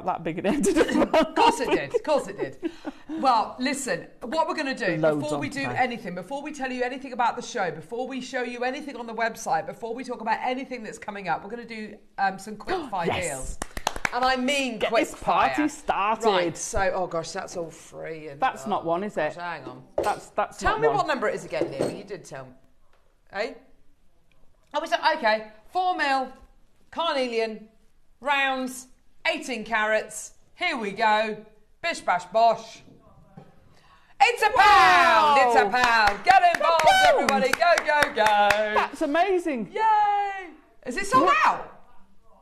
that big an end. Of course it did. Of course it did. Well, listen, what we're going to do before we do anything, before we tell you anything about the show, before we show you anything on the website, before we talk about anything that's coming up, we're going to do some quick fire deals. And I mean Get quick this party fire. started. Right, so, oh gosh, that's all free. And, that's not one, is it? Hang on. That's tell not me one. what number it is again, Liam. You did tell me. Eh? Oh, we said, okay, 4 mil, carnelian, rounds, 18 carats. Here we go. Bish, bash, bosh. It's a pound! It's a pound! Get involved, everybody! Go, go, go! That's amazing! Yay! Is it sold out?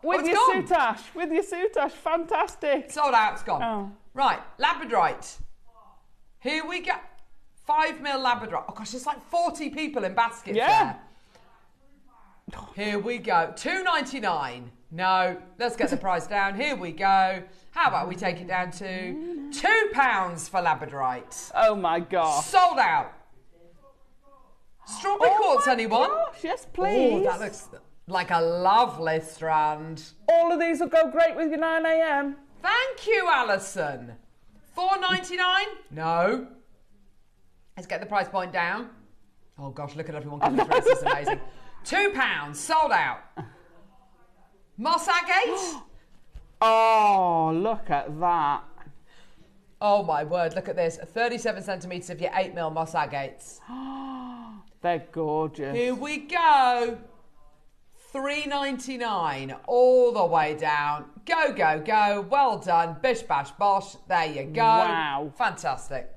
With your Sutach! With your Sutach! Fantastic! Sold out, it's gone. Oh. Right, labradorite. Here we go. 5 mil labradorite. Oh gosh, there's like 40 people in baskets there. Here we go. $2.99. No, let's get the price down. Here we go. How about we take it down to £2 for labradorite? Oh my gosh. Sold out. Strawberry quartz, anyone? Gosh, yes, please. Oh, that looks like a lovely strand. All of these will go great with your 9 a.m. Thank you, Alison. $4.99? No. Let's get the price point down. Oh gosh, look at everyone coming through. This is amazing. £2, sold out. Moss agate? Oh, look at that. Oh my word, look at this. 37 centimetres of your 8 mil moss agates. They're gorgeous. Here we go. $3.99 all the way down. Go, go, go. Well done. Bish, bash, bosh. There you go. Wow. Fantastic.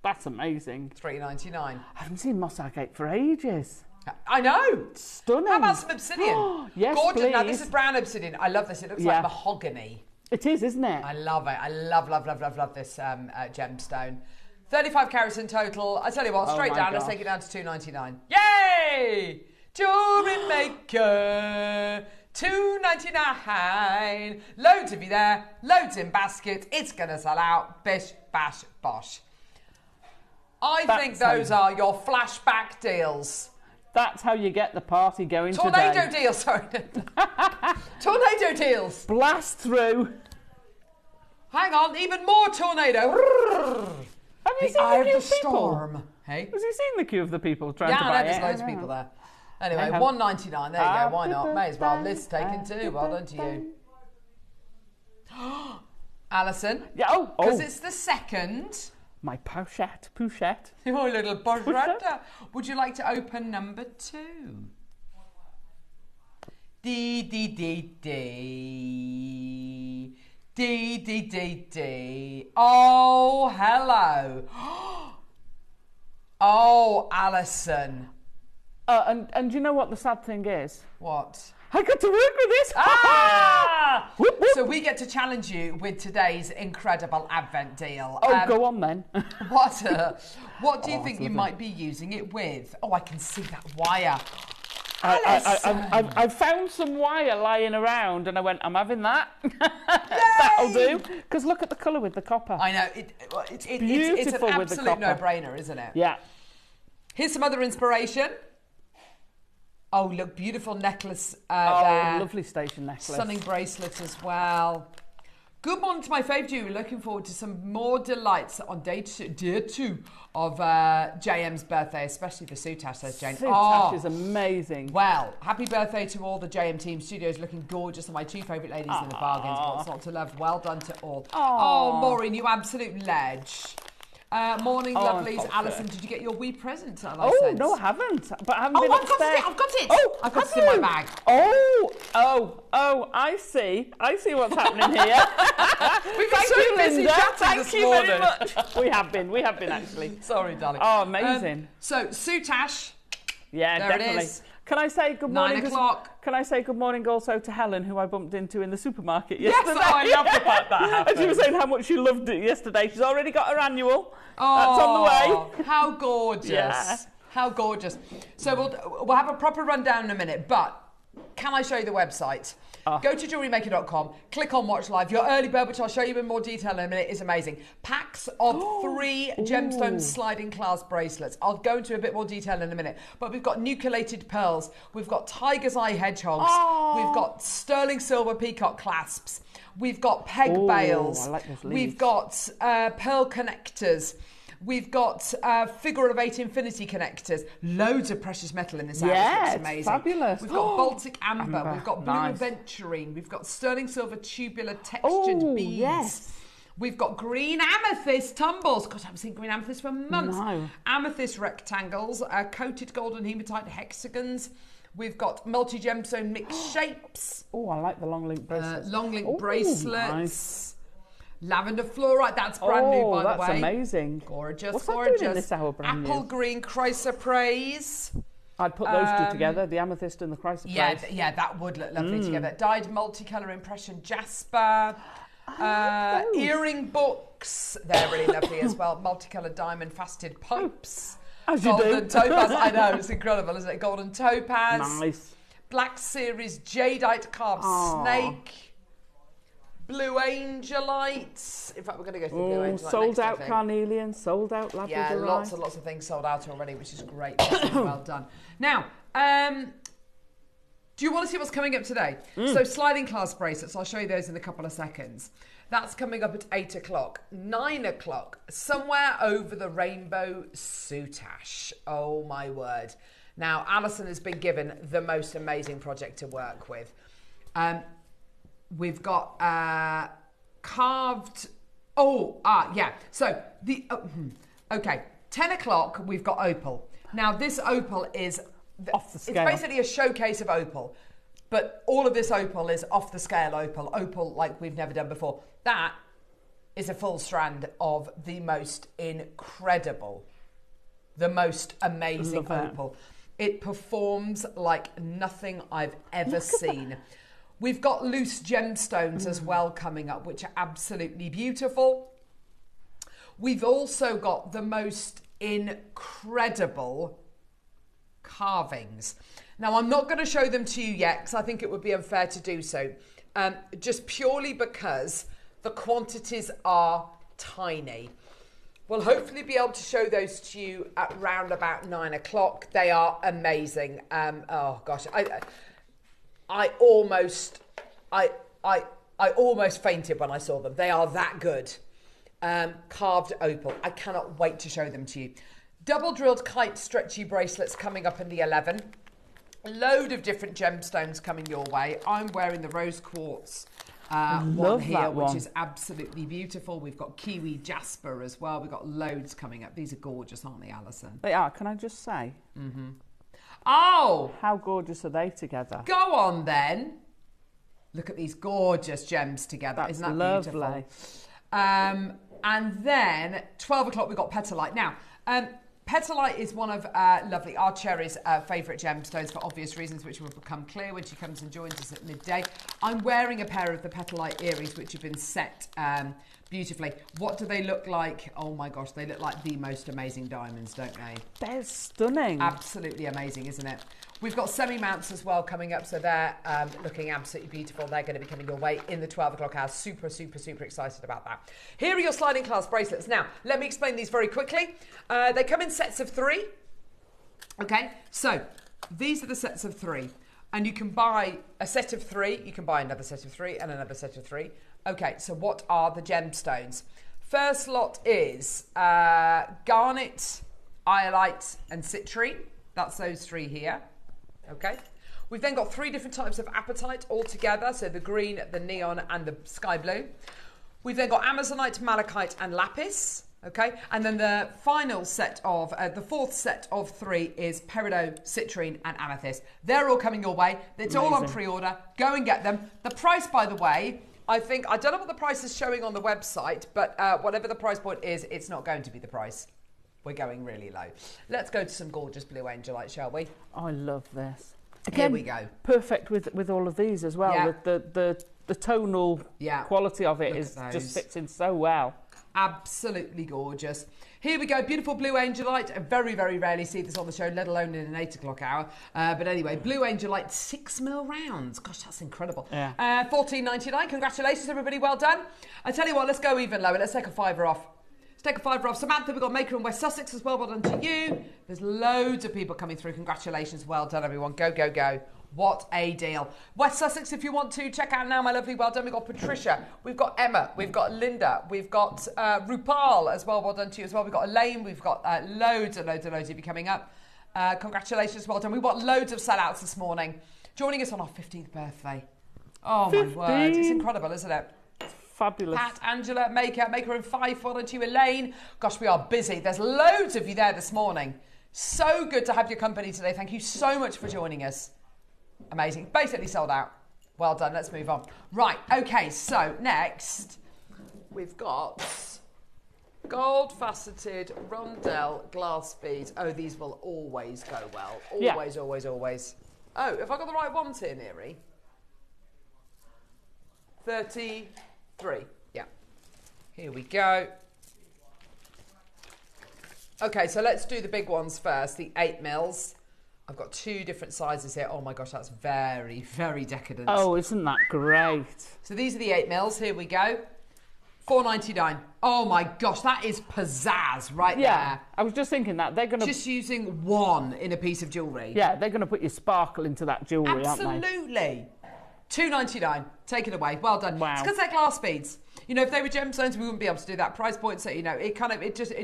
That's amazing. $3.99. I haven't seen moss agate for ages. I know. Stunning. How about some obsidian? Yes, gorgeous. please. Now, this is brown obsidian. I love this. It looks like mahogany. It is, isn't it? I love it. I love, love, love, love, love this gemstone. 35 carats in total. I tell you what, straight down. Let's take it down to $2.99. Yay! JewelleryMaker. $2.99. Loads of you there. Loads in basket. It's going to sell out. Bish, bash, bosh. I think those are your flashback deals. That's how you get the party going Tornado today. deals, sorry. Tornado deals. Blast through. Hang on, even more tornado. Have you seen the queue of people? Storm. Hey? Has you seen the queue of the people trying to buy Yeah, there's loads of people there. Anyway, $1.99. There you go. Why not? May as well. Liz taken too. Well done to you. Alison. Yeah. Oh. Because it's the second. My pochette. Your little pochette. Would you like to open number 2? D. Oh, hello. Oh, Alison. And do you know what the sad thing is? What? I got to work with this. Ah! Whoop, whoop. So we get to challenge you with today's incredible Advent deal. Oh, go on then. What do you think you might be using it with? Oh, I can see that wire. I found some wire lying around and I went, I'm having that. That'll do. Because look at the colour with the copper. I know. It's an absolute no-brainer, isn't it? Yeah. Here's some other inspiration. Oh, look, beautiful necklace there. Lovely station necklace. Stunning bracelet as well. Good morning to my fave Jew. Looking forward to some more delights on day 2 of JM's birthday, especially the Sutach, says Jane. Sutach is amazing. Well, happy birthday to all the JM team studios, looking gorgeous, and my 2 favourite ladies in the bargains. What's not to love? Well done to all. Oh, Maureen, you absolute ledge. Morning, lovelies. Alison, did you get your wee present? No, I haven't. But I haven't been upstairs. I've got it. Oh, I've got it in my bag. Oh, I see what's happening here. We've been so busy chatting this morning. Very much. We have been actually. Sorry, darling. Oh, amazing. So, Sutach. Yeah, there definitely. It is. Can I say good morning? 9 o'clock. Can I say good morning also to Helen, who I bumped into in the supermarket yesterday? Yes, I love the fact that happened. And she was saying how much she loved it yesterday. She's already got her annual. That's on the way. How gorgeous. Yeah. How gorgeous. So we'll have a proper rundown in a minute, but can I show you the website? Go to JewelleryMaker.com, click on Watch Live. Your early bird, which I'll show you in more detail in a minute, is amazing. Packs of 3 gemstone sliding clasp bracelets. I'll go into a bit more detail in a minute. But we've got nucleated pearls. We've got tiger's eye hedgehogs. We've got sterling silver peacock clasps. We've got peg bales. I like those leaves. We've got pearl connectors. We've got figure of 8 infinity connectors. Loads of precious metal in this outfit. It's amazing. Fabulous. We've got Baltic amber. We've got blue aventurine. We've got sterling silver tubular textured beads. Yes. We've got green amethyst tumbles. God, I haven't seen green amethyst for months. No. Amethyst rectangles, coated golden hematite hexagons. We've got multi-gemstone mixed shapes. Oh, I like the long link bracelets. Long link bracelets. Nice. Lavender fluorite, that's brand new, by the way. That's amazing. Gorgeous, What's gorgeous. That doing in this hour, brand Apple new? green chrysoprase. I'd put those two together, the amethyst and the chrysoprase. Yeah, that would look lovely together. Dyed multicolour impression jasper. Earring books, they're really lovely as well. Multicolour diamond faceted pipes. As you Golden do. topaz, I know, it's incredible, isn't it? Golden topaz. Nice. Black series jadeite carved snake. Blue angelites. In fact, we're going to go to the blue angelite sold next, out carnelian, sold out labradorite. Yeah, lots and lots of things sold out already, which is great. Well done. Now, do you want to see what's coming up today? So sliding clasp bracelets, I'll show you those in a couple of seconds. That's coming up at 8 o'clock. 9 o'clock, somewhere over the rainbow, Sutach. Oh my word. Now, Alison has been given the most amazing project to work with. We've got carved. Yeah. So okay, 10 o'clock. We've got opal. Now this opal is off the scale. It's basically a showcase of opal, but all of this opal is off the scale opal. Opal like we've never done before. That is a full strand of the most incredible, the most amazing opal. It performs like nothing I've ever seen. We've got loose gemstones as well coming up, which are absolutely beautiful. We've also got the most incredible carvings. Now, I'm not going to show them to you yet because I think it would be unfair to do so, just purely because the quantities are tiny. We'll hopefully be able to show those to you at round about 9 o'clock. They are amazing. Oh gosh, I almost fainted when I saw them. They are that good. Carved opal. I cannot wait to show them to you. Double drilled kite stretchy bracelets coming up in the 11. A load of different gemstones coming your way. I'm wearing the rose quartz one here, which is absolutely beautiful. We've got kiwi jasper as well. We've got loads coming up. These are gorgeous, aren't they, Alison? They are. Can I just say? Mm-hmm. Oh! How gorgeous are they together? Go on then. Look at these gorgeous gems together. That's Isn't that lovely. Beautiful? And then 12 o'clock we've got Petalite. Now, Petalite is one of lovely our Cherry's favourite gemstones for obvious reasons, which will become clear when she comes and joins us at midday. I'm wearing a pair of the Petalite earrings, which have been set beautifully. What do they look like? Oh my gosh, they look like the most amazing diamonds, don't they? They're stunning. Absolutely amazing, isn't it? We've got semi-mounts as well coming up, so they're looking absolutely beautiful. They're going to be coming your way in the 12 o'clock hour. Super, super, super excited about that. Here are your sliding clasp bracelets. Now, let me explain these very quickly. They come in sets of 3. Okay, so these are the sets of 3. And you can buy a set of 3, you can buy another set of 3 and another set of 3. Okay, so what are the gemstones? First lot is garnet, iolite and citrine. That's those 3 here. Okay. We've then got 3 different types of apatite all together. So the green, the neon and the sky blue. We've then got amazonite, malachite and lapis. Okay. And then the final set of, the 4th set of 3 is peridot, citrine and amethyst. They're all coming your way. It's all on pre-order. Go and get them. The price, by the way, I don't know what the price is showing on the website, but whatever the price point is, it's not going to be the price. We're going really low. Let's go to some gorgeous blue angelite, shall we? I love this. Again, here we go. Perfect with all of these as well. Yeah. The tonal quality of it just fits in so well. Absolutely gorgeous. Here we go, beautiful blue angelite. I very, very rarely see this on the show, let alone in an 8 o'clock hour. But anyway, blue angelite, 6mm rounds. Gosh, that's incredible. Yeah. $14.99. Congratulations, everybody. Well done. I tell you what, let's go even lower. Let's take a fiver off. Let's take a fiver off. Samantha, we've got Maker in West Sussex as well. Well done to you. There's loads of people coming through. Congratulations. Well done, everyone. Go, go, go. What a deal. West Sussex, if you want to check out now, my lovely. Well done. We've got Patricia. We've got Emma. We've got Linda. We've got Rupal as well. Well done to you as well. We've got Elaine. We've got loads and loads and loads of you coming up. Congratulations. Well done. We've got loads of sellouts this morning. Joining us on our 15th birthday. Oh, 15. My word. It's incredible, isn't it? Fabulous. Pat, Angela, Maker in 5. Well done to you, Elaine. Gosh, we are busy. There's loads of you there this morning. So good to have your company today. Thank you so much for joining us. Amazing. Basically sold out. Well done. Let's move on. Right. Okay. So next we've got gold faceted rondelle glass beads. Oh, these will always go well. Always, yeah. Always, always. Oh, have I got the right ones here, Neary? 33. Yeah. Here we go. Okay. So let's do the big ones first. The 8mm. I've got 2 different sizes here. Oh my gosh, that's very, very decadent. Oh, isn't that great? So these are the 8mm. Here we go. $4.99. Oh my gosh, that is pizzazz right there. I was just thinking that they're going to just using one in a piece of jewellery. Yeah, they're going to put your sparkle into that jewellery, aren't they? Absolutely. $2.99. Take it away. Well done. Wow. It's because they're glass beads. You know, if they were gemstones, we wouldn't be able to do that price point. So, you know, it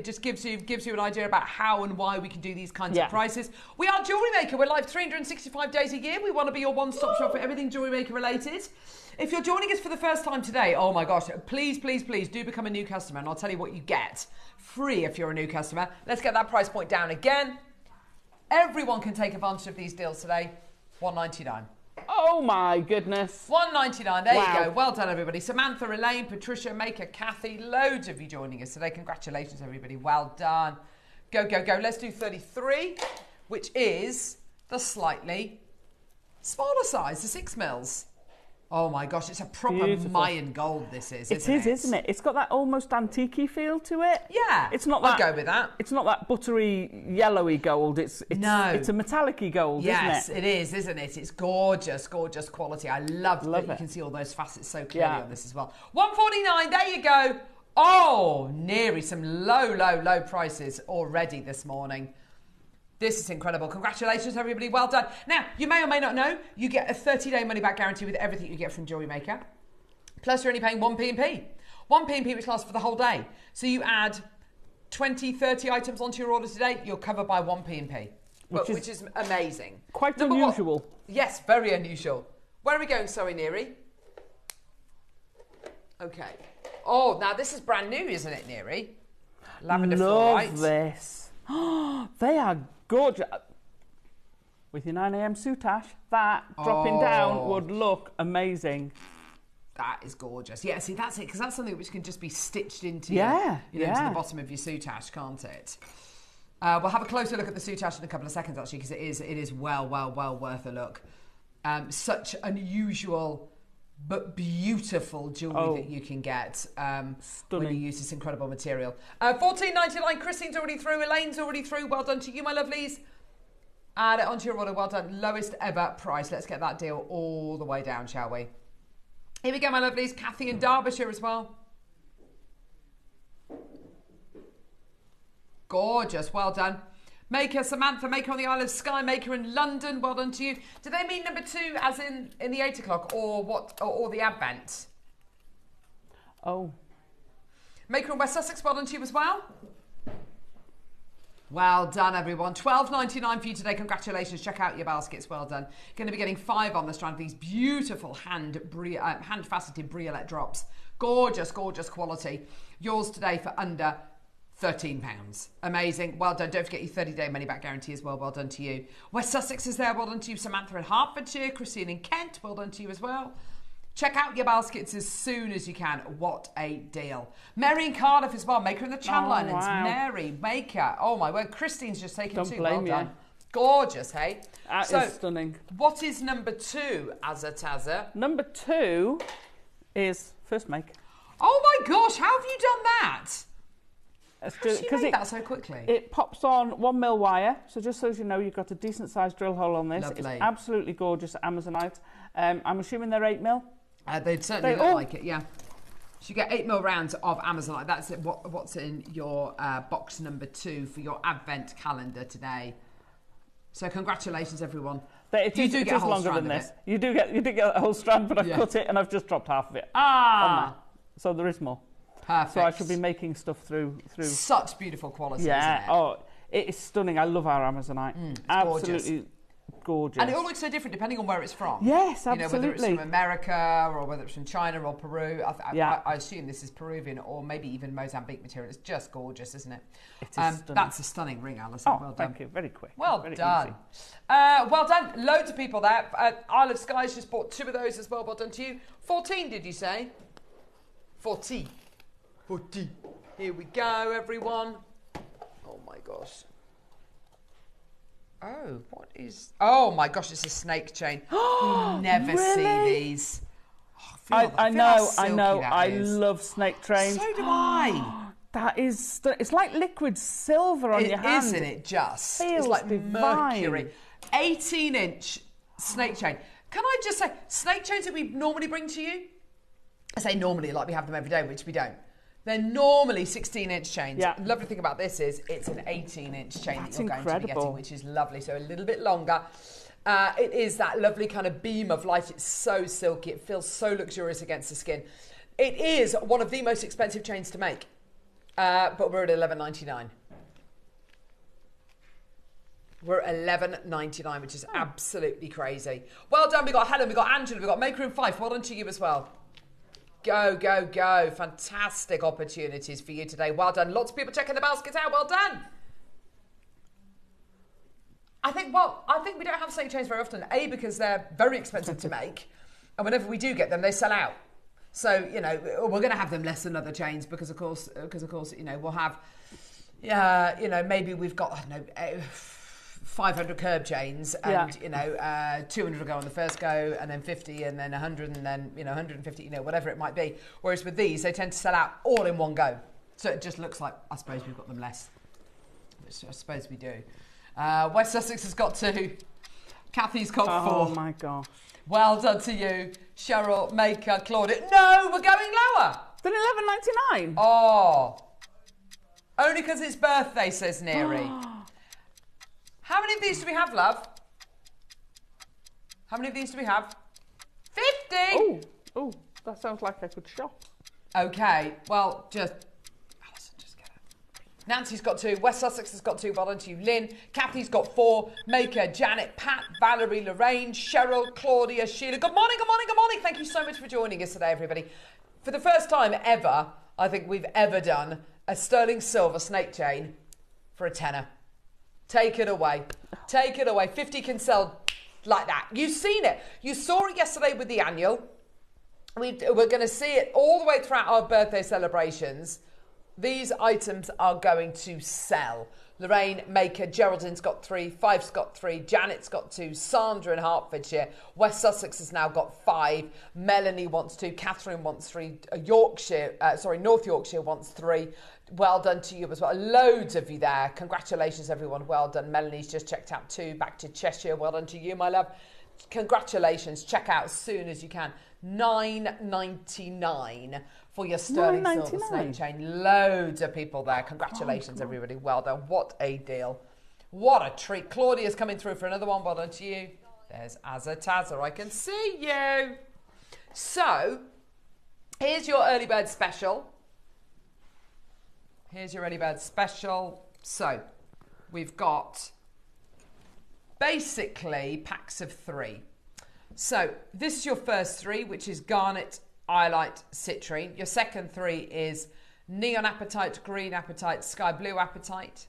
just gives you an idea about how and why we can do these kinds of prices. We are Jewellery Maker. We're live 365 days a year. We want to be your one-stop shop for everything Jewellery Maker related. If you're joining us for the first time today, oh my gosh, please, please, please do become a new customer, and I'll tell you what you get free if you're a new customer. Let's get that price point down again. Everyone can take advantage of these deals today. $1.99. Oh my goodness. $1.99. There you go. Well done, everybody. Samantha, Elaine, Patricia, Maker, Kathy, loads of you joining us today. Congratulations, everybody. Well done. Go, go, go. Let's do 33, which is the slightly smaller size, the 6mm. Oh my gosh, it's a proper beautiful Mayan gold, this is, isn't it? Isn't it? It's got that almost antique-y feel to it. Yeah, it's not I'll go with that. It's not that buttery, yellowy gold. It's a metallic-y gold, isn't it? Yes, it is, isn't it? It's gorgeous, gorgeous quality. I love that you can see all those facets so clearly on this as well. $149, there you go. Oh, nearly some low, low, low prices already this morning. This is incredible. Congratulations, everybody. Well done. Now, you may or may not know, you get a 30-day money-back guarantee with everything you get from Jewellery Maker. Plus, you're only paying 1p&p. 1p&p, which lasts for the whole day. So you add 20, 30 items onto your order today, you're covered by 1p&p, which is amazing. Quite unusual. Yes, very unusual. Where are we going, sorry, Neary? Okay. Oh, now this is brand new, isn't it, Neary? Lavender fluorite. Love this. Oh, they are gorgeous. With your 9 a.m. Sutach, that dropping down would look amazing. That is gorgeous. Yeah, see, that's it, because that's something which can just be stitched into, into the bottom of your Sutach, can't it? We'll have a closer look at the Sutach in a couple of seconds, actually, because it is well worth a look. Such unusual but beautiful jewellery that you can get when you use this incredible material. $14.99. Christine's already through. Elaine's already through. Well done to you, my lovelies. Add it onto your order. Well done. Lowest ever price. Let's get that deal all the way down, shall we? Here we go, my lovelies. Kathy in Derbyshire as well. Gorgeous. Well done. Maker, Samantha, Maker on the Isle of Skye, Maker in London. Well done to you. Do they mean number 2 as in the 8 o'clock or what? Or the Advent? Oh. Maker in West Sussex. Well done to you as well. Well done, everyone. $12.99 for you today. Congratulations. Check out your baskets. Well done. Going to be getting 5 on the strand of these beautiful hand-faceted briolette drops. Gorgeous, gorgeous quality. Yours today for under £13. Amazing. Well done. Don't forget your 30-day money-back guarantee as well. Well done to you. West Sussex is there. Well done to you. Samantha in Hertfordshire. Christine in Kent. Well done to you as well. Check out your baskets as soon as you can. What a deal. Mary in Cardiff as well. Maker in the Channel Islands. Wow. Mary, Maker. Oh, my word. Christine's just taken 2. Well done. Gorgeous, hey? That is stunning. What is number 2, Azza Tazza? Number 2 is First Make. Oh, my my gosh, how have you done that? Because you made that so quickly. It pops on 1mm wire, so just so you know, you've got a decent sized drill hole on this. Lovely. It's absolutely gorgeous Amazonite. I'm assuming they're 8mm. They'd certainly look like it, yeah. So you get 8mm rounds of Amazonite. That's it, what's in your box number 2 for your advent calendar today. So congratulations, everyone. You do get a whole longer than this. You do get a whole strand, but I've cut it and I've just dropped half of it. So there is more. Perfect. So I should be making stuff through. Such beautiful quality, yeah. isn't it? Oh, it is stunning. I love our Amazonite. Absolutely gorgeous. And it all looks so different depending on where it's from. Yes, absolutely. You know, whether it's from America or whether it's from China or Peru. I assume this is Peruvian or maybe even Mozambique material. It's just gorgeous, isn't it? It is stunning. That's a stunning ring, Alison. Well done. Thank you. Very quick. Well very done. Easy. Well done. Loads of people there. Isle of Skies just bought 2 of those as well. Well done to you. 14, did you say? 40. 40. Here we go, everyone. Oh my gosh. Oh, what is... Oh my gosh, it's a snake chain. You never see these. Oh, I know. I love snake trains. So do I. That is... It's like liquid silver on your hand. Isn't it just? Feels it's like divine. mercury. 18-inch snake chain. Can I just say, snake chains that we normally bring to you? I say normally, like we have them every day, which we don't. They're normally 16-inch chains. Yeah. The lovely thing about this is it's an 18-inch chain That's that you're going to be getting, which is lovely. So a little bit longer. It is that lovely kind of beam of light. It's so silky. It feels so luxurious against the skin. It is one of the most expensive chains to make. But we're at $11.99. We're at $11.99, which is absolutely crazy. Well done. We got Helen, we got Angela, we got Maker and Fife. Well done to you as well. Go, go, go. Fantastic opportunities for you today. Well done. Lots of people checking the baskets out. Well done. I think we don't have snake chains very often. A, because they're very expensive to make. And whenever we do get them, they sell out. So, you know, we're going to have them less than other chains because of course, you know, we'll have, you know, maybe we've got, I don't know, 500 curb chains and, you know, 200 will go on the first go and then 50 and then 100 and then, you know, 150, you know, whatever it might be. Whereas with these, they tend to sell out all in one go. So it just looks like, I suppose we've got them less. Which I suppose we do. West Sussex has got 2. Kathy's got 4. Oh my gosh. Well done to you. Cheryl, Maker, Claudia. No, we're going lower. Then $11.99. Oh. Only because it's birthday, says Neri. How many of these do we have, love? How many of these do we have? 50! Oh, that sounds like I could shop. Okay, well, Alison, just get it. Nancy's got 2, West Sussex has got 2, well done to you. Lynn, Kathy's got 4, Maker, Janet, Pat, Valerie, Lorraine, Cheryl, Claudia, Sheila. Good morning, good morning, good morning. Thank you so much for joining us today, everybody. For the first time ever, I think we've ever done a sterling silver snake chain for a tenner. Take it away. Take it away. 50 can sell like that. You've seen it. You saw it yesterday with the annual. We're going to see it all the way throughout our birthday celebrations. These items are going to sell. Lorraine, Maker, Geraldine's got 3, Fife's got 3, Janet's got 2, Sandra in Hertfordshire, West Sussex has now got 5, Melanie wants 2, Catherine wants 3, North Yorkshire wants 3. Well done to you as well. Loads of you there. Congratulations, everyone. Well done. Melanie's just checked out 2. Back to Cheshire. Well done to you, my love. Congratulations. Check out as soon as you can. $9.99 for your sterling silver snake chain. Loads of people there. Congratulations, everybody. Well done. What a deal. What a treat. Claudia's coming through for another one. Well done to you. There's Azza I can see you. So, here's your early bird special. Here's your early bird special. So, we've got basically packs of 3. So, this is your first 3, which is garnet, iolite, citrine. Your second 3 is neon apatite, green apatite, sky blue apatite.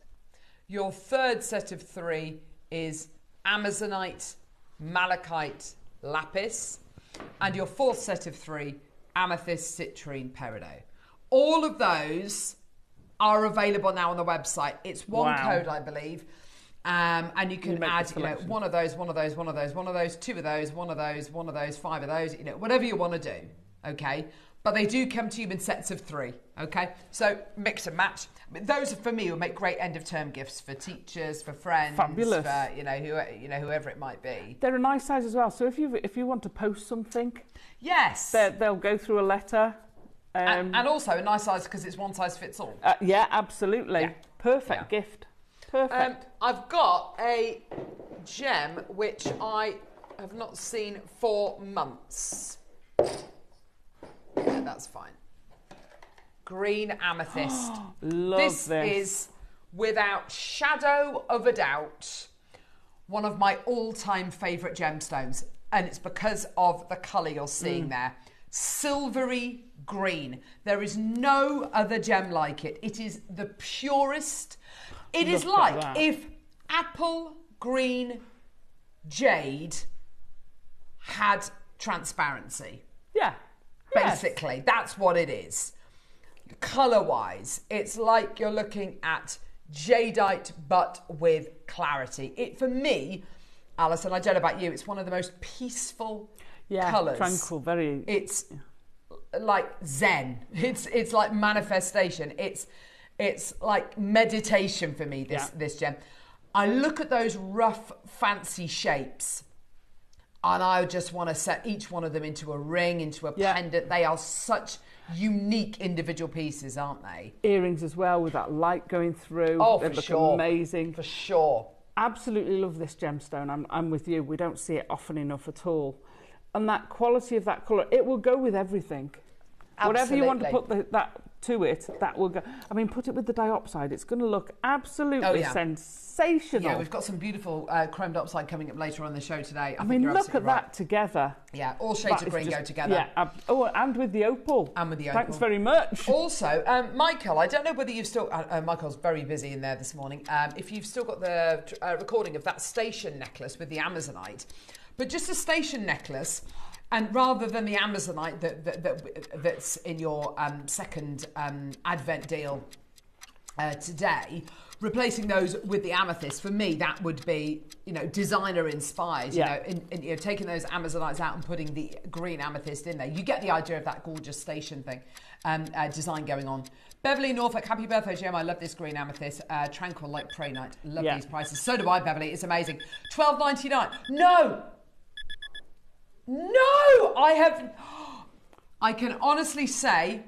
Your third set of 3 is amazonite, malachite, lapis. And your fourth set of 3, amethyst, citrine, peridot. All of those are available now on the website. It's one code, I believe. And you can add, you know, one of those, 2 of those, 1 of those, 5 of those, you know, whatever you want to do. Okay. But they do come to you in sets of 3, okay? So mix and match. Those, for me, will make great end-of-term gifts for teachers, for friends, Fabulous. for, whoever it might be. They're a nice size as well. So if you want to post something, yes, they'll go through a letter. And also a nice size because it's one size fits all. Yeah, absolutely. Yeah. Perfect gift. Perfect. I've got a gem which I have not seen for months. Yeah, that's fine. Green amethyst. Love this. This is, without shadow of a doubt, one of my all-time favourite gemstones. And it's because of the colour you're seeing there. Silvery green. There is no other gem like it. It is the purest. It is like if apple green jade had transparency. Yeah. Basically, that's what it is. Colour-wise, it's like you're looking at jadeite but with clarity. It, for me, Alison, I don't know about you, it's one of the most peaceful colours. Tranquil, very. It's like zen. It's like manifestation. It's like meditation for me, this gem. I look at those rough, fancy shapes and I just want to set each one of them into a ring, into a pendant. They are such unique individual pieces, aren't they? Earrings as well with that light going through. Oh, they for look sure. Amazing. For sure. Absolutely love this gemstone. I'm with you. We don't see it often enough at all. And that quality of that colour, it will go with everything. Absolutely. Whatever you want to put that to it, that will go. I mean, put it with the diopside. It's going to look absolutely sensational. Yeah, we've got some beautiful chrome diopside coming up later on the show today. I mean, look at that together. Yeah, all shades of green go together. Yeah. And with the opal. And with the opal. Thanks very much. Also, Michael, I don't know whether you've still... Michael's very busy in there this morning. If you've still got the recording of that station necklace with the Amazonite, but just a station necklace... And rather than the Amazonite that's in your second Advent deal today, replacing those with the amethyst, for me, that would be, designer inspired. Taking those Amazonites out and putting the green amethyst in there. You get the idea of that gorgeous station thing, design going on. Beverly Norfolk, happy birthday, Gem. I love this green amethyst. Tranquil like pray night. Love these prices. So do I, Beverly. It's amazing. $12.99. No, I can honestly say,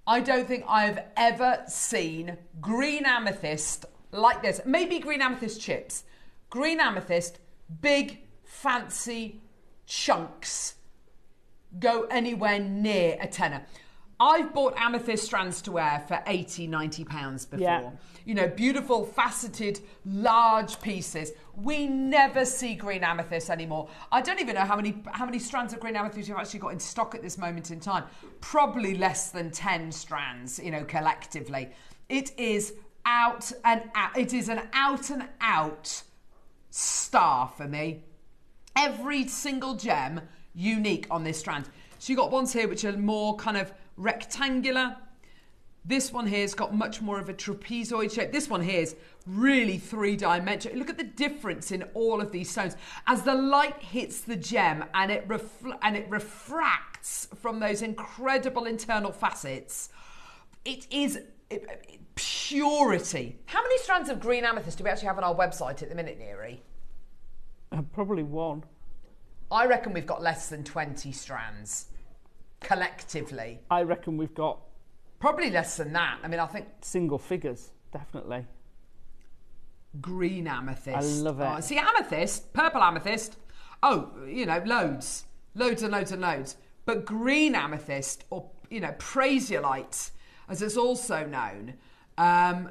I don't think I've ever seen green amethyst like this. Maybe green amethyst chips. Green amethyst, big, fancy chunks, go anywhere near a tenner. I've bought amethyst strands to wear for £80, £90 before. Yeah. Beautiful, faceted, large pieces. We never see green amethyst anymore. I don't even know how many strands of green amethyst you've actually got in stock at this moment in time. Probably less than 10 strands, collectively. It is out and out. It is an out and out star for me. Every single gem unique on this strand. So you've got ones here which are more kind of rectangular. This one here's got much more of a trapezoid shape. This one here's really three-dimensional. Look at the difference in all of these stones. As the light hits the gem and it refracts from those incredible internal facets, it is purity. How many strands of green amethyst do we actually have on our website at the minute, Neary? Probably one. I reckon we've got less than 20 strands collectively. I reckon we've got... Probably less than that. I mean, I think... Single figures, definitely. Green amethyst. I love it. See, amethyst, purple amethyst, loads. Loads and loads and loads. But green amethyst, or, prasiolite, as it's also known,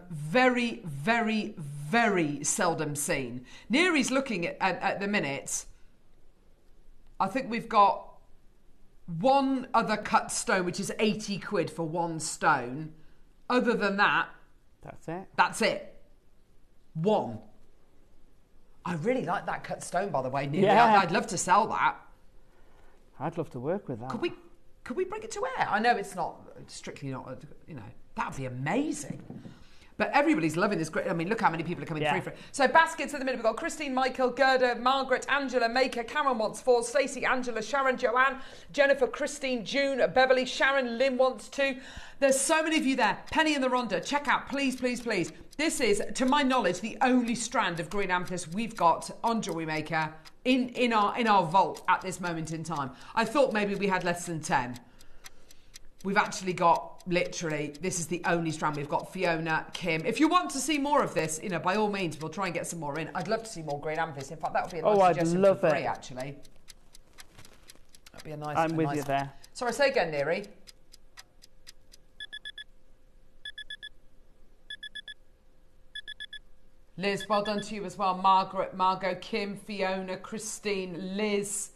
very, very, very seldom seen. Neary's looking at the minute... I think we've got one other cut stone, which is 80 quid for one stone. Other than that... That's it. One. I really like that cut stone, by the way, Neary. Yeah. I'd love to sell that. I'd love to work with that. Could we bring it to air? I know it's not, strictly not, that would be amazing. But everybody's loving this. I mean, look how many people are coming through for it. So baskets at the minute. We've got Christine, Michael, Gerda, Margaret, Angela, Maker, Cameron wants 4, Stacey, Angela, Sharon, Joanne, Jennifer, Christine, June, Beverly, Sharon, Lynn wants 2. There's so many of you there. Penny and the Rhonda, check out, please, please, please. This is, to my knowledge, the only strand of green amethyst we've got on JewelleryMaker in our vault at this moment in time. I thought maybe we had less than 10. We've actually got, literally, this is the only strand we've got. Fiona, Kim. If you want to see more of this, by all means, we'll try and get some more in. I'd love to see more green amethyst. In fact, that would be a nice suggestion for free, actually. That'd be a nice I'm with you there. Sorry, say again, Neri. Liz, well done to you as well. Margaret, Margot, Kim, Fiona, Christine, Liz.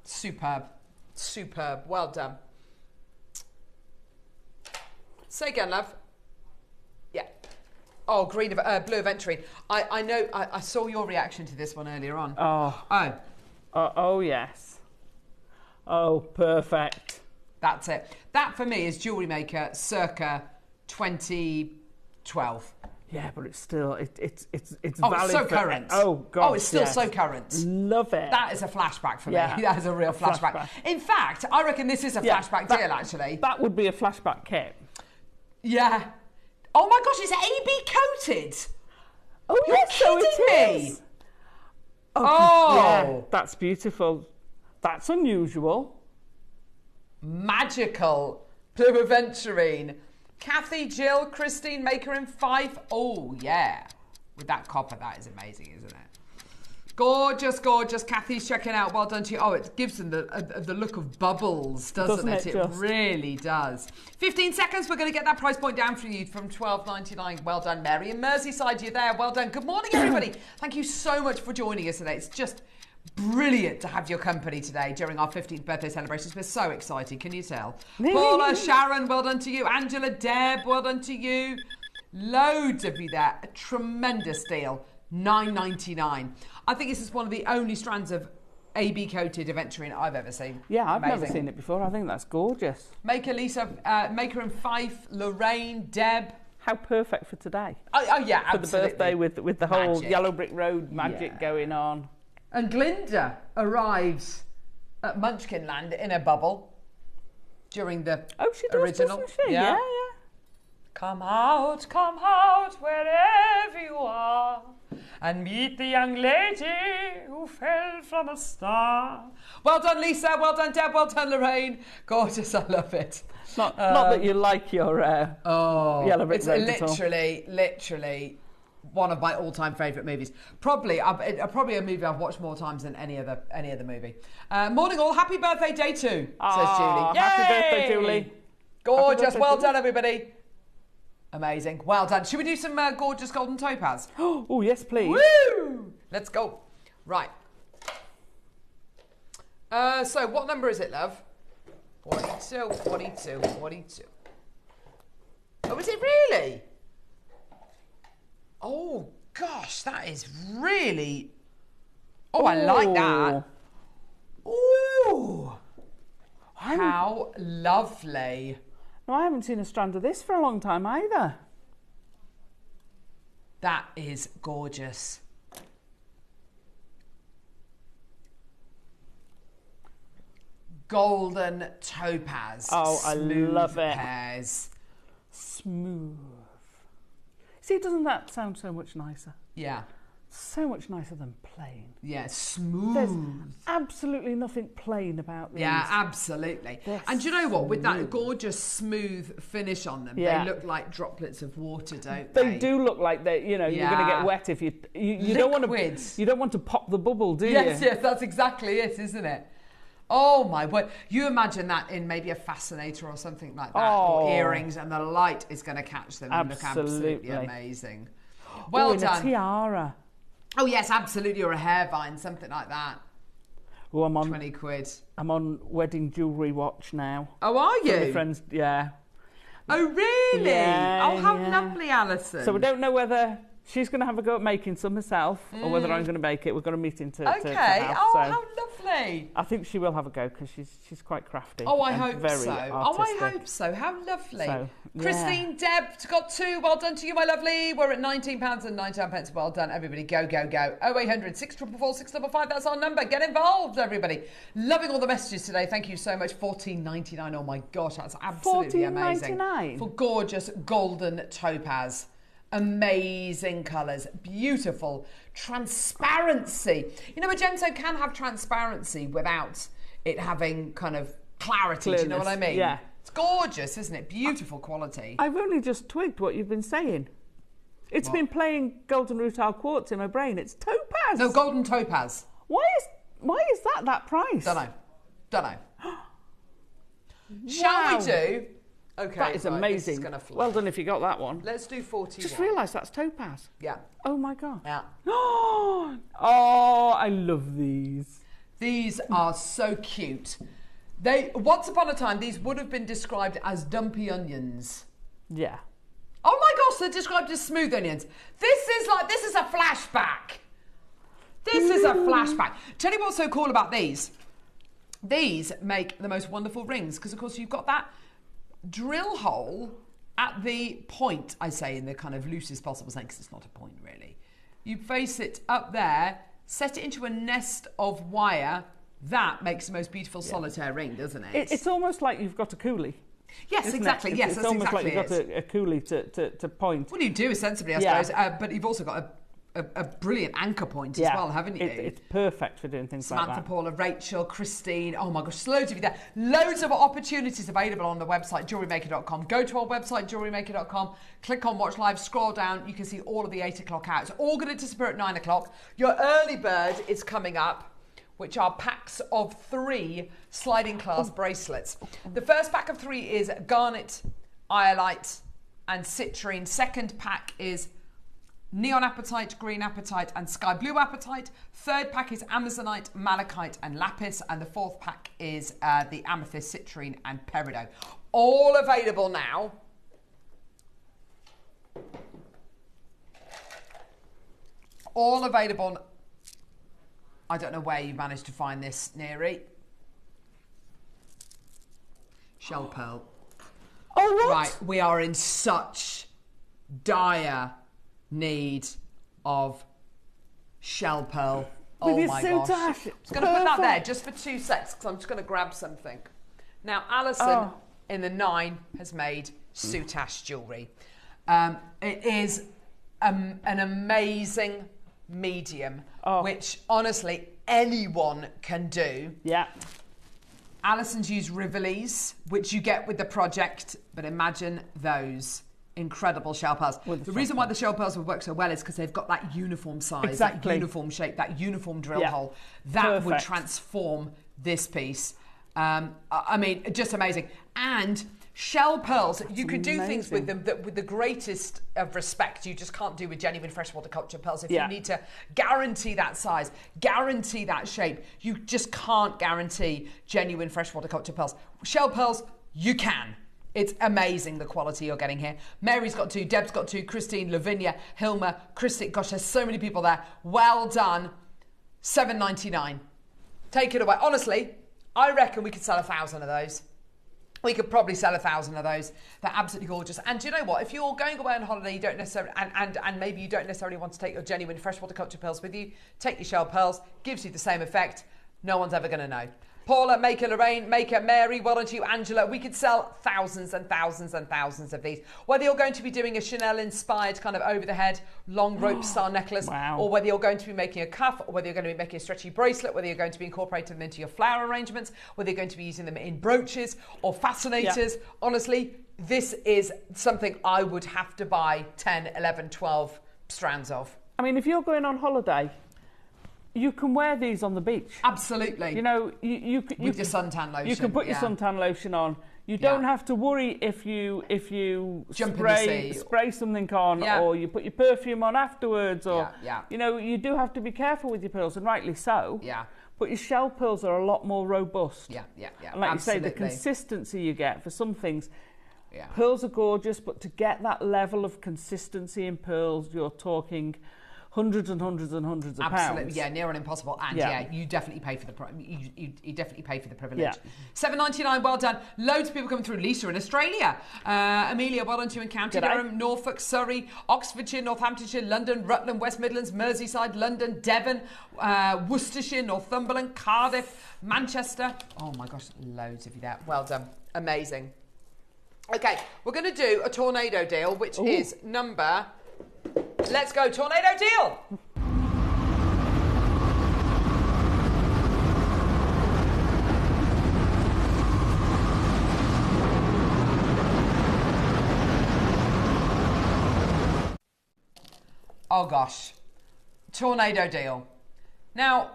Superb. Superb. Well done. Say again, love. Yeah. Oh, blue aventurine. I know. I saw your reaction to this one earlier on. Oh, yes. Oh, perfect. That's it. That for me is JewelleryMaker circa 2012. Yeah, but it's still it's valid. It's so current. Oh god. Oh, it's still so current. Love it. That is a flashback for me. That is a real flashback. In fact, I reckon this is a flashback deal. Actually, that would be a flashback kit. Yeah. Oh my gosh, it's AB coated. Oh, you're kidding me. Oh, yeah, that's beautiful. That's unusual. Magical. Blue aventurine. Kathy, Jill, Christine, Maker in 5. Oh, yeah. With that copper, that is amazing, isn't it? Gorgeous, gorgeous. Kathy's checking out. Well done to you. Oh, it gives them the look of bubbles, doesn't it? It really does. 15 seconds. We're going to get that price point down for you from $12.99. Well done, Mary. And Merseyside, you're there. Well done. Good morning, everybody. Thank you so much for joining us today. It's just brilliant to have your company today during our 15th birthday celebrations. We're so excited, can you tell? Paula, Sharon, well done to you. Angela, Deb, well done to you. Loads of you there. A tremendous deal. $9.99. I think this is one of the only strands of AB coated aventurine I've ever seen. Yeah, I've never seen it before. I think that's gorgeous. Maker Lisa, Maker in Fife, Lorraine, Deb. How perfect for today. Oh yeah, for absolutely. The birthday with the whole Yellow Brick Road magic going on. And Glinda arrives at Munchkinland in a bubble during the original. Doesn't she? Yeah. Come out, wherever you are, and meet the young lady who fell from a star. Well done, Lisa. Well done, Deb. Well done, Lorraine. Gorgeous. I love it. Not that you like your Yellow Brick Road at all. It's literally one of my all-time favourite movies. Probably a movie I've watched more times than any other movie. Morning all. Happy birthday, day 2, says Julie. Yay! Happy birthday, Julie. Gorgeous. Birthday, well done, everybody. Amazing. Well done. Should we do some gorgeous golden topaz? Oh, yes, please. Woo! Let's go. Right. So what number is it, love? 42. Oh, is it really? Oh, gosh, that is really... Oh, I like that. Ooh. How lovely. No, I haven't seen a strand of this for a long time either. That is gorgeous. Golden topaz. Oh, I love it. Pairs. Smooth. See, doesn't that sound so much nicer? Yeah. So much nicer than plain. Yeah, smooth. There's absolutely nothing plain about these. Yeah, absolutely. And do you know what? With that gorgeous smooth finish on them, they look like droplets of water, don't they? They do look like they. You're going to get wet if you don't want to. You don't want to pop the bubble, do you? Yes, that's exactly it, isn't it? Oh my word! You imagine that in maybe a fascinator or something like that, or earrings, and the light is going to catch them and look absolutely amazing. Well done. A tiara. Oh yes, absolutely, or a hair vine, something like that. Oh, I'm on 20 quid. I'm on wedding jewellery watch now. Oh, are you? My friends, yeah. Oh really? Yeah, oh, how lovely, Alison. So we don't know whether She's going to have a go at making some herself, or whether I'm going to make it. We've got a meeting to have. Oh, so how lovely. I think she will have a go because she's quite crafty. Oh, I hope very so. Artistic. Oh, I hope so. How lovely. So, Christine, Deb got 2. Well done to you, my lovely. We're at £19.99. Well done, everybody. Go, go, go. 0800 644 655. That's our number. Get involved, everybody. Loving all the messages today. Thank you so much. $14.99. Oh, my gosh. That's absolutely amazing. $14.99 for gorgeous golden topaz. Amazing colours, beautiful transparency. You know, a gemstone can have transparency without it having kind of clarity. Clearness. Do you know what I mean? Yeah. It's gorgeous, isn't it? Beautiful quality. I've only just twigged what you've been saying. It's been playing golden rutile quartz in my brain. It's topaz. No, golden topaz. Why is that price? Don't know. Shall we do? Okay, that is amazing. This is well done if you got that one. Let's do 41. Just realised that's topaz. Yeah. Oh my god. Yeah. Oh, I love these. These are so cute. Once upon a time, these would have been described as dumpy onions. Yeah. Oh my gosh, they're described as smooth onions. This is a flashback. This is a flashback. Tell you what's so cool about these. These make the most wonderful rings because, of course, you've got that drill hole at the point, I say in the kind of loosest possible sense, because it's not a point really. You face it up there, set it into a nest of wire. That makes the most beautiful solitaire ring, doesn't it? It's almost like you've got a coolie. Yes, exactly. Yes, it's almost like you've got a coolie to point. Well, you do ostensibly, I suppose, but you've also got a brilliant anchor point as well, haven't you? It's perfect for doing things like that. Samantha, Paula, Rachel, Christine. Oh my gosh, there's loads of you there. Loads of opportunities available on the website, JewelleryMaker.com. Go to our website, JewelleryMaker.com. Click on Watch Live, scroll down. You can see all of the 8 o'clock out. It's all going to disappear at 9 o'clock. Your early bird is coming up, which are packs of 3 sliding class bracelets. The first pack of 3 is garnet, iolite, and citrine. Second pack is neon apatite, green apatite, and sky blue apatite. Third pack is amazonite, malachite, and lapis. And the fourth pack is the amethyst, citrine, and peridot. All available now. All available. I don't know where you managed to find this, Neri. Shell pearl. Oh, what? Right, we are in such dire need of shell pearl. With Oh my gosh. Sutach. I'm just going to put that there just for 2 secs because I'm just going to grab something. Now, Alison in the 9 has made Sutach jewellery. It is an amazing medium, which honestly anyone can do. Yeah. Alison's used Rivolis, which you get with the project, but imagine those incredible shell pearls. The reason why the shell pearls would work so well is because they've got that uniform size, that uniform shape, that uniform drill hole. That would transform this piece. I mean, just amazing. And shell pearls, you could do things with them that with the greatest of respect you just can't do with genuine freshwater culture pearls. If you need to guarantee that size, guarantee that shape, you just can't guarantee genuine freshwater culture pearls. Shell pearls, you can. It's amazing the quality you're getting here. Mary's got 2, Deb's got 2, Christine, Lavinia, Hilma, Christy. Gosh, there's so many people there. Well done. $7.99. Take it away. Honestly, I reckon we could sell 1,000 of those. We could probably sell 1,000 of those. They're absolutely gorgeous. And do you know what? If you're going away on holiday, you don't necessarily, and maybe you don't necessarily want to take your genuine freshwater culture pearls with you, take your shell pearls. Gives you the same effect. No one's ever going to know. Paula, Maker, Lorraine, Maker, Mary, well done to you, Angela. We could sell thousands and thousands and thousands of these. Whether you're going to be doing a Chanel-inspired kind of over-the-head long rope style necklace, or whether you're going to be making a cuff, or whether you're going to be making a stretchy bracelet, whether you're going to be incorporating them into your flower arrangements, whether you're going to be using them in brooches or fascinators. Honestly, this is something I would have to buy 10, 11, 12 strands of. I mean, if you're going on holiday, you can wear these on the beach. Absolutely. You know, with your suntan lotion. You can put your suntan lotion on. You don't have to worry if you spray something on, or you put your perfume on afterwards, or you know, you do have to be careful with your pearls, and rightly so. Yeah. But your shell pearls are a lot more robust. And like you say, the consistency you get for some things. Yeah. Pearls are gorgeous, but to get that level of consistency in pearls, you're talking hundreds and hundreds and hundreds of pounds. Yeah, near on impossible. And yeah, you definitely pay for the you definitely pay for the privilege. Yeah. $7.99. Well done. Loads of people coming through. Lisa in Australia. Amelia, well done to you in County Durham, Norfolk, Surrey, Oxfordshire, Northamptonshire, London, Rutland, West Midlands, Merseyside, London, Devon, Worcestershire, Northumberland, Cardiff, Manchester. Oh my gosh, loads of you there. Well done. Amazing. Okay, we're going to do a tornado deal, which is number... Let's go, tornado deal! Oh gosh, tornado deal. Now,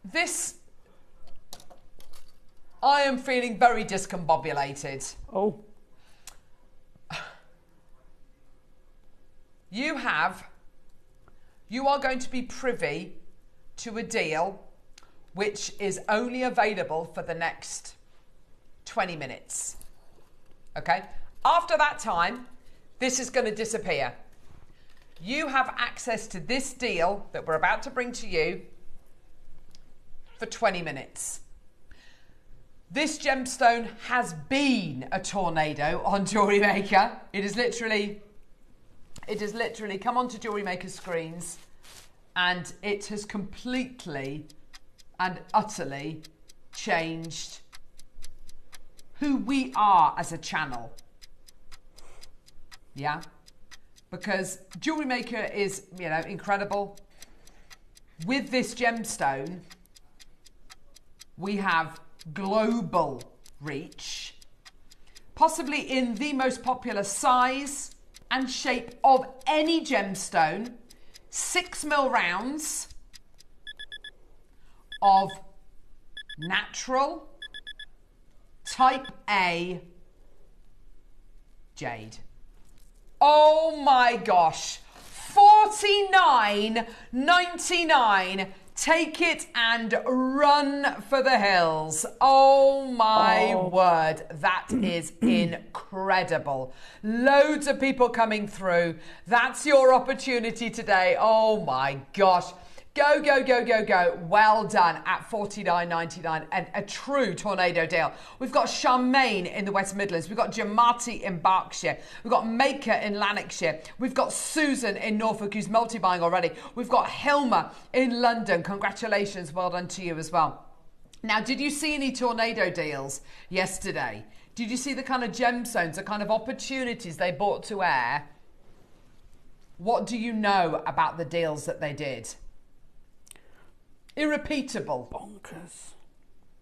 this, I am feeling very discombobulated. Oh. You are going to be privy to a deal which is only available for the next 20 minutes. Okay? After that time, this is going to disappear. You have access to this deal that we're about to bring to you for 20 minutes. This gemstone has been a tornado on JewelleryMaker. It is literally come onto JewelleryMaker screens and it has completely and utterly changed who we are as a channel. Yeah? Because JewelleryMaker is, you know, incredible. With this gemstone, we have global reach, possibly in the most popular size and shape of any gemstone, 6mm rounds of natural type A jade. Oh my gosh, $49.99. Take it and run for the hills. Oh my word, that is incredible. Loads of people coming through. That's your opportunity today. Oh my gosh. Go, go, go, go, go. Well done at $49.99 and a true tornado deal. We've got Charmaine in the West Midlands. We've got Jadeite in Berkshire. We've got Maker in Lanarkshire. We've got Susan in Norfolk who's multi-buying already. We've got Hilma in London. Congratulations. Well done to you as well. Now, did you see any tornado deals yesterday? Did you see the kind of gemstones, the kind of opportunities they brought to air? What do you know about the deals that they did? Irrepeatable. Bonkers.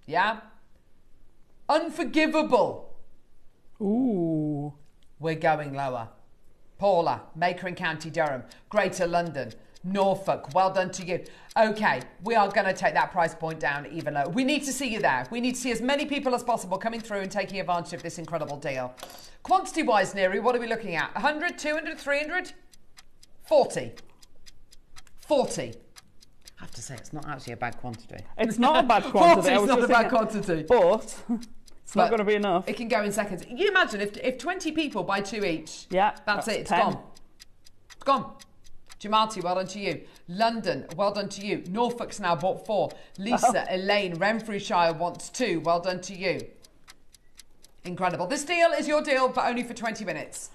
Yeah? Unforgivable. Ooh. We're going lower. Paula, Maker in County Durham, Greater London, Norfolk, well done to you. Okay, we are going to take that price point down even lower. We need to see you there. We need to see as many people as possible coming through and taking advantage of this incredible deal. Quantity-wise, Neri, what are we looking at? 100, 200, 300? 40. 40. I have to say, it's not actually a bad quantity. It's not a bad quantity. It's not a bad quantity. But it's not going to be enough. It can go in seconds. You imagine if 20 people buy 2 each. Yeah. That's it. It's 10. gone. It's gone. Jadeite, well done to you. London, well done to you. Norfolk's now bought 4. Lisa, Elaine, Renfrewshire wants 2. Well done to you. Incredible. This deal is your deal, but only for 20 minutes.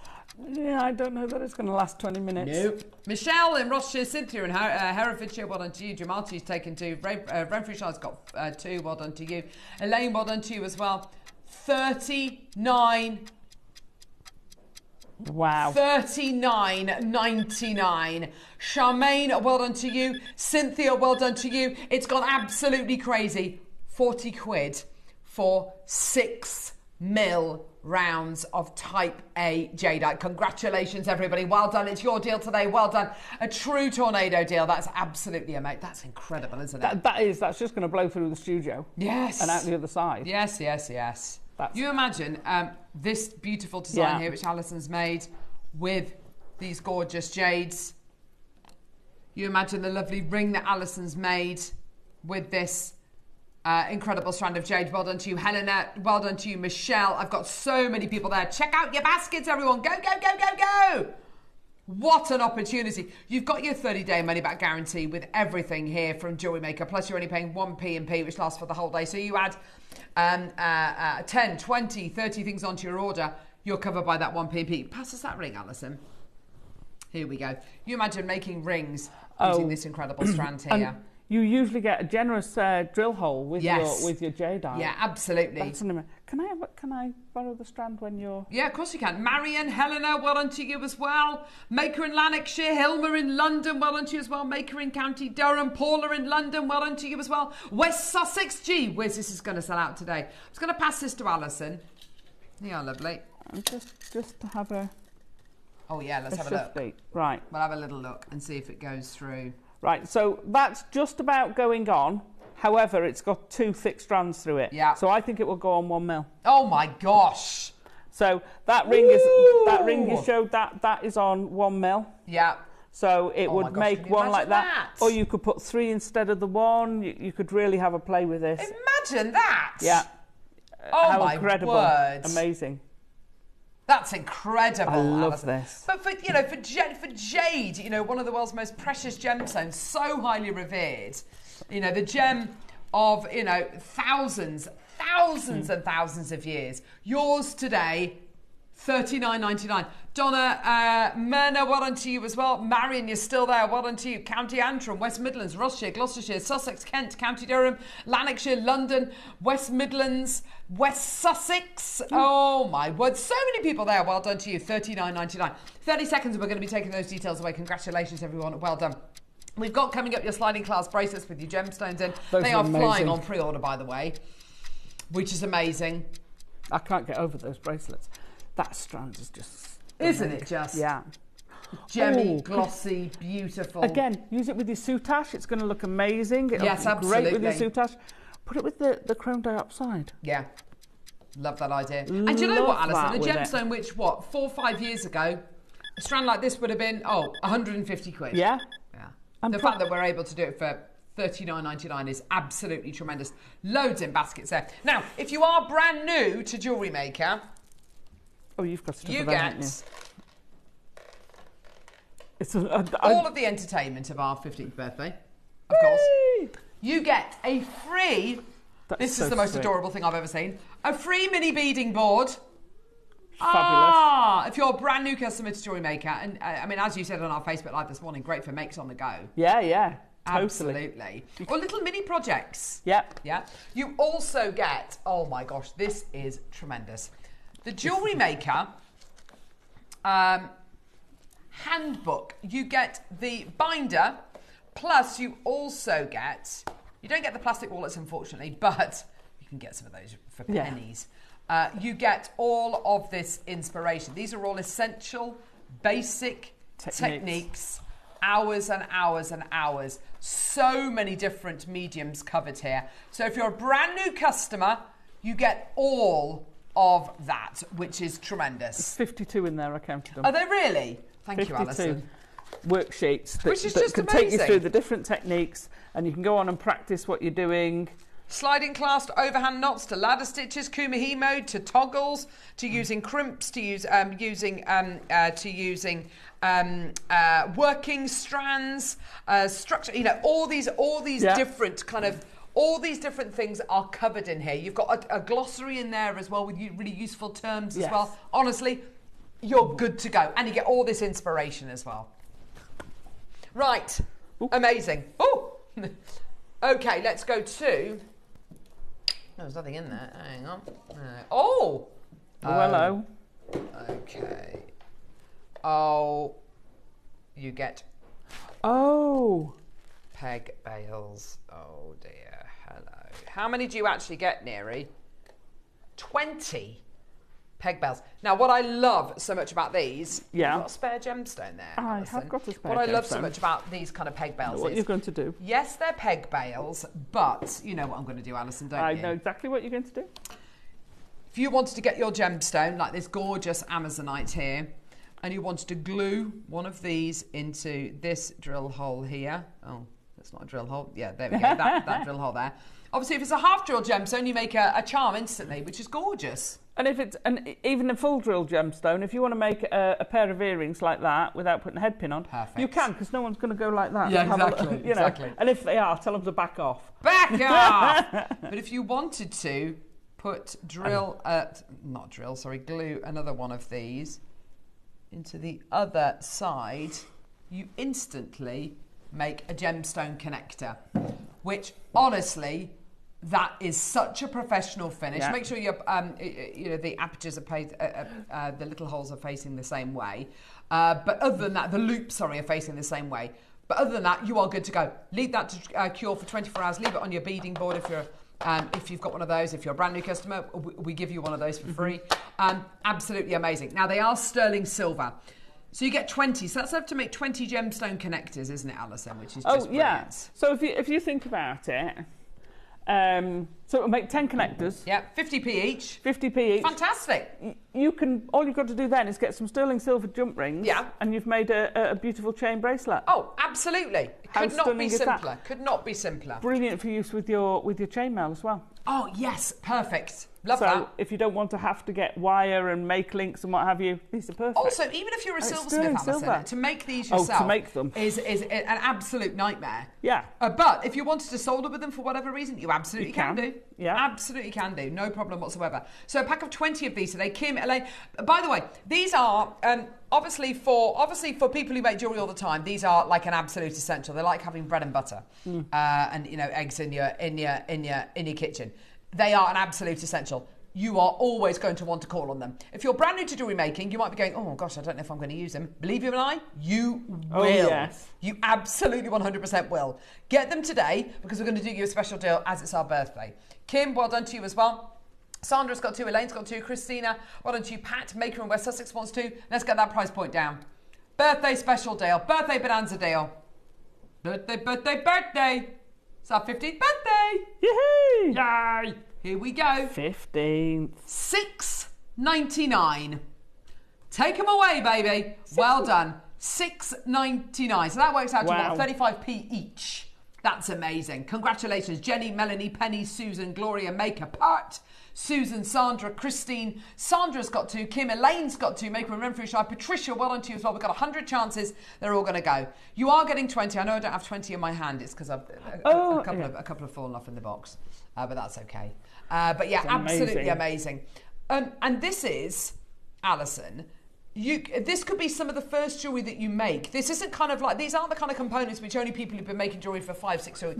Yeah, I don't know that it's going to last 20 minutes. Nope. Michelle in Rossshire, Cynthia in Herefordshire, well done to you. Jadeite's taken 2. Renfrewshire's got 2, well done to you. Elaine, well done to you as well. 39. Wow. $39.99. Charmaine, well done to you. Cynthia, well done to you. It's gone absolutely crazy. 40 quid for 6mm rounds of type A jadeite. Congratulations, everybody. Well done. It's your deal today. Well done. A true tornado deal. That's absolutely amazing. That's incredible, isn't it? That's just going to blow through the studio. Yes. And out the other side. Yes, yes, yes. You imagine this beautiful design here, which Alison's made with these gorgeous jades. You imagine the lovely ring that Alison's made with this Incredible strand of jade. Well done to you, Helena. Well done to you, Michelle. I've got so many people there. Check out your baskets, everyone. Go, go, go, go, go. What an opportunity. You've got your 30-day money-back guarantee with everything here from JewelleryMaker. Plus, you're only paying 1p and P, which lasts for the whole day. So you add 10, 20, 30 things onto your order, you're covered by that 1p and P. Pass us that ring, Alison. Here we go. You imagine making rings using this incredible strand here. You usually get a generous drill hole with your Jadeite. Yeah, absolutely. That's can I borrow the strand when you're? Yeah, of course you can. Marion, Helena, well done to you as well. Maker in Lanarkshire, Hilma in London, well done to you as well. Maker in County Durham, Paula in London, well done to you as well. West Sussex, gee whiz, this is going to sell out today. I'm just going to pass this to Alison. Yeah, lovely. Just to have a. Oh yeah, let's have a look. Beat. Right. We'll have a little look and see if it goes through. Right, so that's just about going on. However, it's got 2 thick strands through it. Yeah. So I think it will go on 1 mil. Oh my gosh. So that ring you showed that is on 1 mil. Yeah. So it would make one like that. Or you could put 3 instead of the 1. You could really have a play with this. Imagine that. Yeah. Oh how my incredible. word. Amazing. That's incredible. I love Alison. this. But for jade, one of the world's most precious gemstones, so highly revered. The gem of thousands and thousands of years. Yours today, $39.99. Donna Myrna, well done to you as well. Marion, you're still there. Well done to you. County Antrim, West Midlands, Rossshire, Gloucestershire, Sussex, Kent, County Durham, Lanarkshire, London, West Midlands, West Sussex. Oh my word. So many people there. Well done to you. $39.99. 30 seconds and we're going to be taking those details away. Congratulations, everyone. Well done. We've got coming up your sliding class bracelets with your gemstones in. They are flying on pre-order, by the way, which is amazing. I can't get over those bracelets. That strand is just... Isn't it just? Yeah. Gemmy, glossy, beautiful. Again, use it with your Sutach. It's going to look amazing. It'll yes, look absolutely. Great with your Sutach. Put it with the chrome dioxide. Yeah. Love that idea. And do you know what, Alison? A gemstone which, 4 or 5 years ago, a strand like this would have been, 150 quid. Yeah. Yeah. The fact that we're able to do it for $39.99 is absolutely tremendous. Loads in baskets there. Now, if you are brand new to JewelleryMaker... Oh, you've got stuff you of that, get it's all of the entertainment of our 15th birthday, of course. You get a free, this is the most adorable thing I've ever seen, a free mini beading board. Fabulous. If you're a brand new customer to JewelleryMaker, and I mean, as you said on our Facebook Live this morning, great for makes on the go. Yeah. Totally. Absolutely. Or little mini projects. Yep. Yeah. You also get, oh my gosh, this is tremendous. The JewelleryMaker handbook. You get the binder, plus you also get, you don't get the plastic wallets unfortunately, but you can get some of those for pennies. You get all of this inspiration. These are all essential, basic techniques, hours and hours and hours. So many different mediums covered here. So if you're a brand new customer, you get all of that, which is tremendous. There's 52 in there, I counted them. Are they really? Thank 52 you, Alison. Worksheets that, which is that just can amazing. take you through the different techniques, and you can go on and practice what you're doing. Sliding class to overhand knots to ladder stitches, kumahi mode to toggles to using crimps to using working strands, structure. All these different kind of. All these different things are covered in here. You've got a glossary in there as well with really useful terms as well. Honestly, you're good to go. And you get all this inspiration as well. Right. Ooh. Amazing. Oh! Okay, let's go to... No, there's nothing in there. Hang on. Oh! Hello. Okay. Oh. You get... Oh! Peg bales. Oh, dear. Hello. How many do you actually get, Neri? 20 peg bales. Now, what I love so much about these, you've got a spare gemstone there. I have got a spare gemstone. What I love so much about these kind of peg bales what you're going to do. Yes, they're peg bales, but you know what I'm going to do, Alison, don't you? I know exactly what you're going to do. If you wanted to get your gemstone, like this gorgeous Amazonite here, and you wanted to glue one of these into this drill hole here. Oh, that's not a drill hole. Yeah, there we go. that drill hole there. Obviously, if it's a half drill gemstone, you make a charm instantly, which is gorgeous. And if it's even a full drill gemstone, if you want to make a pair of earrings like that without putting a head pin on, perfect. You can, because no one's going to go like that. Yeah, exactly. Exactly. And if they are, tell them to back off. Back off! But if you wanted to put glue another one of these into the other side, you instantly make a gemstone connector, which honestly, that is such a professional finish. Yeah. Make sure your, the apertures are the little holes are facing the same way. But other than that, the loops, are facing the same way. But other than that, you are good to go. Leave that to cure for 24 hours. Leave it on your beading board if you've got one of those. If you're a brand new customer, we give you one of those for free. Absolutely amazing. Now, they are sterling silver. So you get 20. So that's enough to make 20 gemstone connectors, isn't it, Alison? Which is just brilliant. Yeah. So if you think about it, so it'll make 10 connectors. Yeah, 50p each. 50p each. Fantastic. All you've got to do then is get some sterling silver jump rings. Yeah. And you've made a beautiful chain bracelet. Oh, absolutely. Could not be simpler. Could not be simpler. Brilliant for use with your chainmail as well. Oh, yes. Perfect. Love that. So if you don't want to have to get wire and make links and what have you, these are perfect. Also, even if you're a silversmith, Alison, to make these yourself to make them. is an absolute nightmare. Yeah. But if you wanted to solder with them for whatever reason, you absolutely can do. Yeah. Absolutely can do. No problem whatsoever. So a pack of 20 of these today. Kim, Elaine. By the way, these are obviously for people who make jewellery all the time, these are like an absolute essential. They're like having bread and butter and eggs in your kitchen. They are an absolute essential. You are always going to want to call on them. If you're brand new to jewellery making, you might be going, oh gosh, I don't know if I'm going to use them. Believe you and I, you will. Oh, yes. You absolutely 100% will. Get them today because we're going to do you a special deal as it's our birthday. Kim, well done to you as well. Sandra's got 2, Elaine's got 2, Christina, well done to you. Pat, Maker in West Sussex wants 2. Let's get that price point down. Birthday special deal, birthday bonanza deal. Birthday. It's our 15th birthday. Yay! Yay! Here we go. 15th. $6.99. Take them away, baby. Well done. $6.99. So that works out to what? 35p each. That's amazing. Congratulations, Jenny, Melanie, Penny, Susan, Gloria, Maker, Part, Susan, Sandra, Christine. Sandra's got 2. Kim, Elaine's got 2. Maker and Renfrew Shy. Patricia, well done to you as well. We've got 100 chances. They're all going to go. You are getting 20. I know I don't have 20 in my hand. It's because a couple have fallen off in the box. But that's okay. But yeah, absolutely amazing. And this is, Alison, this could be some of the first jewellery that you make. This isn't kind of like, these aren't the kind of components which only people who've been making jewellery for 5, 6 years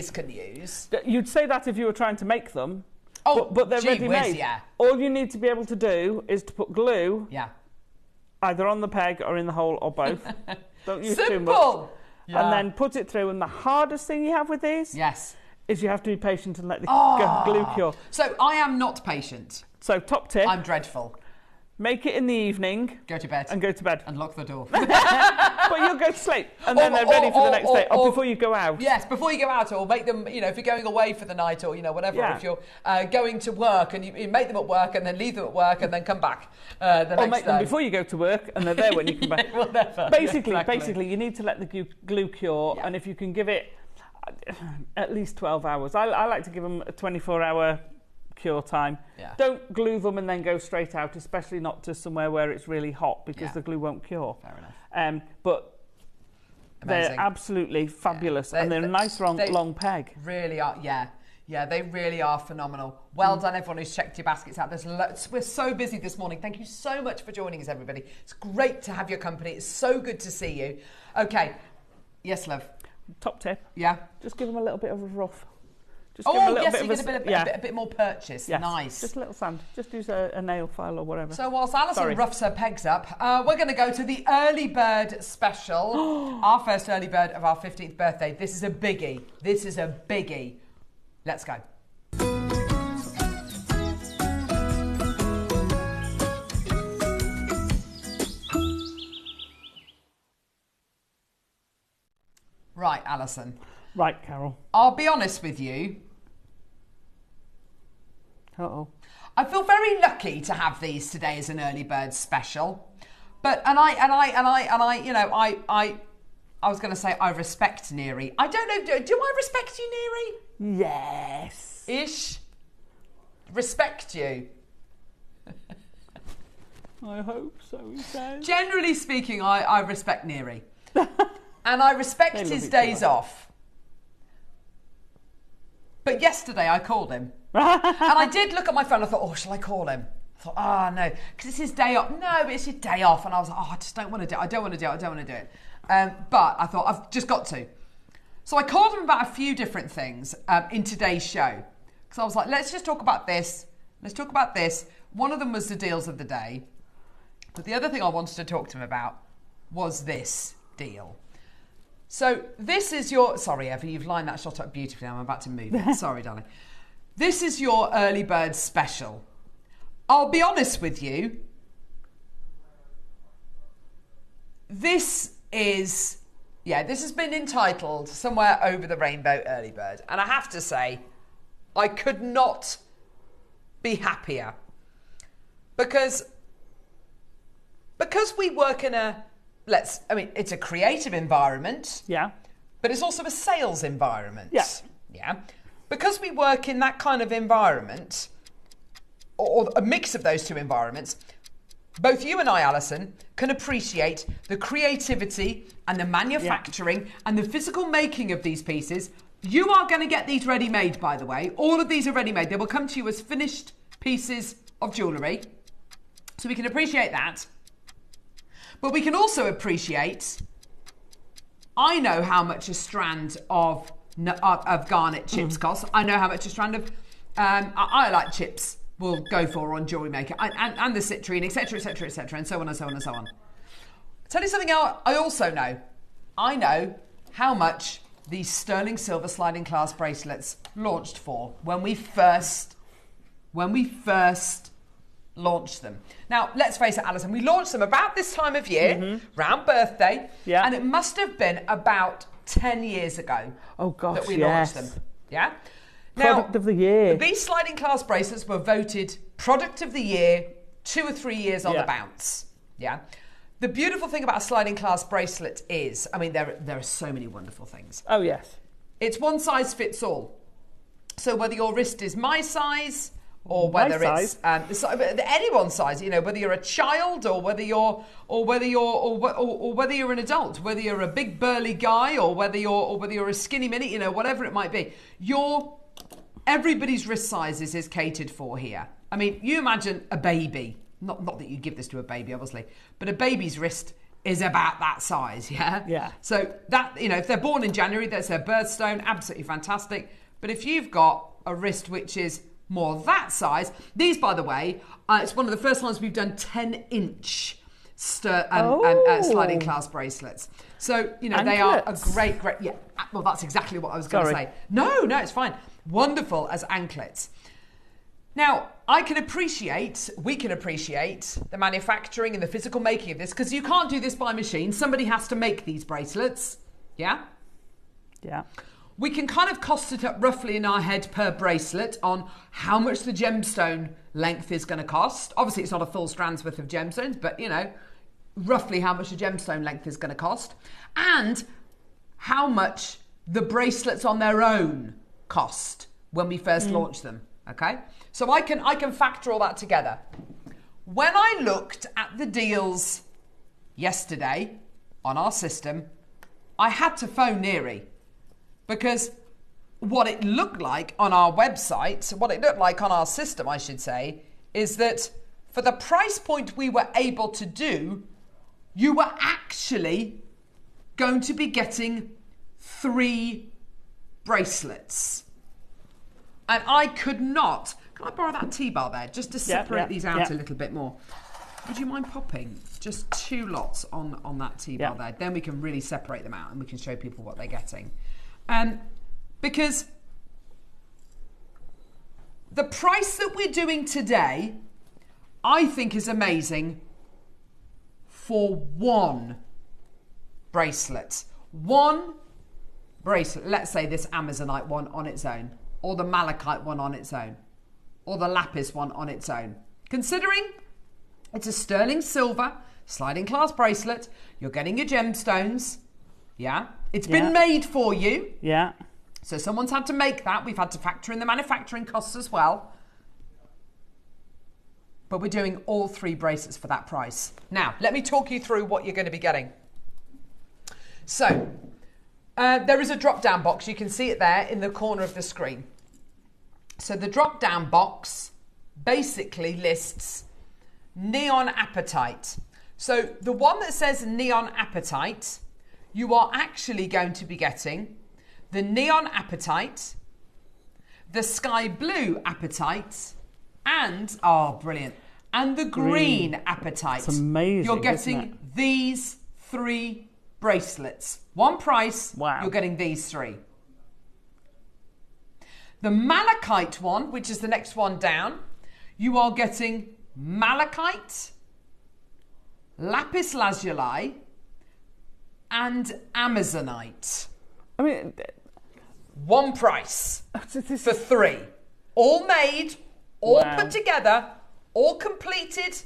can use. You'd say that if you were trying to make them. Oh, but they're ready-made. Yeah. All you need to be able to do is to put glue either on the peg or in the hole or both. Don't use too much. Yeah. And then put it through. And the hardest thing you have with these is you have to be patient and let the glue cure. So I am not patient. So top tip. I'm dreadful. Make it in the evening. Go to bed. And go to bed. And lock the door. But you'll go to sleep. And then they're ready for the next day. Or before you go out. Yes, before you go out. Or make them, if you're going away for the night or, whatever. Yeah. Or if you're going to work and you make them at work and then leave them at work and then come back the next day. Or make them before you go to work and they're there when you come back. Whatever. Basically, you need to let the glue cure. Yeah. And if you can give it at least 12 hours. I like to give them a 24-hour cure time. Yeah. Don't glue them and then go straight out, especially not to somewhere where it's really hot because the glue won't cure. Fair enough. But amazing. They're absolutely fabulous and they're a nice long peg. Really are, yeah, they really are phenomenal. Well done, everyone who's checked your baskets out. We're so busy this morning. Thank you so much for joining us, everybody. It's great to have your company. It's so good to see you. Okay, yes, love. Top tip. Yeah. Just give them a little bit of a rough. Just give them a little bit of a bit more purchase. Yes. Nice. Just a little sand. Just use a nail file or whatever. So whilst Alison roughs her pegs up, we're going to go to the early bird special. Our first early bird of our 15th birthday. This is a biggie. Let's go. Right, Alison. Right, Carol. I'll be honest with you. Uh-oh. I feel very lucky to have these today as an early bird special. But I I was going to say I respect Neri. I don't know. Do I respect you, Neri? Yes. Ish. Respect you. I hope so, he says. Generally speaking, I respect Neri. And I respect his days off. But yesterday I called him. And I did look at my phone. I thought, oh, shall I call him? I thought, oh, no. Because it's his day off. No, it's his day off. And I was like, oh, I just don't want to do it. I don't want to do it. I don't want to do it. But I thought, I've just got to. So I called him about a few different things in today's show. Because I was like, let's just talk about this. Let's talk about this. One of them was the deals of the day. But the other thing I wanted to talk to him about was this deal. So this is your... Sorry, Evie, you've lined that shot up beautifully. I'm about to move it. Sorry, darling. This is your early bird special. I'll be honest with you. This is... Yeah, this has been entitled Somewhere Over the Rainbow Early Bird. And I have to say, I could not be happier. Because we work in it's a creative environment. Yeah. But it's also a sales environment. Yeah. Yeah. Because we work in that kind of environment, or a mix of those two environments, both you and I, Alison, can appreciate the creativity and the manufacturing and the physical making of these pieces. You are going to get these ready-made, by the way. All of these are ready-made. They will come to you as finished pieces of jewellery. So we can appreciate that. But we can also appreciate, I know how much a strand of garnet chips costs. I know how much a strand of iolite chips will go for on JewelleryMaker, and the citrine, etc., etc., etc., and so on and so on and so on. I'll tell you something else I also know. I know how much these sterling silver sliding clasp bracelets launched for when we first launched them. Now, let's face it, Alison, we launched them about this time of year, round birthday, and it must have been about 10 years ago that we launched them. Yeah? Now, Product of the year. These sliding clasp bracelets were voted Product of the Year 2 or 3 years on the bounce. Yeah? The beautiful thing about a sliding clasp bracelet is, I mean, there are so many wonderful things. Oh, yes. It's one size fits all. So whether your wrist is my size, or whether it's anyone's size, you know, whether you're a child or whether you're an adult, whether you're a big burly guy or whether you're a skinny mini, you know, whatever it might be, everybody's wrist sizes is catered for here. I mean, you imagine a baby, not that you give this to a baby, obviously, but a baby's wrist is about that size, yeah? Yeah. So that, you know, if they're born in January, that's their birthstone, absolutely fantastic. But if you've got a wrist which is more that size. These, by the way, it's one of the first times we've done 10-inch sliding clasp bracelets. So, you know, Anklets. They are a great, yeah. Well, that's exactly what I was going to say. No, it's fine. Wonderful as anklets. Now, we can appreciate the manufacturing and the physical making of this, because you can't do this by machine. Somebody has to make these bracelets. Yeah? Yeah. We can kind of cost it up roughly in our head per bracelet on how much the gemstone length is going to cost. Obviously, it's not a full strand's worth of gemstones, but, you know, roughly how much the gemstone length is going to cost. And how much the bracelets on their own cost when we first launched them, okay? So I can factor all that together. When I looked at the deals yesterday on our system, I had to phone Neri. Because what it looked like on our website, what it looked like on our system, I should say, is that for the price point we were able to do, you were actually going to be getting 3 bracelets. And I could not... Can I borrow that T-bar there, just to separate these out a little bit more? Would you mind popping just 2 lots on that T-bar there? Then we can really separate them out and we can show people what they're getting. Because the price that we're doing today, I think, is amazing for one bracelet. One bracelet. Let's say this Amazonite one on its own, or the malachite one on its own, or the lapis one on its own. Considering it's a sterling silver sliding clasp bracelet, you're getting your gemstones, Yeah. It's been made for you. Yeah. So someone's had to make that. We've had to factor in the manufacturing costs as well. But we're doing all 3 bracelets for that price. Now, let me talk you through what you're going to be getting. So, there is a drop-down box. You can see it there in the corner of the screen. So the drop-down box basically lists neon apatite. So the one that says neon apatite, you are actually going to be getting the neon apatite, the sky blue apatite, and, oh, brilliant, and the green apatite. It's amazing. You're getting these 3 bracelets. One price, you're getting these 3. The malachite one, which is the next one down, you are getting malachite, lapis lazuli, and amazonite. I mean, one price for 3. All made, all put together, all completed,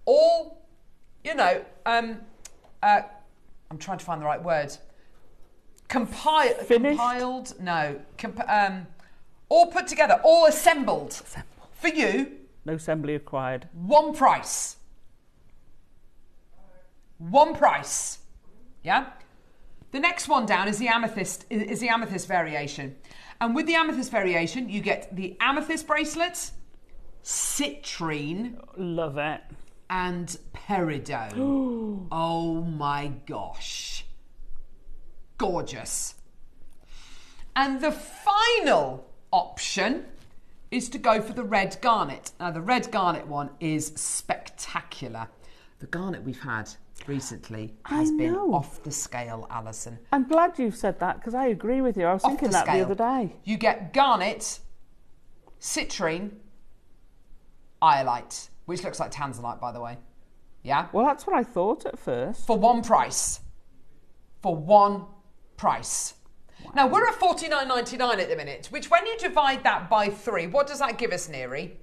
all, you know, I'm trying to find the right word. Compiled? No. All put together, all assembled. For you. No assembly required. One price. One price. Yeah? The next one down is the amethyst variation. And with the amethyst variation, you get the amethyst bracelet, citrine. Love it. And peridot. Oh my gosh. Gorgeous. And the final option is to go for the red garnet. Now the red garnet one is spectacular. The garnet we've had recently has been off the scale, Alison. I'm glad you've said that because I agree with you. I was thinking that the other day. You get garnet, citrine, iolite, which looks like tanzanite, by the way. Yeah? Well, that's what I thought at first. For one price. For one price. Wow. Now, we're at $49.99 at the minute, which when you divide that by 3, what does that give us, Neri?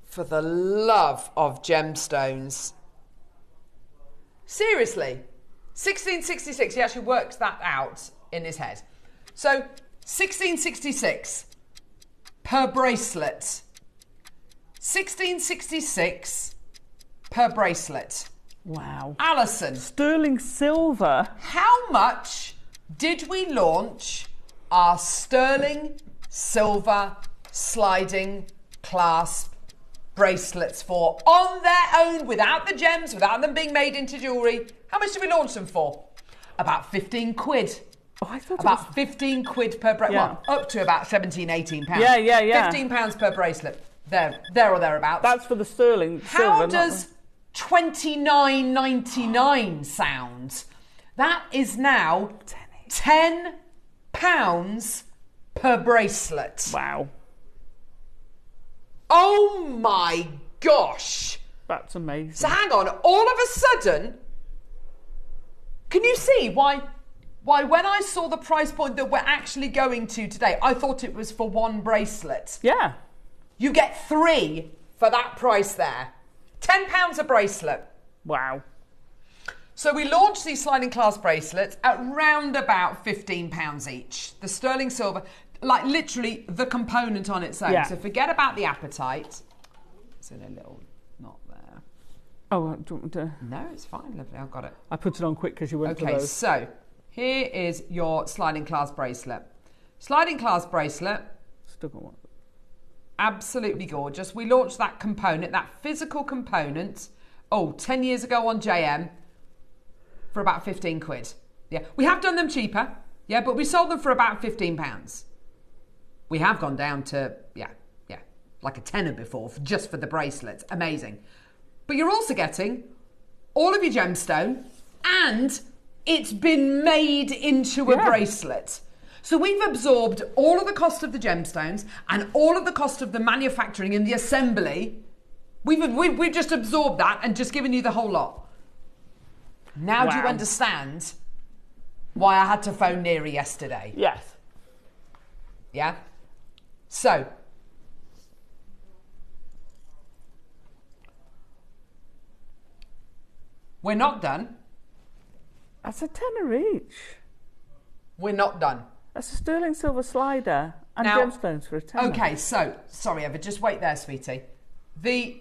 For the love of gemstones. Seriously. 1666. He actually works that out in his head. So, 1666 per bracelet. 1666 per bracelet. Wow. Alison. Sterling silver. How much did we launch our sterling silver sliding clasp bracelets for on their own, without the gems, without them being made into jewellery? How much did we launch them for? About 15 quid. Oh, I thought about 15 quid per bracelet. Yeah. Well, up to about 17, 18 pounds. Yeah. £15 per bracelet. There or thereabouts. That's for the sterling silver. How does £29.99 sound? That is now £10 per bracelet. Wow. Oh my gosh. That's amazing. So hang on, all of a sudden, can you see why when I saw the price point that we're actually going to today, I thought it was for one bracelet. Yeah. You get 3 for that price there. £10 a bracelet. Wow. So we launched these sliding clasp bracelets at round about £15 each. The sterling silver, like literally the component on its own. Yeah. So forget about the apatite. It's in a little knot there. Oh, do you want me to? No, it's fine, lovely. I've got it. I put it on quick because you went for Okay, those. so here is your sliding clasp bracelet. Sliding clasp bracelet. Still got one. Absolutely gorgeous. We launched that component, that physical component, 10 years ago on JM for about 15 quid. Yeah, we have done them cheaper, yeah, but we sold them for about £15. We have gone down to, like a tenner before, just for the bracelets. Amazing. But you're also getting all of your gemstone and it's been made into a bracelet. So we've absorbed all of the cost of the gemstones and all of the cost of the manufacturing and the assembly. We've just absorbed that and just given you the whole lot. Now do you understand why I had to phone Neri yesterday? Yes. Yeah? So, We're not done. That's a tenner each. We're not done. That's a sterling silver slider and gemstones for a tenner. Okay, so, sorry Eva, just wait there, sweetie. The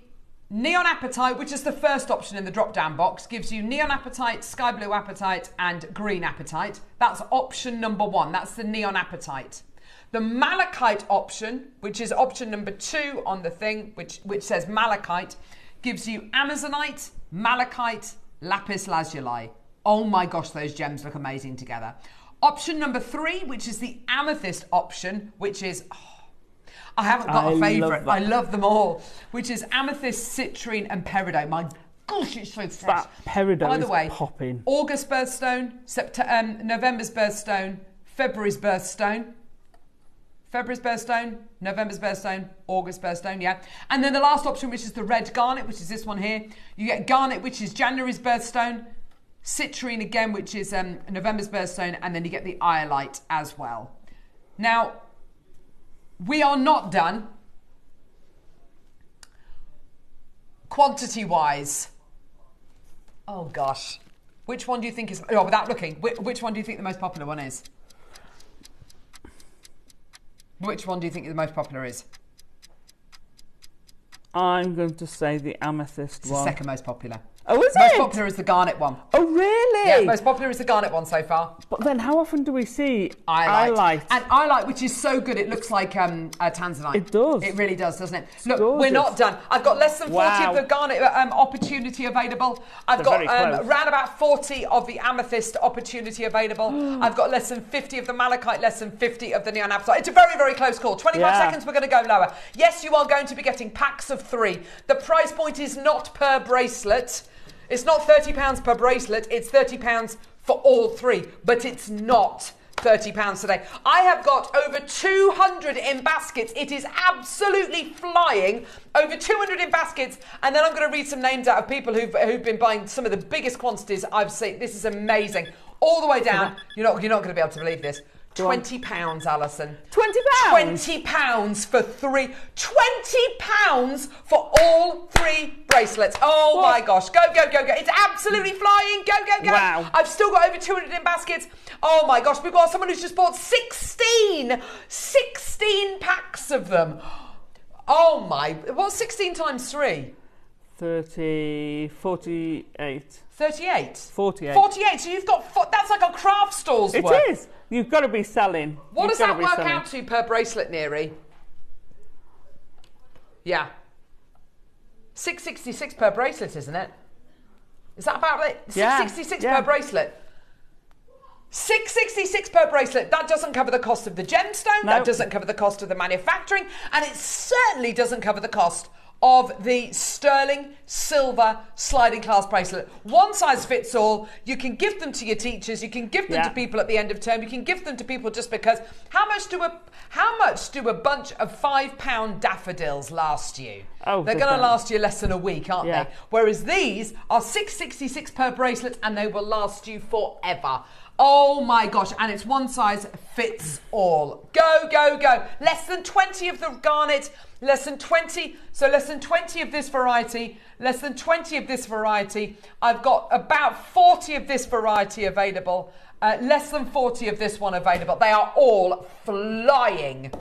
neon apatite, which is the first option in the drop-down box, gives you neon apatite, sky blue apatite, and green apatite. That's option number 1. That's the neon apatite. The malachite option, which is option number 2 on the thing, which says malachite, gives you amazonite, malachite, lapis lazuli. Oh my gosh, those gems look amazing together. Option number 3, which is the amethyst option, which is... I haven't got a favourite. I love them all. Which is amethyst, citrine, and peridot. My gosh, it's so fresh. That peridot By the way, popping. August birthstone, November's birthstone, February's birthstone. February's birthstone, November's birthstone, August birthstone, yeah. And then the last option, which is the red garnet, which is this one here. You get garnet, which is January's birthstone. Citrine again, which is November's birthstone. And then you get the iolite as well. Now... we are not done. Quantity-wise. Oh, gosh. Which one do you think is... oh, without looking, which one do you think the most popular one is? Which one do you think the most popular is? I'm going to say the amethyst it's one. The second most popular. Oh, is it? Most popular is the garnet one. Oh, really? Yeah, most popular is the garnet one so far. But then how often do we see iolite? And iolite, which is so good, it looks like tanzanite. It does. It really does, doesn't it? It's Look, gorgeous. we're not done. I've got less than 40 of the garnet opportunity available. I've got around about 40 of the amethyst opportunity available. I've got less than 50 of the malachite, less than 50 of the neon apatite. It's a very, very close call. 25 seconds, we're going to go lower. Yes, you are going to be getting packs of 3. The price point is not per bracelet. It's not £30 per bracelet, it's £30 for all 3, but it's not £30 today. I have got over 200 in baskets. It is absolutely flying. Over 200 in baskets, and then I'm going to read some names out of people who've been buying some of the biggest quantities I've seen. This is amazing. All the way down. You're not going to be able to believe this. £20, Alison. £20? £20 for 3. £20 for all 3 bracelets. Oh my gosh. Go, go, go, go. It's absolutely flying. Go, go, go. Wow. I've still got over 200 in baskets. Oh my gosh. We've got someone who's just bought 16 packs of them. Oh my. What's 16 times 3? 30, 48. 38? 48. 48. So you've got, that's like a craft store's worth. It is. You've got to be selling. What does that work out to per bracelet, Neary? Yeah. $666 per bracelet, isn't it? Is that about it? $666 per bracelet. $666 per bracelet. That doesn't cover the cost of the gemstone. No. That doesn't cover the cost of the manufacturing. And it certainly doesn't cover the cost of the sterling silver sliding clasp bracelet. One size fits all. You can give them to your teachers. You can give them to people at the end of term. You can give them to people just because. How much do a bunch of £5 daffodils last you? Oh, they're going to last you less than a week, aren't they? Whereas these are $666 per bracelet, and they will last you forever. Oh my gosh, and it's one size fits all. Go, go, go. Less than 20 of the garnet, less than 20, so less than 20 of this variety, less than 20 of this variety. I've got about 40 of this variety available, less than 40 of this one available. They are all flying.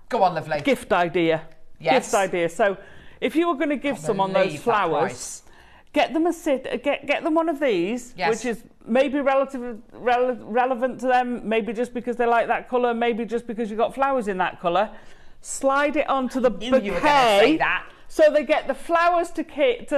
Go on, lovely. Gift idea. Yes. Gift idea. So if you were going to give someone those flowers... Get them get them one of these, which is maybe relevant to them, maybe just because they like that colour, maybe just because you've got flowers in that colour. Slide it onto the bouquet. You were going to say that. So they get the flowers to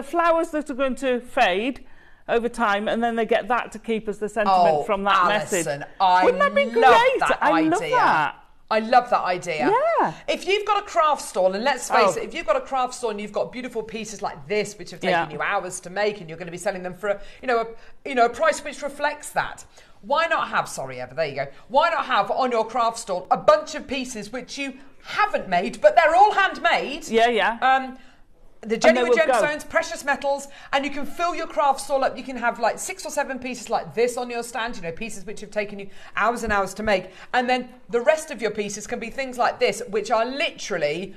flowers that are going to fade over time, and then they get that to keep as the sentiment from that message. Wouldn't that be great? I love that. I love that idea. Yeah. If you've got a craft stall, and let's face it, if you've got a craft stall and you've got beautiful pieces like this, which have taken you hours to make, and you're going to be selling them for a price which reflects that, why not have? Sorry, Eva. There you go. Why not have on your craft stall a bunch of pieces which you haven't made, but they're all handmade? Yeah, yeah. The genuine gemstones, precious metals, and you can fill your craft stall up. You can have like 6 or 7 pieces like this on your stand, pieces which have taken you hours and hours to make. And then the rest of your pieces can be things like this, which are literally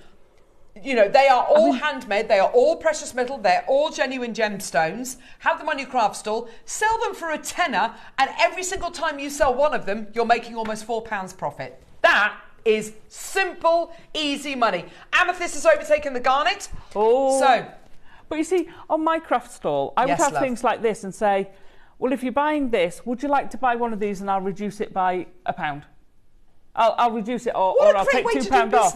You know, they are all handmade. They are all precious metal. They're all genuine gemstones. Have them on your craft stall. Sell them for a tenner. And every single time you sell one of them, you're making almost £4 profit. That is simple, easy money. Amethyst has overtaken the garnet. Oh. So, but you see, on my craft stall, I would have things like this and say, well, if you're buying this, would you like to buy one of these and I'll reduce it by £1? I'll reduce it, or I'll take £2 off.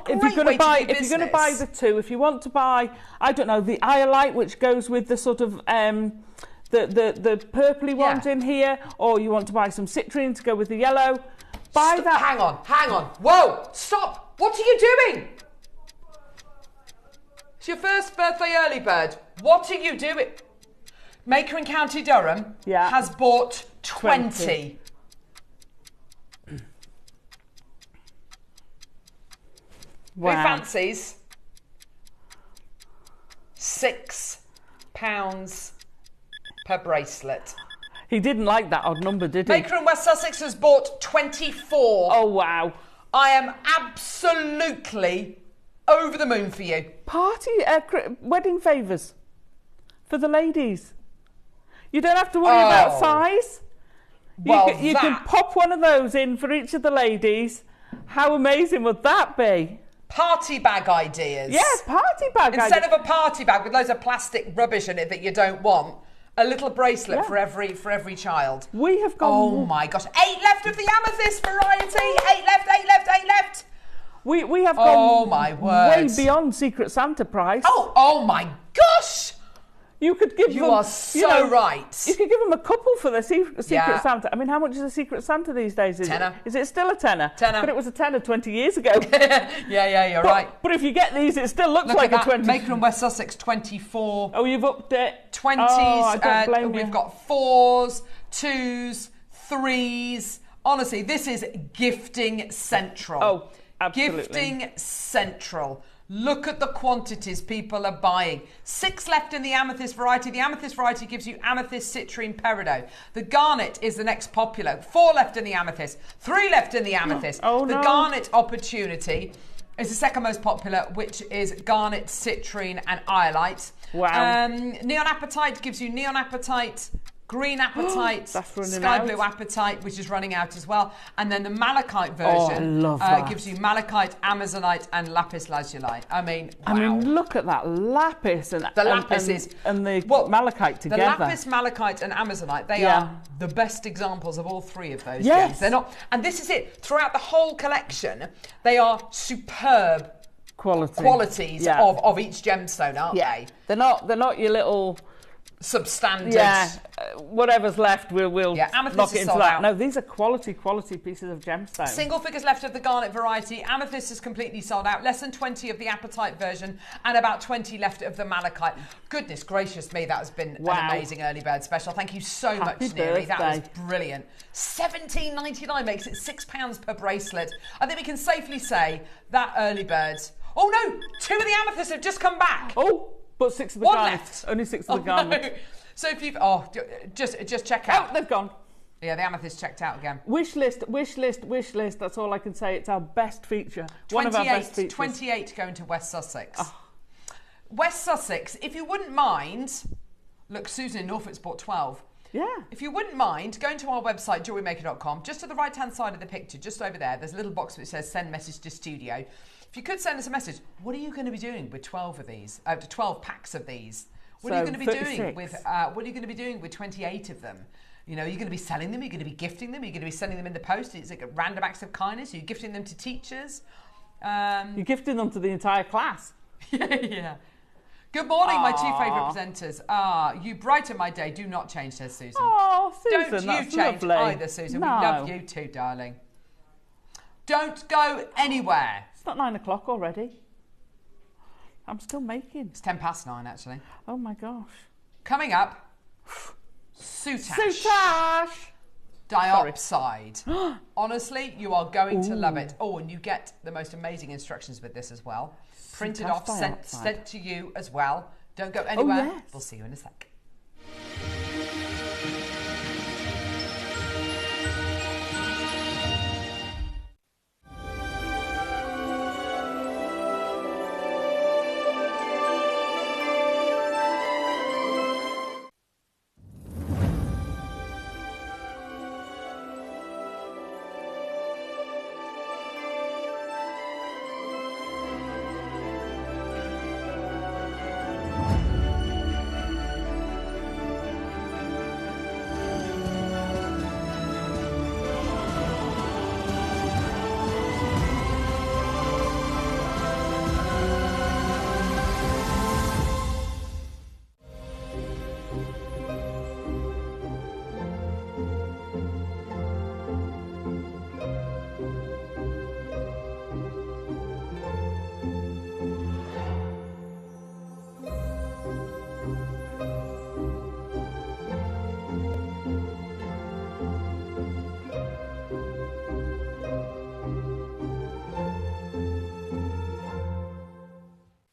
If you're going to buy the two, if you want to buy, I don't know, the iolite, which goes with the sort of the purpley ones in here, or you want to buy some citrine to go with the yellow, buy that. Hang on. Whoa, stop. What are you doing? It's your first birthday early bird. What are you doing? Maker in County Durham has bought 20. Wow. Who fancies £6 per bracelet? He didn't like that odd number, did he? Maker in West Sussex has bought 24. Oh, wow. I am absolutely over the moon for you. Wedding favours for the ladies. You don't have to worry about size. You can pop one of those in for each of the ladies. How amazing would that be? Party bag ideas. Yes, party bag Instead of a party bag with loads of plastic rubbish in it that you don't want, a little bracelet for every child. We have gone... Oh my gosh. 8 left of the amethyst variety. 8 left. We have gone my word. way beyond Secret Santa price. Oh my gosh. You could give them... You are so right. You could give them a couple for the Secret Santa. I mean, how much is a Secret Santa these days? Tenner. Is it still a tenner? Tenner. But it was a tenner 20 years ago. You're right. But if you get these, it still looks like a 20. Maker in West Sussex, 24. Oh, you've upped it. 20s. I don't blame we've you. got 4s, 2s, 3s. Honestly, this is gifting central. Oh, absolutely. Gifting central. Look at the quantities people are buying. 6 left in the amethyst variety. The amethyst variety gives you amethyst, citrine, peridot. The garnet is the next popular. 4 left in the amethyst. 3 left in the amethyst. The garnet opportunity is the second most popular, which is garnet, citrine, and iolite. Wow. Neon apatite gives you neon apatite, green apatite, sky blue apatite, which is running out as well. And then the malachite version gives you malachite, amazonite, and lapis lazuli. I mean, wow. I mean, look at that lapis and the lapis and the malachite together. The lapis, malachite, and amazonite, they are the best examples of all three of those gems. They're not, and this is it. Throughout the whole collection, they are superb qualities of each gemstone, aren't they? They're not your little substandard. Whatever's left, we'll knock it into that. Out. No, these are quality pieces of gemstone. Single figures left of the garnet variety. Amethyst is completely sold out. Less than 20 of the apatite version and about 20 left of the malachite. Goodness gracious me, that has been an amazing early bird special. Thank you so much, Neri. That was brilliant. $17.99 makes it £6 per bracelet. I think we can safely say that early birds. Oh no, 2 of the amethysts have just come back. Oh, but 6 of the garnet. Only 6 of the garnet. No. So if you've just check out. Oh, they've gone. Yeah, the amethyst checked out again. Wish list. That's all I can say. It's our best feature. One of our best features. 28 going to West Sussex. West Sussex, if you wouldn't mind, look, Susan in Norfolk's bought 12. Yeah. If you wouldn't mind, going to our website, JewelleryMaker.com, just to the right-hand side of the picture, just over there, there's a little box which says send message to studio. If you could send us a message, what are you going to be doing with 12 of these? 12 packs of these. What are you going to be doing with? What are you going to be doing with 28 of them? You know, are you going to be selling them? Are you going to be gifting them? Are you going to be sending them in the post? Is it random acts of kindness? Are you gifting them to teachers? You're gifting them to the entire class. Yeah. Good morning, my 2 favourite presenters. You brighten my day. Do not change, says Susan. Oh, Susan, don't you that's change lovely. either, Susan. No. We love you too, darling. Don't go anywhere. It's not 9 o'clock already. I'm still making. It's 10 past 9, actually. Oh my gosh. Coming up, Sutach. Sutach! Dioxide. Honestly, you are going to love it. Oh, and you get the most amazing instructions with this as well. Printed off, sent to you as well. Don't go anywhere. Yes. We'll see you in a sec.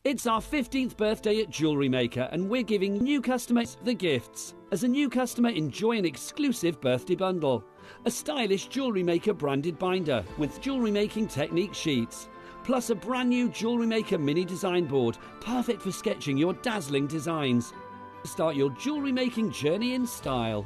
It's our 15th birthday at JewelleryMaker, and we're giving new customers the gifts. As a new customer, enjoy an exclusive birthday bundle. A stylish JewelleryMaker branded binder with jewellery making technique sheets. Plus a brand new JewelleryMaker mini design board, perfect for sketching your dazzling designs. Start your jewellery making journey in style.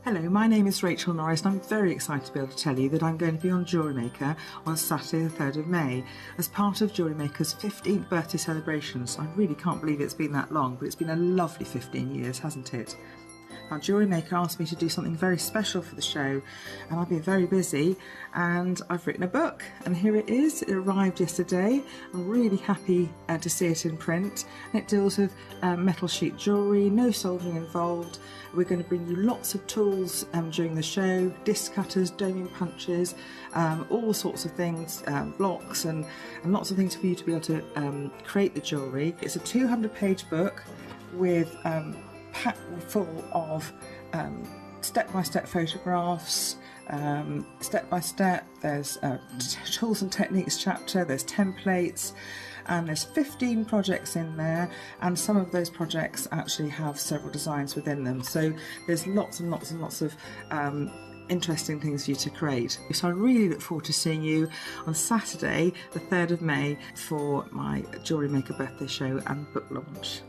Hello, my name is Rachel Norris and I'm very excited to be able to tell you that I'm going to be on JewelleryMaker on Saturday the 3rd of May as part of JewelleryMaker's 15th birthday celebrations. I really can't believe it's been that long, but it's been a lovely 15 years, hasn't it? Now, JewelleryMaker asked me to do something very special for the show, and I've been very busy, and I've written a book, and here it is. It arrived yesterday. I'm really happy to see it in print, and it deals with metal sheet jewellery, no soldering involved. We're going to bring you lots of tools during the show, disc cutters, doming punches, all sorts of things, blocks and lots of things for you to be able to create the jewellery. It's a 200-page book with packed full of step-by-step photographs, step-by-step. There's tools and techniques chapter, there's templates, and there's 15 projects in there, and some of those projects actually have several designs within them. So there's lots and lots and lots of interesting things for you to create. So I really look forward to seeing you on Saturday, the 3rd of May, for my JewelleryMaker birthday show and book launch.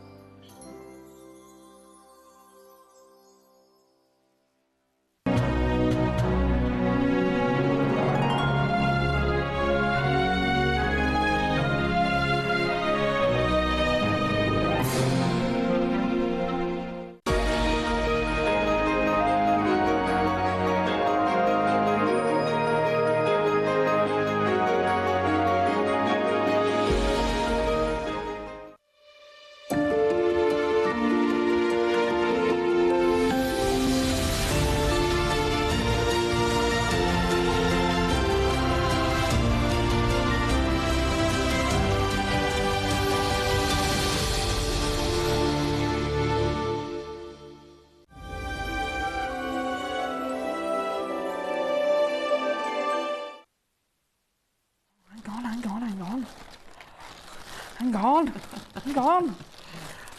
Hang on.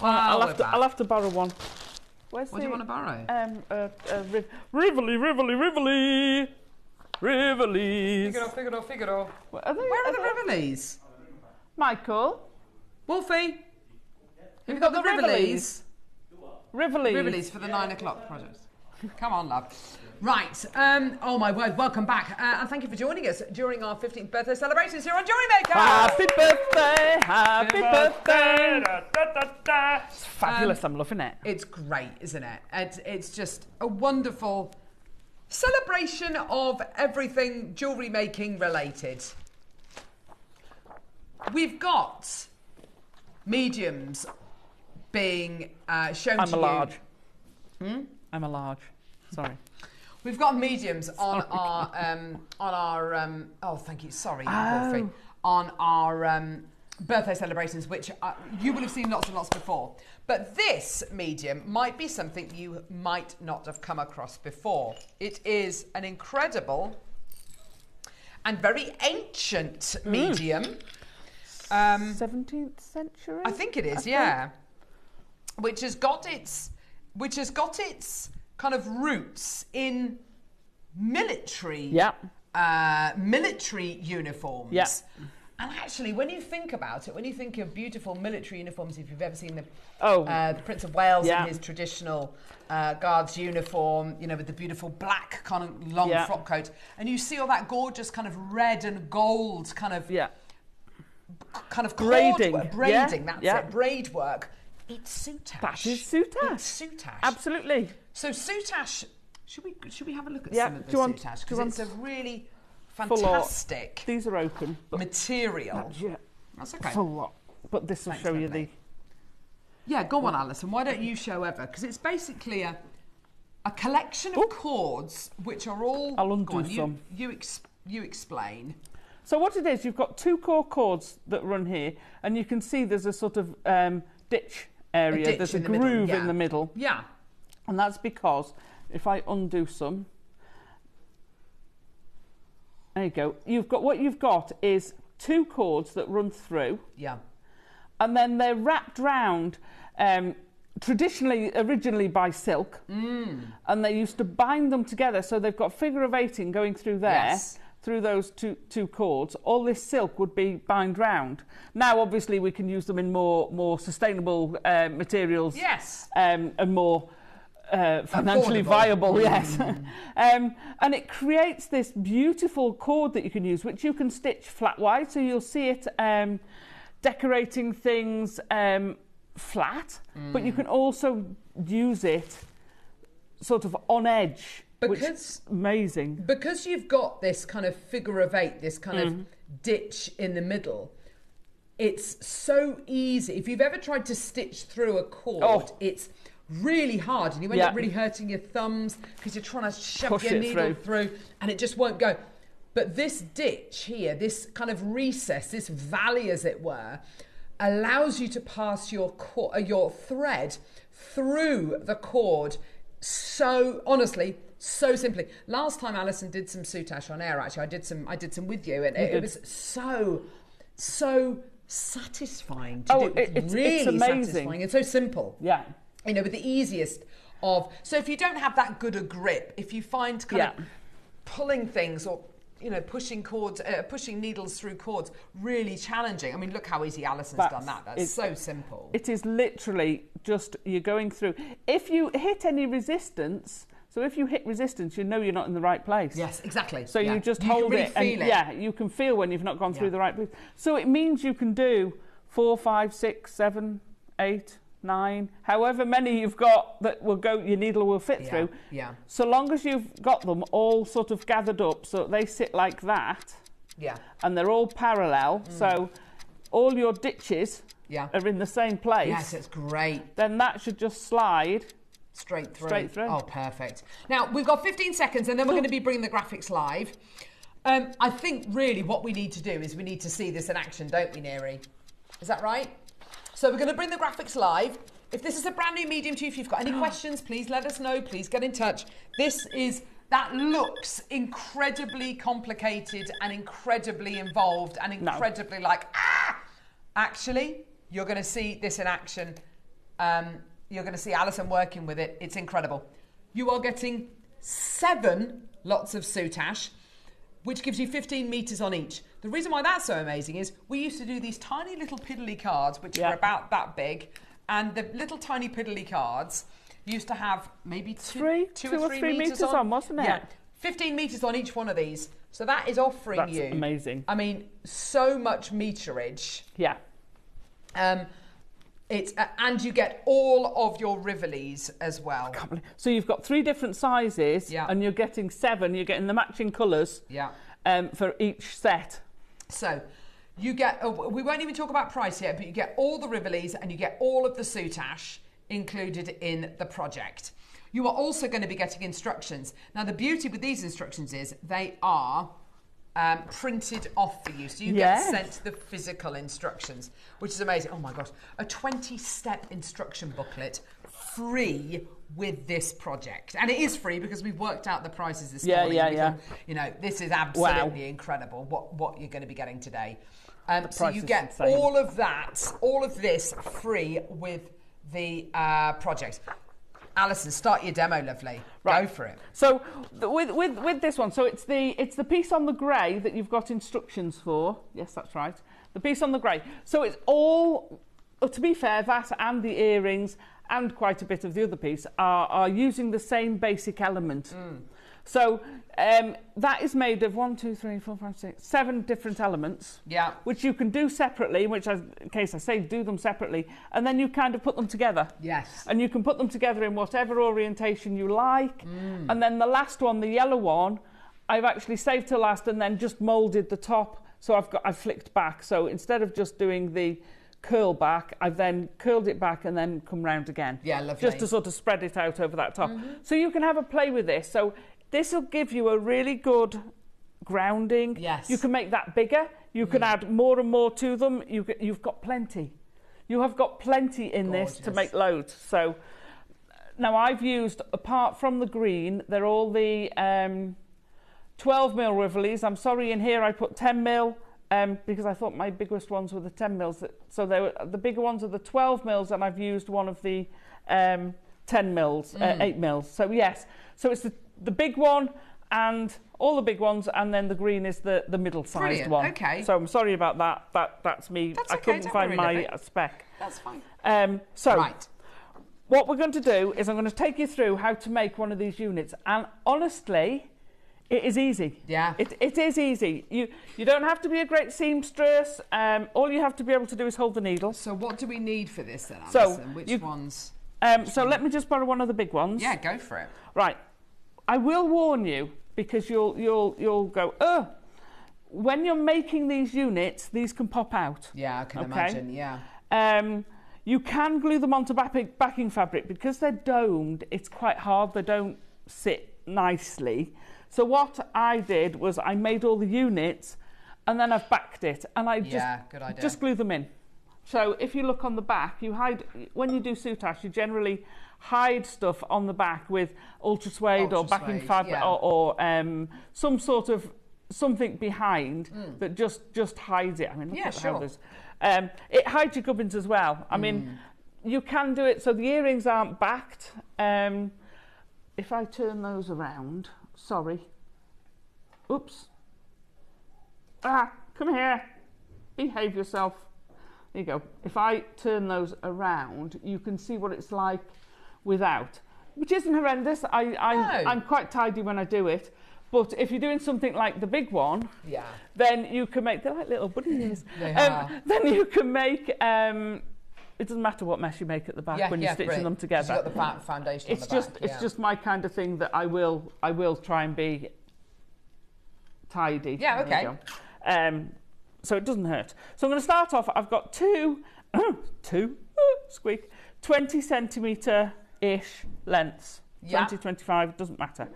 Well, I'll have to borrow one. What do you want to borrow? Rivoli. Figaro. Where are the Rivolis? Michael. Wolfie. Have you got the Rivolis? Rivolis for the 9 o'clock project. Come on, love. Right. Oh my word. Welcome back, and thank you for joining us during our 15th birthday celebrations here on JewelleryMaker. Happy birthday! Happy birthday! Da, da, da, da. It's fabulous. I'm loving it. It's great, isn't it? It's just a wonderful celebration of everything jewellery making related. We've got mediums being shown to you. I'm a large. I'm a large. Sorry. We've got mediums on our oh, thank you. Sorry, Wolfie. On our birthday celebrations, which you will have seen lots and lots before. But this medium might be something you might not have come across before. It is an incredible and very ancient medium. 17th century? I think it is, yeah. Which has got its kind of roots in military military uniforms. Yeah. And actually, when you think about it, when you think of beautiful military uniforms, if you've ever seen the Prince of Wales in his traditional Guards uniform, you know, with the beautiful black kind of long frock coat, and you see all that gorgeous kind of red and gold kind of braiding, that's it, braid work. It's Sutach. That is Sutach. It's Sutach. Absolutely. So Sutach, should we have a look at some of the Sutach? Because it's a really fantastic. These are open material. That's okay. Full lot. But this will show you the. Yeah, go on, Alison. Why don't you show over? Because it's basically a collection of cords which are all. I'll undo some. You explain. So what it is, you've got 2 core cords that run here, and you can see there's a sort of ditch area. There's a groove in the middle. Yeah. And that's because, if I undo some, there you go. What you've got is 2 cords that run through. Yeah. And then they're wrapped round, originally by silk. And they used to bind them together, so they've got figure of 8 going through there. Yes. Through those two cords, all this silk would be bound round. Now, obviously, we can use them in more sustainable materials. Yes. And more financially viable. Yes. And it creates this beautiful cord that you can use, which you can stitch flat wide. So you'll see it decorating things flat, but you can also use it sort of on edge. Because amazing. Because you've got this kind of figure of 8, this kind of ditch in the middle, it's so easy. If you've ever tried to stitch through a cord, it's really hard, and you end up really hurting your thumbs because you're trying to shove your needle through and it just won't go. But this ditch here, this kind of recess, this valley as it were, allows you to pass your thread through the cord so honestly, so simply. Last time Alison did some Sutach on air, actually, I did some with you, and it was so satisfying to do. It's amazing. Satisfying and so simple. Yeah. You know, with the easiest of. So if you don't have that good a grip, if you find kind of pulling things or pushing cords, pushing needles through cords, really challenging. I mean, look how easy Alison's done that. That's so simple. It is literally just you're going through. If you hit any resistance. So if you hit resistance, you know you're not in the right place. Yes, exactly. So you just hold really it, feel it. Yeah, you can feel when you've not gone through the right place. So it means you can do 4, 5, 6, 7, 8, 9, however many you've got that will go, your needle will fit through. Yeah. So long as you've got them all sort of gathered up, so they sit like that. Yeah. And they're all parallel. So all your ditches are in the same place. Yes, it's great. Then that should just slide. Straight through. Oh, perfect. Now, we've got 15 seconds and then we're going to be bringing the graphics live. I think really what we need to do is we need to see this in action, don't we, Neri? Is that right? So we're going to bring the graphics live. If this is a brand new medium to you, if you've got any questions, please let us know. Please get in touch. That looks incredibly complicated and incredibly involved and incredibly Actually, you're going to see this in action. You're going to see Alison working with it. It's incredible. You are getting 7 lots of Sutach, which gives you 15 metres on each. The reason why that's so amazing is we used to do these tiny little piddly cards, which were about that big, and the little tiny piddly cards used to have maybe two or three metres on, wasn't it? Yeah, 15 metres on each one of these. So that is offering you... That's amazing. I mean, so much meterage. Yeah. And you get all of your rivolis as well. So you've got 3 different sizes, and you're getting 7. You're getting the matching colours for each set. So you get, we won't even talk about price yet, but you get all the rivolis and you get all of the Sutach included in the project. You are also going to be getting instructions. Now, the beauty with these instructions is they are printed off for you. So you get sent the physical instructions, which is amazing. Oh my gosh, a 20-step instruction booklet free with this project. And it is free because we've worked out the prices this morning. You know, this is absolutely incredible what you're going to be getting today. So you get all of that, all of this free with the project. Alison, start your demo, lovely. Right. Go for it. So with this one, so it's the piece on the grey that you've got instructions for. Yes, that's right. The piece on the grey. So it's all, to be fair, that and the earrings and quite a bit of the other piece are using the same basic element. So that is made of 1, 2, 3, 4, 5, 6, 7 different elements. Yeah. Which you can do separately, which in case I say do them separately, and then you kind of put them together. Yes. And you can put them together in whatever orientation you like. And then the last one, the yellow one, I've actually saved to last and then just moulded the top. So I've flicked back. So instead of just doing the curl back, I've then curled it back and then come round again. Yeah, lovely. Just to sort of spread it out over that top. So you can have a play with this. So this will give you a really good grounding. Yes. You can make that bigger. You can add more and more to them. You've got plenty. You have got plenty in this to make loads. So now I've used, apart from the green, they're all the 12 mil Rivolis. I'm sorry, in here I put 10 mil because I thought my biggest ones were the 10 mils. So the bigger ones are the 12 mils, and I've used one of the 10 mils, 8 mils. So yes, so it's the big one and all the big ones, and then the green is the middle-sized one. Okay. So I'm sorry about that. That's me. That's I okay. couldn't find my spec. That's fine. Right. What we're going to do is I'm going to take you through how to make one of these units, and honestly, it is easy. Yeah. It is easy. You don't have to be a great seamstress. All you have to be able to do is hold the needle. So what do we need for this then, Alison? So Which ones? So let me just borrow one of the big ones. Yeah, go for it. Right. I will warn you, because you'll go, oh, when you're making these units, these can pop out. Yeah, I can imagine, yeah. You can glue them onto backing fabric. Because they're domed, it's quite hard. They don't sit nicely. So what I did was I made all the units and then I've backed it, and I just glue them in. So if you look on the back, you hide, when you do Sutach, you generally hide stuff on the back with ultra suede or backing fabric or some sort of something behind that just hides it. I mean, look at how there's it hides your gubbins as well. I mean, you can do it so the earrings aren't backed. If I turn those around, sorry. Oops. Come here. Behave yourself. There you go. If I turn those around, you can see what it's like without, which isn't horrendous. I'm quite tidy when I do it. But if you're doing something like the big one, then you can make, they're like little bunny ears. Then you can make, it doesn't matter what mess you make at the back when you're stitching them together. You've got the foundation on the back. It's just my kind of thing that I will try and be tidy. Yeah, okay. So it doesn't hurt. So I'm going to start off, I've got two 20 centimetre-ish lengths. 20, 25, doesn't matter.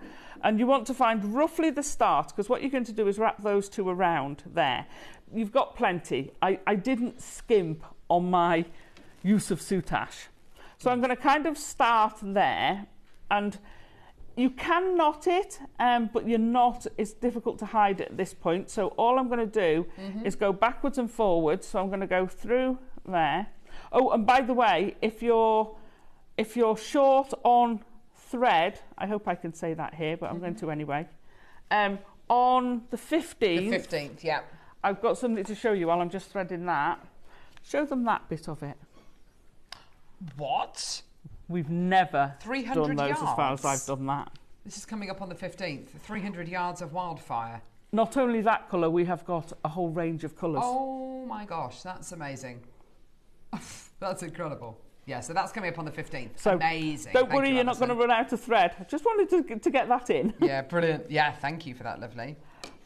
And you want to find roughly the start, because what you're going to do is wrap those two around there. You've got plenty. I didn't skimp on my use of Sutach. So I'm going to kind of start there, and you can knot it, but it's difficult to hide at this point. So all I'm going to do is go backwards and forwards. So I'm going to go through there. Oh, and by the way, if you're short on thread, I hope I can say that here, but I'm going to anyway. On the 15th. The 15th, yeah. I've got something to show you while I'm just threading that. Show them that bit of it. What? We've never 300 done those yards. as far as I've done that. This is coming up on the 15th. 300 yards of wildfire. Not only that colour, we have got a whole range of colours. Oh my gosh, that's amazing. That's incredible. Yeah, so that's coming up on the 15th. So amazing. Don't worry, you're not going to run out of thread. I just wanted to get that in. Yeah, brilliant. Yeah, thank you for that, lovely.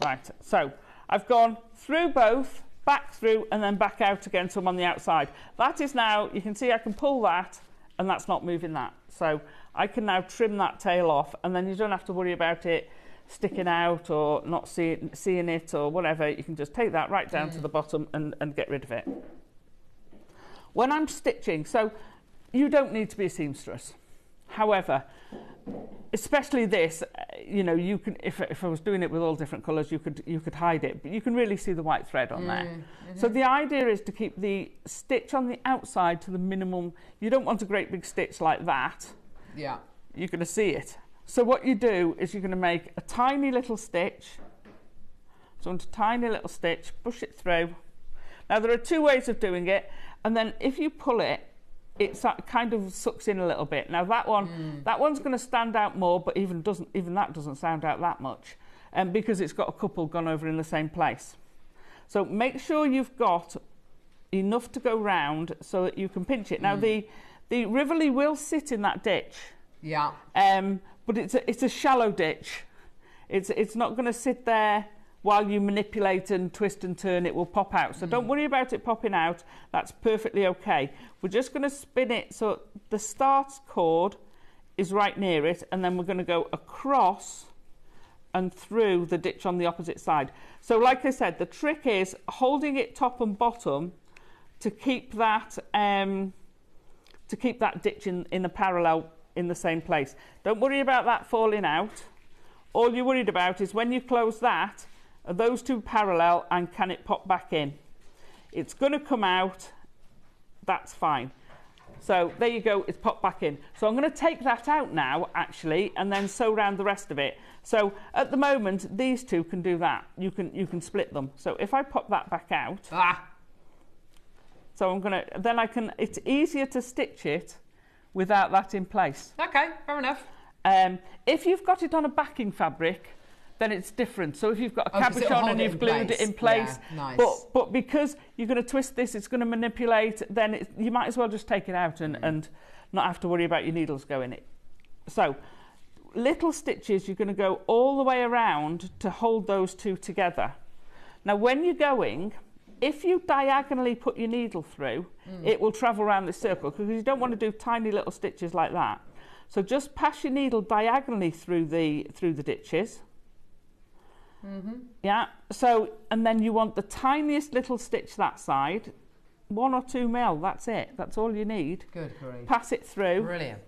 Right, so I've gone through both, back through, and then back out again, so I'm on the outside. That is now, you can see I can pull that, and that's not moving that. So I can now trim that tail off, and then you don't have to worry about it sticking out or not seeing it or whatever. You can just take that right down to the bottom and get rid of it. When I'm stitching, so you don't need to be a seamstress. However, especially this, you can, if I was doing it with all different colours, you could hide it, but you can really see the white thread on there. So the idea is to keep the stitch on the outside to the minimum. You don't want a great big stitch like that. Yeah. You're going to see it. So what you do is you're going to make a tiny little stitch. So into a tiny little stitch, push it through. Now there are two ways of doing it, and then if you pull it, it kind of sucks in a little bit. Now that one's going to stand out more, but even that doesn't stand out that much, because it's got a couple gone over in the same place. So make sure you've got enough to go round so that you can pinch it. Now the Rivoli will sit in that ditch. Yeah. But it's a shallow ditch. It's not going to sit there while you manipulate and twist and turn. It will pop out. So don't worry about it popping out. That's perfectly okay. We're just going to spin it so the start cord is right near it, and then we're going to go across and through the ditch on the opposite side. So like I said, the trick is holding it top and bottom to keep that ditch in a parallel in the same place. Don't worry about that falling out. All you're worried about is when you close that, are those two parallel and can it pop back in? It's going to come out, that's fine. So there you go, it's popped back in. So I'm going to take that out now, actually, and then sew around the rest of it. So at the moment, these two can do that. You can split them. So if I pop that back out, so I'm going to, then I can, it's easier to stitch it without that in place. Okay, fair enough. If you've got it on a backing fabric, then it's different. So if you've got a cabochon and you've glued it in place, nice. but because you're going to twist this, it's going to manipulate, then you might as well just take it out and not have to worry about your needles going in. So little stitches, you're going to go all the way around to hold those two together. Now when you're going, if you diagonally put your needle through, it will travel around this circle because you don't want to do tiny little stitches like that. So just pass your needle diagonally through the ditches. Yeah, so, and then you want the tiniest little stitch that side, 1 or 2 mil, that's it. That's all you need. Good grief. Pass it through. Brilliant.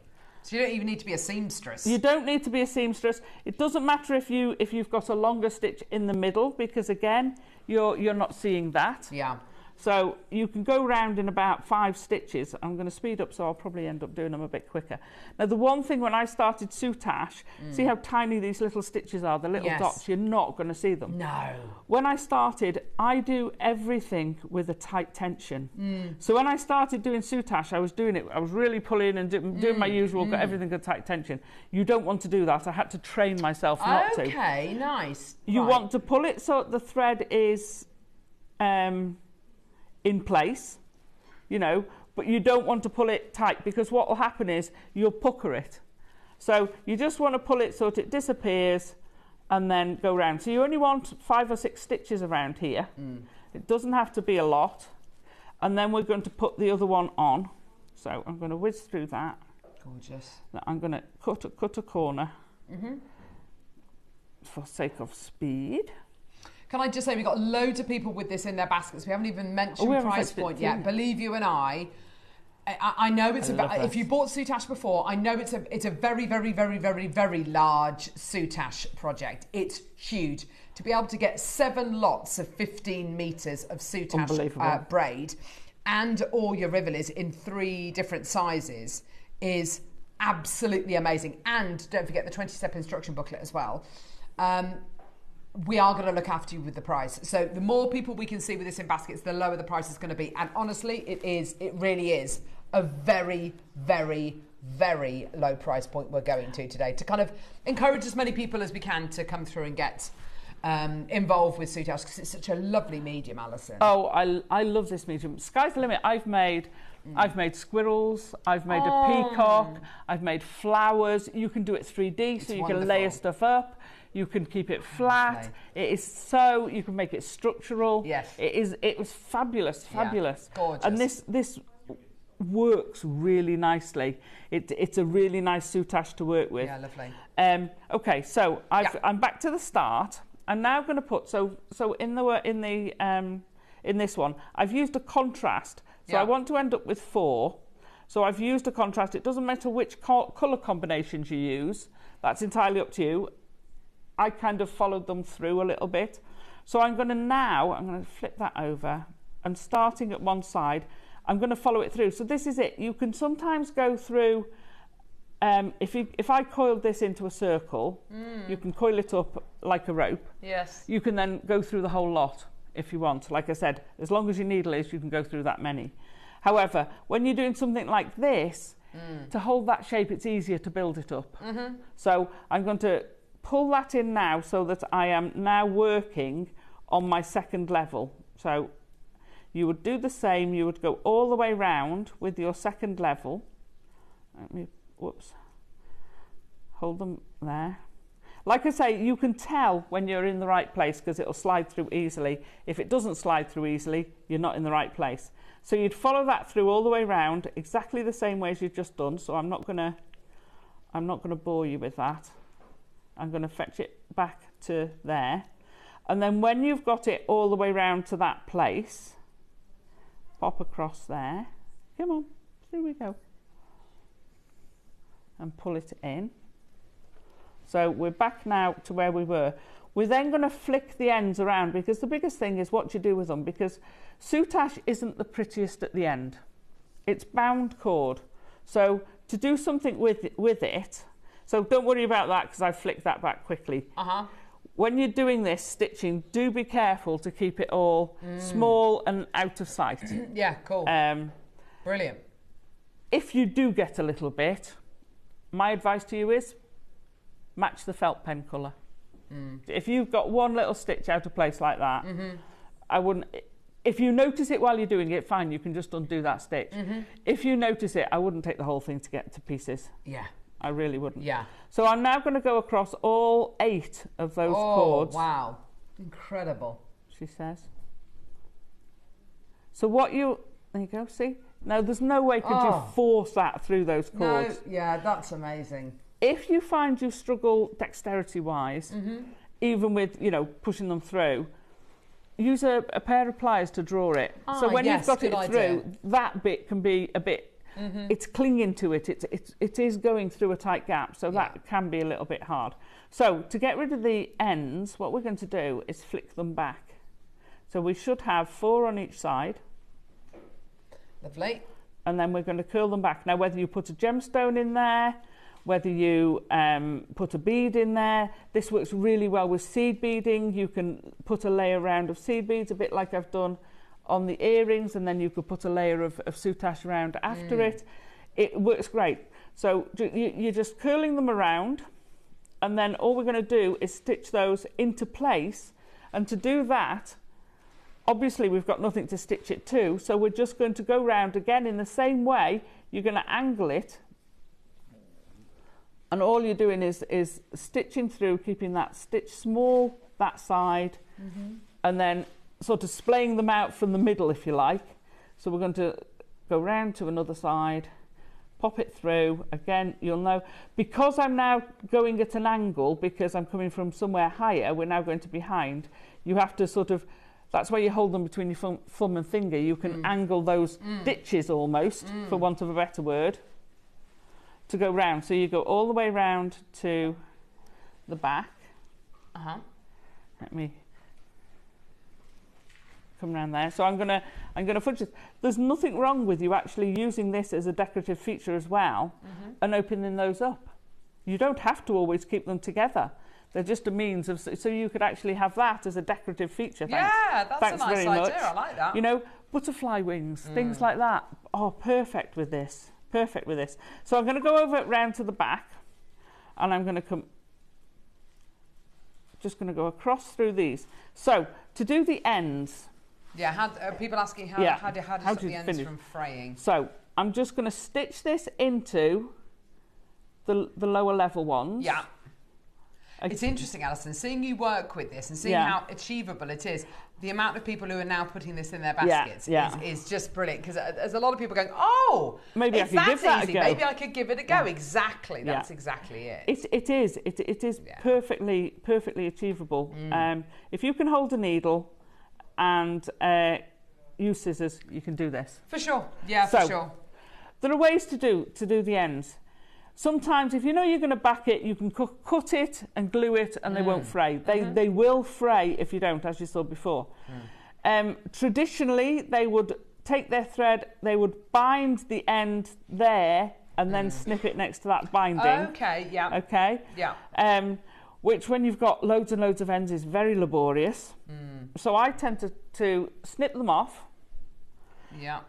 So you don't even need to be a seamstress. You don't need to be a seamstress. It doesn't matter if you've got a longer stitch in the middle, because again, you're not seeing that. Yeah. So you can go round in about 5 stitches. I'm going to speed up, so I'll probably end up doing them a bit quicker. Now, the one thing when I started Sutach, see how tiny these little stitches are, the little dots, you're not going to see them. No. When I started, I do everything with a tight tension. So when I started doing Sutach, I was doing it, I was really pulling and doing my usual, got everything at tight tension. You don't want to do that. I had to train myself not to. Okay, nice. You want to pull it so the thread is in place, you know, but you don't want to pull it tight because what will happen is you'll pucker it. So you just want to pull it so that it disappears and then go round. So you only want 5 or 6 stitches around here. It doesn't have to be a lot. And then we're going to put the other one on. So I'm going to whiz through that. Gorgeous. I'm going to cut a corner for sake of speed. Can I just say, we've got loads of people with this in their baskets. We haven't even mentioned price point yet. Believe you and I know it's if you bought Sutach before, I know it's a very, very, very, very, very large Sutach project. It's huge. To be able to get 7 lots of 15 metres of Sutach braid and all your rivulets in 3 different sizes is absolutely amazing. And don't forget the 20-step instruction booklet as well. We are going to look after you with the price. So the more people we can see with this in baskets, the lower the price is going to be. And honestly, it really is a very, very, very low price point we're going to today to kind of encourage as many people as we can to come through and get involved with Sutach because it's such a lovely medium, Alison. Oh, I love this medium. Sky's the limit. I've made squirrels, I've made a peacock, I've made flowers. You can do it 3D, so you can layer stuff up. You can keep it flat. Lovely. It is so, you can make it structural. Yes. It was fabulous, fabulous. Yeah, gorgeous. And this works really nicely. It's a really nice Sutach to work with. Yeah, lovely. Okay, so I'm back to the start. I'm now going to put, so in this one, I've used a contrast. So I want to end up with 4. So I've used a contrast. It doesn't matter which colour combinations you use. That's entirely up to you. I kind of followed them through a little bit. So I'm going to flip that over and starting at one side, I'm going to follow it through. So this is it. You can sometimes go through, if I coiled this into a circle, you can coil it up like a rope. Yes. You can then go through the whole lot if you want. Like I said, as long as your needle is, you can go through that many. However, when you're doing something like this, to hold that shape, it's easier to build it up. So I'm going to pull that in now so that I am now working on my second level. So you would do the same, you would go all the way round with your second level. Hold them there. Like I say, you can tell when you're in the right place because it'll slide through easily. If it doesn't slide through easily, you're not in the right place. So you'd follow that through all the way round, exactly the same way as you've just done. So I'm not gonna bore you with that. I'm going to fetch it back to there. And then when you've got it all the way round to that place, pop across there. Come on, here we go. And pull it in. So we're back now to where we were. We're then going to flick the ends around, because the biggest thing is what you do with them, because Sutach isn't the prettiest at the end. It's bound cord. So to do something with it, so don't worry about that because I flicked that back quickly. When you're doing this stitching, do be careful to keep it all small and out of sight. Yeah, cool. Brilliant. If you do get a little bit, my advice to you is match the felt pen colour. If you've got one little stitch out of place like that, I wouldn't. If you notice it while you're doing it, fine, you can just undo that stitch. If you notice it, I wouldn't take the whole thing to get to pieces. Yeah. I really wouldn't. Yeah. So I'm now going to go across all 8 of those cords. Oh, wow. Incredible. She says. So what you... There you go, see? Now, there's no way could you force that through those cords. No, yeah, that's amazing. If you find you struggle dexterity-wise, even with, you know, pushing them through, use a pair of pliers to draw it. So when you've got it through, that bit can be a bit... It's clinging to it. It is going through a tight gap, so that can be a little bit hard. So to get rid of the ends, what we're going to do is flick them back. So we should have 4 on each side. Lovely. And then we're going to curl them back. Now, whether you put a gemstone in there, whether you put a bead in there, this works really well with seed beading. You can put a layer round of seed beads, a bit like I've done on the earrings, and then you could put a layer of Sutach around after it. It works great. So you're just curling them around, and then all we're going to do is stitch those into place. And to do that, obviously we've got nothing to stitch it to, so we're just going to go round again in the same way. You're going to angle it, and all you're doing is stitching through, keeping that stitch small, that side, and then sort of splaying them out from the middle, if you like. So we're going to go round to another side, pop it through. Again, you'll know, because I'm now going at an angle, because I'm coming from somewhere higher, we're now going to behind. You have to sort of, that's why you hold them between your thumb and finger. You can angle those ditches almost, for want of a better word, to go round. So you go all the way round to the back. Let me come around there. So I'm gonna fudge this. There's nothing wrong with you actually using this as a decorative feature as well, and opening those up. You don't have to always keep them together. They're just a means of, so you could actually have that as a decorative feature. Yeah, that's a nice idea. I like that. You know, butterfly wings, things like that. Oh, perfect with this. Perfect with this. So I'm going to go over it round to the back, and I'm going to come, just going to go across through these. So to do the ends. Yeah, how, people asking how do you stop the ends from fraying? So I'm just going to stitch this into the lower level ones. Yeah. It's interesting, Alison, seeing you work with this and seeing how achievable it is. The amount of people who are now putting this in their baskets is just brilliant, because there's a lot of people going, oh, maybe I could give that a go. Maybe I could give it a go. Exactly, that's exactly it. It is perfectly achievable. If you can hold a needle and use scissors, you can do this. For sure, for sure. There are ways to do the ends. Sometimes, if you know you're going to back it, you can cut it and glue it, and they won't fray. They will fray if you don't, as you saw before. Traditionally, they would take their thread, they would bind the end there, and then snip it next to that binding. Okay, yeah. Okay? Yeah. Which, when you've got loads and loads of ends, is very laborious. So I tend to snip them off. Yeah.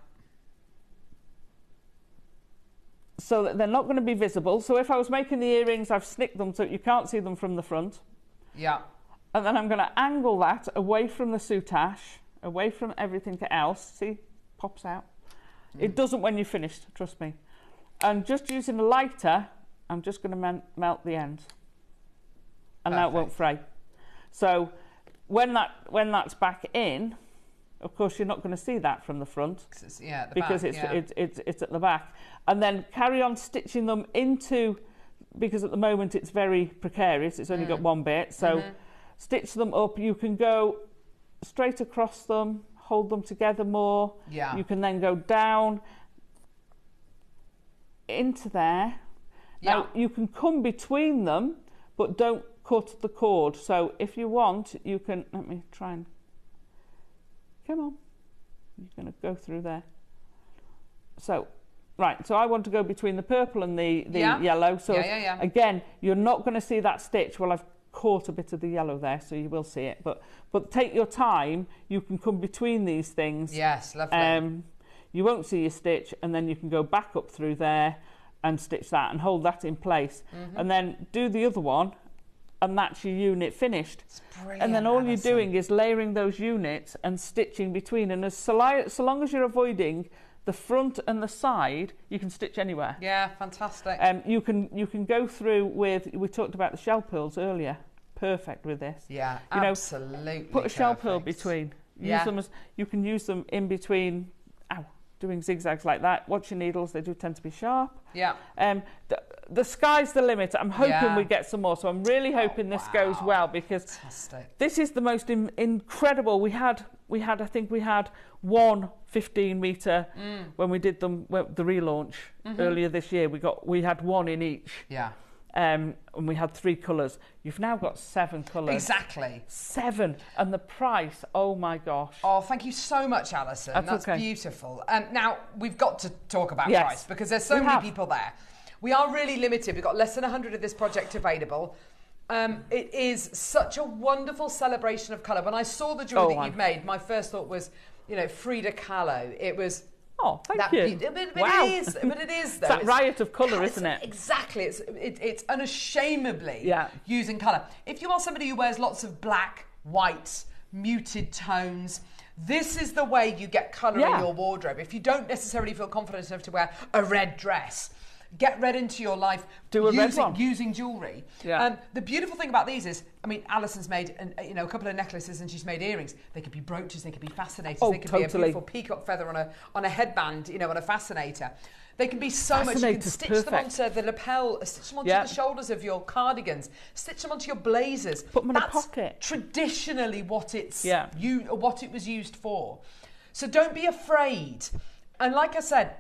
So that they're not going to be visible. So if I was making the earrings, I've snipped them so you can't see them from the front. Yeah. And then I'm going to angle that away from the Sutach, away from everything else. See, pops out. It doesn't when you're finished, trust me. And just using a lighter, I'm just going to melt the ends. And now it won't fray. So when that's back in, of course, you're not going to see that from the front, because it's at the back. And then carry on stitching them into, because at the moment it's very precarious. It's only got one bit, so stitch them up. You can go straight across them, hold them together more. Yeah. You can then go down into there. Yeah. Now, you can come between them, but don't cut the cord. So if you want, you can, let me try and, come on. You're going to go through there. So, right, so I want to go between the purple and the yellow. So again, you're not going to see that stitch. Well, I've caught a bit of the yellow there, so you will see it. But take your time. You can come between these things. Yes, lovely. You won't see your stitch, and then you can go back up through there and stitch that and hold that in place. And then do the other one, and that's your unit finished. It's brilliant, and then all Alison. you're doing is layering those units and stitching between. And so long as you're avoiding the front and the side, you can stitch anywhere. Yeah, fantastic. You can go through with, we talked about the shell pearls earlier. Perfect with this. Yeah, you know, absolutely. Put a shell pearl between. Use them as, you can use them in between. Doing zigzags like that. Watch your needles; they do tend to be sharp. Yeah. The sky's the limit. I'm hoping we get some more. So I'm really hoping this goes well, because this is the most incredible. We had I think we had one 15-meter when we did them the relaunch earlier this year. We had one in each. Yeah. And we had 3 colours. You've now got 7 colours. Exactly. 7. And the price, oh my gosh. Oh, thank you so much, Alison. That's beautiful. Now, we've got to talk about price, because there's so many people there. We are really limited. We've got less than 100 of this project available. It is such a wonderful celebration of colour. When I saw the jewellery that you've made, my first thought was, Frida Kahlo. It was... Oh, thank you. Wow. It is, though. It's that riot of colour, isn't it? Exactly. It's unashamedly using colour. If you are somebody who wears lots of black, white, muted tones, this is the way you get colour in your wardrobe. If you don't necessarily feel confident enough to wear a red dress, get red into your life using jewellery. Yeah. The beautiful thing about these is, Alison's made a couple of necklaces, and she's made earrings. They could be brooches, they could be fascinators, they could be a beautiful peacock feather on a headband, on a fascinator. They can be so much. You can stitch them onto the lapel, stitch them onto the shoulders of your cardigans, stitch them onto your blazers. Put them in a pocket. Traditionally what what it was used for. So don't be afraid. And like I said,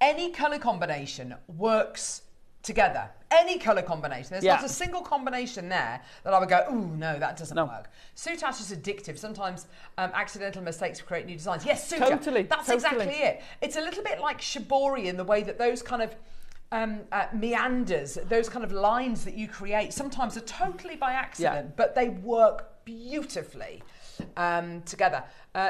any colour combination works together. Any colour combination. There's not a single combination there that I would go, ooh, no, that doesn't work. Sutach is addictive. Sometimes accidental mistakes create new designs. Yes, Sutach. Totally. That's exactly it. It's a little bit like shibori in the way that those kind of meanders, those kind of lines that you create, sometimes are totally by accident, but they work beautifully together.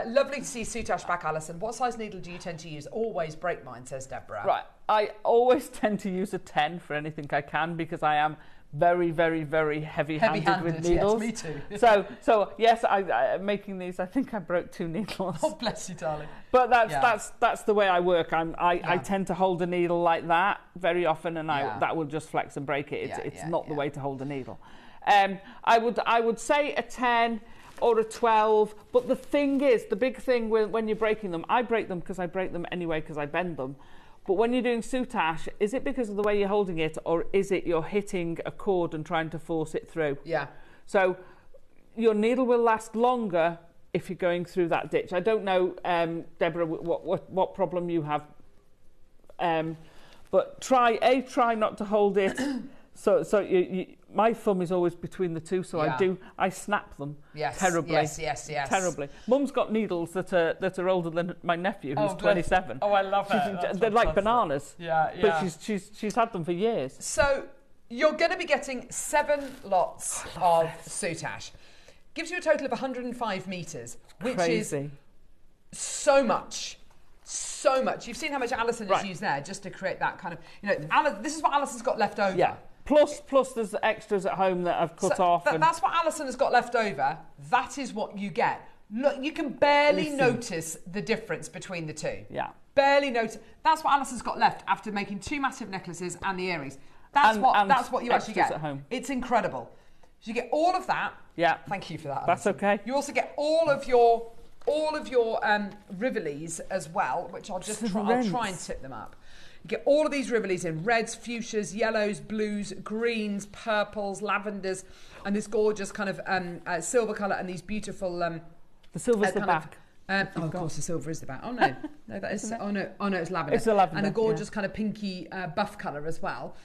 Lovely to see Sutach back, Alison. What size needle do you tend to use? Always break mine, says Deborah. Right. I always tend to use a 10 for anything I can, because I am very, very, very heavy-handed with needles. Yes, me too. so yes, I making these. I think I broke 2 needles. Oh, bless you, darling. But that's the way I work. I tend to hold a needle like that very often, and that will just flex and break it. It's not the way to hold a needle. I would say a 10. Or a 12, but the thing is, the big thing when you're breaking them, I break them because I break them anyway because I bend them, but when you're doing Sutach, is it because of the way you're holding it, or is it you're hitting a cord and trying to force it through? Yeah. So your needle will last longer if you're going through that ditch. I don't know, Deborah, what problem you have, but try not to hold it. So my thumb is always between the two, so I snap them terribly. Yes. Terribly. Mum's got needles that are older than my nephew, who's 27. Oh, I love it. They're like bananas. Yeah. But she's had them for years. So you're going to be getting 7 lots of Sutach. Gives you a total of 105 metres, which is so much. So much. You've seen how much Alison has used there just to create that kind of, this is what Alison's got left over. Yeah. Plus there's extras at home that I've cut off. That's what Alison has got left over. That is what you get. Look, you can barely notice the difference between the two. Yeah. Barely notice. That's what Alison's got left after making 2 massive necklaces and the earrings. That's what you actually get. At home. It's incredible. So you get all of that. Yeah. Thank you for that, Alison. That's okay. You also get all of your rivolis as well, which I'll try and tip them up. You get all of these Rivolis in reds, fuchsias, yellows, blues, greens, purples, lavenders, and this gorgeous kind of silver colour, and these beautiful... the silver's the back. Of course, the silver is the back. Oh no, no, that is. Oh no, it's lavender. It's a lavender, and a gorgeous kind of pinky buff colour as well.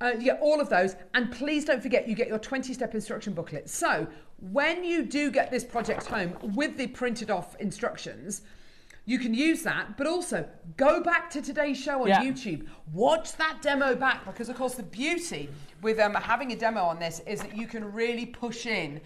You get all of those, and please don't forget you get your 20-step instruction booklet. So when you do get this project home with the printed off instructions, you can use that, but also go back to today's show on YouTube. Watch that demo back, because of course the beauty with having a demo on this is that you can really push in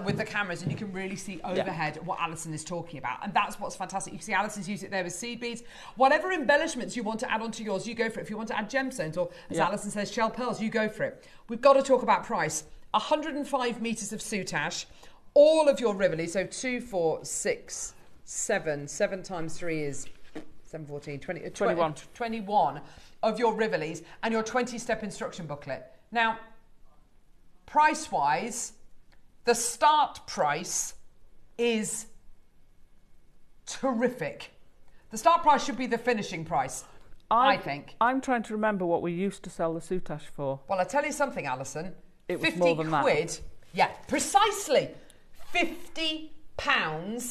with the cameras, and you can really see overhead what Alison is talking about. And that's what's fantastic. You can see Alison's used it there with seed beads. Whatever embellishments you want to add onto yours, you go for it. If you want to add gemstones, or as Alison says, shell pearls, you go for it. We've got to talk about price. 105 metres of Sutach, all of your Rivoli, so 2, 4, 6, 7 times 3 is 7, 14, 20, 21 of your Rivolis, and your 20-step instruction booklet. Now, price-wise, the start price is terrific. The start price should be the finishing price, I think. I'm trying to remember what we used to sell the Sutach for. Well, I'll tell you something, Alison. It was more than £50. that. Yeah, precisely. £50.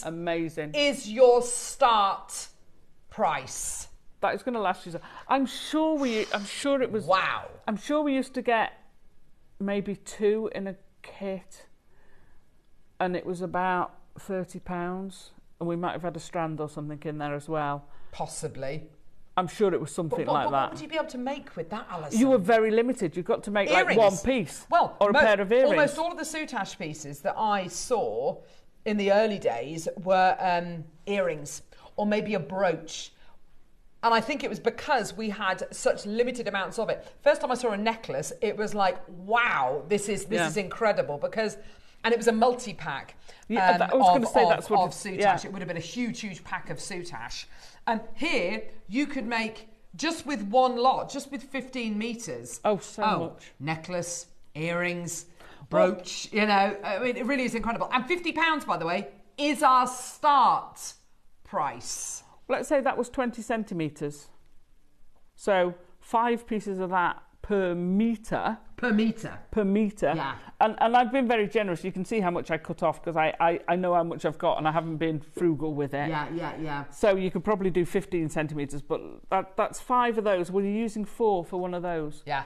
Amazing. Is your start price. That is going to last you. I'm sure it was. Wow. I'm sure we used to get maybe 2 in a kit, and it was about £30, and we might have had a strand or something in there as well. Possibly. I'm sure it was something like that. What would you be able to make with that, Alison? You were very limited. You've got to make earrings. like one piece, or a pair of earrings. Almost all of the Sutach pieces that I saw in the early days were earrings, or maybe a brooch. And I think it was because we had such limited amounts of it. First time I saw a necklace, it was like, wow, this is incredible, because, and it was a multi-pack of Sutach. Yeah. It would have been a huge pack of Sutach. And here you could make, just with one lot, just with 15 metres. Much. Necklace, earrings, brooch, you know, I mean, it really is incredible. And £50, by the way, is our start price. Let's say that was 20 centimetres. So 5 pieces of that per metre. Per metre. Yeah. And I've been very generous. You can see how much I cut off, because I know how much I've got, and I haven't been frugal with it. Yeah. So you could probably do 15 centimetres, but that's 5 of those. Were you using 4 for one of those? Yeah.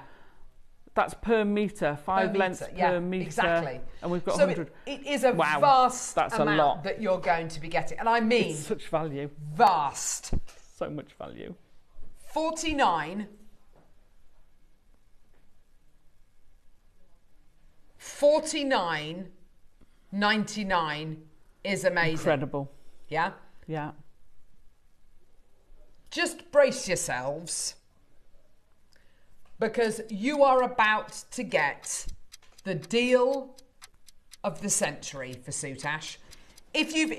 That's per metre, 5 lengths per metre. Exactly. And we've got so 100. It is a vast that's amount a lot. that you're going to be getting. And I mean... It's such value. Vast. So much value. 49. 49.99 is amazing. Incredible. Yeah? Yeah. Just brace yourselves, because you are about to get the deal of the century for Sutach. If you've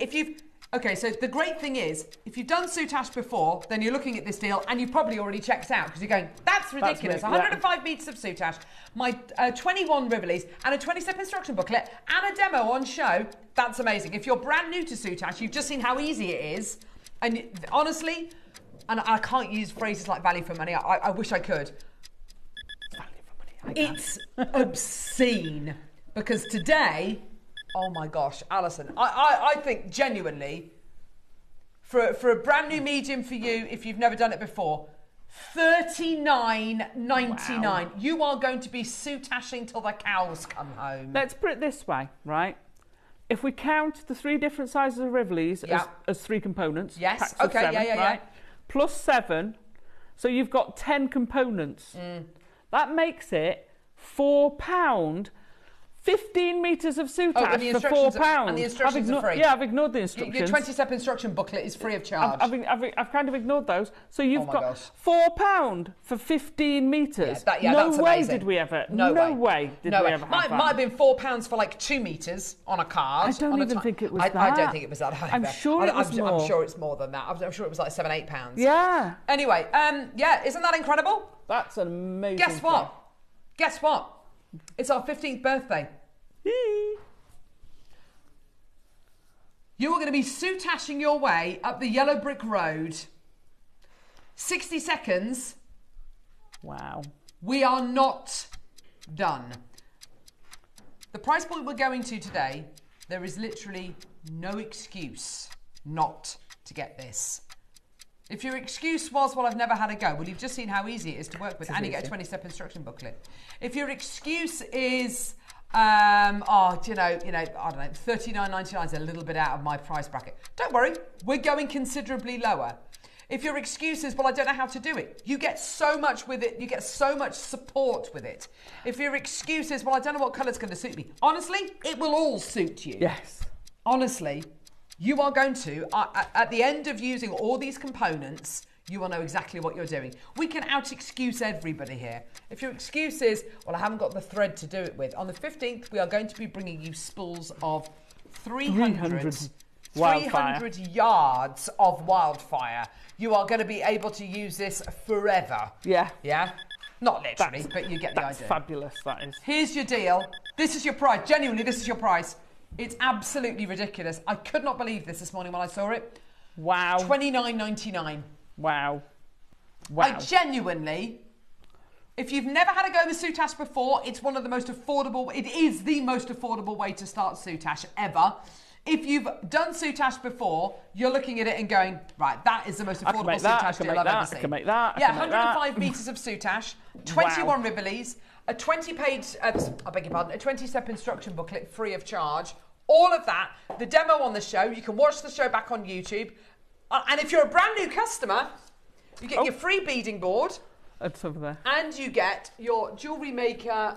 okay, so the great thing is, if you've done Sutach before, then you're looking at this deal and you've probably already checked out, because you're going, that's ridiculous. 105 metres of Sutach, my 21 Rivolis, and a 20-step instruction booklet, and a demo on show. That's amazing. If you're brand new to Sutach, you've just seen how easy it is. And honestly, and I can't use phrases like value for money. I wish I could. It's obscene, because today, oh my gosh, Alison, I think genuinely, for a brand new medium for you, if you've never done it before, $39.99. Wow. You are going to be Sutaching till the cows come home. Let's put it this way, right? If we count the 3 different sizes of Rivolis as 3 components, yes, packs of 7, right? Plus 7, so you've got 10 components. That makes it £4. 15 metres of Sutach for £4. And the instructions are free. Yeah, I've ignored the instructions. Your 20-step instruction booklet is free of charge. I've kind of ignored those. So you've got £4 for 15 metres. Yeah, no that's way amazing. did we ever. No way did we ever have that. Might have been £4 for like 2 metres on a card. I don't even think it was that. I don't think it was that either. I'm sure it was more. I'm sure it's more than that. I'm sure it was like £7, £8. Yeah. Anyway, isn't that incredible? That's an amazing Guess what? It's our 15th birthday. You are going to be Sutaching your way up the yellow brick road. 60 seconds Wow. We are not done. The price point we're going to today, there is literally no excuse not to get this. If your excuse was, well, I've never had a go, well, you've just seen how easy it is to work with, and you get a 20-step instruction booklet. If your excuse is, I don't know, $39.99 is a little bit out of my price bracket. Don't worry, we're going considerably lower. If your excuse is, well, I don't know how to do it, you get so much with it, you get so much support with it. If your excuse is, well, I don't know what colour's going to suit me, honestly, it will all suit you. Yes. Honestly, you are going to, at the end of using all these components, you will know exactly what you're doing. We can out-excuse everybody here. If your excuse is, well, I haven't got the thread to do it with, on the 15th, we are going to be bringing you spools of 300 yards of wildfire. You are going to be able to use this forever. Yeah. Yeah? Not literally, but you get the idea. That's fabulous, that is. Here's your deal. This is your price. Genuinely, this is your price. It's absolutely ridiculous. I could not believe this morning when I saw it. Wow. $29.99. Wow. I genuinely, if you've never had a go with Sutach before, it's one of the most affordable, it is the most affordable way to start Sutach ever. If you've done Sutach before, you're looking at it and going, right, that is the most affordable Sutach deal I've ever seen. I can make that. Yeah, 105 metres of Sutach, 21 Rivolies, a 20-page, a 20-step instruction booklet free of charge. All of that, the demo on the show, you can watch the show back on YouTube. And if you're a brand new customer, you get your free beading board. It's over there. And you get your JewelleryMaker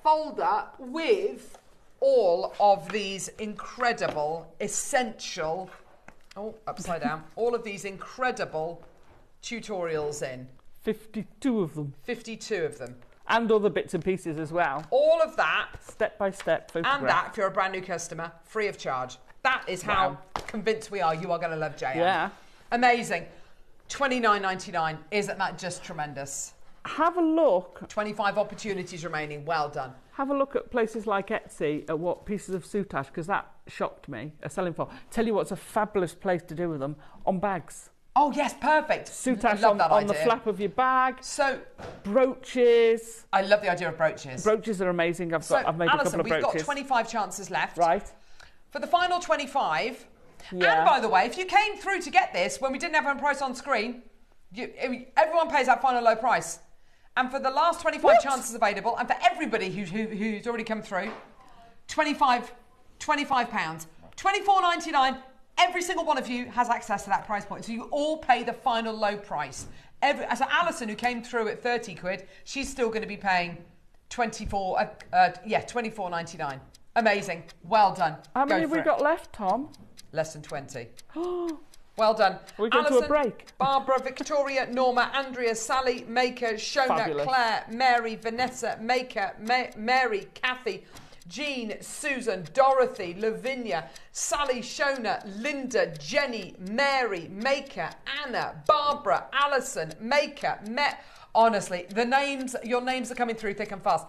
folder with all of these incredible, essential, upside down, all of these incredible tutorials in. 52 of them. 52 of them. And other bits and pieces as well. All of that. Step-by-step photograph. And that, if you're a brand new customer, free of charge. That is how convinced we are you are going to love JM. Yeah. Amazing. $29.99. Isn't that just tremendous? Have a look. 25 opportunities remaining. Well done. Have a look at places like Etsy at what pieces of Sutach, because that shocked me, are selling for. Tell you what's a fabulous place to do with them, on bags. Oh, yes, perfect. Sutach on the flap of your bag. So, brooches. I love the idea of brooches. Brooches are amazing. I've made a couple of brooches. We've got 25 chances left. Right. For the final 25, and by the way, if you came through to get this when we didn't have a price on screen, everyone pays that final low price. And for the last 25 chances available, and for everybody who's already come through, £25, £24.99. Every single one of you has access to that price point. So you all pay the final low price. So Alison, who came through at 30 quid, she's still going to be paying £24.99. Amazing. Well done. How many have we got left, Tom? Less than 20. Well done. Are we going to a break? Barbara, Victoria, Norma, Andrea, Sally, Maker, Shona, Fabulous. Claire, Mary, Vanessa, Maker, Mary, Kathy, Jean, Susan, Dorothy, Lavinia, Sally, Shona, Linda, Jenny, Mary, Maker, Anna, Barbara, Alison, Maker, honestly, your names are coming through thick and fast.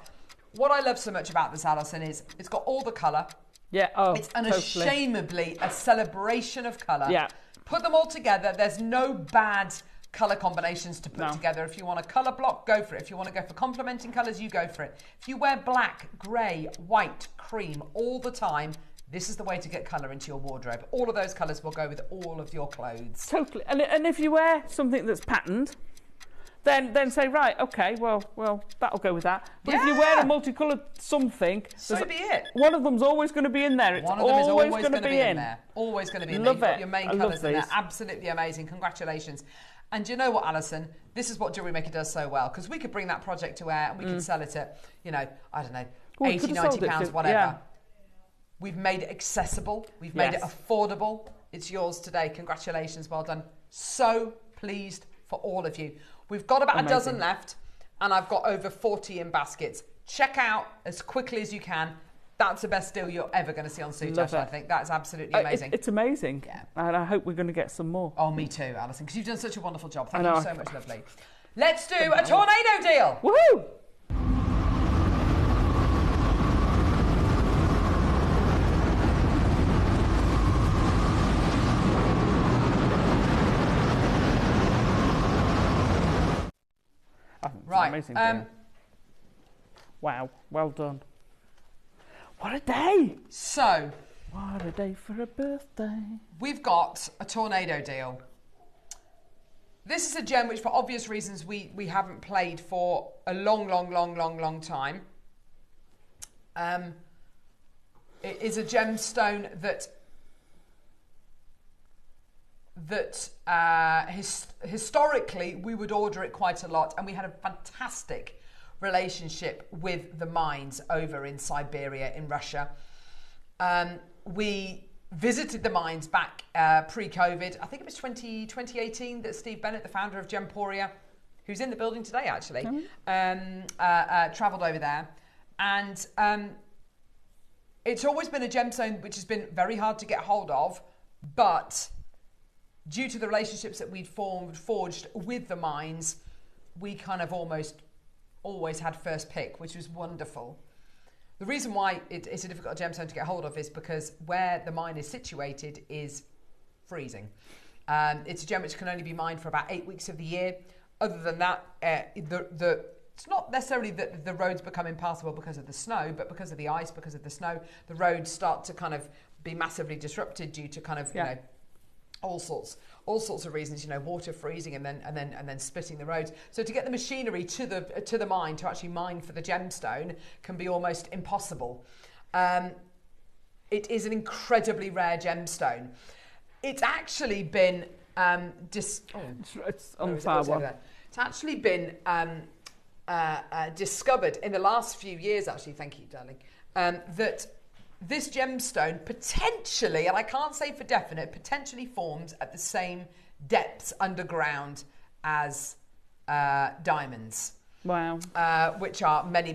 What I love so much about this, Alison, is it's got all the colour. Yeah, it's unashamedly a celebration of colour. Yeah. Put them all together. There's no bad colour combinations to put together. If you want a colour block, go for it. If you want to go for complementing colours, you go for it. If you wear black, grey, white, cream all the time, this is the way to get colour into your wardrobe. All of those colours will go with all of your clothes. Totally. And if you wear something that's patterned, then say, right, okay, well, that'll go with that. But if you wear a multicoloured something, so be it. One of them's always going to be in there. It's one of them is always going to be in there. Always going to be in Love there. it. You've got your main colours in there. Absolutely amazing. Congratulations. And you know what, Alison? This is what JewelleryMaker does so well, because we could bring that project to air and we could sell it at, I don't know, 80, 90 pounds, whatever. Yeah. We've made it accessible. We've made it affordable. It's yours today. Congratulations. Well done. So pleased for all of you. We've got about a dozen left, and I've got over 40 in baskets. Check out as quickly as you can. That's the best deal you're ever going to see on Sutach, I think. That's absolutely amazing. It's amazing. Yeah. And I hope we're going to get some more. Oh, me too, Alison, because you've done such a wonderful job. Thank you so much, lovely. Let's do a tornado deal. Woohoo! Right. Amazing deal. Wow, well done. What a day! So, what a day for a birthday. We've got a tornado deal. This is a gem which, for obvious reasons, we haven't played for a long time. It is a gemstone that historically we would order it quite a lot, and we had a fantastic relationship with the mines over in Siberia, in Russia. We visited the mines back pre-COVID. I think it was 2018 that Steve Bennett, the founder of Gemporia, who's in the building today actually, travelled over there. And it's always been a gemstone which has been very hard to get hold of, but due to the relationships that we'd forged with the mines, we kind of almost always had first pick, which was wonderful. The reason why it's a difficult gemstone to get hold of is because where the mine is situated is freezing. It's a gem which can only be mined for about 8 weeks of the year. Other than that, it's not necessarily that the roads become impassable because of the snow, but because of the ice, because of the snow, the roads start to kind of be massively disrupted due to kind of, you know, all sorts of reasons, you know, water freezing and then splitting the roads. So to get the machinery to the mine to actually mine for the gemstone can be almost impossible. It is an incredibly rare gemstone. It's actually been it's on the far one. It's actually been discovered in the last few years, actually, thank you, darling, that this gemstone potentially, and I can't say for definite, potentially forms at the same depths underground as diamonds. Wow. Which are many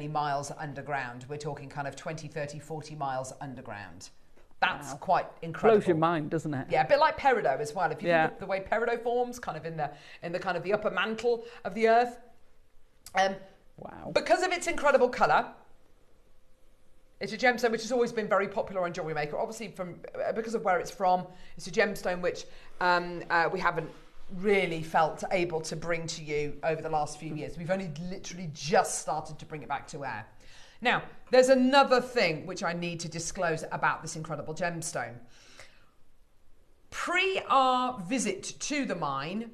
miles underground. We're talking kind of 20, 30, 40 miles underground. That's quite incredible. Blows your mind, doesn't it? Yeah, a bit like peridot as well. If you look at the way peridot forms, kind of in the kind of the upper mantle of the earth. Wow. Because of its incredible colour, it's a gemstone which has always been very popular on JewelleryMaker. Obviously, because of where it's from, it's a gemstone which we haven't really felt able to bring to you over the last few years. We've only literally just started to bring it back to air. Now, there's another thing which I need to disclose about this incredible gemstone. Pre our visit to the mine,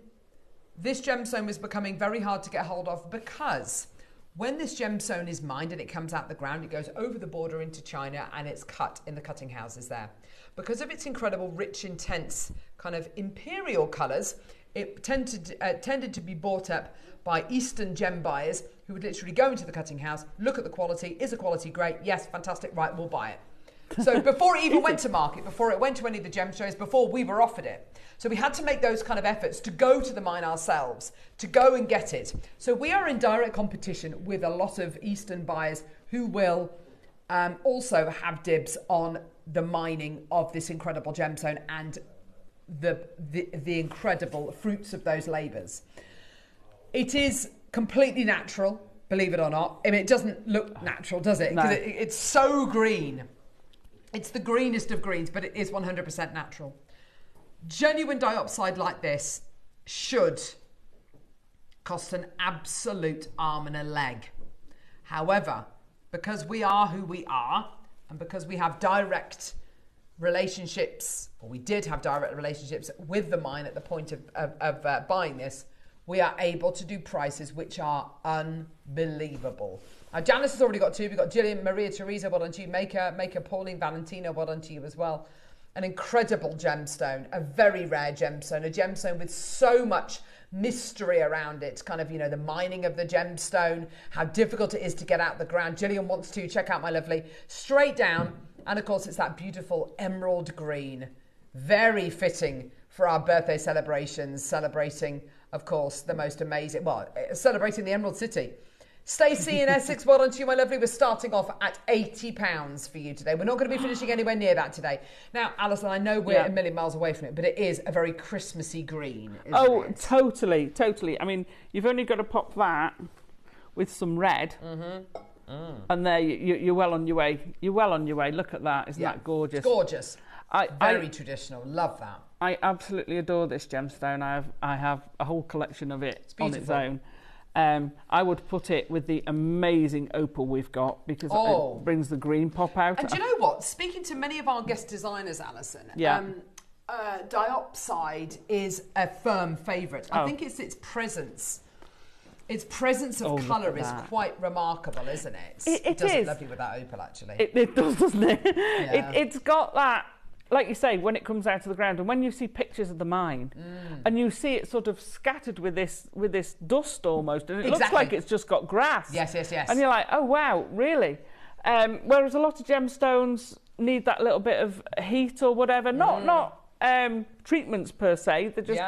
this gemstone was becoming very hard to get hold of because when this gemstone is mined and it comes out the ground, it goes over the border into China and it's cut in the cutting houses there. Because of its incredible, rich, intense kind of imperial colours, it tended to be bought up by Eastern gem buyers who would literally go into the cutting house, look at the quality. Is the quality great? Yes, fantastic. Right, we'll buy it. So before it even went to market, before it went to any of the gem shows, before we were offered it. So we had to make those kind of efforts to go to the mine ourselves, to go and get it. So we are in direct competition with a lot of Eastern buyers who will also have dibs on the mining of this incredible gemstone and the incredible fruits of those labours. It is completely natural, believe it or not. I mean, it doesn't look natural, does it? Because it's so green. It's the greenest of greens, but it is 100% natural. Genuine diopside like this should cost an absolute arm and a leg. However, because we are who we are, and because we have direct relationships, or we did have direct relationships with the mine at the point of buying this, we are able to do prices which are unbelievable. Now, Janice has already got two. We've got Gillian, Maria, Teresa, well done to you. Maker, Pauline, Valentina, well done to you as well. An incredible gemstone, a very rare gemstone, a gemstone with so much mystery around it. Kind of, you know, the mining of the gemstone, how difficult it is to get out the ground. Gillian wants to check out my lovely straight down. And of course, it's that beautiful emerald green. Very fitting for our birthday celebrations, celebrating, of course, the most amazing, celebrating the Emerald City. Stacey in Essex, well done to you, my lovely. We're starting off at £80 for you today. We're not going to be finishing anywhere near that today. Now, Alison, I know we're a million miles away from it, but it is a very Christmassy green, isn't it? Totally. I memean, you've only got to pop that with some red, and there you're well on your way. You're well on your way. Look at that. Isn't that gorgeous? It's gorgeous. Very traditional. Love that. I absolutely adore this gemstone. I have a whole collection of it on its own. I would put it with the amazing opal we've got because it brings the green pop out. And do you know what? Speaking to many of our guest designers, Alison, diopside is a firm favourite. I think it's its presence. Its presence of colour is quite remarkable, isn't it? It does look lovely with that opal, actually. It does, doesn't it? Yeah. It's got that, like you say, when it comes out of the ground, and when you see pictures of the mine, and you see it sort of scattered with this dust almost, and it looks like it's just got grass. Yes. And you're like, oh wow, really? Whereas a lot of gemstones need that little bit of heat or whatever, not treatments per se. They're just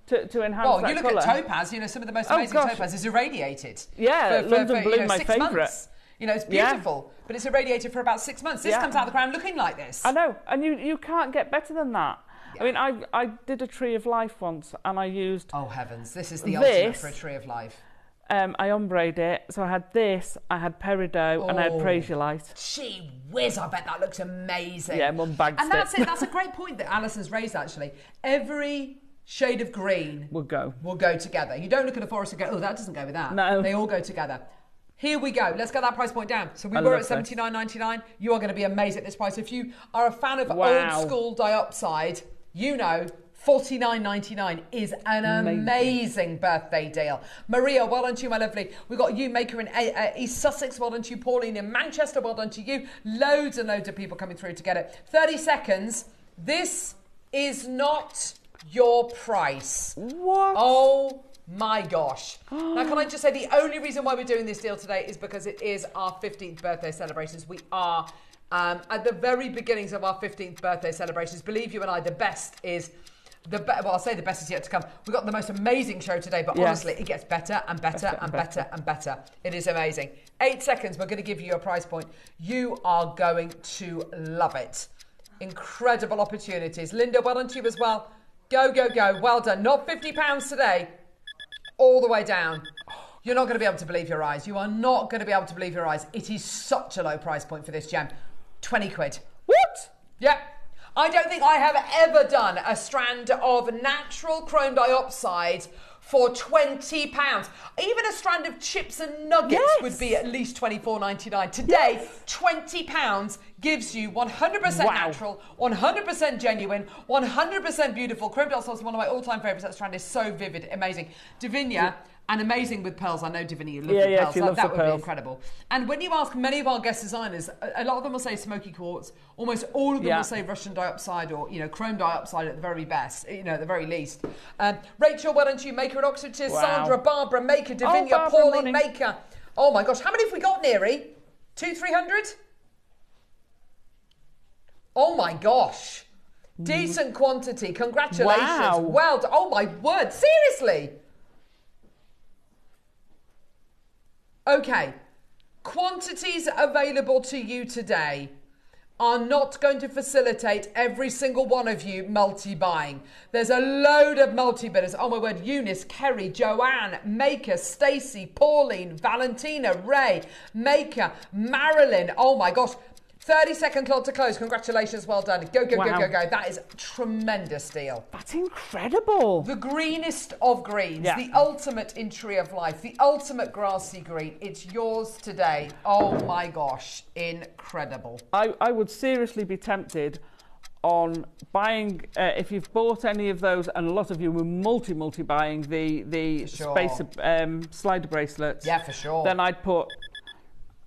to enhance that you look colour. at topaz. You know, some of the most amazing topaz is irradiated. Yeah, London blue, my favourite. You know, it's beautiful, but it's irradiated for about 6 months. This comes out of the ground looking like this. I know, and you can't get better than that. Yeah. I mean, I did a tree of life once, and I used... Oh, heavens, this is the ultimate for a tree of life. I ombrayed it, so I had this, I had peridot, and I had praesiolite. Gee whiz, I bet that looks amazing. Yeah, Mum bagged it. And that's it, that's a great point that Alison's raised, actually. Every shade of green will go together. You don't look at a forest and go, oh, that doesn't go with that. No. They all go together. Here we go. Let's get that price point down. So we were at $79.99. You are going to be amazed at this price. If you are a fan of old school diopside, you know $49.99 is an amazing birthday deal. Maria, well done to you, my lovely. We've got you, Maker in East Sussex. Well done to you, Pauline in Manchester. Well done to you. Loads and loads of people coming through to get it. 30 seconds. This is not your price. What? Oh my gosh. Now, can I just say the only reason why we're doing this deal today is because it is our 15th birthday celebrations. We are at the very beginnings of our 15th birthday celebrations. Believe you and I, the best is... well, I'll say the best is yet to come. We've got the most amazing show today, but honestly, it gets better and better and better and better. It is amazing. 8 seconds, we're going to give you a price point. You are going to love it. Incredible opportunities. Linda, well done to you as well. Go, go, go. Well done. Not £50 today. All the way down. You're not going to be able to believe your eyes. You are not going to be able to believe your eyes. It is such a low price point for this gem. 20 quid. What? Yep. I don't think I have ever done a strand of natural chrome diopside for £20. Even a strand of chips and nuggets would be at least £24.99. Today, £20 gives you 100% natural, 100% genuine, 100% beautiful. Chrome diopside is one of my all-time favourites. That strand is so vivid, amazing. Davinia, and amazing with pearls. I know, Davinia, you love the pearls. She loves that the would pearls. be incredible. And when you ask many of our guest designers, a lot of them will say smoky quartz. Almost all of them will say Russian diopside or, chrome diopside at the very best, at the very least. Rachel, well done to you, Maker at Oxford. Sandra, Barbara, Maker, Davinia, Pauline, Maker. Oh my gosh, how many have we got, Neary? 200-300? Oh my gosh. Decent quantity. Congratulations. Wow. Well done. Oh my word. Seriously. Okay. Quantities available to you today are not going to facilitate every single one of you multi-buying. There's a load of multi-bidders. Oh my word, Eunice, Kerry, Joanne, Maker, Stacey, Pauline, Valentina, Ray, Maker, Marilyn. Oh my gosh. 30-second clock to close. Congratulations, well done. Go, go, go, go, go. That is a tremendous deal. That's incredible. The greenest of greens, the ultimate in tree of life, the ultimate grassy green. It's yours today. Oh my gosh, incredible. I would seriously be tempted on buying, if you've bought any of those, and a lot of you were multi-buying the space slider bracelets. Yeah, for sure. Then I'd put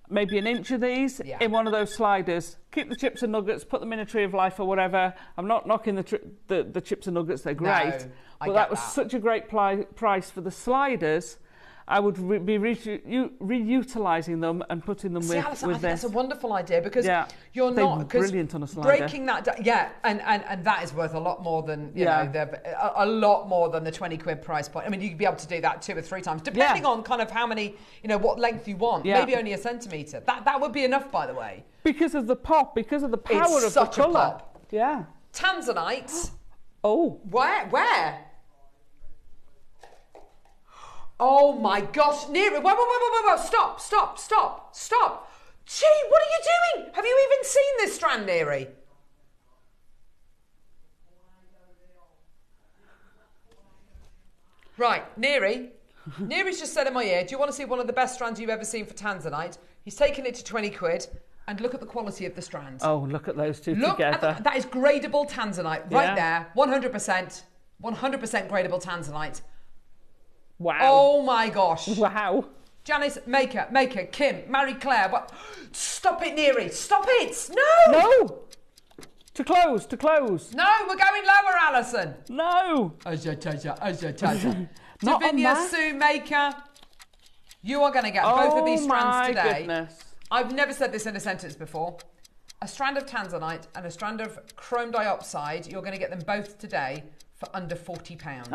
maybe an inch of these in one of those sliders. Keep the chips and nuggets, put them in a tree of life or whatever. I'm not knocking the chips and nuggets, they're great. But that was such a great price for the sliders. I would be reutilising them and putting them with Alison, I think this. that's a wonderful idea because you're they're not brilliant on a slider. Breaking that down, and that is worth a lot more than a lot more than the 20 quid price point. I mean, you could be able to do that 2 or 3 times, depending on kind of how many, what length you want. Maybe only a centimetre. That would be enough, by the way. Because of the pop, because of the power of the colour. Pop. Yeah. Tanzanite. Oh. Where? Oh my gosh, Neary, whoa, stop. Gee, what are you doing? Have you even seen this strand, Neary? Right, Neary, Neri's just said in my ear, do you want to see one of the best strands you've ever seen for tanzanite? He's taken it to 20 quid. And look at the quality of the strands. Oh, look at those two together. That is gradable tanzanite right there. 100%. 100% gradable tanzanite. Wow. Oh my gosh. Wow. Janice, Maker, Kim, Marie Claire. What? Stop it, Neri. Stop it. No. No. To close. No, we're going lower, Alison. No. Davinia Sue Maker. You are going to get both of these strands today. Oh my goodness. I've never said this in a sentence before. A strand of tanzanite and a strand of chrome dioxide, you're going to get them both today for under £40.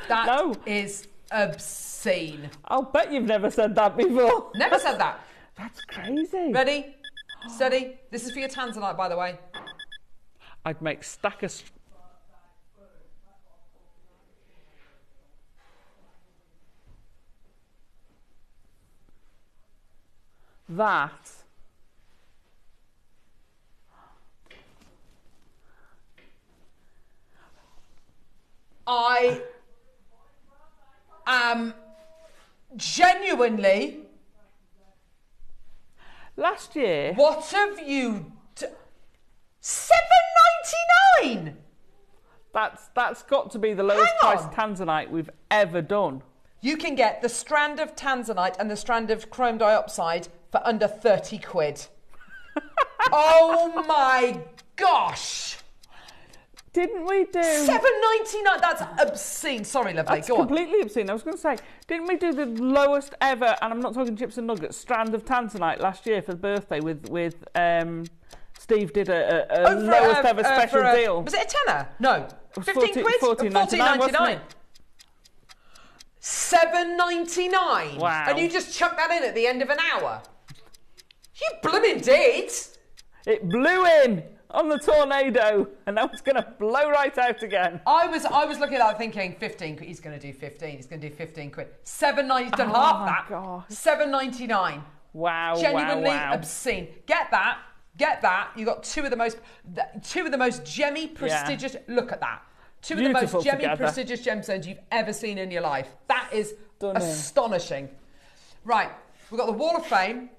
That is obscene. I'll bet you've never said that before. Never said that. That's crazy. Ready? Steady. This is for your tanzanite, by the way. I'd make stack of... That... I am genuinely... Last year... What have you... £7.99! That's got to be the lowest priced tanzanite we've ever done. You can get the strand of tanzanite and the strand of chrome dioxide for under 30 quid. Oh my gosh! Didn't we do... £7.99, that's obscene. Sorry, lovely, that's go on. Completely obscene. I was going to say, didn't we do the lowest ever, and I'm not talking chips and nuggets, strand of tanzanite last year for the birthday with Steve did a lowest ever special deal. Was it a tenner? No. 15 quid? $14.99. £7.99. Wow. And you just chucked that in at the end of an hour? You blooming did. It blew in on the tornado, and now it's going to blow right out again. I was looking at that thinking 15. He's going to do 15. He's going to do 15 quid. $7.99. He's done half that. God. $7.99. Wow. Genuinely wow. obscene. Get that. You got two of the most gemmy, prestigious. Yeah. Look at that. Two Beautiful of the most gemmy, together. prestigious gemstones you've ever seen in your life. That is astonishing. Right, we've got the Wall of Fame.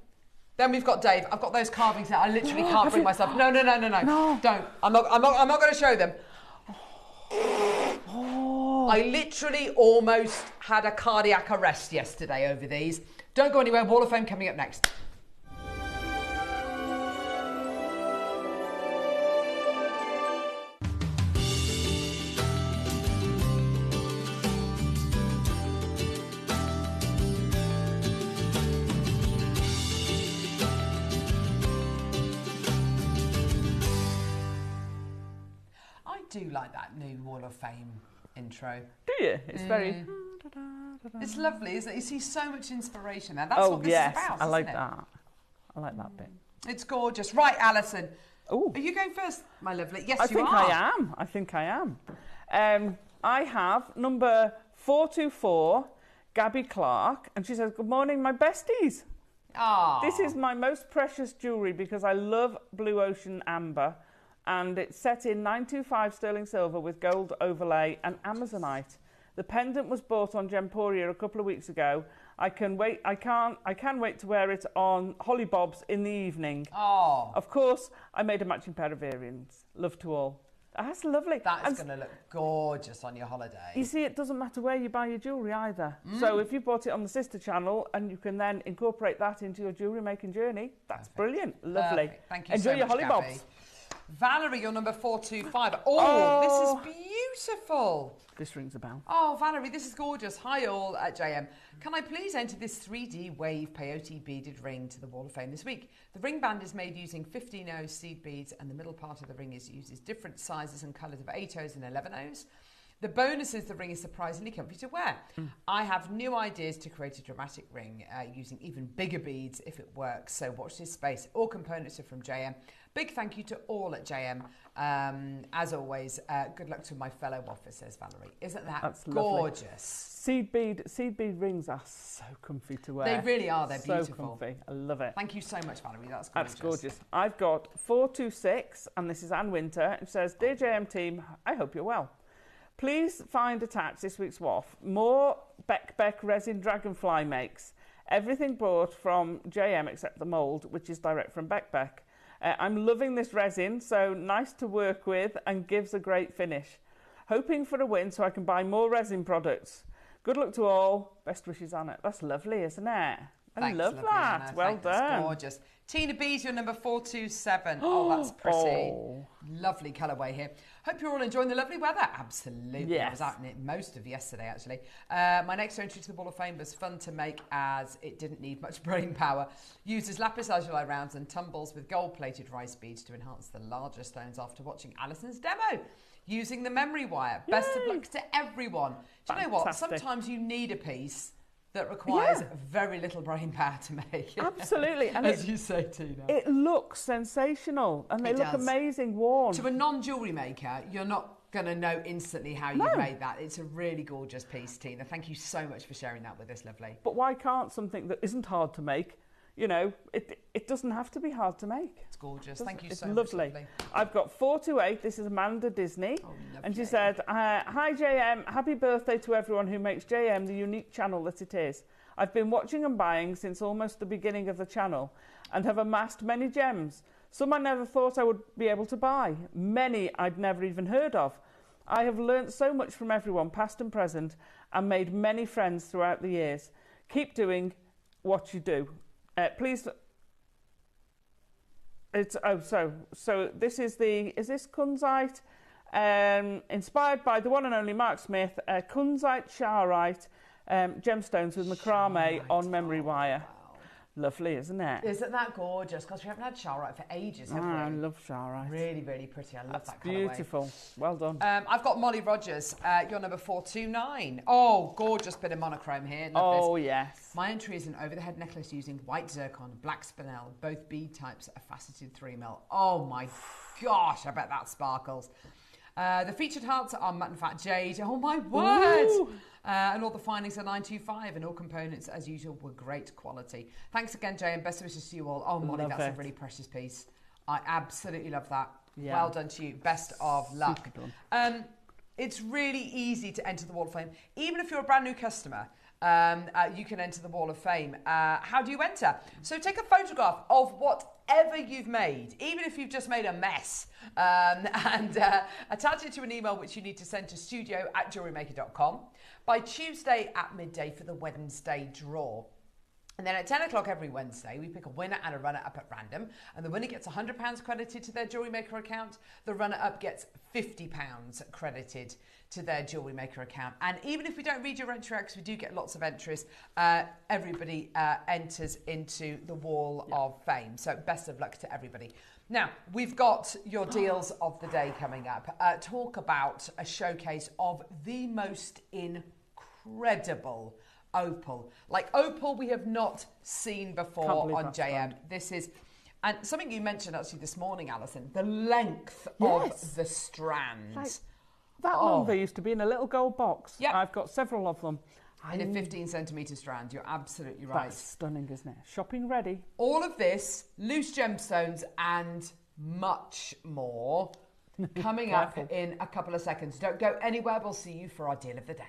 Then we've got Dave. I've got those carvings there. I literally can't bring myself. No. Don't. I'm not going to show them. Oh. I literally almost had a cardiac arrest yesterday over these. Don't go anywhere. Wall of Fame coming up next. I do like that new Wall of Fame intro. Do you? It's very... It's lovely, isn't it? You see so much inspiration there. That's what this is about, I like isn't it? that. I like that bit. It's gorgeous. Right, Alison. Ooh. Are you going first, my lovely? Yes, I think I am. I have number 424, Gabby Clark, and she says, "Good morning, my besties. Ah. This is my most precious jewellery because I love Blue Ocean Amber, and it's set in 925 sterling silver with gold overlay and Amazonite. The pendant was bought on Gemporia a couple of weeks ago. I can wait to wear it on Holly Bob's in the evening. Oh. Of course, I made a matching pair of earrings. Love to all." That's lovely. That is going to look gorgeous on your holiday. You see, it doesn't matter where you buy your jewellery either. So if you bought it on the sister channel and you can then incorporate that into your jewellery making journey, that's brilliant. Lovely. Perfect. Thank you Enjoy so your much, Holly Gabby. Bobs. Valerie, you're number 425. Oh, this is beautiful. This rings a bell. Oh, Valerie, this is gorgeous. Hi, all at JM. Can I please enter this 3D wave peyote beaded ring to the Wall of Fame this week? The ring band is made using 15 O's seed beads, and the middle part of the ring uses different sizes and colours of 8 O's and 11 O's. The bonus is the ring is surprisingly comfy to wear. I have new ideas to create a dramatic ring using even bigger beads if it works. So watch this space. All components are from JM. Big thank you to all at JM. As always, good luck to my fellow officers, Valerie. Isn't that gorgeous? Lovely. Seed bead rings are so comfy to wear. They really are. They're so beautiful. comfy. I love it. Thank you so much, Valerie. That's gorgeous. That's gorgeous. I've got 426, and this is Anne Winter. It says, "Dear JM team, I hope you're well. Please find attached this week's WAF more Beck resin dragonfly makes. Everything bought from JM except the mould, which is direct from Beck. I'm loving this resin, so nice to work with and gives a great finish. Hoping for a win so I can buy more resin products. Good luck to all. Best wishes, Anna. That's lovely, isn't it? I love that. Anna. Well done. That's gorgeous. Tina B's your number 427. Oh, that's pretty. Oh. Lovely colourway here. Hope you're all enjoying the lovely weather. Absolutely. Yes. I was out in it most of yesterday, actually. My next entry to the Wall of Fame was fun to make as it didn't need much brain power. Uses lapis lazuli rounds and tumbles with gold-plated rice beads to enhance the larger stones after watching Alison's demo. Using the memory wire. Yay. Best of luck to everyone. Do you know what? Sometimes you need a piece that requires very little brain power to make. Absolutely. And as you say, Tina. It looks sensational and they look amazing worn. To a non-jewellery maker, you're not going to know instantly how you've made that. It's a really gorgeous piece, Tina. Thank you so much for sharing that with us, lovely. But why can't something that isn't hard to make, you know, it doesn't have to be hard to make. It's gorgeous. Thank you so much. It's lovely. I've got 428. This is Amanda Disney. Oh, and she said, hi JM, happy birthday to everyone who makes JM the unique channel that it is. I've been watching and buying since almost the beginning of the channel and have amassed many gems. Some I never thought I would be able to buy. Many I'd never even heard of. I have learnt so much from everyone, past and present, and made many friends throughout the years. Keep doing what you do. Please. So this is this Kunzite, inspired by the one and only Mark Smith, Kunzite Sharite gemstones with macrame on memory wire. Wow. Lovely, isn't it? Isn't that gorgeous? Because we haven't had Sharite for ages, have we? I love Sharite. Really, really pretty. I love that colourway. Beautiful. Well done. I've got Molly Rogers, your number 429. Oh, gorgeous bit of monochrome here. Love this. Yes. My entry is an over-the-head necklace using white zircon, black spinel. Both bead types are faceted 3mm. Oh my gosh, I bet that sparkles. The featured hearts are matte and fat jade. Oh my word! And all the findings are 925 and all components, as usual, were great quality. Thanks again, Jay, and best wishes to you all. Oh, Molly, that's a really precious piece. I absolutely love that. Yeah. Well done to you. Best of luck. It's really easy to enter the Wall of Fame. Even if you're a brand new customer, you can enter the Wall of Fame. How do you enter? So take a photograph of whatever you've made, even if you've just made a mess, and attach it to an email which you need to send to studio@jewellerymaker.com by Tuesday at midday for the Wednesday draw. And then at 10 o'clock every Wednesday, we pick a winner and a runner-up at random, and the winner gets £100 credited to their Jewellery Maker account. The runner-up gets £50 credited to their Jewellery Maker account. And even if we don't read your entry, because we do get lots of entries, everybody enters into the Wall of Fame. So best of luck to everybody. Now, we've got your deals of the day coming up. Talk about a showcase of the most incredible Opal. Like Opal we have not seen before on JM. This is, and something you mentioned actually this morning, Alison, the length of the strands. Like, that long they used to be in a little gold box. Yeah. I've got several of them. In a 15cm strand, you're absolutely right. That's stunning, isn't it? Shopping ready. All of this, loose gemstones and much more coming up in a couple of seconds. Don't go anywhere, we'll see you for our deal of the day.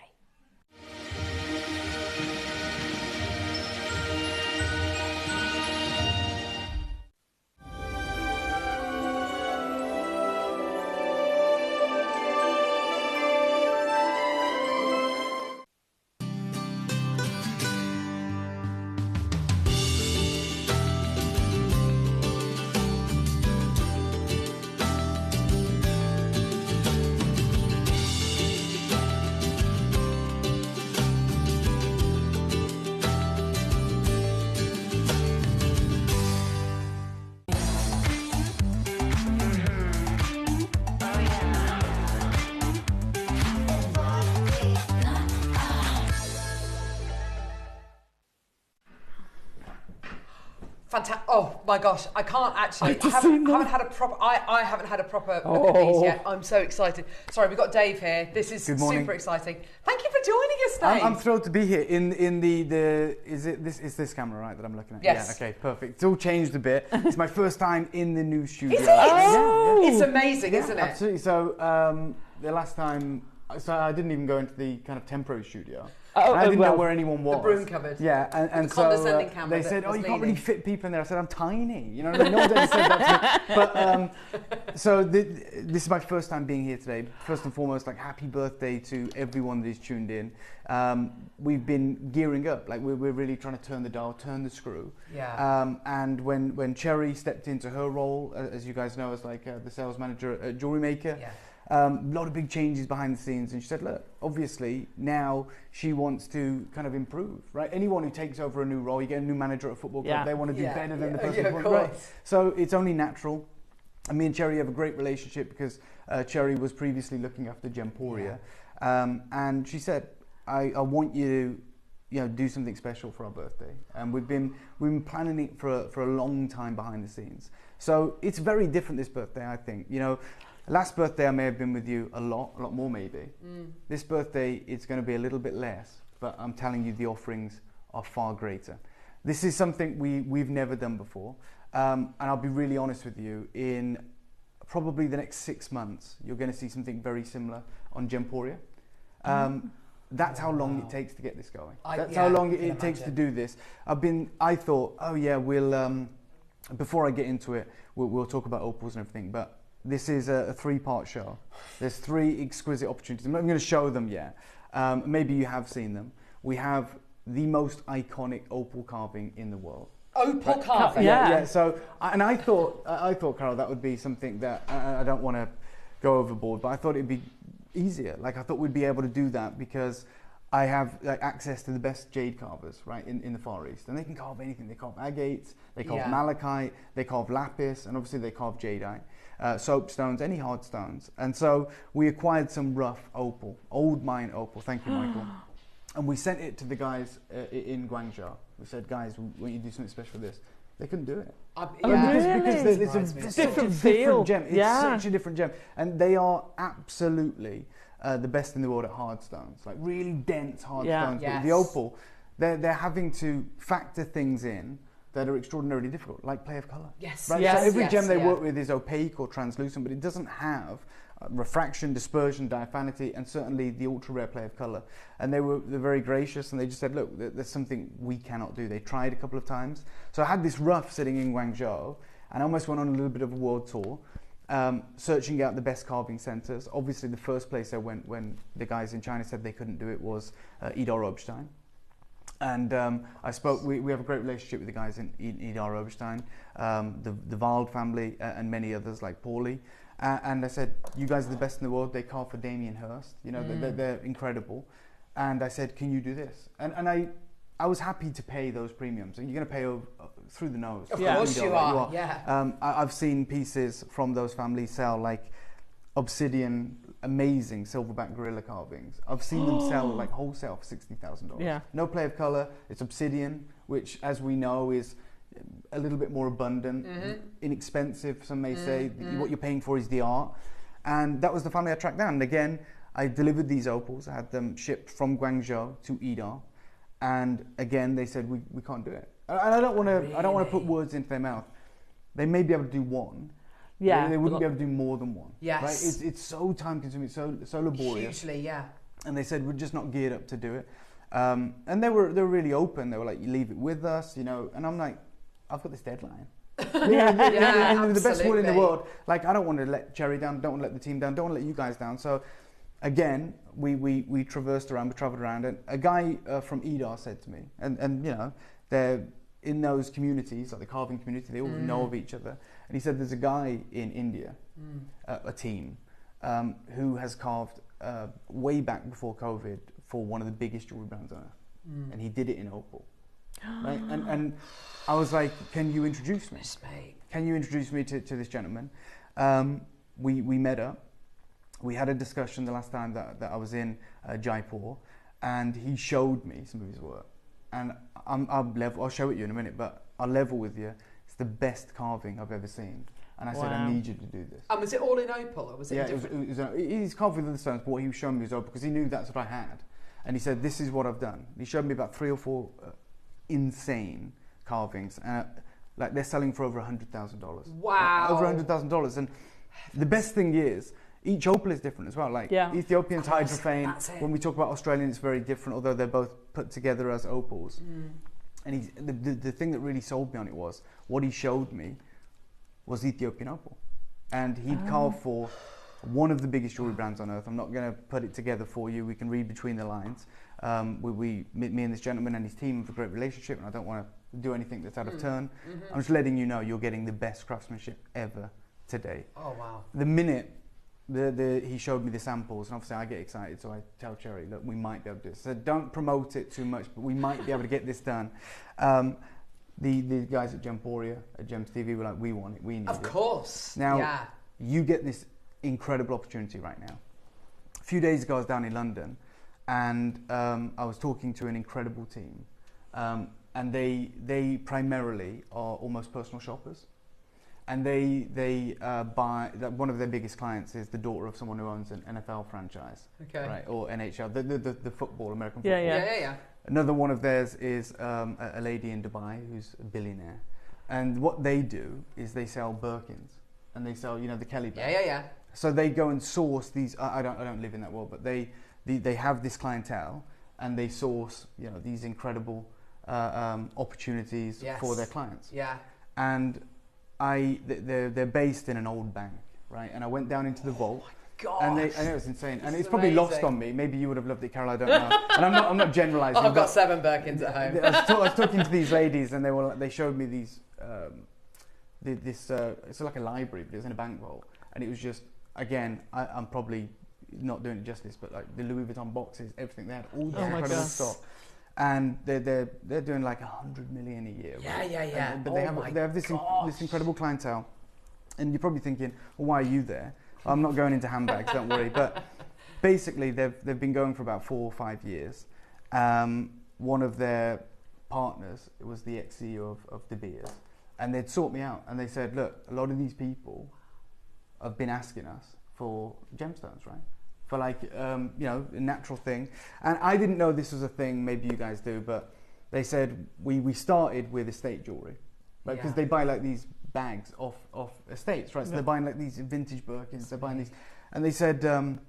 Fantastic. Oh my gosh, I can't actually. I haven't had a proper piece yet. I'm so excited. Sorry, we've got Dave here. This is super exciting. Thank you for joining us, Dave. I'm thrilled to be here in the is this camera, right, that I'm looking at? Yes. Yeah, okay, perfect. It's all changed a bit. It's my first time in the new studio. Is it? Oh. Yeah. It's amazing, isn't it? Absolutely. So the last time So I didn't even go into the kind of temporary studio. I didn't know where anyone was. The broom cupboard. Yeah, and so they said, "Oh, you can't really fit people in there." I said, "I'm tiny." You know, no one's ever said that to me. But so this is my first time being here today. First and foremost, like happy birthday to everyone that is tuned in. We've been gearing up, like we're really trying to turn the dial, turn the screw. Yeah. And when Cherry stepped into her role, as you guys know, as like the sales manager at JewelleryMaker. Yeah. A lot of big changes behind the scenes, and she said, look, obviously now she wants to kind of improve, right? Anyone who takes over a new role, you get a new manager at a football club, they want to do better than the person before, right? So it's only natural. And me and Cherry have a great relationship because Cherry was previously looking after Gemporia, and she said, I want you to do something special for our birthday, and we've been planning it for a long time behind the scenes. So it's very different this birthday, I think. Last birthday I may have been with you a lot more maybe. This birthday it's going to be a little bit less, but I'm telling you the offerings are far greater. This is something we've never done before, and I'll be really honest with you, in probably the next 6 months you're going to see something very similar on Gemporia. That's how long it takes to get this going. That's how long it takes to do this. I thought, oh yeah, we'll before I get into it, we'll talk about opals and everything, but this is a 3-part show. There's 3 exquisite opportunities. I'm not going to show them yet. Maybe you have seen them. We have the most iconic opal carving in the world. Opal carving? Yeah. So, and I thought, Carol, that would be something that, I don't want to go overboard, but I thought it'd be easier. Like, I thought we'd be able to do that because I have access to the best jade carvers, right, in the Far East. And they can carve anything. They carve agates, they carve malachite, they carve lapis, and obviously they carve jadeite. Soapstones, any hard stones. And so we acquired some rough opal, old mine opal, thank you, Michael. And we sent it to the guys in Guangzhou. We said, guys, we want you to do something special for this. They couldn't do it. Because it's a different gem. It's such a different gem. And they are absolutely the best in the world at hard stones, like really dense hard stones. But the opal, they're having to factor things in that are extraordinarily difficult, like play of colour. Yes. Right? So every gem they work with is opaque or translucent, but it doesn't have refraction, dispersion, diaphanity, and certainly the ultra rare play of colour. And they're very gracious, and they just said, look, there's something we cannot do. They tried a couple of times. So I had this rough sitting in Guangzhou, and I almost went on a little bit of a world tour, searching out the best carving centres. Obviously, the first place I went when the guys in China said they couldn't do it was Idar Oberstein. And I spoke, we have a great relationship with the guys in Idar Oberstein, the Wald family, and many others like Paulie. And I said, you guys are the best in the world. They carve for Damien Hirst. They're incredible. And I said, can you do this? And I was happy to pay those premiums. And you're going to pay through the nose. Of course you are. Yeah. I've seen pieces from those families sell like obsidian, amazing silverback gorilla carvings. I've seen them sell like wholesale for $60,000. Yeah. No play of colour. It's obsidian, which, as we know, is a little bit more abundant, inexpensive. Some may say what you're paying for is the art, and that was the family I tracked down. And again, I delivered these opals. I had them shipped from Guangzhou to Idar, and again they said we can't do it. And I don't want to. Really? I don't want to put words into their mouth. They may be able to do one. Yeah, they wouldn't be able to do more than one. Yes, right? It's so time consuming, so laborious. Hugely, yeah. And they said we're just not geared up to do it. And they were really open. They were like, you leave it with us, And I'm like, I've got this deadline. And the best one in the world. Like, I don't want to let Cherry down. Don't want to let the team down. Don't want to let you guys down. So, again, we traversed around. We travelled around, and a guy from Idar said to me, and they're in those communities, like the carving community, they all know of each other. And he said there's a guy in India, a team, who has carved way back before COVID for one of the biggest jewelry brands on earth. And he did it in opal. Right? And I was like, can you introduce me? Can you introduce me to this gentleman? We met up. We had a discussion the last time that I was in Jaipur, and he showed me some of his work. And I'll show it you in a minute, but I'll level with you. It's the best carving I've ever seen. And I said, I need you to do this. And was it all in opal, or was it he's carved with other stones, but what he was showing me was opal, because he knew that's what I had. And he said, this is what I've done. And he showed me about 3 or 4 insane carvings. Like, they're selling for over $100,000. Wow. Over $100,000. And the best thing is each opal is different as well. Like Ethiopian's hydrophane. When we talk about Australian, it's very different, although they're both put together as opals. And the thing that really sold me on it was, what he showed me was Ethiopian opal. And he'd carved for one of the biggest jewelry brands on earth. I'm not going to put it together for you. We can read between the lines. Me and this gentleman and his team have a great relationship, and I don't want to do anything that's out of turn. I'm just letting you know you're getting the best craftsmanship ever today. Oh, wow. The minute he showed me the samples, and obviously I get excited, so I tell Cherry, look, we might be able to do this. So don't promote it too much, but we might be able to get this done. The guys at Gemporia, at Gems TV were like, we want it, we need it. Of course. Now, you get this incredible opportunity right now. A few days ago, I was down in London, and I was talking to an incredible team. And they primarily are almost personal shoppers. And they buy, one of their biggest clients is the daughter of someone who owns an NFL franchise, right? Or NHL, the football, American football. Yeah. Another one of theirs is a lady in Dubai who's a billionaire, and what they do is they sell Birkins, and they sell, you know, the Kelly bag. Yeah. So they go and source these. I don't live in that world, but they have this clientele, and they source, you know, these incredible opportunities for their clients. Yeah. And they're based in an old bank, right? And I went down into the vault. God. And I know it's insane, and it's probably lost on me. Maybe you would have loved it, Carol. I don't know. And I'm not generalising. I've got 7 Birkins at home. I was talking to these ladies, and they showed me these. It's like a library, but it was in a bank vault, and it was just, again, I'm probably not doing it justice, but like the Louis Vuitton boxes, everything, they had all this incredible stock, and they're doing like 100 million a year. Yeah. But they have this incredible clientele, and you're probably thinking, well, why are you there? I'm not going into handbags, don't worry. But basically, they've been going for about 4 or 5 years. One of their partners was the ex-CEO of De Beers, and they'd sought me out, and they said, look, a lot of these people have been asking us for gemstones, right? For like, you know, a natural thing. And I didn't know this was a thing, maybe you guys do, but they said we started with estate jewelry, right? Because they buy like these bags off estates, right? So they're buying like these vintage Birkins, they're buying these, and they said, and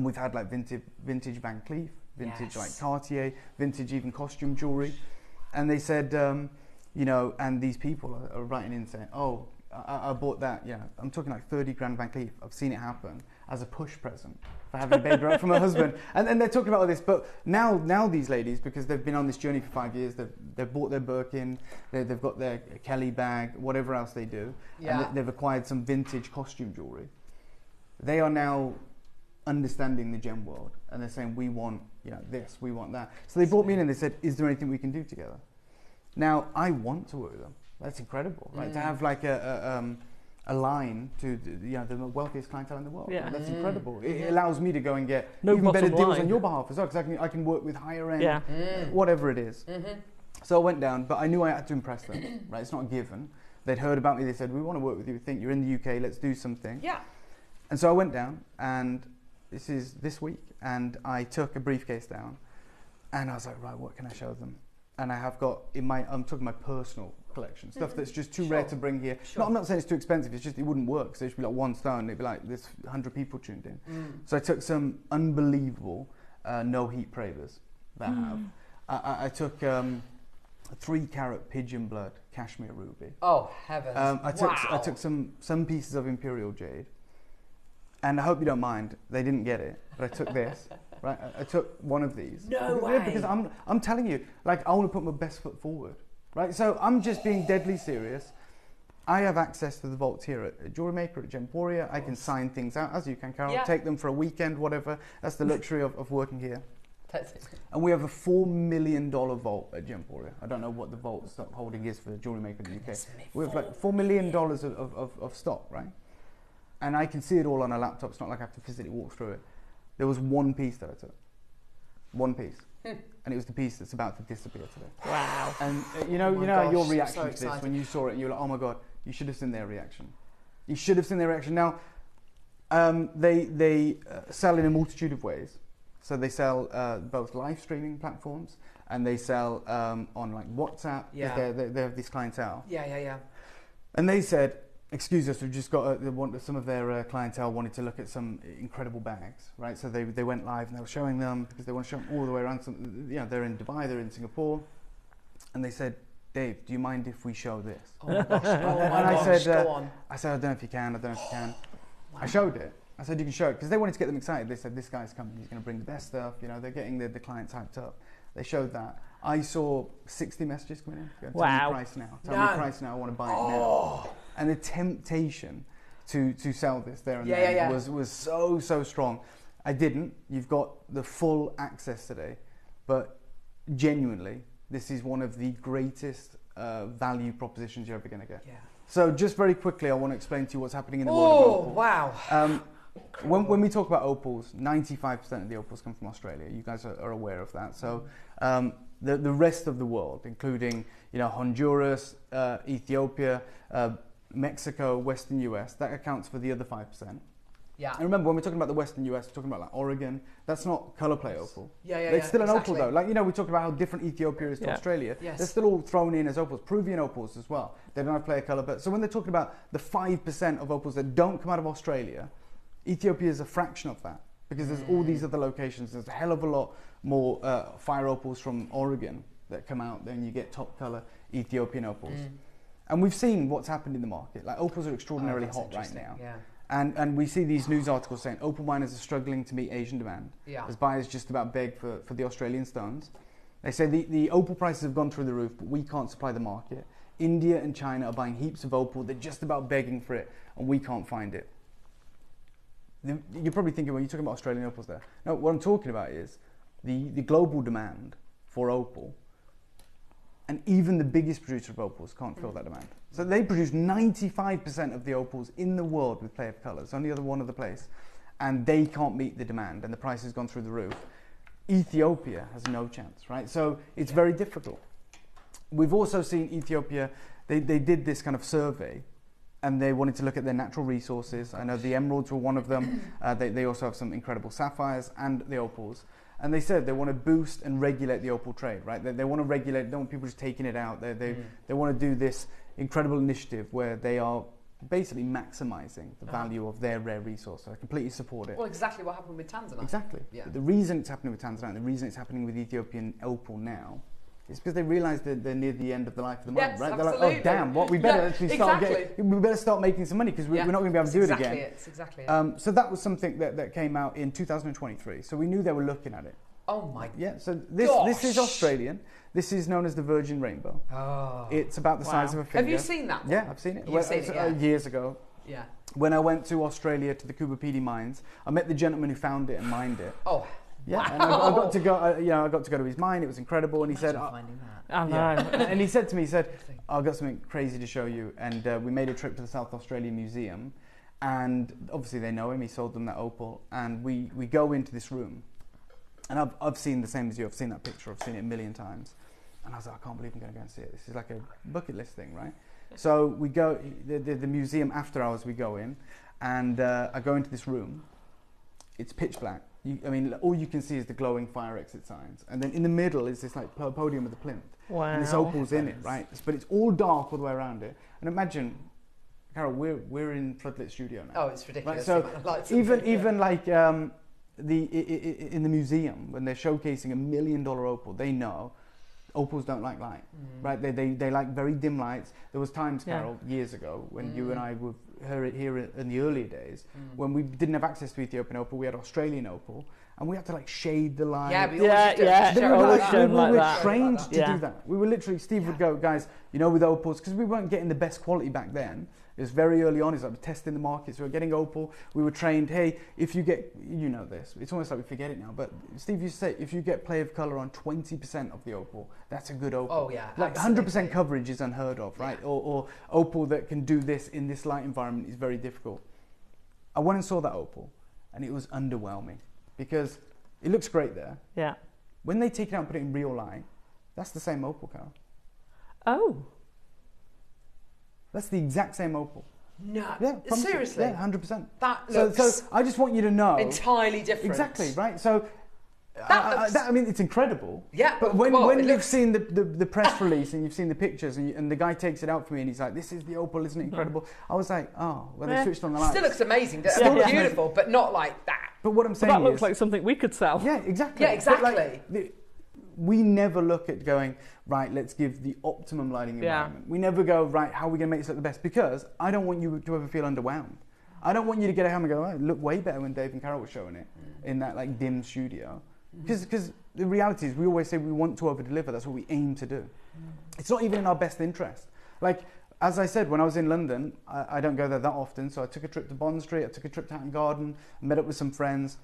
we've had like vintage Van Cleef, vintage like Cartier, vintage even costume jewelry, and they said, you know, and these people are writing in saying, oh, I bought that, yeah, I'm talking like 30 grand Van Cleef, I've seen it happen as a push present for having a baby from her husband, and they're talking about all this. But now these ladies, because they've been on this journey for 5 years, they've bought their Birkin, they've got their Kelly bag, whatever else they do, and they've acquired some vintage costume jewelry. They are now understanding the gem world, and they're saying, we want, you know, this, we want that. So they brought me in and they said, is there anything we can do together? Now, I want to work with them. That's incredible, right? To have like a line to, you know, the wealthiest clientele in the world. Yeah. That's incredible. It allows me to go and get even better deals on your behalf as well, because I can work with higher end, whatever it is. So I went down, but I knew I had to impress them, right? It's not a given. They'd heard about me. They said, we want to work with you. We think you're in the UK. Let's do something. Yeah. And so I went down, and this is this week, and I took a briefcase down, and I was like, right, what can I show them? And I have got I'm talking my personal collection, stuff that's just too rare to bring here. No, I'm not saying it's too expensive, it's just it wouldn't work. So it should be like one stone, it'd be like there's 100 people tuned in. So I took some unbelievable no heat pravers that I have. I took a 3-carat pigeon blood cashmere ruby. Oh, heavens. I took some pieces of imperial jade. And I hope you don't mind, they didn't get it, but I took this. Right, I took one of these. No way. Because I'm telling you, like, I want to put my best foot forward, right? So I'm just being deadly serious. I have access to the vaults here at JewelleryMaker, at Gemporia. I can sign things out, as you can, Carol. Take them for a weekend, whatever. That's the luxury of working here. That's it. And we have a $4 million vault at Gemporia. I don't know what the vault stock holding is for JewelleryMaker in the UK. We have like $4 million of stock, right? And I can see it all on a laptop. It's not like I have to physically walk through it. There was one piece that I took. One piece. And it was the piece that's about to disappear today. Wow. And you know your reaction to this when you saw it, you were like, oh my God, you should have seen their reaction. You should have seen their reaction. Now, they sell in a multitude of ways. So they sell both live streaming platforms, and they sell on like WhatsApp. They have this clientele. Yeah. And they said, excuse us, we've just got some of their clientele wanted to look at some incredible bags, right? So they went live and they were showing them because they want to show them all the way around. They're in Dubai, they're in Singapore, and they said, Dave, do you mind if we show this? Oh my gosh! I said, I don't know if you can. I showed it. I said, you can show it because they wanted to get them excited. They said, this guy's coming. He's going to bring the best stuff. They're getting the clients hyped up. They showed that. I saw 60 messages coming in. Going, tell me price now. Tell me price now. I want to buy it now. And the temptation to sell this there and then was so strong. I didn't. You've got the full access today, but genuinely, this is one of the greatest value propositions you're ever going to get. Yeah. So just very quickly, I want to explain to you what's happening in the world of opal. Wow. When we talk about opals, 95% of the opals come from Australia. You guys are aware of that. So the rest of the world, including Honduras, Ethiopia, Mexico, Western US, that accounts for the other 5%. Yeah. And remember, when we're talking about the Western US, we're talking about like Oregon. That's not colour plate opal. Yeah. It's still an opal though. Like, we talk about how different Ethiopia is to Australia. Yes. They're still all thrown in as opals. Peruvian opals as well. They don't have player colour. But so when they're talking about the 5% of opals that don't come out of Australia, Ethiopia is a fraction of that because there's all these other locations. There's a hell of a lot more fire opals from Oregon that come out. Then you get top colour Ethiopian opals. And we've seen what's happened in the market. Like opals are extraordinarily hot right now. Yeah. And we see these news articles saying opal miners are struggling to meet Asian demand as buyers just about beg for the Australian stones. They say the opal prices have gone through the roof, but we can't supply the market. India and China are buying heaps of opal. They're just about begging for it, and we can't find it. You're probably thinking, well, you're talking about Australian opals there. No, what I'm talking about is the global demand for opal, and even the biggest producer of opals can't fill that demand. So they produce 95% of the opals in the world with play of colours, only one other place, and they can't meet the demand, and the price has gone through the roof. Ethiopia has no chance, right? So it's very difficult. We've also seen Ethiopia, they did this kind of survey, and they wanted to look at their natural resources. I know the emeralds were one of them. They also have some incredible sapphires and the opals. And they said they want to boost and regulate the opal trade, right? They want to regulate, they don't want people just taking it out. They want to do this incredible initiative where they are basically maximising the value of their rare resource. So I completely support it. Well, exactly what happened with Tanzanite. Exactly. Yeah. The reason it's happening with Tanzanite, the reason it's happening with Ethiopian opal now, is because they realise that they're near the end of the life of the mine, right? Absolutely. They're like, oh damn, what we better actually we better start making some money because we're not going to be able to do it again. It's exactly it. So that was something that came out in 2023. So we knew they were looking at it. Oh my! Yeah. So this is Australian. This is known as the Virgin Rainbow. Oh. It's about the size of a finger. Have you seen that one? Yeah, I've seen it. You've seen it, years ago. Yeah. When I went to Australia to the Kubapidi mines, I met the gentleman who found it and mined it. Oh. Yeah, wow. And I got to go. I got to go to his mine. It was incredible. And he said, finding that. I know. And he said to me, I've got something crazy to show you. And we made a trip to the South Australian Museum, and obviously they know him. He sold them that opal, and we go into this room. And I've seen the same as you. I've seen that picture. I've seen it a million times. And I was like, I can't believe I'm going to go and see it. This is like a bucket list thing, right? So we go, the museum after hours, we go in. And I go into this room. It's pitch black. All you can see is the glowing fire exit signs. And then in the middle is this like podium with a plinth. Wow. And this opal's in it, right? But it's all dark all the way around it. And imagine, Carol, we're in Floodlit Studio now. Oh, it's ridiculous. Right? So even like... in the museum, when they're showcasing $1 million opal, they know opals don't like light, right? They like very dim lights. There was times, Carol, years ago when you and I were here in the earlier days when we didn't have access to Ethiopian opal. We had Australian opal, and we had to like shade the light. Yeah, we were trained to do that. We were literally, Steve would go, guys, with opals, because we weren't getting the best quality back then. It was very early on. It's like testing the markets. We were getting opal. We were trained. Hey, if you get, this. It's almost like we forget it now. But Steve used to say, if you get play of color on 20% of the opal, that's a good opal. Oh yeah, like 100% coverage is unheard of, right? Yeah. Or opal that can do this in this light environment is very difficult. I went and saw that opal, and it was underwhelming because it looks great there. Yeah. When they take it out and put it in real light, that's the same opal, Carol. Oh. That's the exact same opal. No. Yeah, seriously? Yeah, 100%. That looks so I just want you to know. Entirely different. Exactly, right? So I mean, it's incredible. Yeah. But when you've seen the press release and you've seen the pictures and the guy takes it out for me and he's like, "This is the Opal, isn't it incredible?" I was like, "Oh, well, they switched on the lights." Still looks amazing. Still looks beautiful, but not like that. But what I'm saying that looks like something we could sell. Yeah, exactly. Yeah, exactly. We never look at going, right, let's give the optimum lighting environment. We never go, right, how are we going to make this look the best? Because I don't want you to ever feel underwhelmed. I don't want you to get home and go, oh, it looked way better when Dave and Carol were showing it in that like dim studio. Because the reality is we always say we want to over-deliver. That's what we aim to do. It's not even in our best interest. Like, as I said, when I was in London, I don't go there that often, so I took a trip to Bond Street, I took a trip to Hatton Garden, met up with some friends,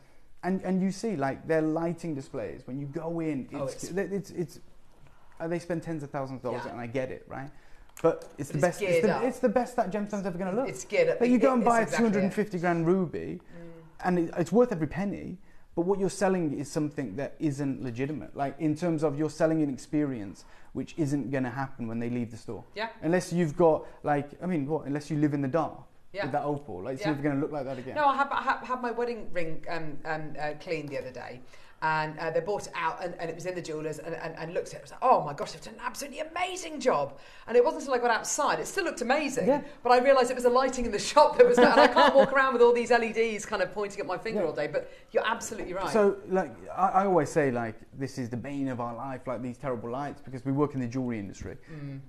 and you see, like, their lighting displays, when you go in, they spend tens of thousands of dollars, and I get it, right? But it's the best. It's the best that gemstone's ever going to look. It's geared up. Like you go and buy a 250 grand ruby, and it's worth every penny. But what you're selling is something that isn't legitimate. Like in terms of you're selling an experience which isn't going to happen when they leave the store. Yeah. Unless you've got unless you live in the dark. Yeah. With that opal, like it's never going to look like that again. No, I had my wedding ring cleaned the other day. And they brought it out and it was in the jewellers and looked at it. I was like, oh my gosh, they've done an absolutely amazing job. And it wasn't until I got outside, it still looked amazing. But I realised it was the lighting in the shop that was and I can't walk around with all these LEDs kind of pointing at my finger all day. But you're absolutely right. So, like, I always say, like, this is the bane of our life, like these terrible lights, because we work in the jewellery industry.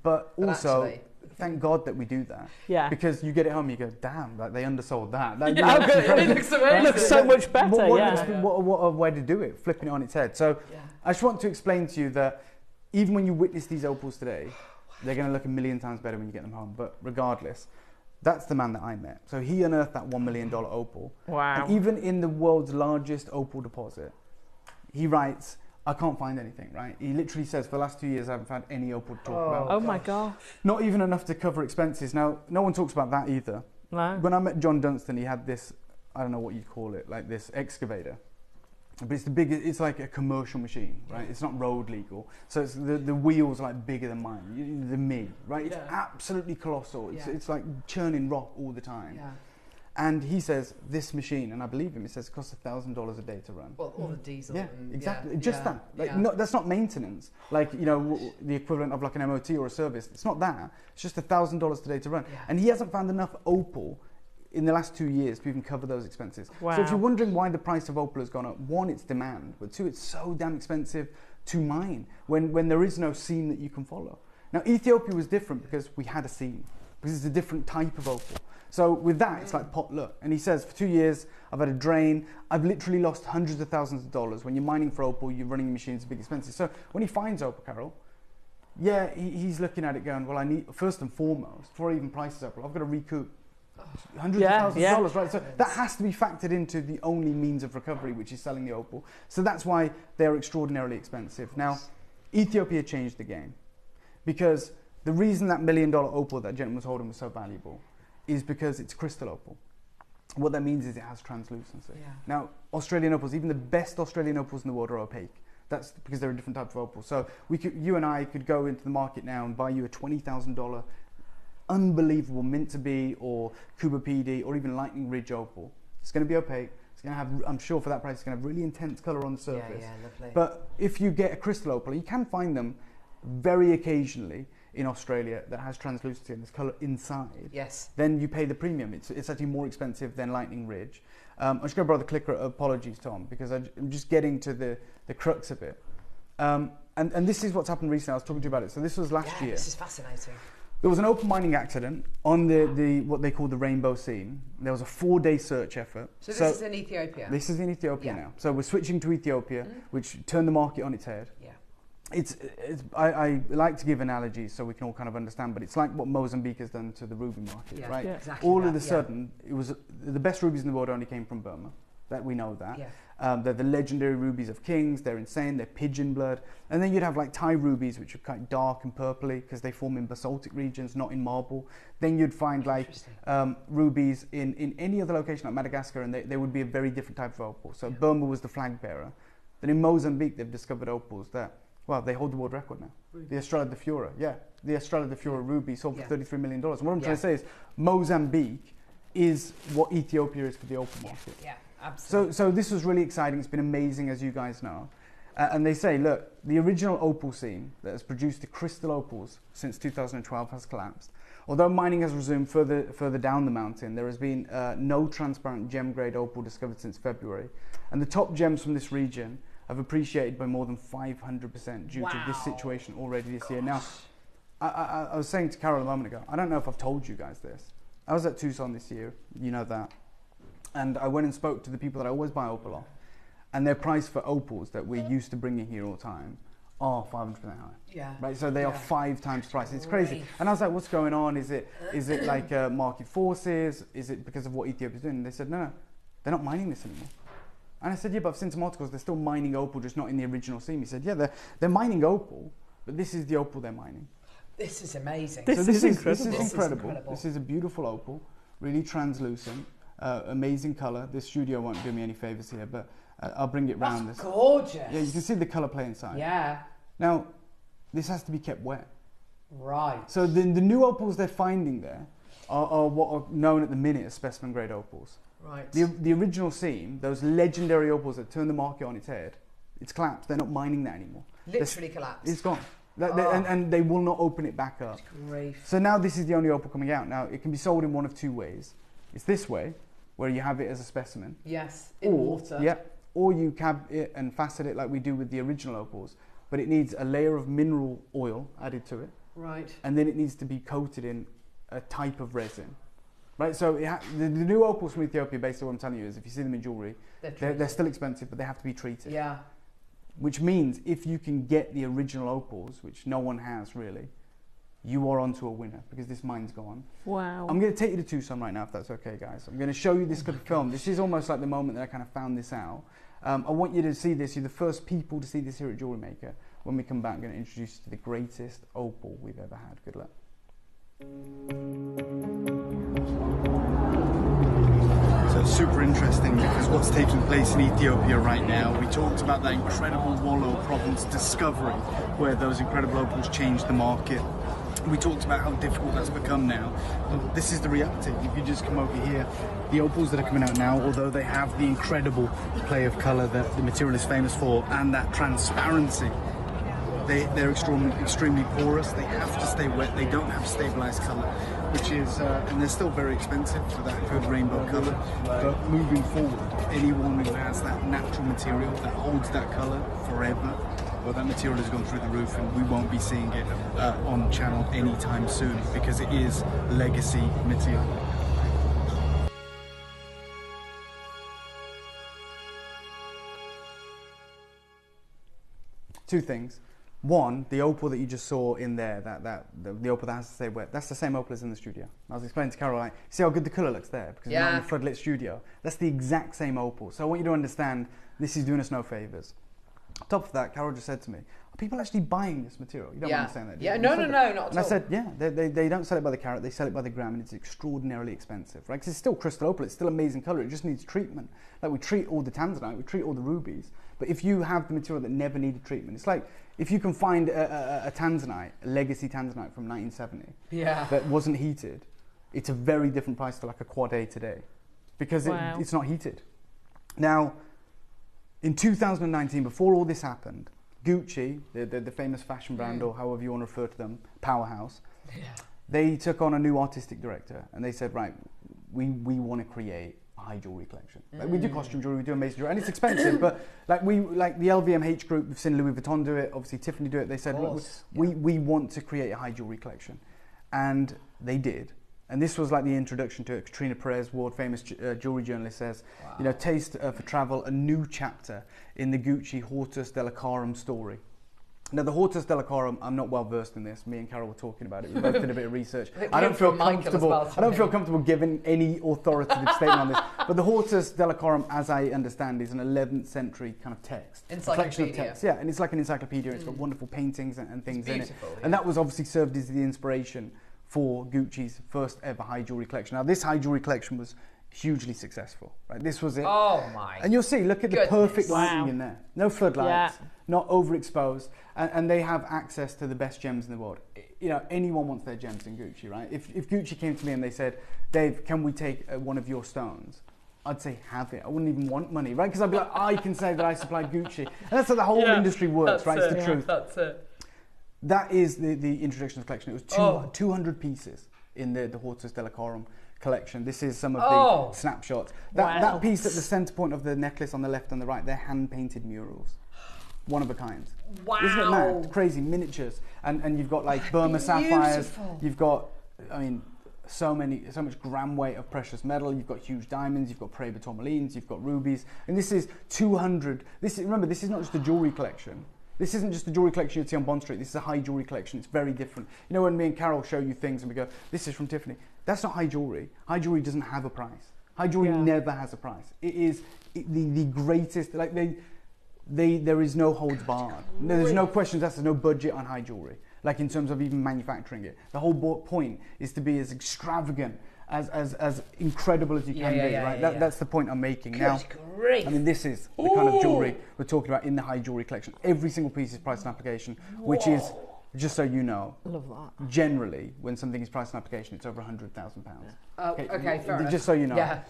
But also, actually, thank God that we do that. Yeah. Because you get it home, you go, damn, like they undersold that. Like, it looks amazing. It looks so much better. What a way to do it, flipping it on its head. So I just want to explain to you that even when you witness these opals today, they're going to look a million times better when you get them home. But regardless, that's the man that I met. So he unearthed that $1 million opal. Wow. And even in the world's largest opal deposit, he writes, I can't find anything, right? He literally says, for the last 2 years, I haven't found any opal to talk about. Oh my gosh. Not even enough to cover expenses. Now, no one talks about that either. No. When I met John Dunstan, he had this, I don't know what you'd call it, like this excavator. But it's the biggest, it's like a commercial machine, right? It's not road legal. So it's the wheels are like bigger than mine, than me, right? It's absolutely colossal. It's like churning rock all the time. Yeah. And he says, this machine, and I believe him, it says it costs $1,000 a day to run. Well, all the diesel. Yeah, exactly. Just that. Like, no, that's not maintenance. Like, you know, the equivalent of like an MOT or a service. It's not that. It's just $1,000 a day to run. Yeah. And he hasn't found enough opal in the last 2 years to even cover those expenses. Wow. So if you're wondering why the price of opal has gone up, one, it's demand, but two, it's so damn expensive to mine when there is no seam that you can follow. Now, Ethiopia was different because we had a seam, because it's a different type of opal. So with that, it's like pot luck. And he says, for 2 years, I've had a drain. I've literally lost hundreds of thousands of dollars. When you're mining for opal, you're running machines, big expenses. So when he finds opal, Carol, he's looking at it going, well, I need, first and foremost, before I even price opal, I've got to recoup hundreds of thousands of dollars, right? So that has to be factored into the only means of recovery, which is selling the opal. So that's why they're extraordinarily expensive. Now, Ethiopia changed the game because the reason that $1 million opal that gentleman was holding was so valuable is because it's crystal opal. What that means is it has translucency. Yeah. Now, Australian opals, even the best Australian opals in the world are opaque. That's because they're a different type of opal. So you and I could go into the market now and buy you a $20,000 unbelievable mint to be or Cuba PD or even Lightning Ridge opal. It's going to be opaque. It's going to have, I'm sure for that price, it's going to have really intense colour on the surface. Yeah, lovely. But if you get a crystal opal, you can find them very occasionally in Australia that has translucency and this colour inside, then you pay the premium. It's actually more expensive than Lightning Ridge. I'm just going to borrow the clicker. Apologies, Tom, because I'm just getting to the crux of it. And this is what's happened recently. I was talking to you about it. So this was last year. This is fascinating. There was an opal mining accident on the what they call the Rainbow Seam. There was a 4-day search effort. So this is in Ethiopia? This is in Ethiopia now. So we're switching to Ethiopia, which turned the market on its head. Yeah. I like to give analogies so we can all kind of understand, but it's like what Mozambique has done to the ruby market, right? Yeah, exactly. All of a sudden, it was the best rubies in the world only came from Burma. That we know that. Yeah. They're the legendary rubies of kings. They're insane. They're pigeon blood. And then you'd have like Thai rubies, which are quite dark and purpley because they form in basaltic regions, not in marble. Then you'd find like rubies in any other location like Madagascar, and they would be a very different type of opal. So Burma was the flag bearer. Then in Mozambique, they've discovered opals that, well, they hold the world record now. Ruby. The Estrella de Fiora, the Estrella de Fiora ruby sold for $33 million. And what I'm trying to say is Mozambique is what Ethiopia is for the opal market. Yeah, absolutely. So this was really exciting. It's been amazing, as you guys know. And they say, look, the original opal scene that has produced the crystal opals since 2012 has collapsed. Although mining has resumed further down the mountain, there has been no transparent gem-grade opal discovered since February. And the top gems from this region have appreciated by more than 500% due to this situation already this year. Now, I was saying to Carol a moment ago, I don't know if I've told you guys this. I was at Tucson this year, you know that. And I went and spoke to the people that I always buy opal off. And their price for opals that we're used to bringing here all the time are 500% higher. Yeah. Right. So they are 5 times price. It's crazy. And I was like, what's going on? Is it like market forces? Is it because of what Ethiopia's doing? And they said, no, they're not mining this anymore. And I said, yeah, but I've seen some articles. They're still mining opal, just not in the original seam. He said, yeah, they're mining opal, but this is the opal they're mining. This is amazing. This is incredible. This is incredible. This is a beautiful opal, really translucent, amazing colour. This studio won't do me any favours here, but I'll bring it round. That's gorgeous. Yeah, you can see the colour play inside. Yeah. Now, this has to be kept wet. Right. So the new opals they're finding there are what are known at the minute as specimen grade opals. Right. The original seam, those legendary opals that turned the market on its head, it's collapsed. They're not mining that anymore. Literally collapsed. It's gone. And they will not open it back up. Grief. So now this is the only opal coming out. Now, it can be sold in one of 2 ways. It's this way, where you have it as a specimen. Yes, in water. Yeah. Or you cab it and facet it like we do with the original opals, but it needs a layer of mineral oil added to it. Right. And then it needs to be coated in a type of resin. Right, so the new opals from Ethiopia, basically what I'm telling you is if you see them in jewellery, they're still expensive, but they have to be treated. Yeah. Which means if you can get the original opals, which no one has really, you are onto a winner because this mine's gone. Wow. I'm going to take you to Tucson right now, if that's okay, guys. I'm going to show you this good film. This is almost like the moment that I kind of found this out. I want you to see this. You're the first people to see this here at JewelleryMaker. When we come back, I'm going to introduce you to the greatest opal we've ever had. Good luck. So it's super interesting because what's taking place in Ethiopia right now, we talked about that incredible Wallo province discovery where those incredible opals changed the market. We talked about how difficult that's become now. But this is the reality. If you just come over here, the opals that are coming out now, although they have the incredible play of colour that the material is famous for and that transparency, they're extremely porous. They have to stay wet. They don't have stabilised colour, which is, and they're still very expensive for that good rainbow colour. But moving forward, anyone who has that natural material that holds that colour forever, well, that material has gone through the roof, and we won't be seeing it on channel anytime soon because it is legacy material. Two things. One, the opal that you just saw in there, the opal that has to stay wet, that's the same opal as in the studio. I was explaining to Carol, like, see how good the colour looks there because it's not in the floodlit studio. That's the exact same opal. So I want you to understand this is doing us no favours. On top of that, Carol just said to me, are people actually buying this material? You don't understand that, do you? Yeah, no, not at all. And I said, yeah, they don't sell it by the carat, they sell it by the gram, and it's extraordinarily expensive, right? Because it's still crystal opal, it's still amazing colour, it just needs treatment. Like we treat all the tanzanite, we treat all the rubies, but if you have the material that never needed treatment, it's like if you can find a tanzanite, a legacy tanzanite from 1970, that wasn't heated, it's a very different price to like a quad A today, because it's not heated. Now, in 2019, before all this happened, Gucci, the famous fashion brand, or however you want to refer to them, powerhouse, they took on a new artistic director, and they said, right, we want to create a high jewelry collection. Like we do costume jewelry, we do amazing jewelry, and it's expensive, but like the LVMH group, we've seen Louis Vuitton do it, obviously Tiffany do it. They said, look, we want to create a high jewelry collection, and they did. And this was like the introduction to it. Katrina Perez, world famous jewelry journalist, says, you know, taste for travel, a new chapter in the Gucci Hortus Della Carum story. Now, the Hortus Della Carum, I'm not well versed in this. Me and Carol were talking about it. We both did a bit of research. I don't feel comfortable giving any authoritative statement on this. But the Hortus Della Carum, as I understand, is an 11th century kind of text. Encyclopedia. Of text. Yeah, and it's like an encyclopedia. It's got wonderful paintings and things in it. And that was obviously served as the inspiration for Gucci's first ever high jewelry collection. Now, this high jewelry collection was hugely successful. Right? This was it. Oh my! And you'll see. Look at the perfect lighting in there. No floodlights, not overexposed, and they have access to the best gems in the world. you know, anyone wants their gems in Gucci, right? If Gucci came to me and they said, Dave, can we take one of your stones? I'd say, have it. I wouldn't even want money, right? Because I'd be like, I can say that I supplied Gucci. And that's how the whole industry works, right? It's the truth. That's it. That is the introduction of the collection. It was 200 pieces in the Hortus Della Corum collection. This is some of the snapshots. That piece at the center point of the necklace on the left and the right, they're hand-painted murals. One of a kind. Wow. Isn't it mad? Crazy miniatures. And you've got like Burma sapphires. You've got, I mean, so much gram weight of precious metal. You've got huge diamonds. You've got Paraiba tourmalines. You've got rubies. And this is 200. Remember, this is not just a jewelry collection. This isn't just the jewelry collection you'd see on Bond Street. This is a high jewelry collection. It's very different. You know, when me and Carol show you things and we go, this is from Tiffany. That's not high jewelry. High jewelry doesn't have a price. High jewelry never has a price. It is the greatest, like there is no holds barred. There's no questions asked. There's no budget on high jewelry. Like in terms of even manufacturing it. The whole point is to be as extravagant, as incredible as you can be, right? That's the point I'm making. Now, I mean, this is the kind of jewelry we're talking about in the high jewelry collection. Every single piece is priced on application, which is, just so you know, love that. Generally, when something is priced on application, it's over £100,000. Okay, fair enough. Just so you know. Yeah.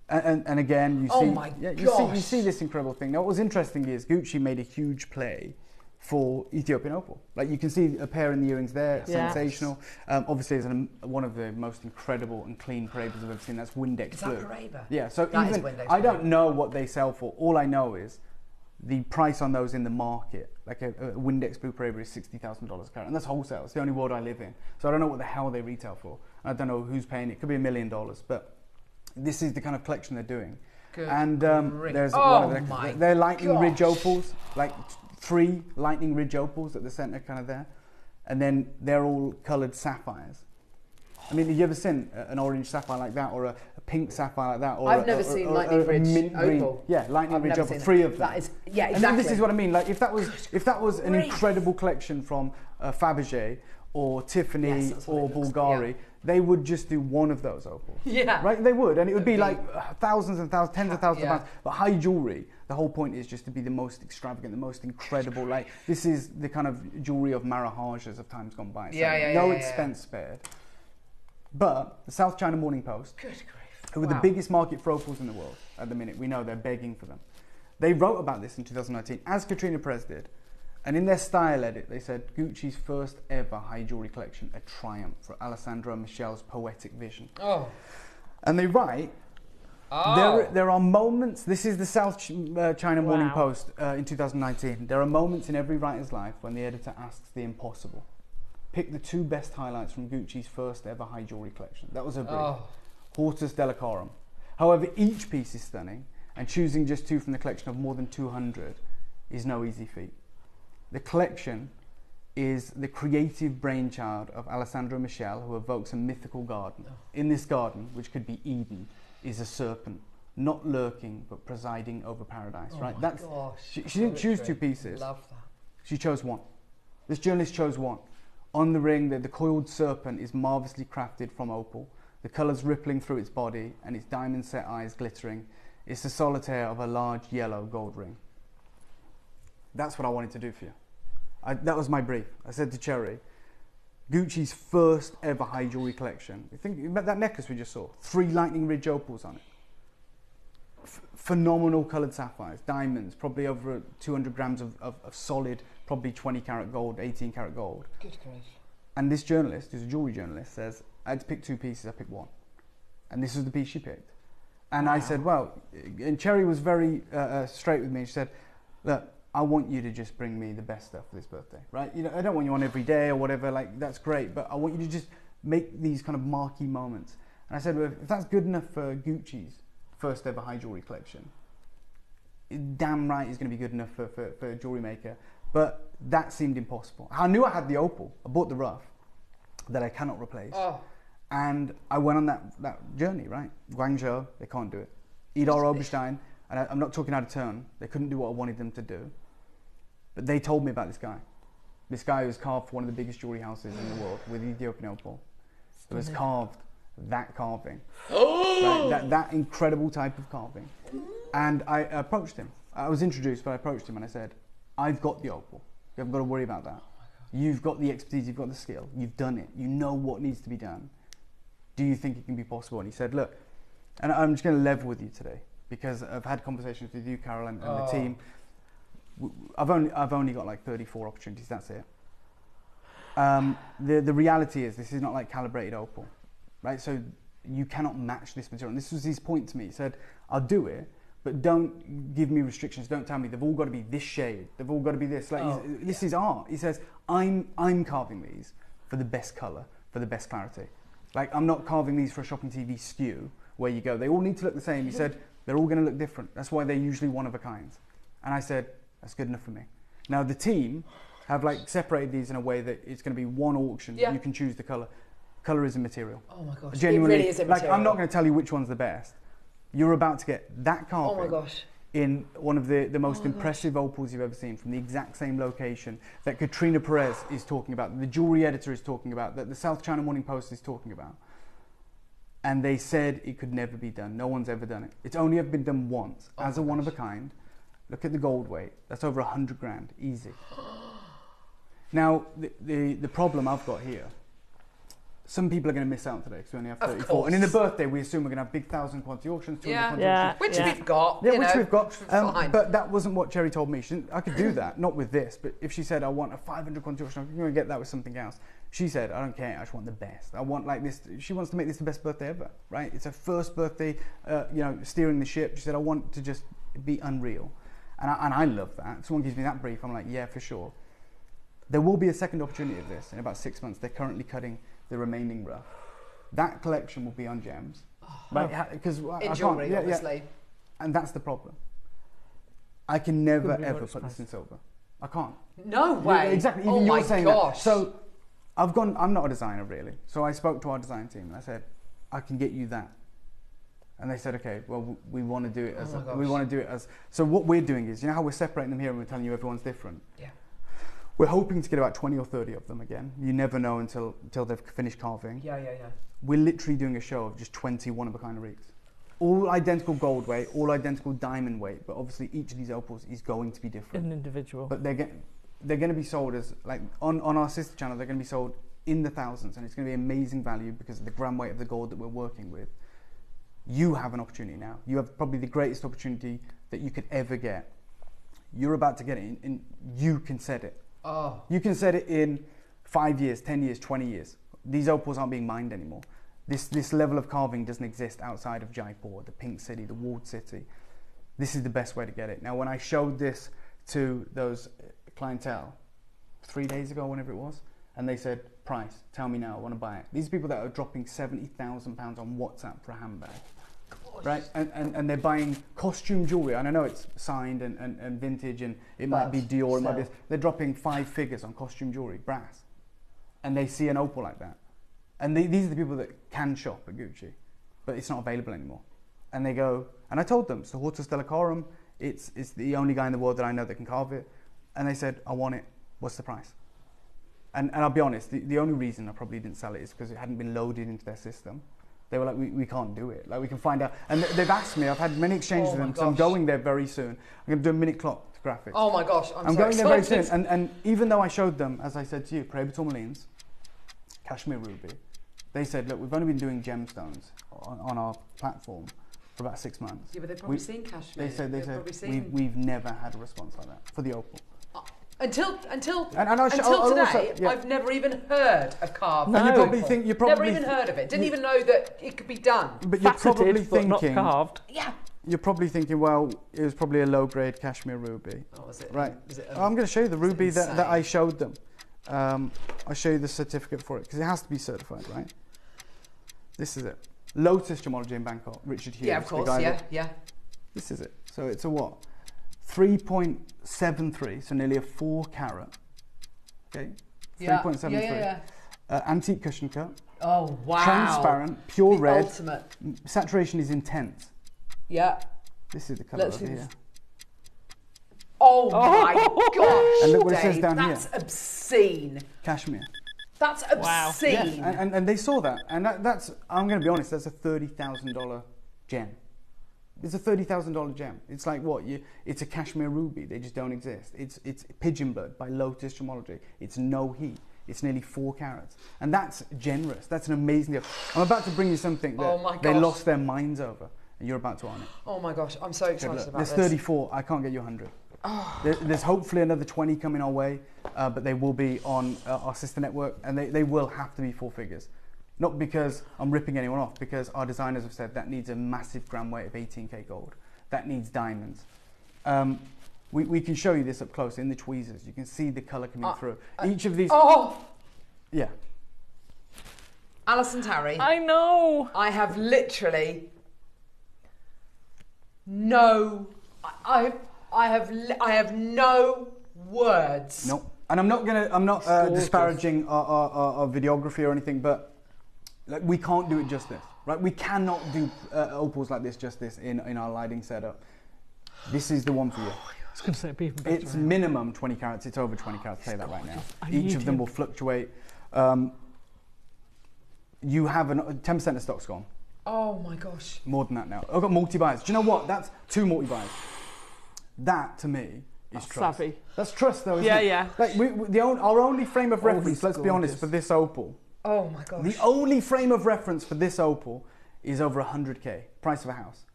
And again, you see, oh my gosh. you see this incredible thing. Now, what was interesting is Gucci made a huge play for Ethiopian opal. Like you can see a pair in the earrings there, sensational. Obviously, it's one of the most incredible and clean Paraibas I've ever seen. That's Windex blue. Is that Paraiba? Yeah. So I don't know what they sell for. All I know is the price on those in the market. Like a Windex blue Paraiba is $60,000 a carat, and that's wholesale. It's the only world I live in. So I don't know what the hell they retail for. I don't know who's paying it. It could be $1 million, but this is the kind of collection they're doing. Good. And there's one of the, they're lightning ridge opals, like 3 lightning ridge opals at the center, kind of there, and then they're all coloured sapphires. I mean, have you ever seen an orange sapphire like that, or a pink sapphire like that, or I've never seen lightning ridge opal. Yeah, lightning ridge opal. 3 of them. That is, yeah, exactly. And then this is what I mean. Like if that was an incredible collection from Fabergé or Tiffany or Bulgari, they would just do one of those opals. Yeah. Right? They would. And it would be like thousands and thousands, tens of thousands of pounds. But high jewellery, the whole point is just to be the most extravagant, the most incredible. Like, this is the kind of jewellery of Marahajas of times gone by. So no expense spared. But the South China Morning Post, who are the biggest market for opals in the world at the minute, we know they're begging for them. They wrote about this in 2019, as Katrina Perez did. And in their style edit, they said, Gucci's first ever high jewellery collection, a triumph for Alessandro Michel's poetic vision. Oh. And they write, there are moments, this is the South China Morning Post in 2019, there are moments in every writer's life when the editor asks the impossible. Pick the 2 best highlights from Gucci's first ever high jewellery collection. That was her brief. Hortus Della Corum. However, each piece is stunning, and choosing just 2 from the collection of more than 200 is no easy feat. The collection is the creative brainchild of Alessandro Michel, who evokes a mythical garden. In this garden, which could be Eden, is a serpent, not lurking, but presiding over paradise. Right? That's she didn't choose 2 pieces. Love that. She chose 1. This journalist chose 1. On the ring, the coiled serpent is marvellously crafted from opal, the colours rippling through its body, and its diamond-set eyes glittering. It's the solitaire of a large yellow gold ring. That's what I wanted to do for you. That was my brief. I said to Cherry, Gucci's first ever high jewellery collection. Think about that necklace we just saw. 3 lightning ridge opals on it. Phenomenal coloured sapphires, diamonds, probably over 200 grams of solid, probably 20 karat gold, 18 karat gold. Good grief. And this journalist, who's a jewellery journalist, says, I had to pick 2 pieces, I picked 1. And this was the piece she picked. And I said, well, and Cherry was very straight with me. She said, look, I want you to just bring me the best stuff for this birthday, right? You know, I don't want you on every day or whatever, like, that's great, but I want you to just make these kind of marquee moments. And I said, well, if that's good enough for Gucci's first ever high jewellery collection, damn right it's going to be good enough for JewelleryMaker. But that seemed impossible. I knew I had the opal. I bought the rough that I cannot replace. Oh. And I went on that journey, right? Guangzhou, they can't do it. Idar Oberstein, and I'm not talking out of turn, they couldn't do what I wanted them to do. But they told me about this guy. This guy who was carved for one of the biggest jewellery houses in the world with Ethiopian opal. Who has carved that carving. Right? That incredible type of carving. And I approached him. I was introduced, but I approached him and I said, I've got the opal. You haven't got to worry about that. You've got the expertise, you've got the skill, you've done it, you know what needs to be done. Do you think it can be possible? And he said, look, and I'm just going to level with you today because I've had conversations with you, Carol, and the team. I've only got like 34 opportunities, that's it. The reality is this is not like calibrated opal, right? So you cannot match this material. And this was his point to me. He said, I'll do it, but don't give me restrictions. Don't tell me they've all got to be this shade. They've all got to be this. Like this is art. He says, I'm carving these for the best color, for the best clarity. Like I'm not carving these for a shopping TV skew where you go, they all need to look the same. He said, they're all going to look different. That's why they're usually one of a kind. And I said, that's good enough for me. Now the team have like separated these in a way that it's going to be one auction. You can choose the color. Color is a material. Oh my gosh, genuinely, it really is a material. Like I'm not going to tell you which one's the best. You're about to get that carving. Oh my gosh. In one of the most impressive opals you've ever seen, from the exact same location that Katrina Perez is talking about, the jewelry editor is talking about, that the South China Morning Post is talking about. And they said it could never be done. No one's ever done it. It's only ever been done once as a one of a kind. Look at the gold weight. That's over 100 grand, easy. Now, the problem I've got here, some people are going to miss out today because we only have 34. And in the birthday, we assume we're going to have big 1,000 quantity auctions, 200 quantity auctions. Which we've got. Yeah, which we've got. But that wasn't what Cherry told me. I could do that, not with this. But if she said, I want a 500 quantity auction, I'm going to get that with something else. She said, I don't care. I just want the best. I want like this. She wants to make this the best birthday ever, right? It's her first birthday, steering the ship. She said, I want to just be unreal. And I love that. Someone gives me that brief. I'm like, yeah, for sure. There will be a second opportunity of this in about 6 months. They're currently cutting the remaining rough. That collection will be on gems, right? Because in jewellery, obviously. And that's the problem. I can never ever put this in silver. I can't. No way. Exactly. Even you're saying that. So I'm not a designer really. So I spoke to our design team and I said, I can get you that. And they said, okay, well, we want to do it as, so what we're doing is, you know how we're separating them here and we're telling you everyone's different? Yeah. We're hoping to get about 20 or 30 of them again. You never know until they've finished carving. Yeah. We're literally doing a show of just 20 one-of-a-kind rigs. All identical gold weight, all identical diamond weight, but obviously each of these opals is going to be different. An individual. But they're going to be sold as, like, on our sister channel, they're going to be sold in the thousands, and it's going to be amazing value because of the gram weight of the gold that we're working with. You have an opportunity now. You have probably the greatest opportunity that you could ever get. You're about to get it, and you can set it. Oh. You can set it in 5 years, 10 years, 20 years. These opals aren't being mined anymore. This level of carving doesn't exist outside of Jaipur, the Pink City, the Walled City. This is the best way to get it. Now, when I showed this to those clientele 3 days ago, whenever it was, and they said, price, tell me now, I want to buy it. These are people that are dropping £70,000 on WhatsApp for a handbag. Right, and they're buying costume jewelry, and I know it's signed and vintage, and it might be Dior, it might be. They're dropping 5 figures on costume jewelry, brass, and they see an opal like that, and these are the people that can shop at Gucci, but it's not available anymore, and they go, and I told them, so Hortus Delacorum, it's the only guy in the world that I know that can carve it, and they said, I want it. What's the price? And I'll be honest, the only reason I probably didn't sell it is because it hadn't been loaded into their system. They were like, we can't do it. Like, we can find out. And they've asked me, I've had many exchanges with them, so I'm going there very soon. I'm going to do a minute clock graphics. Oh my gosh, I'm so going there excited. very soon. And even though I showed them, as I said to you, Paraiba Tourmalines, Cashmere Ruby, they said, look, we've only been doing gemstones on our platform for about 6 months. Yeah, but they've probably seen Cashmere. They said we've never had a response like that for the opal. Until today, also, yeah. I've never even heard of carved. No. And you probably never even heard of it. Didn't even know that it could be done. But you're probably thinking, not carved. Yeah. You're probably thinking, well, it was probably a low-grade Cashmere ruby. Oh, was it? Right. I'm going to show you the ruby that I showed them. I'll show you the certificate for it because it has to be certified, right? This is it. Lotus Gemology in Bangkok, Richard Hughes. Yeah, of course. Yeah. This is it. So it's a what? 3.73, so nearly a 4 carat. Okay, 3.73. Yeah. Antique cushion cut. Oh wow! Transparent, pure red. Ultimate. Saturation is intense. Yeah. This is the colour over here. Oh my gosh! And look what it says down here. That's obscene. Cashmere. That's obscene. Yeah. And they saw that, and that's. I'm going to be honest. That's a $30,000 gem. It's a $30,000 gem. It's like what? It's a cashmere ruby. They just don't exist. It's pigeon blood by Lotus Gemology. It's no heat. It's nearly 4 carats. And that's generous. That's an amazing deal. I'm about to bring you something that they lost their minds over. And you're about to own it. Oh my gosh, I'm so excited about this. There's 34. I can't get you 100. There's hopefully another 20 coming our way, but they will be on our sister network, and they will have to be 4 figures. Not because I'm ripping anyone off, because our designers have said that needs a massive gram weight of 18K gold. That needs diamonds. We can show you this up close in the tweezers. You can see the colour coming through. Each of these... Oh! Yeah. Alison Tarry. I know! I have literally no... I have no words. No. And I'm not disparaging our videography or anything, but like, we can't do it justice, right? We cannot do opals like this justice in our lighting setup. This is the one for you. I was going to say it'd be even better. It's minimum 20 carats. It's over 20 carats. I'll tell you that right now. Each of them will fluctuate. You have 10% of stock's gone. Oh my gosh. More than that now. I've got multi-buys. Do you know what? That's 2 multi-buys. That to me is trust. Savvy. That's trust, though, isn't it? Yeah. Like our only frame of reference, let's be honest, for this opal. Oh my gosh. The only frame of reference for this opal is over 100K, price of a house.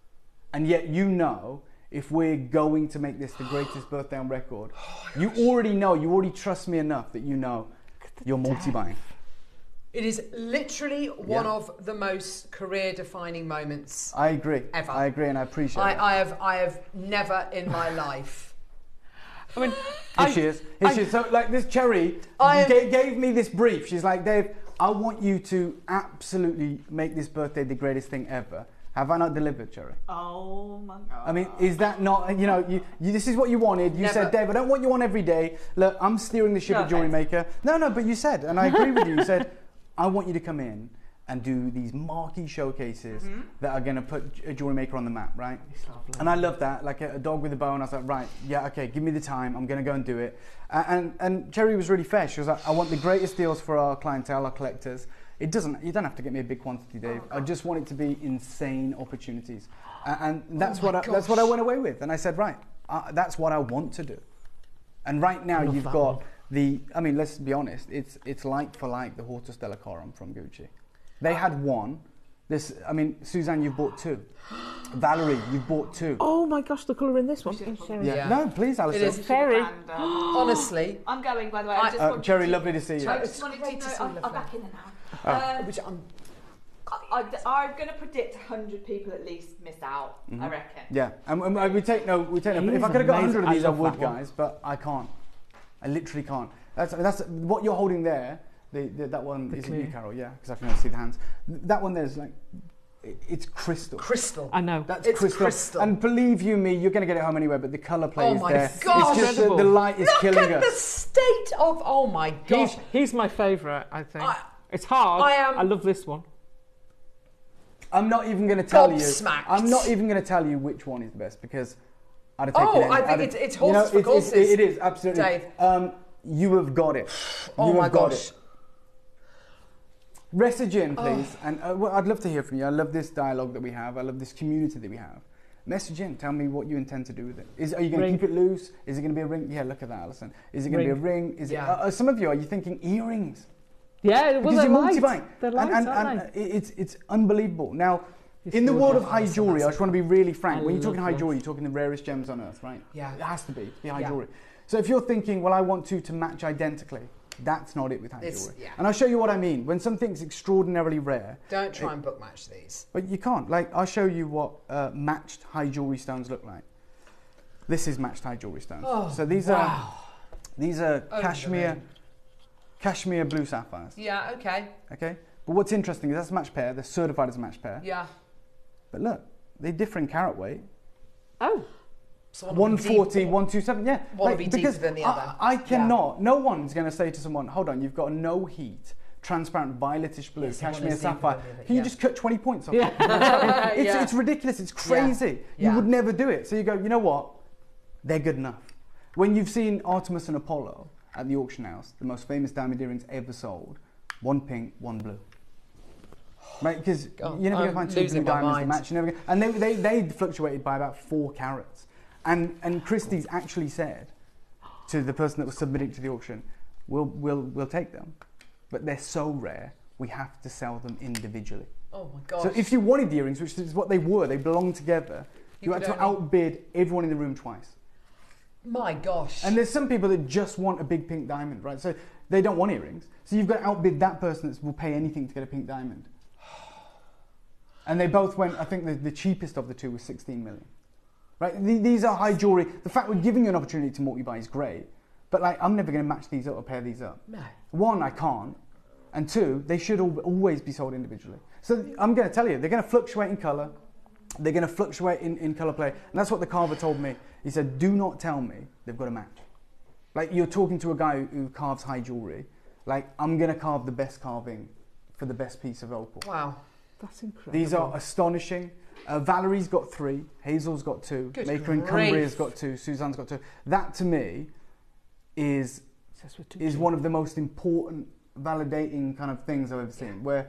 And yet you know, if we're going to make this the greatest birthday on record, you already trust me enough that you know you're multi-buying. It is literally one of the most career-defining moments. I agree. Ever. I agree, and I appreciate it. I have never in my life. I mean, Here she is. So, like, this Cherry gave me this brief. She's like, Dave, I want you to absolutely make this birthday the greatest thing ever. Have I not delivered, Cherry? Oh my God. I mean, is that not, this is what you wanted. You said, Dave, I don't want you on every day. Look, I'm steering the ship at JewelleryMaker. No, but you said, and I agree with you, you said, I want you to come in and do these marquee showcases that are going to put JewelleryMaker on the map, right? And I love that, like a dog with a bone. I was like, right, yeah, okay, give me the time. I'm going to go and do it. And Cherry was really fair. She was like, I want the greatest deals for our clientele, our collectors. You don't have to get me a big quantity, Dave. I just want it to be insane opportunities. And that's what I went away with. And I said, right, that's what I want to do. And right now you've got let's be honest, it's like for like the Hortus Della Coram from Gucci. They had one. Suzanne, you've bought 2. Valerie, you've bought 2. Oh my gosh, the colour in this one. Yeah. No, please, Alison. It is very. Honestly. I'm going, by the way. I just wanted Cherry, lovely to see you. I just wanted to know, I'm back in there now. I'm going to predict 100 people at least miss out, I reckon. Yeah, and we take no. If I could have got 100 of these, I would, guys, but I can't. I literally can't. That's what you're holding there. That one isn't you, Carol, because I can only see the hands. That one there's like, it's crystal. Crystal. I know. That's crystal. And believe you me, you're going to get it home anyway, but the colour play is there. God. It's just the light is killing us. Look at the state of, oh my gosh. He's my favourite, I think. It's hard. I love this one. I'm not even going to tell you. I'm not even going to tell you which one is the best, because I'd have taken it. I think it's horses for courses. It is, absolutely. Dave. You have got it. Oh my gosh. Message in, please, and I'd love to hear from you. I love this dialogue that we have. I love this community that we have. Message in. Tell me what you intend to do with it. Are you going to keep it loose? Is it going to be a ring? Yeah, look at that, Alison. Is it going to be a ring? Is it? Some of you, are you thinking earrings? Yeah, well, they're light. They're light, and it's unbelievable. Now, in the world of high jewellery, I just want to be really frank. When you're talking high jewellery, you're talking the rarest gems on earth, right? Yeah. It has to be high jewellery. So if you're thinking, well, I want to match identically, that's not it with high jewellery. Yeah. And I'll show you what I mean. When something's extraordinarily rare... Don't try and book match these. But you can't. Like, I'll show you what matched high jewellery stones look like. This is matched high jewellery stones. Oh, so these are cashmere blue sapphires. Yeah, okay. Okay? But what's interesting is that's a matched pair. They're certified as a matched pair. Yeah. But look, they differ in carat weight. Oh. So 140, 127, yeah. One will be deeper than the other. I cannot, no one's going to say to someone, hold on, you've got a no heat, transparent violetish blue, cashmere sapphire. Can you just cut 20 points off it? It's ridiculous, it's crazy. You would never do it. So you go, you know what? They're good enough. When you've seen Artemis and Apollo at the auction house, the most famous diamond earrings ever sold, one pink, one blue. right? Because you're never going to find two blue diamonds that match. You're never gonna, and they fluctuated by about 4 carats. And Christie's actually said to the person that was submitting to the auction, we'll take them, but they're so rare, we have to sell them individually. Oh my gosh. So if you wanted the earrings, which is what they were, they belonged together, you had to outbid everyone in the room twice. My gosh. And there's some people that just want a big pink diamond, right? So they don't want earrings. So you've got to outbid that person that will pay anything to get a pink diamond. And they both went, I think the cheapest of the two was 16 million. Right? These are high jewellery. The fact we're giving you an opportunity to multi-buy is great. But like, I'm never going to match these up or pair these up. No. 1, I can't. And 2, they should always be sold individually. So I'm going to tell you, they're going to fluctuate in colour. They're going to fluctuate in colour play. And that's what the carver told me. He said, do not tell me they've got a match. Like, you're talking to a guy who carves high jewellery. Like, I'm going to carve the best carving for the best piece of opal. Wow. That's incredible. These are astonishing. Valerie's got 3. Hazel's got 2. Maker in Cumbria's got 2. Suzanne's got 2. That, to me, is one of the most important validating kind of things I've ever seen. Where,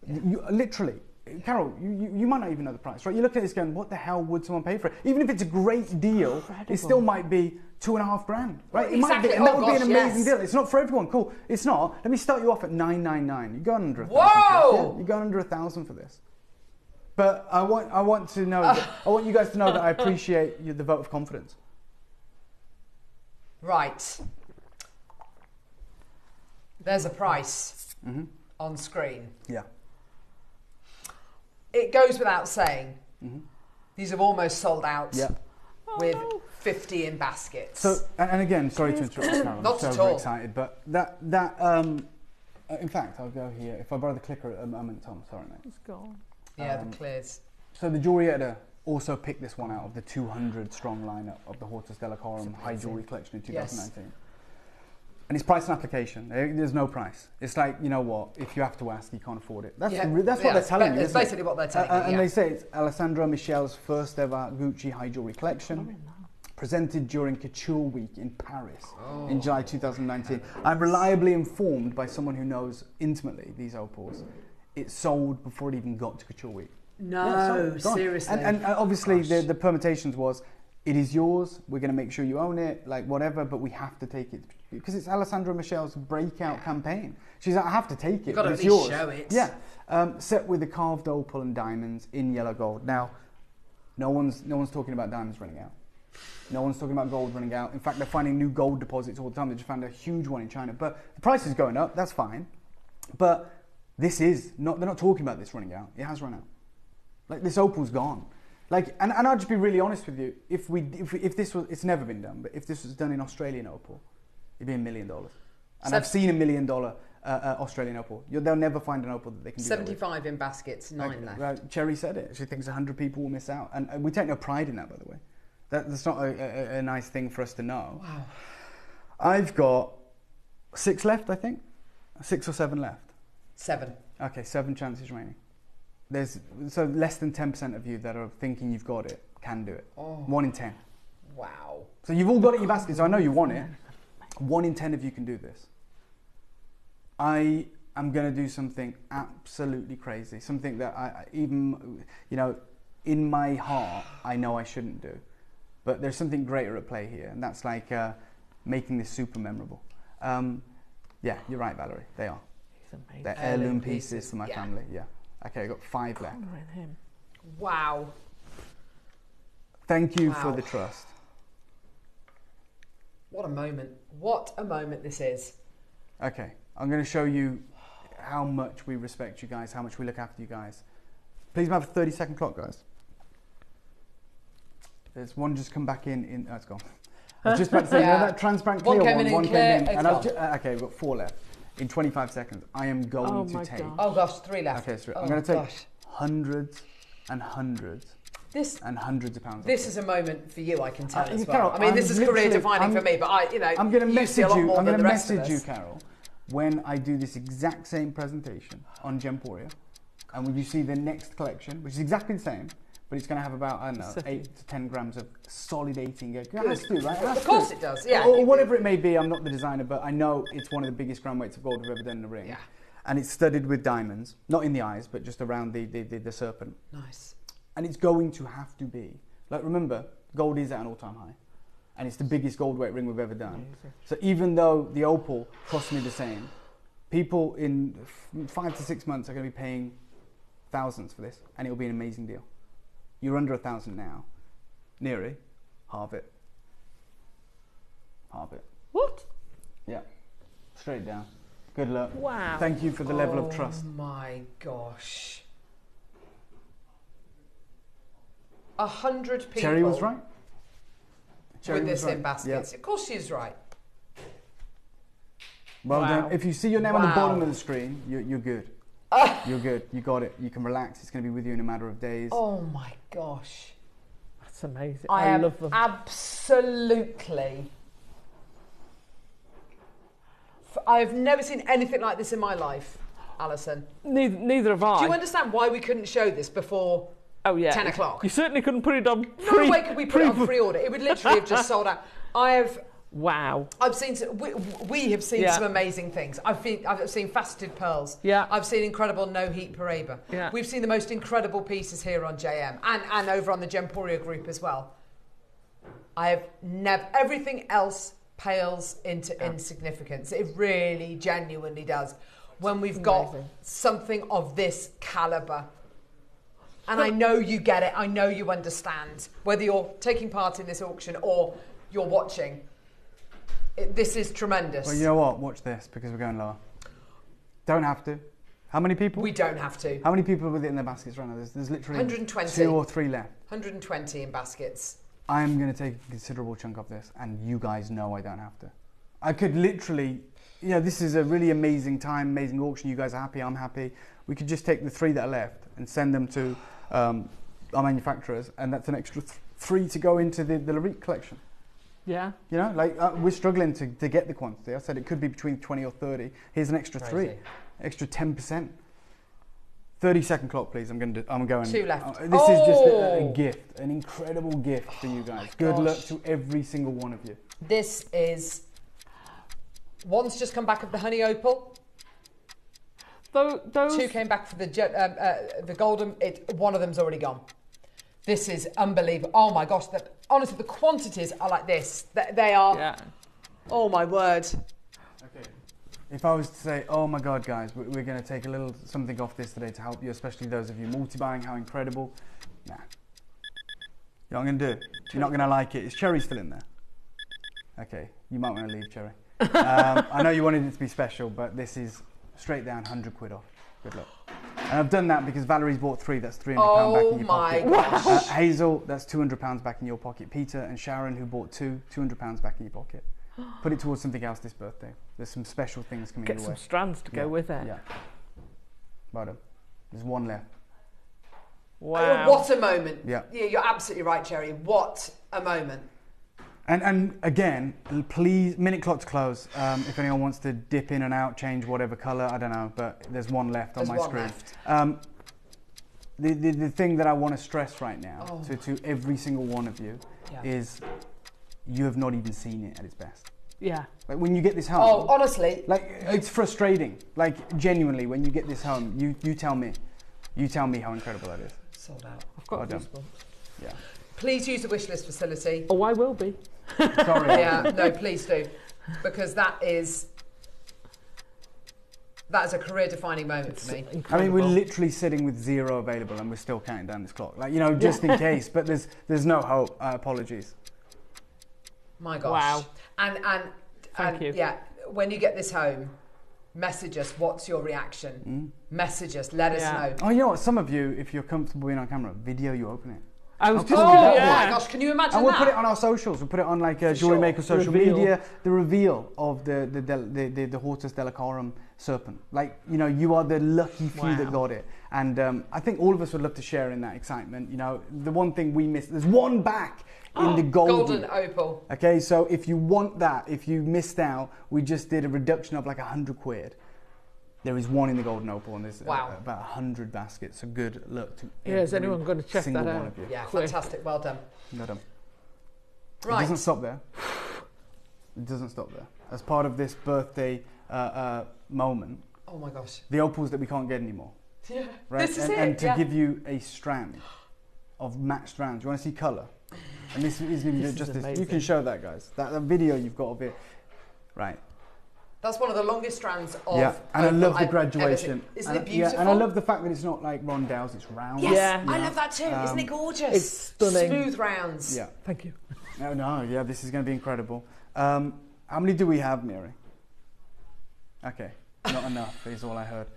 you literally... Carol, you might not even know the price, right? You look at this going, what the hell would someone pay for it? Even if it's a great deal, it still might be $2.5 grand, right? It might be, and that would be an amazing deal. It's not for everyone, cool. It's not. Let me start you off at $999. You go under 1,000. Whoa! You go under 1,000 for this. But I want to know. I want you guys to know that I appreciate the vote of confidence. Right. There's a price on screen. Yeah. It goes without saying, these have almost sold out with 50 in baskets. So, and again, sorry to interrupt, Carol. Not I'm at so all. excited, but in fact, I'll go here. If I borrow the clicker at a moment, Tom, sorry, mate. It's gone. Yeah, the clears. So the jewellery editor also picked this one out of the 200 strong lineup of the Hortus Della Corum High Jewellery Collection in 2019. Yes. And it's price and application. There's no price. It's like, you know what, if you have to ask, you can't afford it. That's what they're telling you. That's basically what they're telling you. And they say it's Alessandro Michel's first ever Gucci High Jewellery Collection, presented during Couture Week in Paris in July 2019. I'm reliably informed by someone who knows intimately these opals. It sold before it even got to Couture Week. No, seriously. And obviously the permutations was, it is yours, we're going to make sure you own it, like whatever, but we have to take it. Because it's Alessandra Michel's breakout campaign. She's like, I have to take it, You've got to it's at least yours. show it. Yeah. Set with the carved opal and diamonds in yellow gold. Now, no one's talking about diamonds running out. No one's talking about gold running out. In fact, they're finding new gold deposits all the time. They just found a huge one in China. But the price is going up, that's fine. But this is not, they're not talking about this running out. It has run out. Like, this opal's gone. Like, and I'll just be really honest with you. If this was, it's never been done, but if this was done in Australian opal, it'd be $1 million. And I've seen $1 million Australian opal. They'll never find an opal that they can do 75 in baskets, 9 left. Cherry said it. She thinks 100 people will miss out. And we take no pride in that, by the way. That's not a nice thing for us to know. Wow. I've got 6 left, I think. 6 or 7 left. 7. Okay, 7 chances remaining. So less than 10% of you that are thinking you've got it can do it. 1 in 10. Wow. So you've all got it in your basket, so I know you want it. 1 in 10 of you can do this. I am going to do something absolutely crazy. Something that I even, in my heart, I know I shouldn't do. But there's something greater at play here, and that's like making this super memorable. Yeah, you're right, Valerie. They are. They're heirloom pieces for my family. Yeah. Okay, I've got 5 left. Wow. Thank you for the trust. What a moment. What a moment this is. Okay, I'm going to show you how much we respect you guys, how much we look after you guys. Please have a 30-second clock, guys. There's one just come back in. Oh, it's gone. I was just about to say, that transparent clear one came in. And okay, we've got 4 left. In 25 seconds, I am going to take... Oh gosh, 3 left. Okay, so I'm going to take hundreds and hundreds and hundreds of pounds. This is a moment for you, I can tell as well. I mean, this is career defining for me, but I'm going to message you. I'm going to message you, Carol, when I do this exact same presentation on Gemporia, and when you see the next collection, which is exactly the same, but it's going to have about, I don't know, 8 to 10 grams of solid 18 gauge. It has to, right? Of course it does, yeah. Or whatever it may be. I'm not the designer, but I know it's one of the biggest gram weights of gold we've ever done in a ring. Yeah. and it's studded with diamonds, not in the eyes, but just around the serpent. Nice. And it's going to have to be, like, remember, gold is at an all-time high, and it's the biggest gold weight ring we've ever done. So even though the opal cost me the same, people in 5 to 6 months are going to be paying thousands for this, and it'll be an amazing deal. You're under 1,000 now. Nearly, halve it. Halve it. What? Yeah, straight down. Good luck. Wow. Thank you for the level of trust. Oh my gosh. 100 people. Cherry was right. Cherry with was this right. in baskets. Yeah. Of course she's right. Well done. If you see your name on the bottom of the screen, you're good. You're good. You got it. You can relax. It's going to be with you in a matter of days. Oh my gosh. That's amazing. I love them. Absolutely. I've never seen anything like this in my life, Alison. Neither have I. Do you understand why we couldn't show this before 10 o'clock? You certainly couldn't put it on No way could we put it on pre-order. It would literally have just sold out. Wow. I've seen we have seen some amazing things. I've seen faceted pearls. Yeah. I've seen incredible no heat pareba. Yeah. We've seen the most incredible pieces here on JM and over on the Gemporia group as well. I have never. Everything else pales into insignificance. It really, genuinely does. When we've got something of this caliber. And I know you get it. I know you understand. Whether you're taking part in this auction or you're watching. This is tremendous. Well, you know what? Watch this, because we're going lower. Don't have to. How many people? We don't have to. How many people are with it in their baskets right now? There's literally 120. 2 or 3 left. 120 in baskets. I'm going to take a considerable chunk of this, and you guys know I don't have to. I could literally, this is a really amazing time, amazing auction. You guys are happy, I'm happy. We could just take the 3 that are left and send them to our manufacturers, and that's an extra 3 to go into the Lavender collection. Yeah. We're struggling to get the quantity. I said it could be between 20 or 30. Here's an extra 3, extra 10%. 30-second clock, please. I'm going. 2 left. This is just a gift, an incredible gift for you guys. Good luck to every single one of you. This is. One's just come back of the honey opal. Those 2 came back for the golden. One of them's already gone. This is unbelievable. Oh my gosh! Honestly, the quantities are like this. They are. Yeah. Oh my word. Okay. If I was to say, oh my God, guys, we're going to take a little something off this today to help you, especially those of you multi-buying, how incredible. Nah. You know what I'm going to do? You're not going to like it. Is Cherry still in there? Okay, you might want to leave, Cherry. I know you wanted it to be special, but this is straight down 100 quid off. Good luck. And I've done that because Valerie's bought 3, that's £300 back in your pocket. Oh my gosh. Hazel, that's £200 back in your pocket. Peter and Sharon, who bought 2, £200 back in your pocket. Put it towards something else this birthday. There's some special things coming your way. Get some strands to go with it. Yeah. Well done. There's 1 left. Wow. What a moment. Yeah. You're absolutely right, Cherry. What a moment. And again, please, minute clock to close. If anyone wants to dip in and out, change whatever colour, I don't know, but there's 1 left on my screen. The thing that I want to stress right now to every single one of you is you have not even seen it at its best. Yeah. Like when you get this home. Oh, honestly. Like it's frustrating. Like genuinely, when you get this home, you tell me how incredible that is. Sold out. I've got goosebumps. Yeah. Please use the wishlist facility. Oh, I will be. Sorry. Yeah, no, please do, because that is a career-defining moment for me. I mean, we're literally sitting with 0 available, and we're still counting down this clock. Like just in case, but there's no hope. Apologies. My gosh. Wow. And Thank you. Yeah, when you get this home, message us. What's your reaction? Message us. Let us know. Oh, you know what? Some of you, if you're comfortable being on camera, video you open it. I was just my gosh, can you imagine and we'll that? put it on our socials. We'll put it on like JewelleryMaker social media. The reveal of the Hortus Delicarum serpent. Like, you are the lucky few that got it. And I think all of us would love to share in that excitement. The one thing we missed, there's 1 back in the golden opal. Okay, so if you want that, if you missed out, we just did a reduction of like 100 quid. There is 1 in the golden opal, and there's about 100 baskets. So good luck to is anyone going to check that out? One of you. Yeah, fantastic. Well done. Well done. Right. It doesn't stop there. It doesn't stop there. As part of this birthday moment, Oh my gosh. The opals that we can't get anymore. Yeah. Right? This is it. And to give you a strand of matched strands. You want to see colour? And this isn't even just this. You can show that, guys. That video you've got of it. Right. That's one of the longest strands of. Yeah, and I love the graduation. Isn't it beautiful? Yeah, and I love the fact that it's not like rondelles, it's round. Yes, yeah. I love that too. Isn't it gorgeous? It's stunning. Smooth rounds. Yeah. Thank you. No, yeah, this is going to be incredible. How many do we have, Mary? Okay, not enough is all I heard.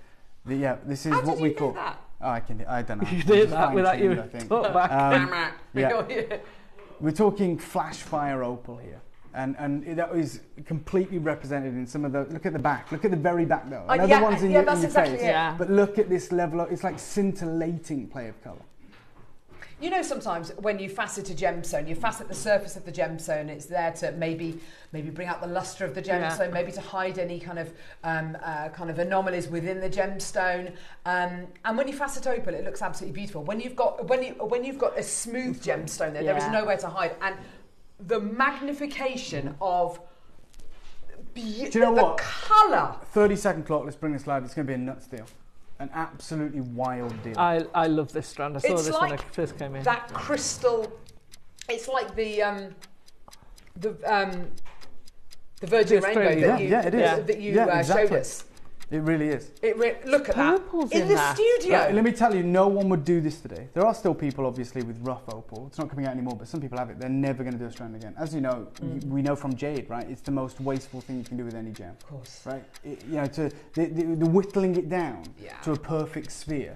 This is what we call. That? Oh, I don't know. You did that without you talk back. We're talking flash fire opal here. And that is completely represented in some of the. Look at the back. Look at the very back, though. I know the ones in your face. Yeah. But look at this level. It's like scintillating play of colour. You know, sometimes when you facet a gemstone, you facet the surface of the gemstone. It's there to maybe bring out the luster of the gemstone, maybe to hide any kind of anomalies within the gemstone. And when you facet opal, it looks absolutely beautiful. When you've got a smooth gemstone, there is nowhere to hide. And the magnification of the colour. 30-second clock. Let's bring this live. It's going to be a nuts deal. An absolutely wild deal. I love this strand. I saw this when I first came in. That crystal. It's like the Virgin Rainbow that you showed us. It really is. Look at Purple's that in the studio. Right, let me tell you, no one would do this today. There are still people, obviously, with rough opal. It's not coming out anymore, but some people have it. They're never going to do a strand again. As you know, we know from jade, right? It's the most wasteful thing you can do with any gem. Of course. Right? The whittling it down to a perfect sphere.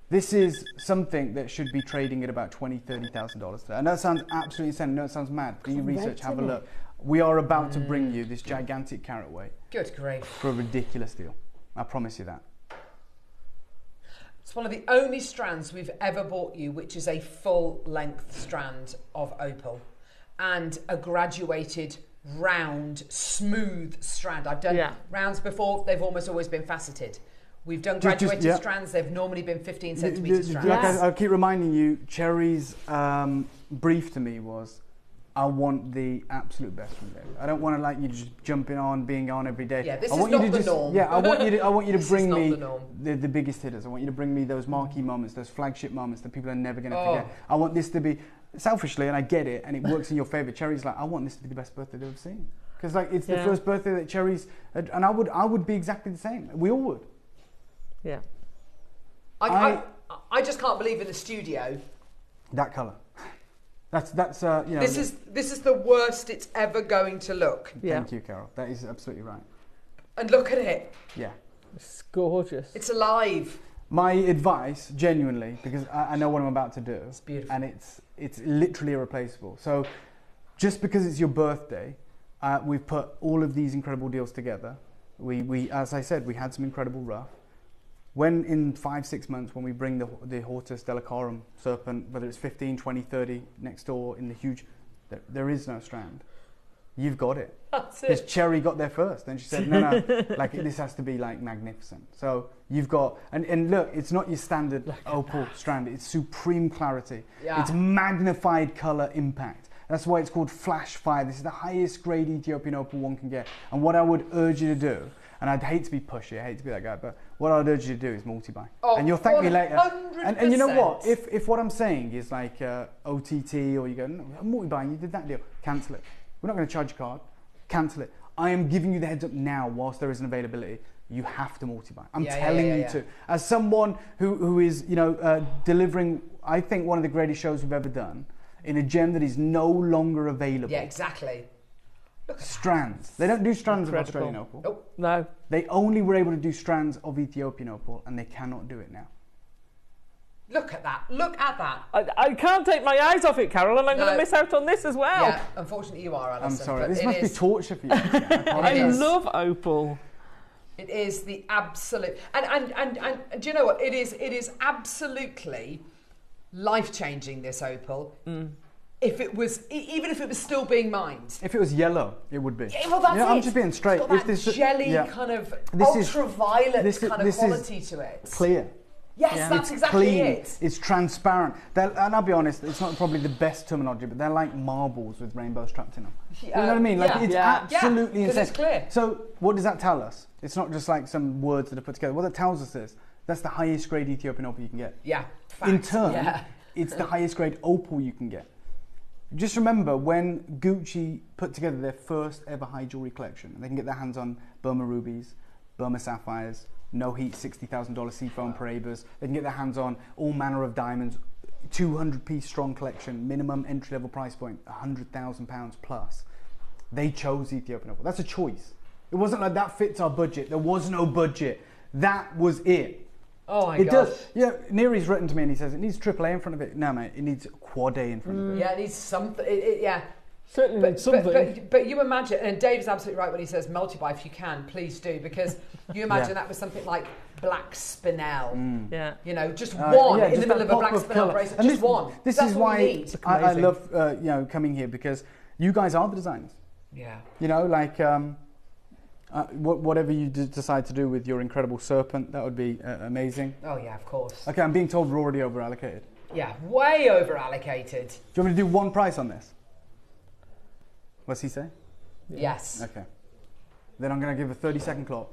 This is something that should be trading at about $20,000, $30,000 today. I know it sounds absolutely insane. I know it sounds mad. Do your research, have a look. We are about to bring you this gigantic carat weight. Good grief. For a ridiculous deal. I promise you that. It's one of the only strands we've ever bought you which is a full length strand of opal and a graduated round smooth strand. I've done rounds before, they've almost always been faceted. We've done graduated strands, they've normally been 15 centimetre strands. Like I keep reminding you, Cherry's brief to me was, I want the absolute best from David. I don't want to like you just jumping on, being on every day. Yeah, this is not the norm. Yeah, I want you to bring me the biggest hitters. I want you to bring me those marquee moments, those flagship moments that people are never going to forget. I want this to be, selfishly, and I get it, and it works in your favour. Cherry's like, I want this to be the best birthday they've ever seen. Because like it's the first birthday that Cherry's, and I would be exactly the same. We all would. Yeah. I just can't believe in the studio. That colour. That's This is the worst it's ever going to look. Thank you, Carol. That is absolutely right. And look at it. Yeah. It's gorgeous. It's alive. My advice, genuinely, because I know what I'm about to do. It's beautiful. And it's literally irreplaceable. So just because it's your birthday, we've put all of these incredible deals together. We as I said, we had some incredible rough. When in 5-6 months, when we bring the Hortus Delicarum serpent, whether it's 15, 20, 30 next door in the huge, there is no strand. You've got it. That's it. Because Cherry got there first, and she said, no, like this has to be like magnificent. So you've got, and look, it's not your standard opal strand. It's supreme clarity. Yeah. It's magnified color impact. That's why it's called flash fire. This is the highest grade Ethiopian opal one can get. And what I would urge you to do, and I'd hate to be pushy, I hate to be that guy, but what I'd urge you to do is multi-buy. Oh, and you'll thank me later. 100%. And you know what? If what I'm saying is like OTT, or you go, no, I'm multi-buying, you did that deal, cancel it. We're not going to charge your card, cancel it. I am giving you the heads up now whilst there is an availability. You have to multi-buy. I'm telling you to. As someone who is, delivering, I think, one of the greatest shows we've ever done, in a gem that is no longer available. Yeah, exactly. Strands. They don't do strands of Australian opal. Nope. No. They only were able to do strands of Ethiopian opal, and they cannot do it now. Look at that. Look at that. I can't take my eyes off it, Carol, and I'm going to miss out on this as well. Yeah, unfortunately you are, Alison. I'm sorry. This must be torture for you. I love opal. It is the absolute... And do you know what? It is absolutely life-changing, this opal. If it was, even if it was still being mined. If it was yellow, it would be. Yeah, well, that's it. I'm just being straight. It's got that jelly kind of ultraviolet kind of quality to it. Clear. Yes, that's exactly clean, it. It's transparent. And I'll be honest, it's not probably the best terminology, but they're like marbles with rainbows trapped in them. You know what I mean? Like it's absolutely insane. It's clear. So what does that tell us? It's not just like some words that are put together. What that tells us is that's the highest grade Ethiopian opal you can get. Yeah. Fact. In turn, it's the highest grade opal you can get. Just remember when Gucci put together their first ever high jewelry collection, they can get their hands on Burma rubies, Burma sapphires, no heat $60,000 seafoam parabas. They can get their hands on all manner of diamonds, 200-piece strong collection, minimum entry-level price point, £100,000 plus. They chose Ethiopian opal. That's a choice. It wasn't like that fits our budget. There was no budget. That was it. Oh my gosh. God. Does. Yeah, Neri's written to me and he says it needs AAA in front of it. No, mate, it needs quad A in front of it. Yeah, it needs something. Certainly something. But you imagine, and Dave's absolutely right when he says multi-buy if you can, please do, because you imagine that was something like black spinel. Yeah. You know, just one in the middle of a black spinel bracelet, and just one. This is why I love coming here, because you guys are the designers. Yeah. You know, like whatever you decide to do with your incredible serpent, that would be amazing. Oh yeah, of course. Okay, I'm being told we're already over allocated. Yeah, way over allocated. Do you want me to do one price on this? What's he say? Yes. Okay. Then I'm going to give a 30-second clock.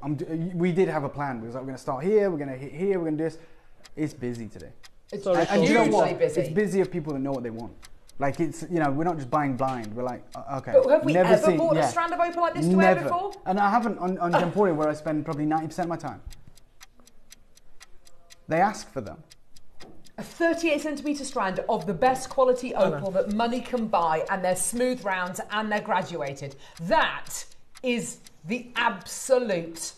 We did have a plan. We was like, we're going to start here, we're going to hit here, we're going to do this. It's busy today. It's and hugely you know what? busy. It's busy of people that know what they want. Like it's, you know, we're not just buying blind. We're like, okay. But have we ever bought a strand of opal like this to wear before? And I haven't on Gemporia, where I spend probably 90% of my time. They ask for them. A 38cm strand of the best quality opal that money can buy, and they're smooth rounds and they're graduated. That is the absolute.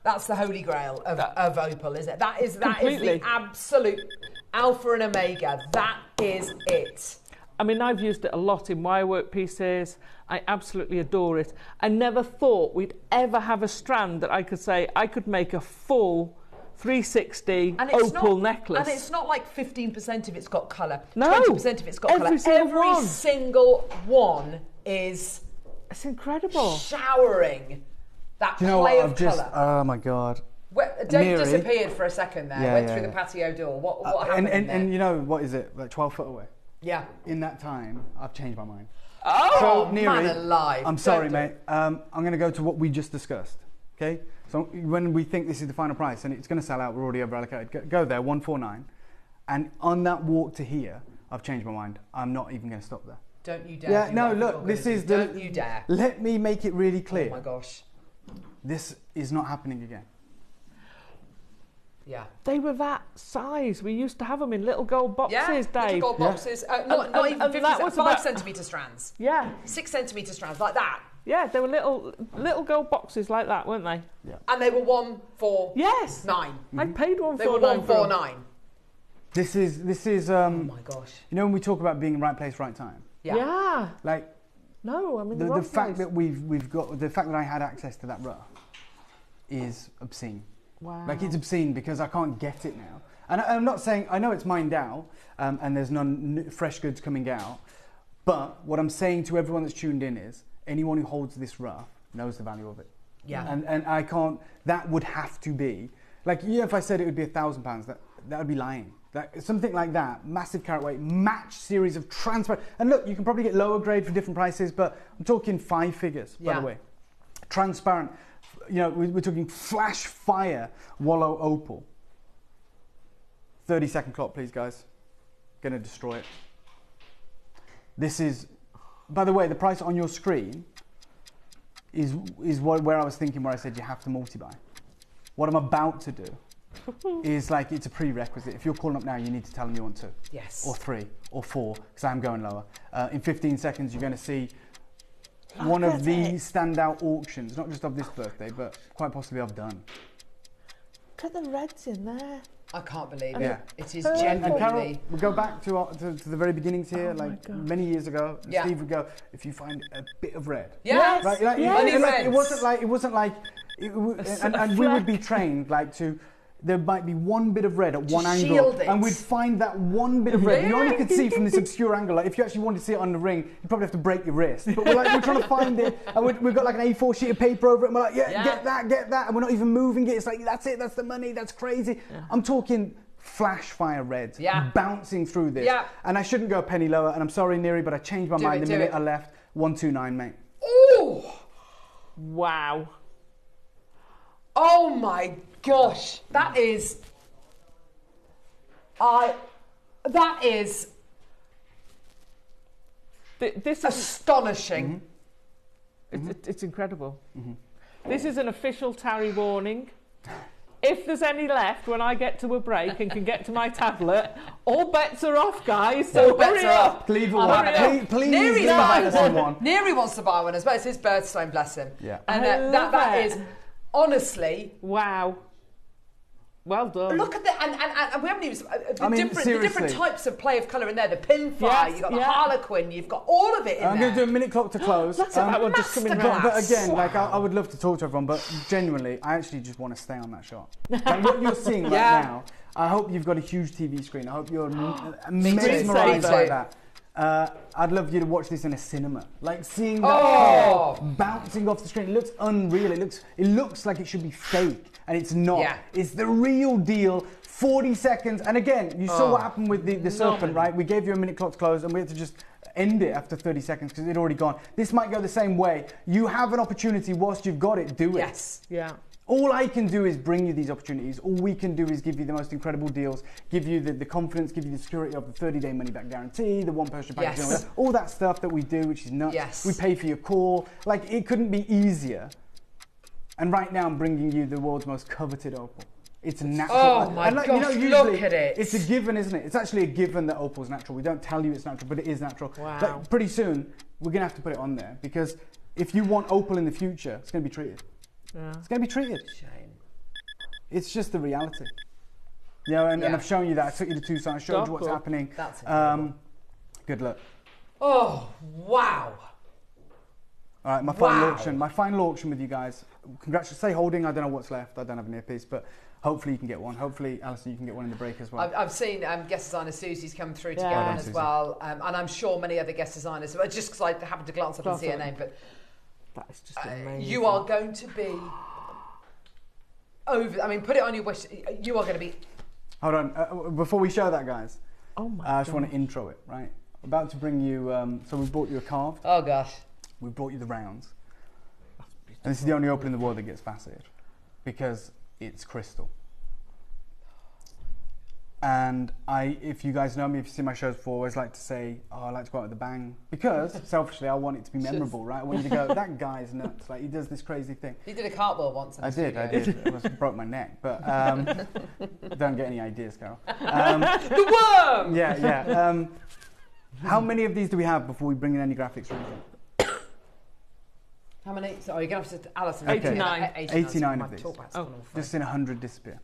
That's the holy grail of opal, is it? That is the absolute alpha and omega. That is it. I mean, I've used it a lot in wirework pieces. I absolutely adore it. I never thought we'd ever have a strand that I could say I could make a full 360 opal necklace. And it's not like 15% of it's got colour. No. 20% of it's got colour. Every single one is... It's incredible. Showering that play of colour. Oh my God. Dave disappeared for a second there. Went through the patio door. What happened and you know, what is it? Like 12 foot away? Yeah. In that time, I've changed my mind. Oh, so, Neri, man alive. I'm sorry, mate. I'm going to go to what we just discussed. Okay? So when we think this is the final price and it's going to sell out, we're already over allocated. Go there, 149. And on that walk to here, I've changed my mind. I'm not even going to stop there. Don't you dare. Yeah, no, look, this is the... Don't you dare. Let me make it really clear. Oh my gosh. This is not happening again. Yeah. They were that size. We used to have them in little gold boxes, Dave. Little gold boxes. Not even 50, 5cm strands. Yeah. 6cm strands, like that. Yeah, they were little gold boxes like that, weren't they? Yeah. And they were 149. Yes. I paid 149. They were 149. This is oh my gosh. You know when we talk about being right place, right time? Yeah. Like no, I mean the fact that we've got the fact that I had access to that rough is obscene. Wow. Like it's obscene because I can't get it now. And I'm not saying I know it's mined out and there's none fresh goods coming out, but what I'm saying to everyone that's tuned in is anyone who holds this rough knows the value of it. Yeah. And I can't. That would have to be like if I said it would be £1,000, that would be lying. Something like that, massive carat weight, match series of transparent. And look, you can probably get lower grade for different prices, but I'm talking 5 figures, by the way. Transparent, you know, we're talking flash fire wallow opal. 30-second clock, please, guys. Gonna destroy it. This is, by the way, the price on your screen is where I was thinking, where I said you have to multi-buy. What I'm about to do is like it's a prerequisite. If you're calling up now, you need to tell them you want 2. Yes. Or 3 or 4, because I'm going lower. In 15 seconds, you're going to see one of the standout auctions, not just of this birthday, but quite possibly I've done. Look at the reds in there. I can't believe it. Yeah. It is And Carol, genuinely... we go back to the very beginnings here, like many years ago. Yeah. Steve would go, if you find a bit of red. Yes. It wasn't like, and we would be trained like to, there might be one bit of red at one angle, and we'd find that one bit of red. You only could see from this obscure angle. Like if you actually wanted to see it on the ring, you'd probably have to break your wrist. But we're trying to find it, and we've got like an A4 sheet of paper over it, and we're like, get that, and we're not even moving it. It's like, that's it, that's the money, that's crazy. Yeah. I'm talking flash fire reds, bouncing through this. Yeah. And I shouldn't go a penny lower, and I'm sorry, Neri, but I changed my mind the minute I left. 129, mate. Ooh! Wow. Oh my gosh, that is this is astonishing. It's incredible. This is an official tarry warning. If there's any left when I get to a break and can get to my tablet, all bets are off, guys. So hurry up. Leave one. Please buy someone. Neri wants to buy one as well. It's his birthstone, bless him. Yeah. And that is honestly, wow. Well done. Look at that, and we haven't even the different types of play of colour in there. The pinfire, you've got the harlequin, you've got all of it in there. I'm going to do a minute clock to close. That's that one just coming round. But again, like I would love to talk to everyone, but genuinely, I actually just want to stay on that shot. Like what you're seeing right now, I hope you've got a huge TV screen. I hope you're mesmerised by that. I'd love you to watch this in a cinema. Like seeing that color bouncing off the screen. It looks unreal. It looks like it should be fake. And it's not. Yeah. It's the real deal. 40 seconds. And again, you saw what happened with the serpent, right? We gave you a minute clock to close and we had to just end it after 30 seconds because it had already gone. This might go the same way. You have an opportunity whilst you've got it, do it. Yes. Yeah. All I can do is bring you these opportunities. All we can do is give you the most incredible deals, give you the confidence, give you the security of the 30-day money-back guarantee, the one-person package, all that stuff that we do, which is nuts. Yes. We pay for your call. Like, it couldn't be easier. And right now, I'm bringing you the world's most coveted opal. It's natural. Oh my gosh, look at it. It's a given, isn't it? It's actually a given that opal's natural. We don't tell you it's natural, but it is natural. Wow. Like, pretty soon, we're going to have to put it on there because if you want opal in the future, it's going to be treated. Yeah. It's going to be treated. Shame. It's just the reality. You know, and I've shown you that. I took you to Tucson. I showed you what's happening. That's incredible. Good luck. Oh, wow. All right, my final auction with you guys. Congratulations. Say holding. I don't know what's left. I don't have an earpiece, but hopefully you can get one. Hopefully, Alison, you can get one in the break as well. I've seen guest designer Susie's come through to get one as well, and I'm sure many other guest designers. Just because I happened to glance up and see her name, but that is just amazing. You are going to be over. I mean, put it on your wish. You are going to be. Hold on. Before we show that, guys, I just want to intro it. Right, about to bring you. So we brought you a carved. Oh gosh. We brought you the rounds. And this is the only opal in the world that gets faceted because it's crystal. And if you guys know me, if you've seen my shows before, I always like to say, I like to go out with a bang. Because, selfishly, I want it to be memorable, right? I want you to go, that guy's nuts. Like, he does this crazy thing. He did a cartwheel once. I did. I almost broke my neck. But don't get any ideas, Carol. The worm! Yeah. How many of these do we have before we bring in any graphics or anything? How many? So you're going to have to, Alison. Okay. 89. 89 of these. Oh. Just seen 100 disappear.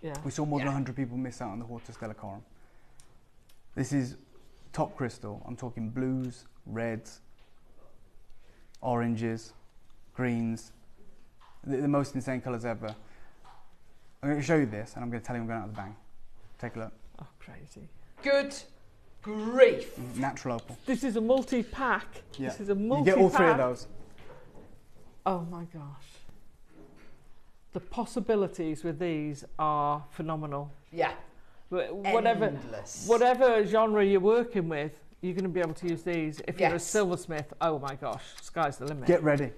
Yeah. We saw more than 100 people miss out on the Hortus Delacorum. This is top crystal. I'm talking blues, reds, oranges, greens, the most insane colours ever. I'm going to show you this, and I'm going to tell you I'm going out with a bang. Take a look. Oh, crazy. Good grief. Natural opal. This is a multi-pack. Yeah. This is a multi-pack. You get all three of those. Oh my gosh. The possibilities with these are phenomenal. Yeah. Whatever genre you're working with, you're going to be able to use these. If you're a silversmith, oh my gosh, sky's the limit. Get ready.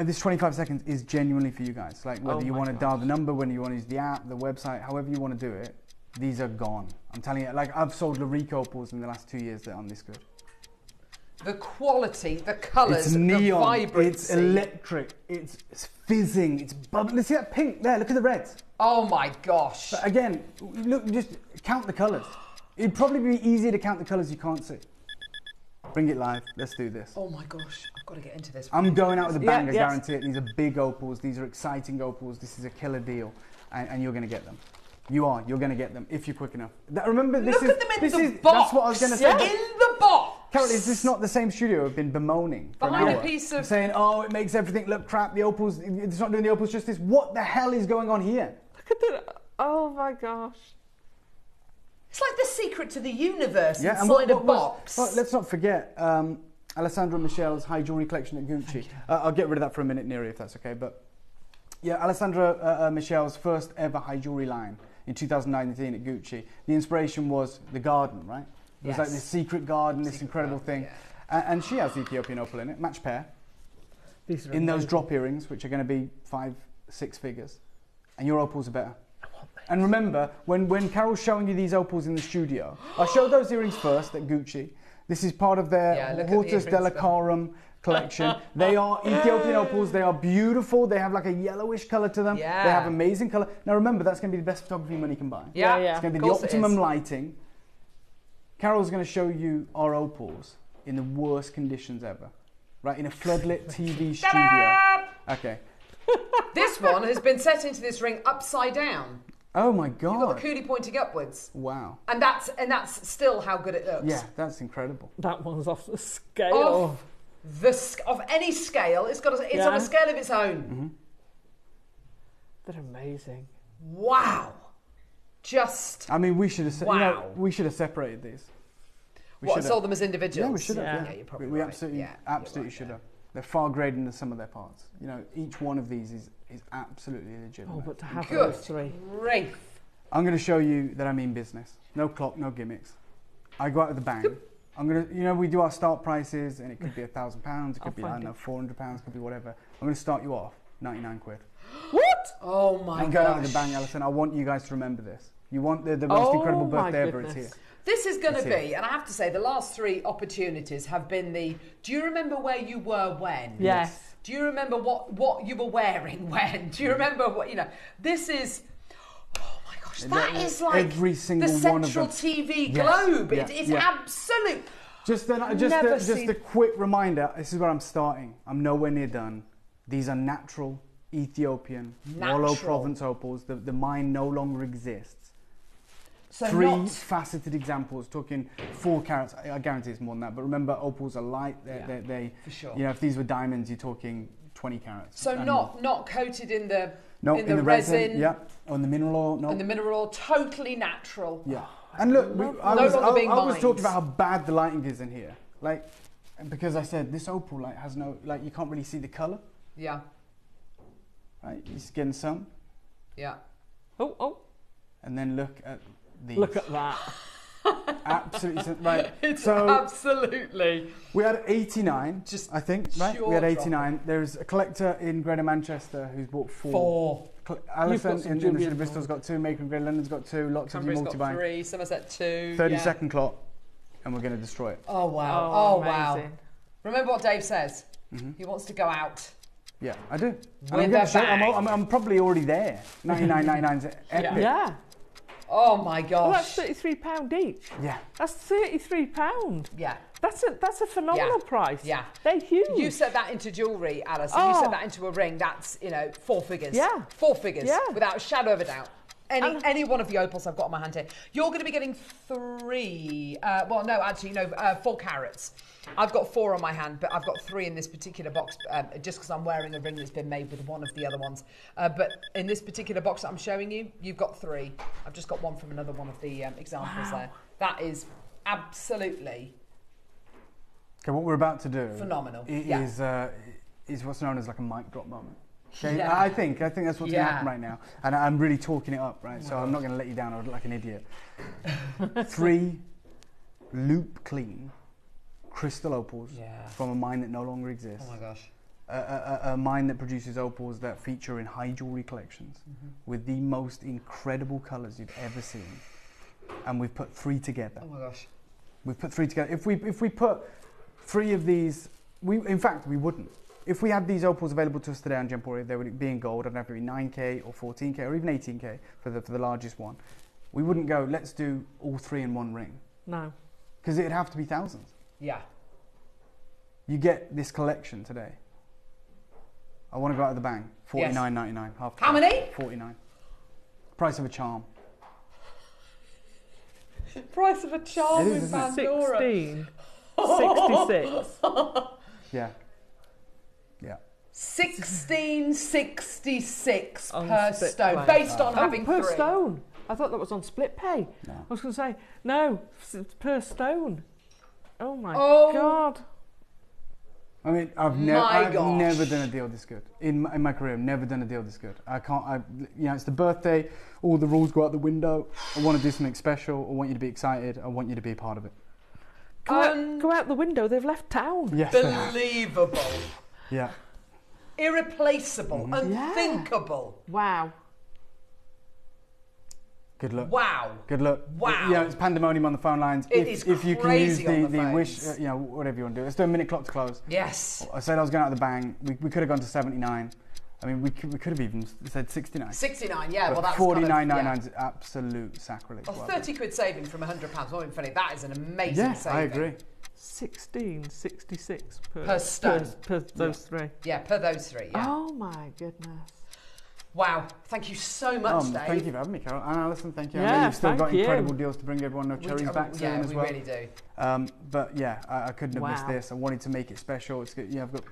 This 25 seconds is genuinely for you guys. Like whether you want to dial the number, whether you want to use the app, the website, however you want to do it, these are gone. I'm telling you, like I've sold Larique opals in the last 2 years that aren't this good. The quality, the colours, it's neon, the vibrancy. It's electric, it's fizzing, it's bubbling. See that pink there? Look at the reds. Oh my gosh. But again, look, just count the colours. It'd probably be easier to count the colours you can't see. Bring it live. Let's do this. Oh my gosh, I've got to get into this. I'm going out with a bang, I guarantee it. These are big opals. These are exciting opals. This is a killer deal. And you're going to get them. You're going to get them if you're quick enough. Remember, Look at them in the box. That's what I was going to say. In the box. Carol, is this not the same studio I've been bemoaning for behind an hour? A piece of saying, oh, it makes everything look crap. The opals, it's not doing the opals justice. What the hell is going on here? Look at Oh my gosh. It's like the secret to the universe inside a box. Well, let's not forget Alessandra Michelle's high jewellery collection at Gucci. I'll get rid of that for a minute, Neri, if that's okay. But yeah, Alessandra Michelle's first ever high jewellery line in 2019 at Gucci. The inspiration was the garden, right? It was like this secret garden, this incredible thing. Yeah. And she has the Ethiopian opal in it, match pair. These are in those drop earrings, which are going to be 5-6 figures. And your opals are better. And remember, when Carol's showing you these opals in the studio, I showed those earrings first at Gucci. This is part of their Hortus Della Carum collection. They are Ethiopian opals. They are beautiful. They have like a yellowish colour to them. Yeah. They have amazing colour. Now remember, that's going to be the best photography money can buy. Yeah. It's going to be the optimum lighting. Carol's going to show you our opals in the worst conditions ever. Right, in a floodlit TV studio. Okay. This one has been set into this ring upside down. Oh my God! You've got the coolie pointing upwards. Wow! And that's still how good it looks. Yeah, that's incredible. That one's off the scale. Of any scale, it's on a scale of its own. Mm-hmm. They're amazing. Wow! I mean, we should have. Wow. You know, we should have separated these. Sold them as individuals? Yeah, we should have. Yeah, you're probably we right. absolutely should have. They're far greater than the sum of their parts. You know, each one of these is absolutely legitimate. Oh, but to have those three. Great. I'm going to show you that I mean business. No clock, no gimmicks. I go out with a bang. I'm going to, we do our start prices, and it could be £1,000, it could be, I don't know, £400, it could be whatever. I'm going to start you off, 99 quid. What? Oh my gosh. I'm going out with a bang, Alison. I want you guys to remember this. You want the most incredible birthday ever, it's here. This is going to be, and I have to say, the last 3 opportunities have been do you remember where you were when? Yes. Do you remember what you were wearing when? Do you remember what, this is, oh my gosh, that is like every single the one of central TV globe. Yes. It's absolute. Just a quick reminder, this is where I'm starting. I'm nowhere near done. These are natural Ethiopian Wallow Province opals. The mine no longer exists. So 3 faceted examples, talking 4 carats. I guarantee it's more than that. But remember, opals are light. They for sure. If these were diamonds, you're talking 20 carats. So not coated in the resin. Yeah. On the mineral oil. No. And the mineral oil, totally natural. Yeah. And look, I was talking about how bad the lighting is in here. Like, because I said this opal has no, you can't really see the colour. Yeah. Right. You're just getting some. Yeah. Oh. And then look at these. Look at that. Absolutely right. It's absolutely. We had 89, I think, right? We had 89. There's a collector in Greater Manchester who's bought 4. Alison in the Bristol's got 2. Maker in Greater London's got 2. Lots of you multi-buying. Got 3. Somerset 2. 32nd clock, and we're going to destroy it. Oh wow! Oh wow! Remember what Dave says. Mm-hmm. He wants to go out. Yeah, I do. I'm probably already there. 99.99's epic. Yeah. Oh my gosh. Well, that's £33 each. Yeah. That's £33. Yeah. That's a phenomenal price. Yeah. They're huge. You set that into jewellery, Alison. You set that into a ring. That's 4 figures. Yeah. 4 figures. Yeah. Without a shadow of a doubt. Any one of the opals I've got on my hand here. You're going to be getting 3. 4 carats. I've got 4 on my hand, but I've got 3 in this particular box, just because I'm wearing a ring that's been made with one of the other ones. But in this particular box that I'm showing you, you've got 3. I've just got one from another one of the examples there. That is absolutely. Okay, what we're about to do phenomenal. Is what's known as like a mic drop moment. Okay? Yeah. I think that's what's going to happen right now, and I'm really talking it up, right? So I'm not going to let you down. I look like an idiot. 3 loop clean crystal opals from a mine that no longer exists. Oh my gosh. A mine that produces opals that feature in high jewellery collections with the most incredible colours you've ever seen. And we've put 3 together. Oh my gosh. We've put 3 together. If we put 3 of these, we wouldn't. If we had these opals available to us today on Gemporia, they would be in gold. I don't know if it would be 9K or 14K or even 18K for the largest one. We wouldn't go, let's do all 3 in one ring. No. Because it'd have to be thousands. Yeah. You get this collection today. I want to go out of the bang. $49.99. Half. How many? 49. Price of a charm. Price of a charm with Pandora. 16. 66. Yeah. Yeah. $16.66 per stone, based on having per 3. stone. I thought that was on split pay. No. I was going to say, no, it's per stone. Oh my God. I mean, I've never done a deal this good. In my career, I've never done a deal this good. It's the birthday, all the rules go out the window. I want to do something special. I want you to be excited. I want you to be a part of it. Go out the window, they've left town. Yes, believable. Yeah. Irreplaceable. Unthinkable. Wow. Good luck. Wow. Good luck. Wow. Yeah, it's pandemonium on the phone lines. If you can use the wish, whatever you want to do. Let's do a minute clock to close. Yes. I said I was going out of the bang. We could have gone to 79. I mean, we could have even said 69. 69, yeah. Well, that's 49.99 is absolute sacrilege. Well, 30 quid saving from £100. Not even funny. That is an amazing saving. I agree. 16.66 per stone. Per those 3. Yeah, per those 3. Yeah. Oh my goodness. Wow, thank you so much, Dave. Thank you for having me, Carol. And Alison, thank you. Yeah, I know you've still got incredible deals to bring everyone. No cherries back soon as well. Yeah, we really do. But yeah, I couldn't have missed this. I wanted to make it special. It's good. I've got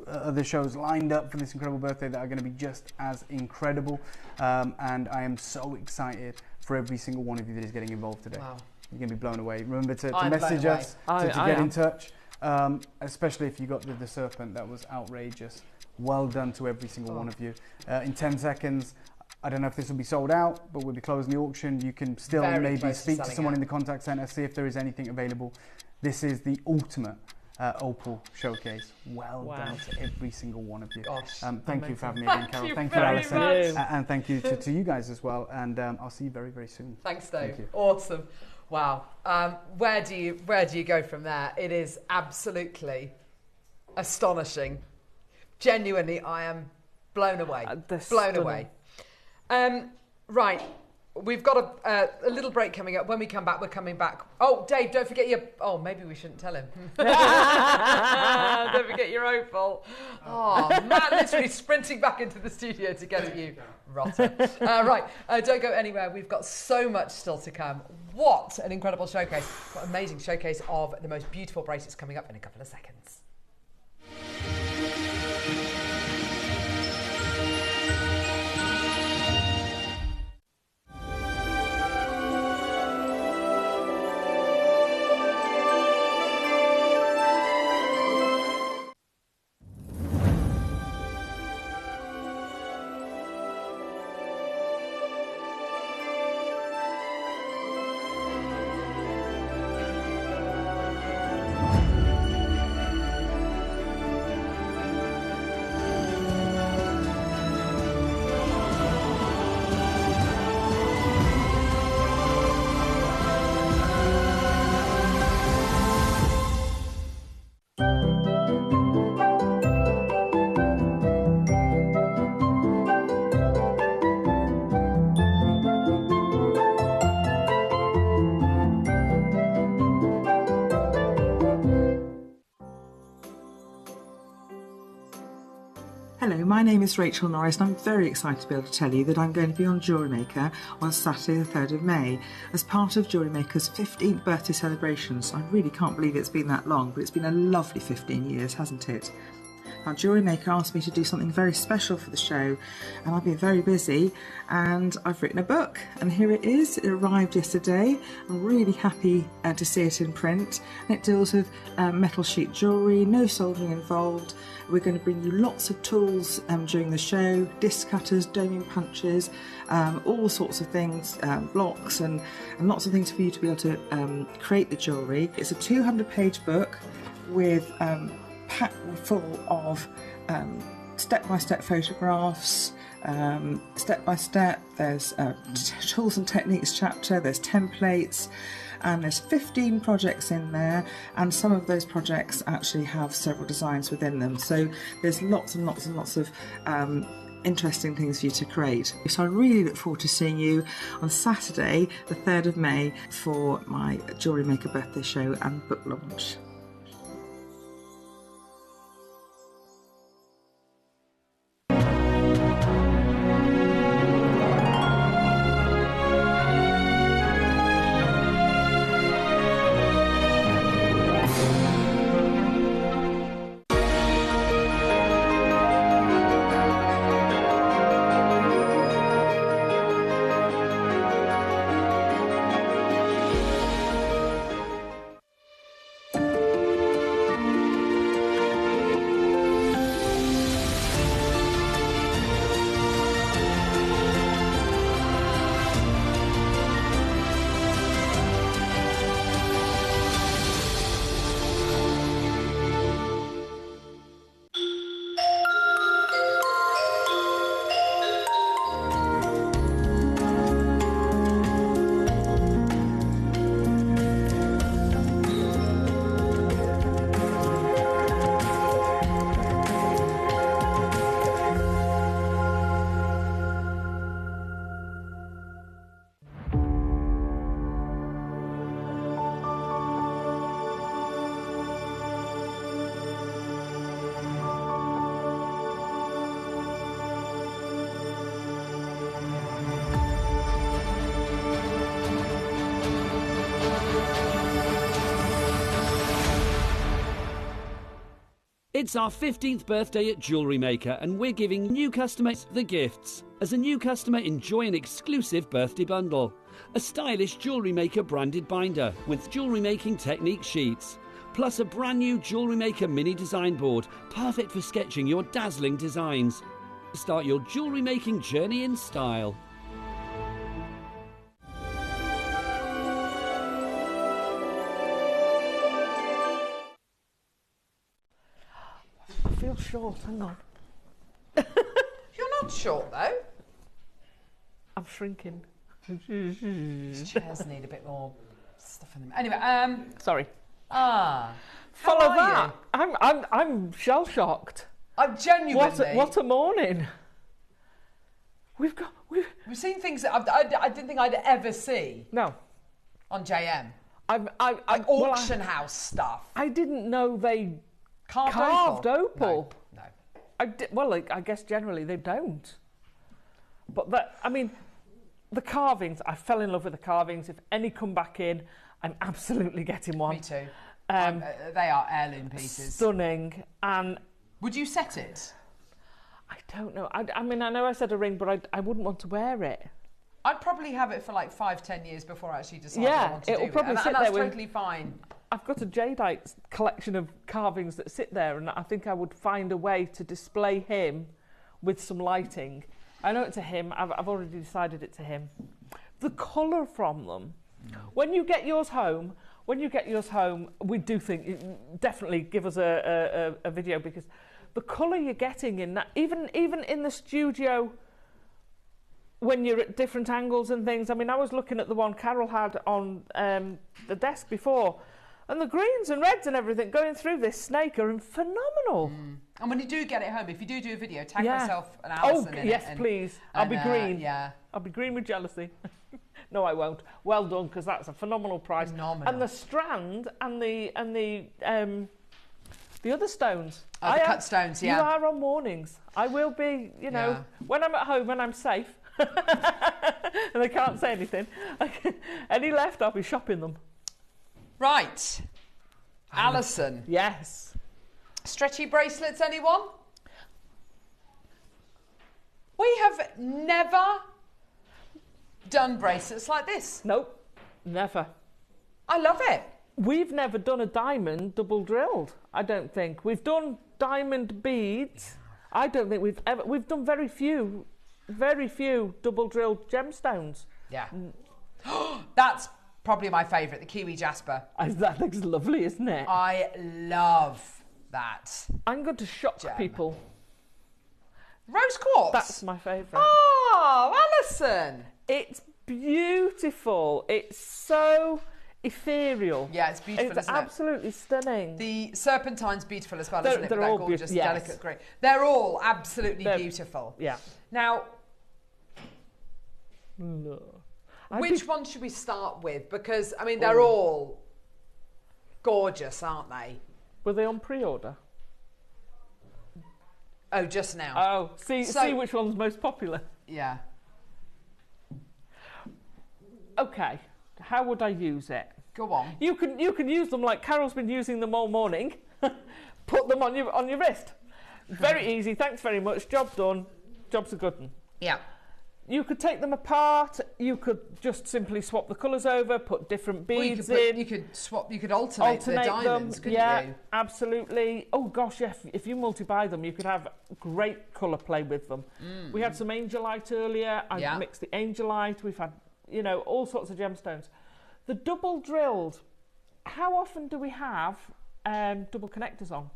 other shows lined up for this incredible birthday that are going to be just as incredible. And I am so excited for every single one of you that is getting involved today. Wow. You're going to be blown away. Remember to message us, to get in touch, especially if you got the serpent. That was outrageous. Well done to every single one of you. In 10 seconds, I don't know if this will be sold out, but we'll be closing the auction. You can still maybe speak to someone in the contact centre, see if there is anything available. This is the ultimate Opal showcase. Well done to every single one of you. Gosh, thank you for having me again, Carol. Thank you, Alison. And thank you to you guys as well. And I'll see you very, very soon. Thanks, Dave. Thank you. Awesome. Wow. Where do you go from there? It is absolutely astonishing. Genuinely, I am blown away. Blown away. Right. We've got a little break coming up. When we come back, we're coming back. Oh, Dave, don't forget your... Oh, maybe we shouldn't tell him. Don't forget your Opal. Oh, Matt literally sprinting back into the studio to get at you. Rotter. Right, don't go anywhere. We've got so much still to come. What an incredible showcase. What an amazing showcase of the most beautiful bracelets coming up in a couple of seconds. Hello, my name is Rachel Norris and I'm very excited to be able to tell you that I'm going to be on JewelleryMaker on Saturday the 3rd of May as part of JewelleryMaker's 15th birthday celebrations. I really can't believe it's been that long, but it's been a lovely 15 years, hasn't it? Now, JewelleryMaker asked me to do something very special for the show and I've been very busy and I've written a book and here it is. It arrived yesterday. I'm really happy to see it in print and it deals with metal sheet jewellery, no soldering involved. We're going to bring you lots of tools during the show, disc cutters, doming punches, all sorts of things, blocks and lots of things for you to be able to create the jewellery. It's a 200-page book with packed full of step-by-step photographs, step-by-step. There's tools and techniques chapter, there's templates, and there's 15 projects in there, and some of those projects actually have several designs within them. So there's lots and lots and lots of interesting things for you to create. So I really look forward to seeing you on Saturday, the 3rd of May, for my JewelleryMaker birthday show and book launch. It's our 15th birthday at JewelleryMaker and we're giving new customers the gifts. As a new customer, enjoy an exclusive birthday bundle. A stylish JewelleryMaker branded binder with jewellery making technique sheets. Plus a brand new JewelleryMaker mini design board, perfect for sketching your dazzling designs. Start your jewellery making journey in style. I feel short, hang on. You're not short though. I'm shrinking. These chairs need a bit more stuff in them. Anyway, sorry. Follow that. I'm shell shocked. I'm genuinely. What a morning. We've seen things that I didn't think I'd ever see. No. On JM. Like auction house stuff. I didn't know they carved opal. No. I guess generally they don't. But the carvings, I fell in love with the carvings. If any come back in, I'm absolutely getting one. Me too. They are heirloom pieces. Stunning. And would you set it? I don't know. I know I said a ring, but I wouldn't want to wear it. I'd probably have it for like 5-10 years before I actually decide what I want to do. It'll probably sit there. That's totally fine. I've got a Jadeite collection of carvings that sit there, and I think I would find a way to display him with some lighting. I know it's a him. I've already decided it's a him. The colour from them. When you get yours home, we do think definitely give us a video, because the colour you're getting in that, even in the studio, when you're at different angles and things. I was looking at the one Carol had on the desk before, and the greens and reds and everything going through this snake are phenomenal. And when you do get it home, if you do a video, tag myself and Alison in it. Yes, please. I'll be green. I'll be green with jealousy. No, I won't. Well done, because that's a phenomenal price. Phenomenal. And the strand and the other stones. Oh, the cut stones, yeah. You are on mornings. I will be, when I'm at home and I'm safe and they can't say anything. Any left, I'll be shopping them. Right. Alison. Yes. Stretchy bracelets, anyone? We have never done bracelets like this. Nope, never. I love it. We've never done a diamond double drilled, I don't think. We've done diamond beads. I don't think we've done very few double drilled gemstones. Yeah. That's probably my favourite, the Kiwi Jasper. That looks lovely, isn't it? I love that. I'm going to shock people. Rose quartz? That's my favourite. Oh, Alison. It's beautiful. It's so ethereal. Yeah, it's beautiful, it's isn't absolutely stunning. The serpentine's beautiful as well, isn't it? They're all gorgeous, yes. delicate grey. They're all absolutely beautiful. Yeah. Now, no. Which one should we start with? Because, they're all gorgeous, aren't they? Were they on pre-order? Oh, just now. Oh, see which one's most popular. Yeah. Okay, how would I use it? Go on. You can use them like Carol's been using them all morning. Put them on your wrist. Very easy. Thanks very much. Job done. Job's a good one. Yeah. You could take them apart. You could just simply swap the colours over, put different beads in. You could alternate the diamonds, them. couldn't you? You? Absolutely. Oh gosh, yeah. If you multi-buy them, you could have great colour play with them. We had some angelite earlier. I mixed the angelite. We've had, all sorts of gemstones. The double drilled. How often do we have double connectors on?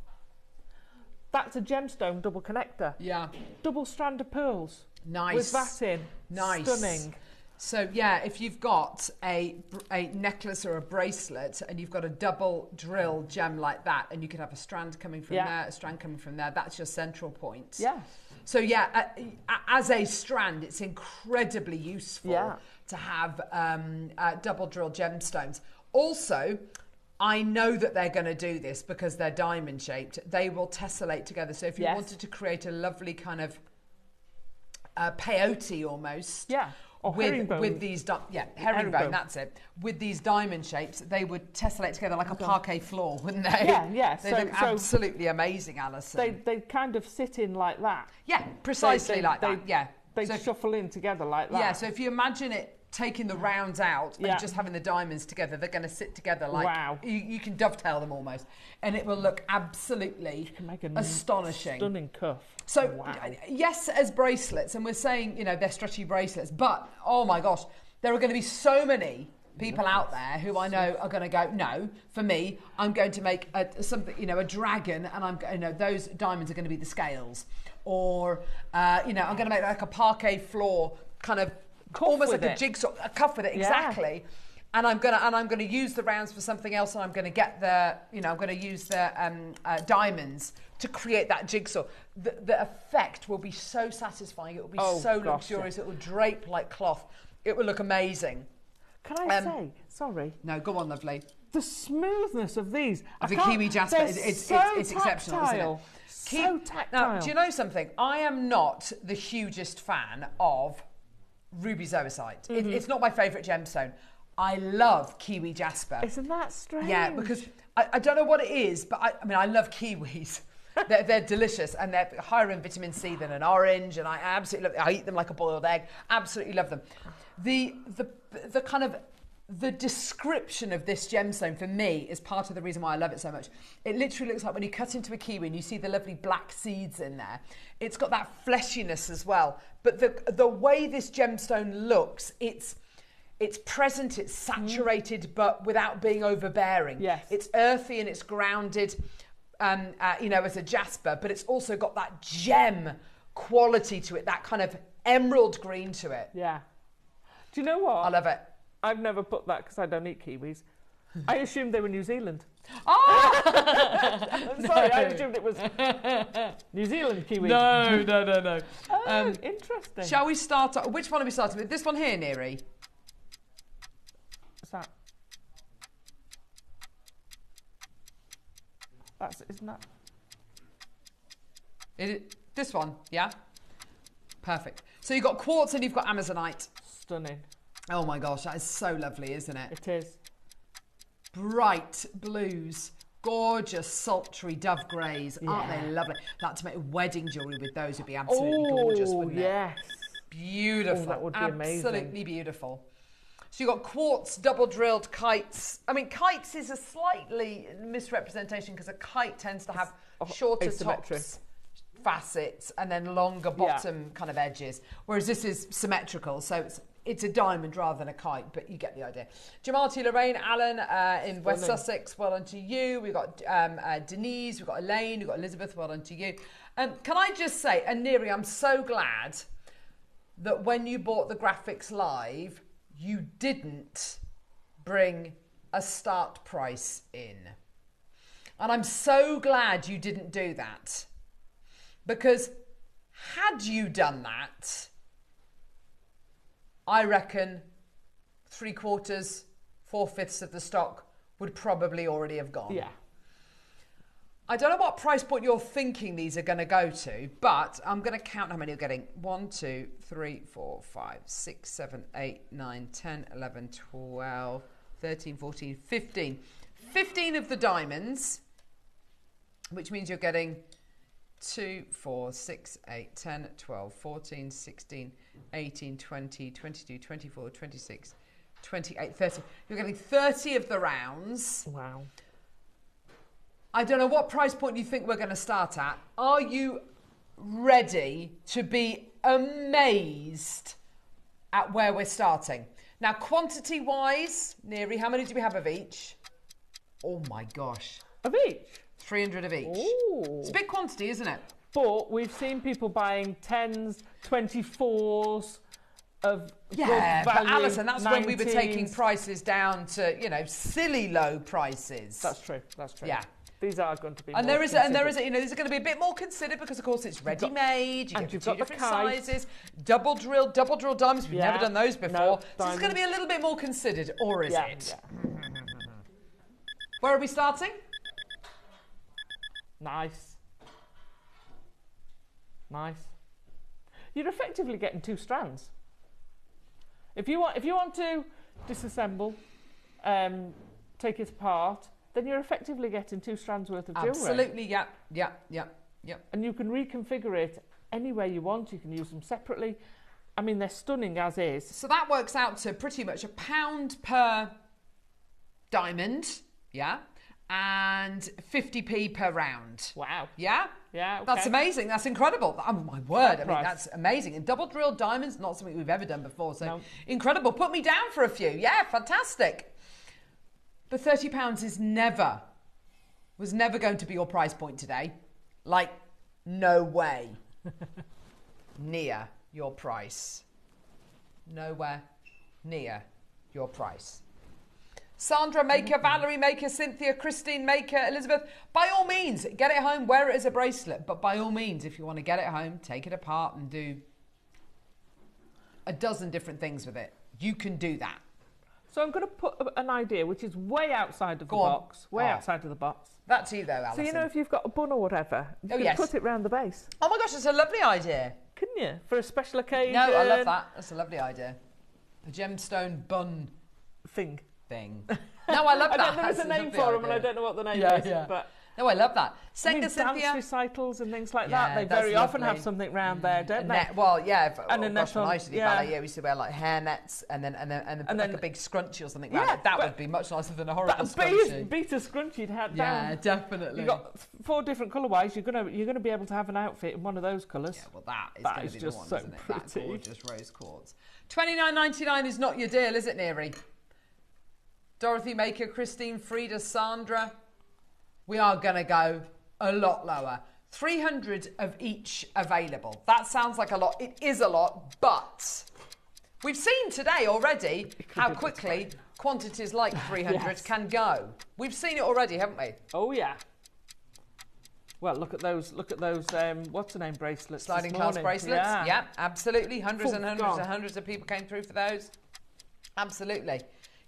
That's a gemstone double connector. Yeah. Double strand of pearls. Nice. With that in. Nice. Stunning. So, yeah, if you've got a necklace or a bracelet and you've got a double drill gem like that, and you could have a strand coming from there, a strand coming from there, that's your central point. Yeah. So, as a strand, it's incredibly useful to have double drill gemstones. Also, I know that they're going to do this because they're diamond shaped. They will tessellate together. So if you wanted to create a lovely kind of peyote almost, with these, herringbone, that's it. With these diamond shapes, they would tessellate together like a parquet floor, wouldn't they? Yeah. They look absolutely amazing, Alison. They kind of sit in like that. Yeah, precisely like that. Yeah. They shuffle in together like that. Yeah, so if you imagine it taking the rounds out and just having the diamonds together, they're going to sit together like... Wow. You can dovetail them almost. And it will look absolutely astonishing. Stunning cuff. So, yes, as bracelets, and we're saying, you know, they're stretchy bracelets, but, oh my gosh, there are going to be so many people out there who I know are going to go, no, for me, I'm going to make something, you know, a dragon, and those diamonds are going to be the scales. Or, I'm going to make like a parquet floor kind of almost like a jigsaw, a cuff with it, exactly. And I'm gonna use the rounds for something else, and I'm gonna get I'm gonna use the diamonds to create that jigsaw. The effect will be so satisfying. It will be so luxurious. It will drape like cloth. It will look amazing. Can I say, sorry? No, go on, lovely. The smoothness of these. Of the kiwi jasper, it's exceptional, isn't it? So tactile. Now, do you know something? I am not the hugest fan of ruby zoisite. It's not my favourite gemstone. I love kiwi jasper. Isn't that strange? Yeah, because I don't know what it is, but I love kiwis. They're delicious, and they're higher in vitamin C than an orange, and I absolutely love them. I eat them like a boiled egg. Absolutely love them. The kind of the description of this gemstone for me is part of the reason why I love it so much. It literally looks like when you cut into a kiwi and you see the lovely black seeds in there. It's got that fleshiness as well. But the way this gemstone looks, it's present, it's saturated, but without being overbearing. Yes. It's earthy and it's grounded, as a jasper, but it's also got that gem quality to it, that kind of emerald green to it. Yeah. Do you know what? I love it. I've never put that because I don't eat kiwis. I assumed they were New Zealand. Oh! I'm sorry, I assumed it was New Zealand kiwi. No. Oh, interesting. Shall we start? Which one are we starting with? This one here, Neri. What's that? Isn't that? This one, yeah? Perfect. So you've got quartz and you've got amazonite. Stunning. Oh my gosh, that is so lovely, isn't it? It is. Bright blues, gorgeous sultry dove greys. Aren't they lovely? That to make wedding jewellery with those would be absolutely gorgeous, wouldn't it? Yes. Beautiful. That would be amazing. Absolutely beautiful. So you've got quartz, double drilled kites. I mean, kites is a slightly misrepresentation because a kite tends to have shorter tops, facets, and then longer bottom kind of edges, whereas this is symmetrical, so it's a diamond rather than a kite, but you get the idea. Jamal to Lorraine, Alan in West Sussex, well done to you. We've got Denise, we've got Elaine, we've got Elizabeth, well done to you. Can I just say, and Neri, I'm so glad that when you bought the graphics live, you didn't bring a start price in. And I'm so glad you didn't do that. Because had you done that, I reckon 3/4, 4/5 of the stock would probably already have gone. Yeah. I don't know what price point you're thinking these are going to go to, but I'm going to count how many you're getting. 1, 2, 3, 4, 5, 6, 7, 8, 9, 10, 11, 12, 13, 14, 15. 15 of the diamonds, which means you're getting 2, 4, 6, 8, 10, 12, 14, 16, 18, 20, 22, 24, 26, 28, 30. You're getting 30 of the rounds. Wow. I don't know what price point you think we're going to start at. Are you ready to be amazed at where we're starting? Now, quantity-wise, Neri, how many do we have of each? Oh, my gosh. Of each? 300 of each. Ooh. It's a big quantity, isn't it? But we've seen people buying 10s, 24s of good value, but Alison, that's 19s. when we were taking prices down to, silly low prices. That's true. Yeah. These are going to be and more these are going to be a bit more considered because, of course, it's ready-made. You get two different sizes. Double drill diamonds. We've never done those before. No, so it's going to be a little bit more considered, or is it? Yeah. Where are we starting? Nice. You're effectively getting 2 strands. If you want to disassemble, take it apart, then you're effectively getting 2 strands worth of jewellery. Absolutely, yeah. And you can reconfigure it any way you want. You can use them separately. I mean, they're stunning as is. So that works out to pretty much £1 per diamond, yeah, and 50p per round. Wow. Yeah? Yeah, okay. That's amazing. That's incredible. Oh, my word. I mean, that's amazing. And double drilled diamonds, not something we've ever done before. So incredible. Put me down for a few. Yeah, fantastic. But £30 was never going to be your price point today. Like, no way near your price. Nowhere near your price. Sandra Maker, Valerie Maker, Cynthia, Christine Maker, Elizabeth. By all means, get it home, wear it as a bracelet. But by all means, if you want to get it home, take it apart and do a dozen different things with it. You can do that. So I'm going to put an idea which is way outside of the box. Way outside of the box. That's you though, Alison. So you know if you've got a bun or whatever, you can put it round the base. Oh my gosh, that's a lovely idea. Couldn't you? For a special occasion. No, I love that. That's a lovely idea. A gemstone bun thing. No, I love that. There is a name for them and I don't know what the name is. Yeah. But no, I love that. Dance recitals and things like that. They very often have something round there, don't they? Well, yeah. And when I used to do ballet, we used to wear like hair nets and then like a big scrunchie or something like that. That would be much nicer than a horrible scrunchie. Beat a scrunchie down. Yeah, definitely. You've got 4 different colour-wise. You're gonna be able to have an outfit in one of those colours. Yeah, well, that is just the one, isn't it? Pretty. That gorgeous rose quartz. $29.99 is not your deal, is it, Neary? Dorothy Maker, Christine, Frida, Sandra. We are going to go a lot lower. 300 of each available. That sounds like a lot. It is a lot, but we've seen today already how quickly quantities like 300 can go. We've seen it already, haven't we? Oh, yeah. Well, look at those, what's the name, bracelets? Sliding class bracelets. Yeah, absolutely. Hundreds and hundreds of people came through for those. Absolutely.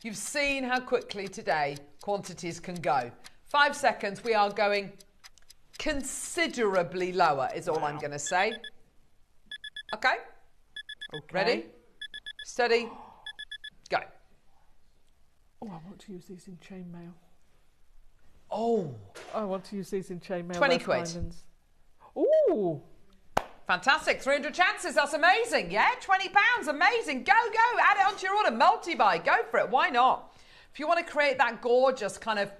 You've seen how quickly today quantities can go. 5 seconds, we are going considerably lower is all I'm going to say. Okay? Ready? Steady. Go. Oh, I want to use these in chainmail. Oh. I want to use these in chainmail. 20 quid. Diamonds. Ooh. Fantastic. 300 chances. That's amazing. Yeah, £20. Amazing. Go. Add it onto your order. Multi-buy. Go for it. Why not? If you want to create that gorgeous kind of,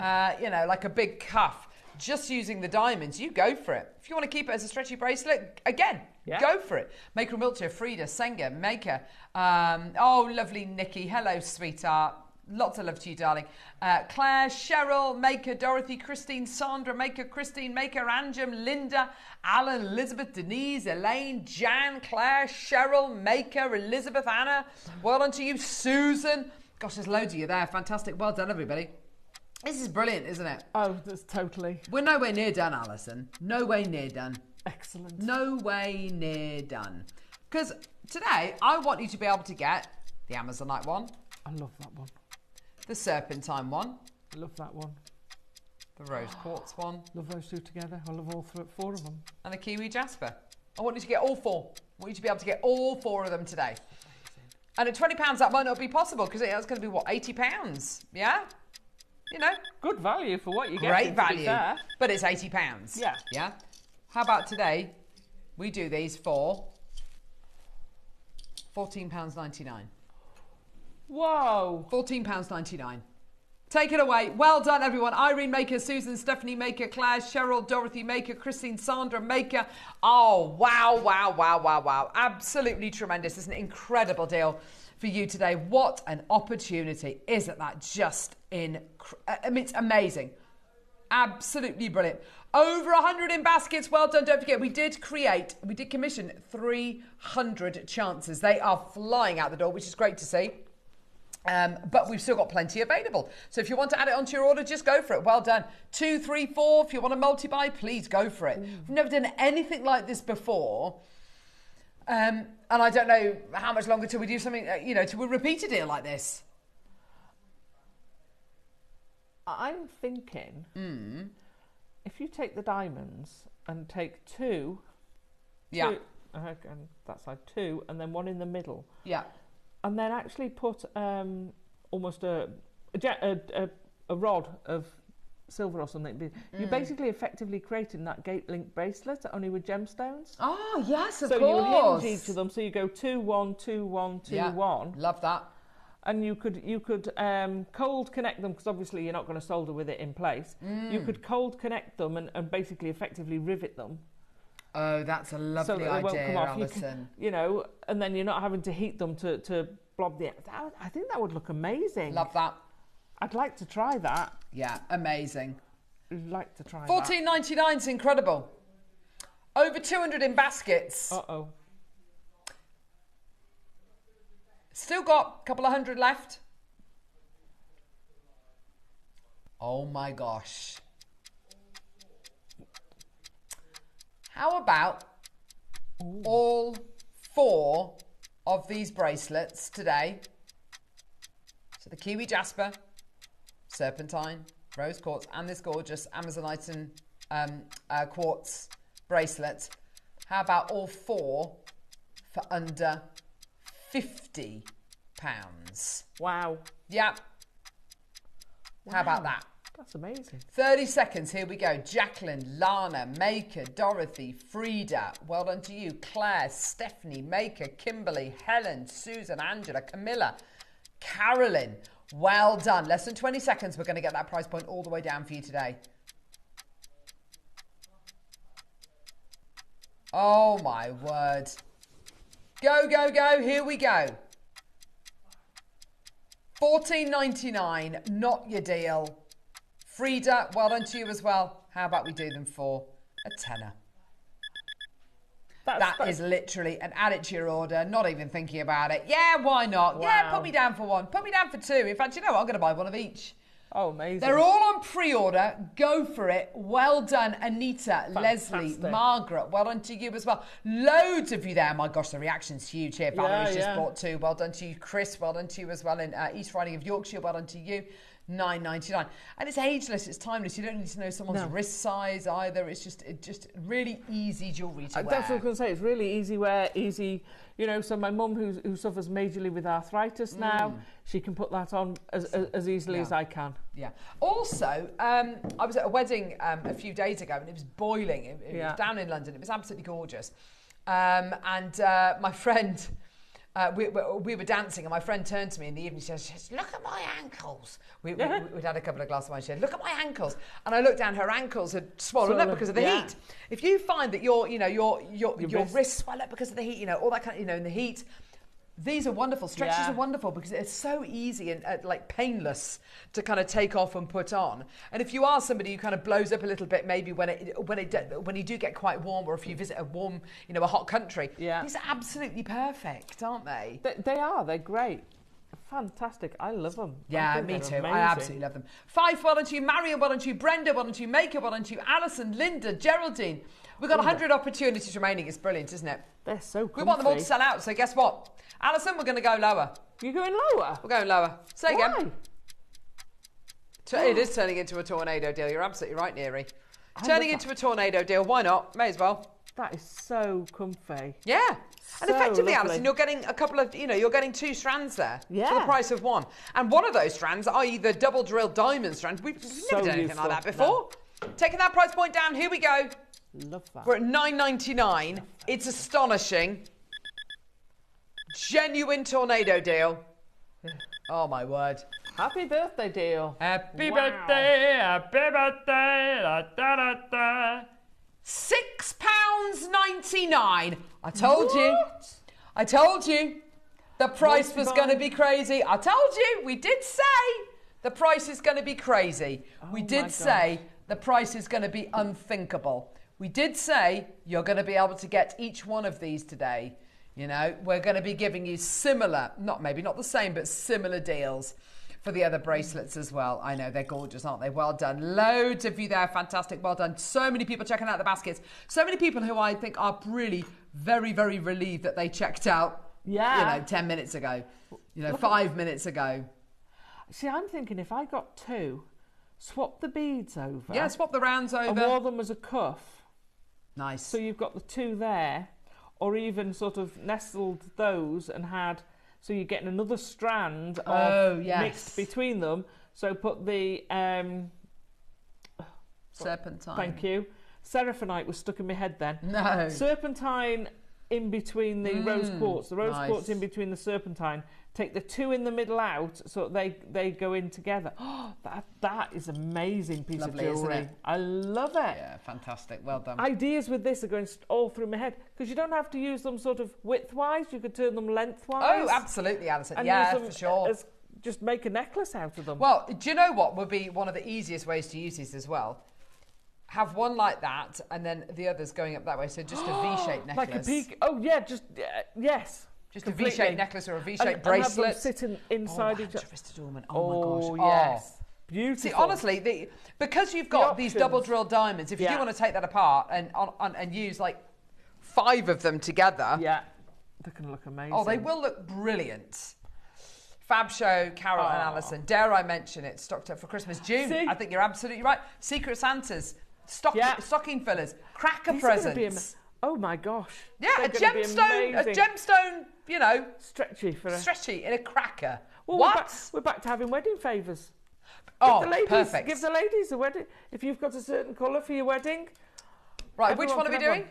like a big cuff, just using the diamonds, you go for it. If you want to keep it as a stretchy bracelet, again, go for it. Maker and Wiltshire, Frida, Senga, Maker. Lovely Nikki. Hello, sweetheart. Lots of love to you, darling. Claire, Cheryl, Maker, Dorothy, Christine, Sandra, Maker, Christine, Maker, Anjum, Linda, Alan, Elizabeth, Denise, Elaine, Jan, Claire, Cheryl, Maker, Elizabeth, Anna. Well done to you, Susan. Gosh, there's loads of you there. Fantastic. Well done, everybody. This is brilliant, isn't it? Oh, that's totally. We're nowhere near done, Alison. No way near done. Excellent. No way near done. Because today, I want you to be able to get the Amazonite one. I love that one. The Serpentine one. I love that one. The Rose Quartz one. Love those two together. I love all 4 of them. And the Kiwi Jasper. I want you to get all 4. I want you to be able to get all 4 of them today. And at £20, that might not be possible because that's going to be, what, £80? Yeah? You know? Good value for what you get. Great value. But it's £80. Yeah. Yeah? How about today, we do these for £14.99. Whoa. £14.99. Take it away. Well done, everyone. Irene Maker, Susan, Stephanie Maker, Claire, Cheryl, Dorothy Maker, Christine, Sandra Maker. Oh, wow. Absolutely tremendous. It's an incredible deal for you today. What an opportunity. Isn't that just it's amazing. Absolutely brilliant. Over 100 in baskets. Well done. Don't forget, we did commission 300 chances. They are flying out the door, which is great to see. But we've still got plenty available. So if you want to add it onto your order, just go for it. Well done. 2, 3, 4. If you want to multi-buy, please go for it. We've never done anything like this before. And I don't know how much longer till we do something, till we repeat a deal like this. I'm thinking, if you take the diamonds and take 2, yeah, and that's like 2, and then 1 in the middle. Yeah. and then actually put almost a rod of silver or something. You're basically effectively creating that gate link bracelet, only with gemstones. Oh yes, of course. So you hinge each of them. So you go 2 1 2 1 2 1. Love that. And you could cold connect them, because obviously you're not going to solder with it in place. You could cold connect them and basically effectively rivet them. Oh, that's a lovely idea, won't come off. Alison. You know, and then you're not having to heat them to blob the... I think that would look amazing. Love that. I'd like to try that. Yeah, amazing. I'd like to try $14.99 is incredible. Over 200 in baskets. Uh-oh. Still got a couple of hundred left. Oh my gosh. How about all 4 of these bracelets today? So the Kiwi Jasper, Serpentine, Rose Quartz, and this gorgeous Amazonite quartz bracelet. How about all 4 for under £50? Wow. Yep. Wow. How about that? That's amazing. 30 seconds. Here we go. Jacqueline, Lana, Maker, Dorothy, Frida. Well done to you. Claire, Stephanie, Maker, Kimberly, Helen, Susan, Angela, Camilla, Carolyn. Well done. Less than 20 seconds. We're going to get that price point all the way down for you today. Oh my word. Go, go, go. Here we go. $14.99. Not your deal. Frida, well done to you as well. How about we do them for a tenner? That is literally an add it to your order, not even thinking about it. Yeah, why not? Wow. Yeah, put me down for 1. Put me down for 2. In fact, you know what? I'm going to buy 1 of each. Oh, amazing. They're all on pre-order. Go for it. Well done, Anita, Fantastic. Leslie, Margaret. Well done to you as well. Loads of you there. My gosh, the reaction's huge here. Valerie's just bought 2. Well done to you. Chris, well done to you as well. In East Riding of Yorkshire, well done to you. $9.99, and it's ageless, it's timeless. You don't need to know someone's wrist size either. It's just really easy jewellery to wear. That's what I was going to say. It's really easy wear, easy. You know, so my mum, who suffers majorly with arthritis now, she can put that on as easily as I can. Yeah. Also, I was at a wedding a few days ago, and it was boiling. It was down in London. It was absolutely gorgeous. And my friend. We were dancing, and my friend turned to me in the evening. She says, "Look at my ankles." We'd had a couple of glasses of wine. She said, "Look at my ankles," and I looked down. Her ankles had swollen up because of the heat. If you find that your wrists swell up because of the heat, all that kind of, in the heat. These are wonderful. Stretches are wonderful because it's so easy and like painless to kind of take off and put on. And if you are somebody who kind of blows up a little bit, maybe when you do get quite warm, or if you visit a warm, a hot country, these are absolutely perfect, aren't they? They are. They're great. Fantastic. I love them. Yeah, me too. I absolutely love them. 5, well done to you. Marion, well done to you. Brenda, well done to you. Maker, well done to you. Alison, Linda, Geraldine. We've got 100 opportunities remaining. It's brilliant, isn't it? They're so comfy. We want them all to sell out, so guess what? Alison, we're going to go lower. You're going lower? We're going lower. Say Why? again. It is turning into a tornado deal. You're absolutely right, Neary. Turning into a tornado deal. Why not? May as well. That is so comfy. Yeah. And So effectively, lovely. Alison, you're getting a couple of, you're getting 2 strands there for the Yeah. price of 1. And one of those strands, i.e. the double drilled diamond strand, we've never done anything like that before. No. Taking that price point down, here we go. Love that. We're at $9.99. It's astonishing. Genuine tornado deal. Oh my word. Happy birthday deal. Happy birthday, happy birthday, da da da da. £6.99. I told you. I told you. The price was going to be crazy. I told you. We did say the price is going to be crazy. We did say the price is going to be unthinkable. We did say you're going to be able to get each one of these today. We're going to be giving you similar, maybe not the same, but similar deals for the other bracelets as well. I know, they're gorgeous, aren't they? Well done. Loads of you there. Fantastic. Well done. So many people checking out the baskets. So many people who I think are really very, very relieved that they checked out, 10 minutes ago, 5 minutes ago. See, I'm thinking if I got 2, swap the beads over. Yeah, swap the rounds over. And wore them as a cuff. Nice. So you've got the 2 there, or even sort of nestled those and had So you're getting another strand of mixed between them. So put the serpentine. Thank you. Seraphinite was stuck in my head then. No. Serpentine in between the rose quartz. The rose quartz in between the serpentine. Take the two in the middle out so they go in together. Oh, that is amazing piece of jewellery. I love it. Yeah, fantastic. Well done. Ideas with this are going all through my head because you don't have to use them sort of widthwise. You could turn them lengthwise. Oh, absolutely, Alison. Yeah, for sure. Just make a necklace out of them. Well, do you know what would be one of the easiest ways to use these as well? Have one like that and then the others going up that way. So just a V-shaped necklace. Like a peak. Oh, yeah, yes. Just completely. A V-shaped necklace or a V-shaped bracelet. And have them sitting inside each other. Oh my gosh. Yes. Beautiful. See, honestly, because you've got these double drilled diamonds, if you do want to take that apart and use like 5 of them together. Yeah. They can look amazing. Oh, they will look brilliant. Fab Show, Carol and Alison. Dare I mention it? Stocked up for Christmas. June. I think you're absolutely right. Secret Santas. Stocking fillers. Cracker presents. Oh my gosh. Yeah, a gemstone, you know. Stretchy in a cracker. Well, what? We're back to having wedding favours. Perfect. Give the ladies a wedding. If you've got a certain colour for your wedding. Right, which one are we doing?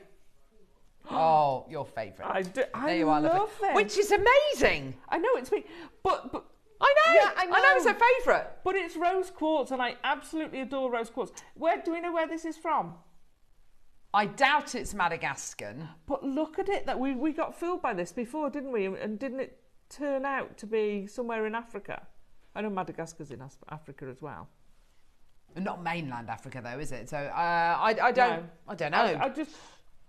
Oh, your favourite. I love it. Which is amazing. I know it's me, but I know. Yeah, I know it's her favourite. But it's rose quartz, and I absolutely adore rose quartz. Do we know where this is from? I doubt it's Madagascan. But look at it. That we got fooled by this before, didn't we? And didn't it turn out to be somewhere in Africa? I know Madagascar's in Africa as well. Not mainland Africa, though, is it? So I don't know.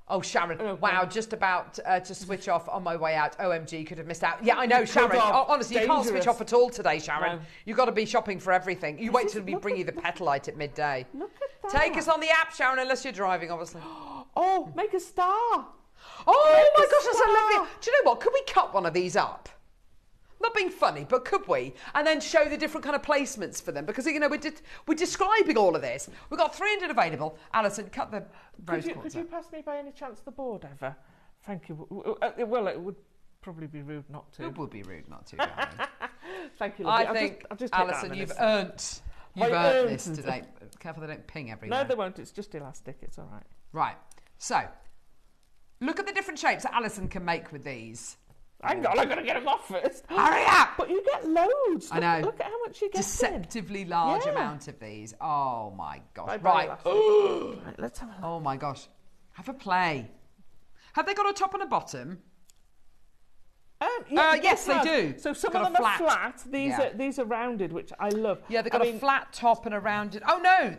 Oh, Sharon, wow, just about to switch off on my way out. OMG, could have missed out. Yeah, I know, Sharon. Honestly, you can't switch off at all today, Sharon. No. You've got to be shopping for everything. You wait till we bring you the Petalite at midday. Look at that. Take us on the app, Sharon, unless you're driving, obviously. Oh, make a star. Oh, my gosh, that's so lovely. Do you know what? Could we cut one of these up? Not being funny, but could we? And then show the different kind of placements for them? Because, you know, we're describing all of this. We've got 300 available. Alison, cut the rose quartz. Could you pass me by any chance the board over? Thank you. Well, it would probably be rude not to. It would be rude not to, darling. Thank you. I think, Alison, you've earned this today. Careful they don't ping everywhere. No, they won't. It's just elastic. It's all right. Right. So, look at the different shapes that Alison can make with these. I've got to get them off first. Hurry up! But you get loads. I know. Look at how much you get. Deceptively large amount of these. Oh my gosh. Right. Right. Let's have a look. Oh my gosh. Have a play. Have they got a top and a bottom? Yes, they do. So some of them are flat. These are rounded, which I love. Yeah, they've got a flat top and a rounded. Oh no,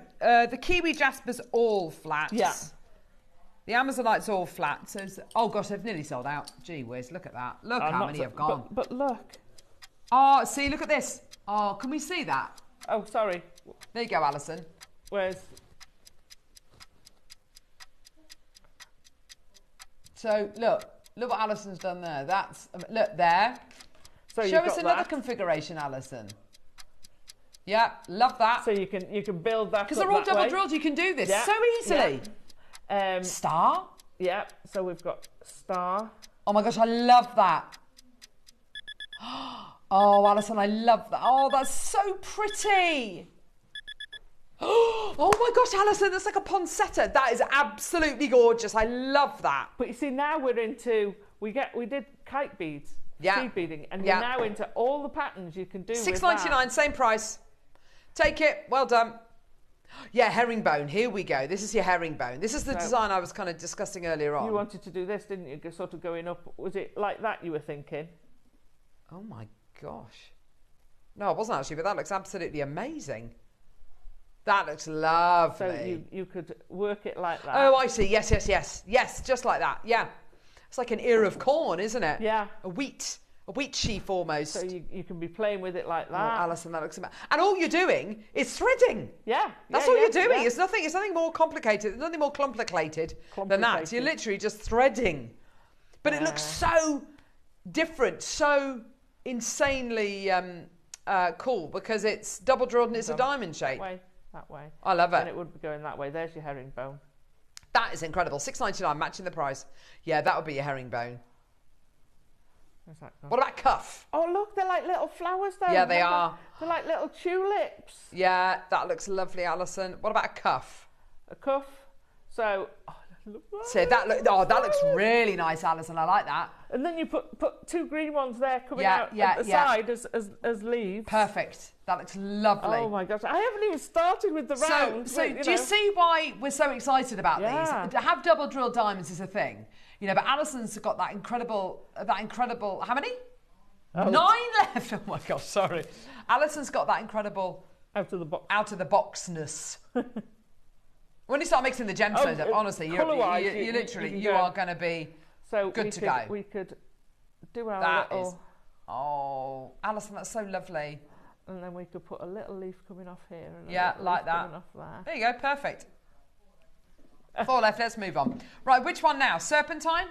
the Kiwi Jasper's all flat. Yeah. The Amazonite's all flat. So, oh gosh, they've nearly sold out. Gee whiz, look at that. Look how many have gone. But look. Oh, see, look at this. Oh, can we see that? Oh, sorry. There you go, Alison. Where's? So look what Alison's done there. Look there. So show us another configuration, Alison. Yeah, love that. So you can build that because they're all double drilled. You can do this so easily. Yeah. Star? Yeah, so we've got star. Oh my gosh, I love that. Oh, Alison, I love that. Oh, that's so pretty. Oh my gosh, Alison, that's like a poinsettia. That is absolutely gorgeous. I love that. But you see, now we're into, we did kite beads, seed beading, and you're now into all the patterns you can do $6.99, same price. Take it, well done. Yeah, herringbone. Here we go. This is your herringbone. This is the design I was kind of discussing earlier on. You wanted to do this, didn't you? Sort of going up. Was it like that you were thinking? Oh my gosh. No, it wasn't actually, but that looks absolutely amazing. That looks lovely. So you could work it like that. Oh, I see. Yes. Yes, just like that. Yeah. It's like an ear of corn, isn't it? Yeah. A wheat sheaf almost. So you can be playing with it like that. Oh, Alison, that looks amazing. And all you're doing is threading. Yeah. That's all you're doing. Yeah. It's nothing more complicated. There's nothing more complicated than that. You're literally just threading. But it looks so different, so insanely cool because it's double drilled and it's a diamond shape. That way. I love it. And it would be going that way. There's your herringbone. That is incredible. $6.99, matching the price. Yeah, that would be your herringbone. Where's that gone? What about cuff? Oh, look, they're like little flowers there. Yeah, they are. They're like little tulips. Yeah, that looks lovely, Alison. What about a cuff? A cuff. So, so that looks really nice, Alison. I like that. And then you put 2 green ones there coming out at the side as leaves. Perfect. That looks lovely. Oh my gosh, I haven't even started with the round. So do you see why we're so excited about these? To have double drilled diamonds is a thing. You know, but Alison's got that incredible, how many? 9 left. Oh my gosh, sorry. Alison's got that incredible out of the boxness. When you start mixing the gemstones up, honestly, you literally are going to be good to go. We could do our little... Oh, Alison, that's so lovely. And then we could put a little leaf coming off here. And like that. Coming off there. There you go, perfect. 4 left, let's move on. Right, which one now? Serpentine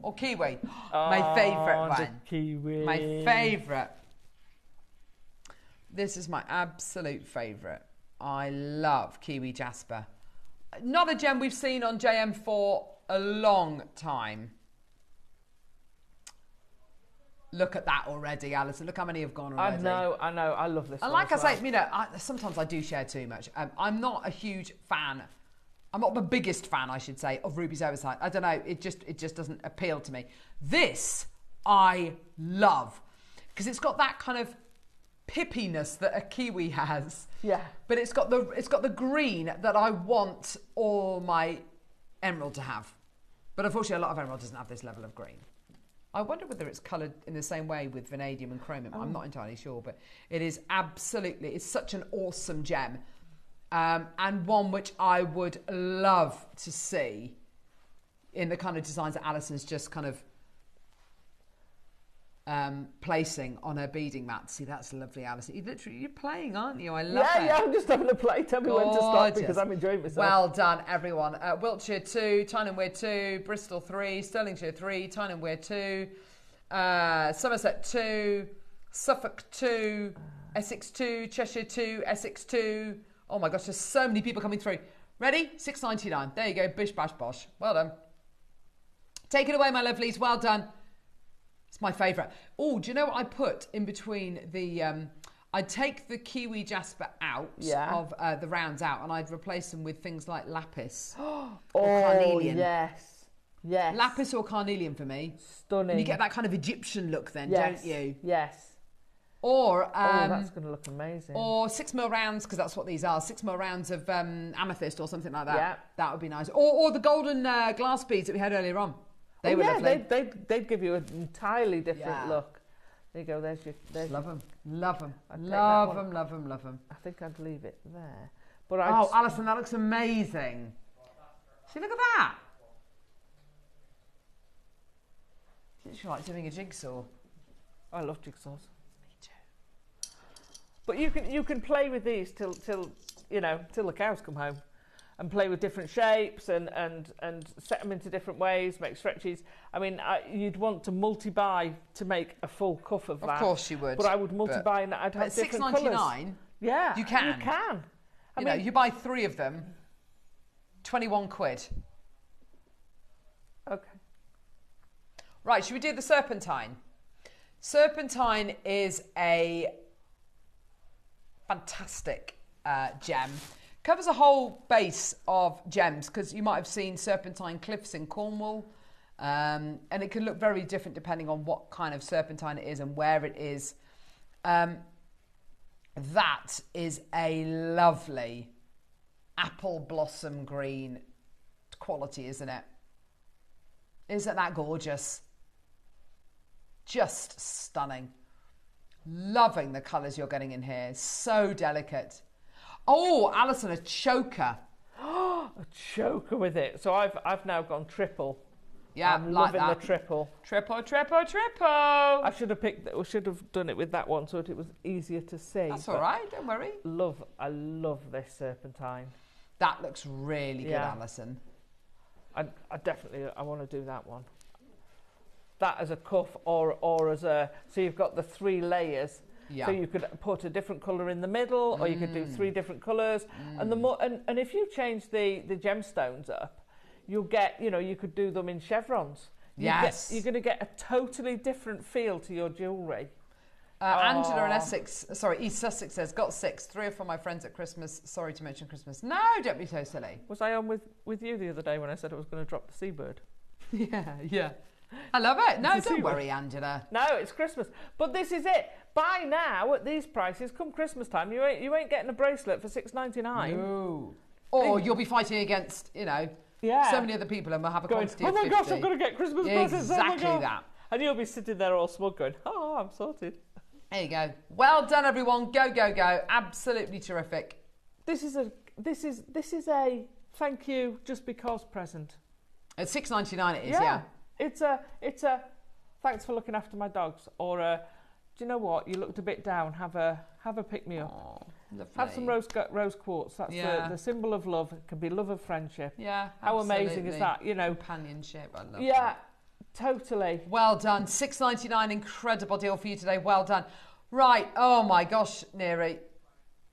or kiwi? My favourite one. Kiwi. My favourite. This is my absolute favourite. I love kiwi jasper. Not a gem we've seen on JM for a long time. Look at that already, Alison. Look how many have gone already. I know. I love this. And like I say, you know, sometimes I do share too much. I'm not a huge fan. I'm not the biggest fan, I should say, of Ruby's Oversight. I don't know. It just doesn't appeal to me. This I love because it's got that kind of pippiness that a kiwi has. Yeah. But it's got the green that I want all my emerald to have. But unfortunately, a lot of emerald doesn't have this level of green. I wonder whether it's coloured in the same way with vanadium and chromium. I'm not entirely sure, but it is absolutely, it's such an awesome gem. And one which I would love to see in the kind of designs that Alison's just kind of placing on her beading mat. See, that's lovely, Alison. You're playing, aren't you? I love it. Yeah, I'm just having a play. Tell me when to stop because I'm enjoying myself. Well done, everyone. Wiltshire 2, Tyne and Wear 2, Bristol 3, Stirlingshire 3, Tyne and Wear 2, Somerset 2, Suffolk 2, Essex 2, Cheshire 2, Essex 2. Oh my gosh, there's so many people coming through. Ready? £6.99. There you go. Bish, bash, bosh. Well done. Take it away, my lovelies. Well done. It's my favourite. Oh, do you know what I put in between the... I'd take the kiwi jasper out of the rounds out and I'd replace them with things like lapis or carnelian. Yes. Yes. Lapis or carnelian for me. Stunning. And you get that kind of Egyptian look then, don't you? Yes. Or that's going to look amazing. Or 6mm rounds, because that's what these are. 6mm rounds of amethyst or something like that. Yeah. That would be nice. Or the golden glass beads that we had earlier on. They were lovely. They'd give you an entirely different look. There you go. There's love them. Love them. Love them. Love them. Love them. I think I'd leave it there. But Alison, that looks amazing. See, look at that. It's like doing a jigsaw. I love jigsaws. But you can play with these till the cows come home, and play with different shapes and set them into different ways, make stretches. I mean, you'd want to multi-buy to make a full cuff of that. Of course you would. But I would multi-buy and I'd have different colours. £6.99. Yeah, you can. You can. I mean, you buy 3 of them, £21. Okay. Right, should we do the serpentine? Serpentine is a fantastic gem. Covers a whole base of gems because you might have seen serpentine cliffs in Cornwall, and it can look very different depending on what kind of serpentine it is and where it is. That is a lovely apple blossom green quality, isn't it? Isn't that gorgeous? Just stunning. Loving the colours you're getting in here. So delicate. Oh, Alison, a choker. A choker with it. So I've now gone triple. Yeah, I'm loving the triple. Triple. I should have done it with that one so that it was easier to see. That's all right. Don't worry. I love this serpentine. That looks really good, Alison. I definitely want to do that one. That as a cuff or as a... So you've got the 3 layers. Yeah. So you could put a different colour in the middle or you could do 3 different colours. And the more if you change the gemstones up, you'll get, you could do them in chevrons. Yes. You're going to get a totally different feel to your jewellery. Angela in East Sussex says, got 6. 3 are from my friends at Christmas. Sorry to mention Christmas. No, don't be so silly. Was I on with you the other day when I said I was going to drop the seabird? Yeah. I love it. No, don't worry, Angela. No, it's Christmas. But this is it. Buy now at these prices. Come Christmas time, you ain't getting a bracelet for $6.99. No. Or you'll be fighting against, so many other people, and we'll have a quantity of 50. Oh my gosh, I've got to get Christmas presents. Exactly that. And you'll be sitting there all smug going, oh, I'm sorted. There you go. Well done, everyone. Go, go, go. Absolutely terrific. This is a thank you just because present. At $6.99 it is, yeah. It's a thanks for looking after my dogs, or do you know what? You looked a bit down. Have a pick me up. Oh, lovely. Have some rose quartz. That's the symbol of love. It can be love of friendship. Yeah. How amazing is that? Companionship. I love that. Yeah, totally. Well done. $6.99. Incredible deal for you today. Well done. Right. Oh my gosh, Neri.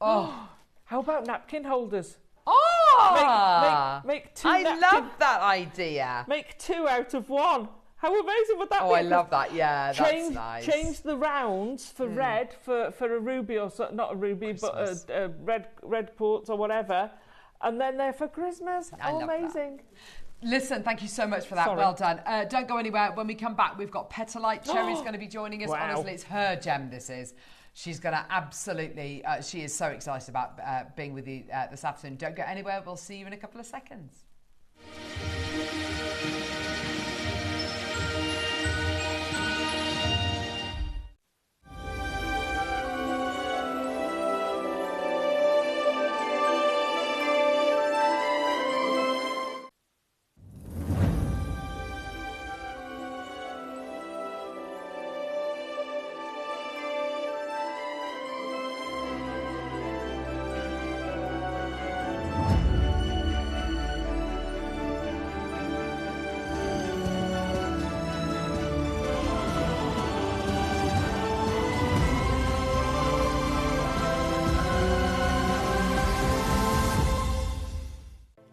Oh. How about napkin holders? Oh! Make 2 I love that idea. Make 2 out of 1. How amazing would that be? Oh, I love that. Yeah, that's nice. Change the rounds for red for a ruby or not a ruby, Christmas. But a red quartz or whatever, and then they're for Christmas. Amazing. That. Listen, thank you so much for that. Sorry. Well done. Don't go anywhere. When we come back, we've got Petalite. Cherry's going to be joining us. Wow. Honestly, it's her gem. This is. She's going to absolutely, she is so excited about being with you this afternoon. Don't go anywhere. We'll see you in a couple of seconds.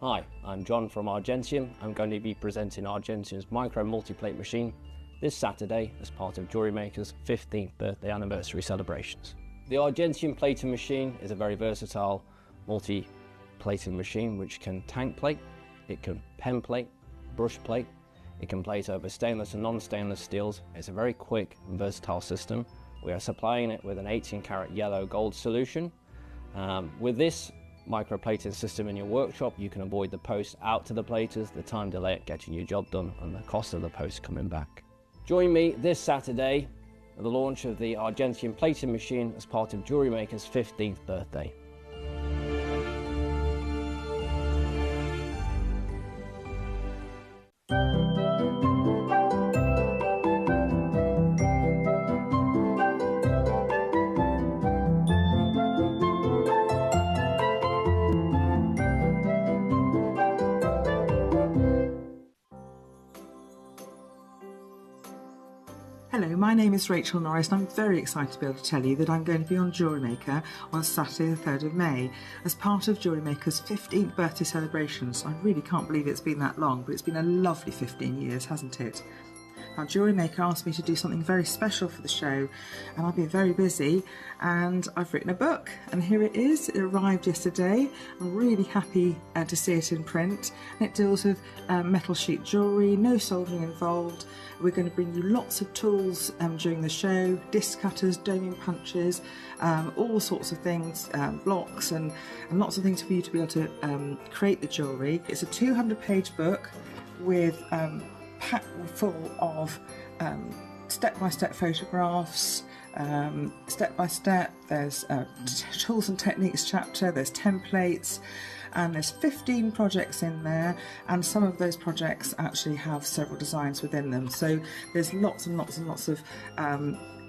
Hi, I'm John from Argentium. I'm going to be presenting Argentium's micro multi-plate machine this Saturday as part of JewelleryMaker's 15th birthday anniversary celebrations. The Argentium plating machine is a very versatile multi-plating machine which can tank plate, it can pen plate, brush plate, it can plate over stainless and non-stainless steels. It's a very quick and versatile system. We are supplying it with an 18-karat yellow gold solution. With this microplating system in your workshop, you can avoid the post out to the platers, the time delay at getting your job done, and the cost of the post coming back. Join me this Saturday at the launch of the Argentium plating machine as part of JewelleryMaker's 15th birthday. Hello, my name is Rachel Norris and I'm very excited to be able to tell you that I'm going to be on JewelleryMaker on Saturday the 3rd of May as part of JewelleryMaker's 15th birthday celebrations. I really can't believe it's been that long, but it's been a lovely 15 years, hasn't it? Now, JewelleryMaker asked me to do something very special for the show, and I've been very busy, and I've written a book, and here it is. It arrived yesterday. I'm really happy to see it in print, and it deals with metal sheet jewellery, no soldering involved. We're going to bring you lots of tools during the show, disc cutters, doming punches, all sorts of things, blocks, and lots of things for you to be able to create the jewellery. It's a 200-page book with packed full of step-by-step photographs, step-by-step. There's tools and techniques chapter, there's templates, and there's 15 projects in there, and some of those projects actually have several designs within them. So there's lots and lots and lots of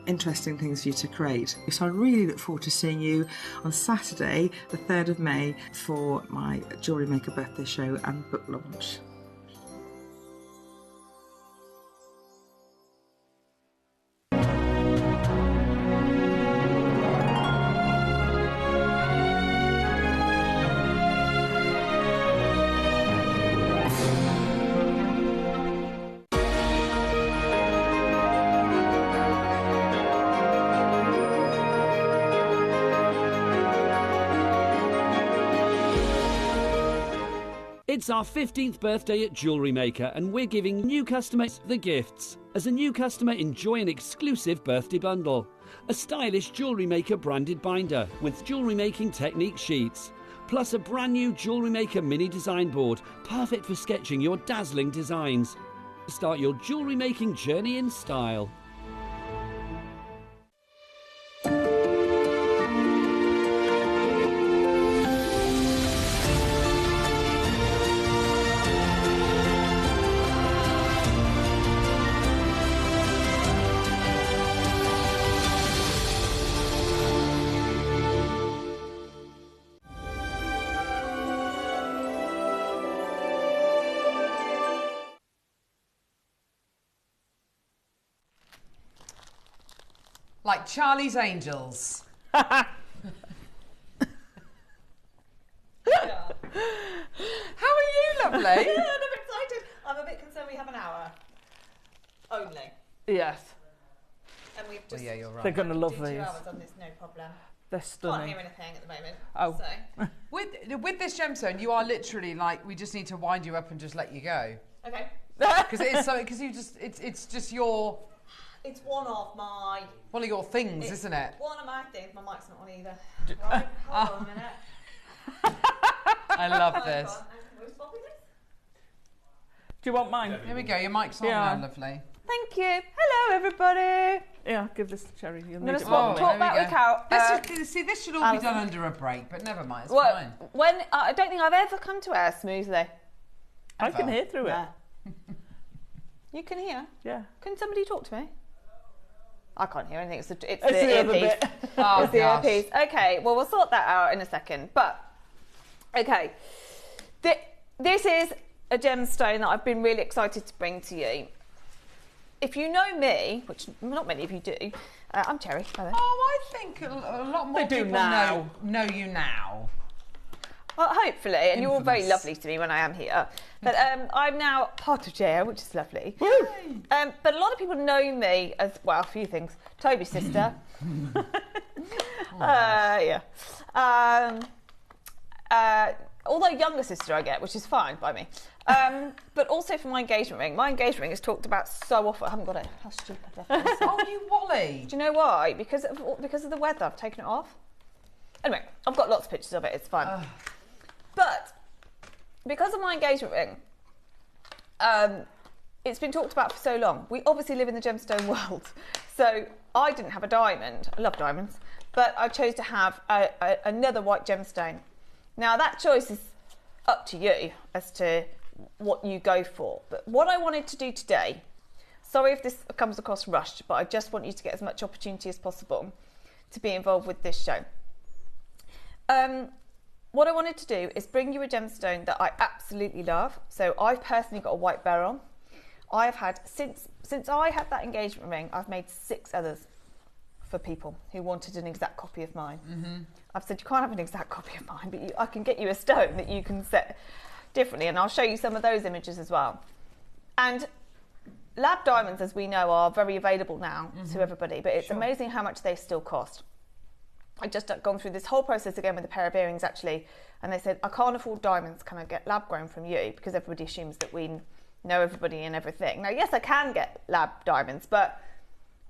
interesting things for you to create. So I really look forward to seeing you on Saturday, the 3rd of May, for my JewelleryMaker birthday show and book launch. It's our 15th birthday at JewelleryMaker and we're giving new customers the gifts. As a new customer, enjoy an exclusive birthday bundle. A stylish JewelleryMaker branded binder with jewellery making technique sheets. Plus a brand new JewelleryMaker mini design board, perfect for sketching your dazzling designs. Start your jewellery making journey in style. Like Charlie's Angels. How are you, lovely? I'm excited. I'm a bit concerned we have an hour. Only. Yes. And we've just... Well, yeah, you're right. They're going to love do 2 these. hours on this, no problem. They're stunning. Can't hear anything at the moment. Oh. So. With this gemstone, you are literally like, we just need to wind you up and just let you go. Okay. Because it is something, because you just, it's just your... It's one of my... One of your things, isn't it? One of my things. My mic's not on either. Right, hold on a minute. I love this. Can we swap this? Do you want mine? Here we go, your mic's on now, lovely. Thank you. Hello, everybody. Yeah, give this to Cherry. You'll I'm going need to it talk more. about the cow. This should all be done under a break, but never mind, it's well, fine. I don't think I've ever come to air smoothly. I can hear through it. You can hear? Yeah. Can somebody talk to me? I can't hear anything. It's the earpiece. Oh, it's the earpiece. Okay, well, we'll sort that out in a second. But, okay. This is a gemstone that I've been really excited to bring to you. If you know me, which not many of you do, I'm Cherry, by the way. Oh, I think a lot more people know you now. Well, hopefully, and you're all very lovely to me when I am here. But I'm now part of JL, which is lovely. But a lot of people know me as, well, a few things. Toby's sister. Yeah. Although younger sister I get, which is fine by me. But also for my engagement ring. My engagement ring is talked about so often. I haven't got it. How stupid. Oh, you Wally. Do you know why? Because of the weather, I've taken it off. Anyway, I've got lots of pictures of it. It's fun. But because of my engagement ring, it's been talked about for so long. We obviously live in the gemstone world. So I didn't have a diamond. I love diamonds. But I chose to have another white gemstone. Now, that choice is up to you as to what you go for. But what I wanted to do today, sorry if this comes across rushed, but I just want you to get as much opportunity as possible to be involved with this show. What I wanted to do is bring you a gemstone that I absolutely love. So I've personally got a white beryl. I've had, since I had that engagement ring, I've made 6 others for people who wanted an exact copy of mine. I've said, you can't have an exact copy of mine, but I can get you a stone that you can set differently, and I'll show you some of those images as well. And lab diamonds, as we know, are very available now to everybody, but it's amazing how much they still cost. I just gone through this whole process again with a pair of earrings, actually, and they said, I can't afford diamonds, can I get lab grown from you? Because everybody assumes that we know everybody and everything. Now, yes, I can get lab diamonds, but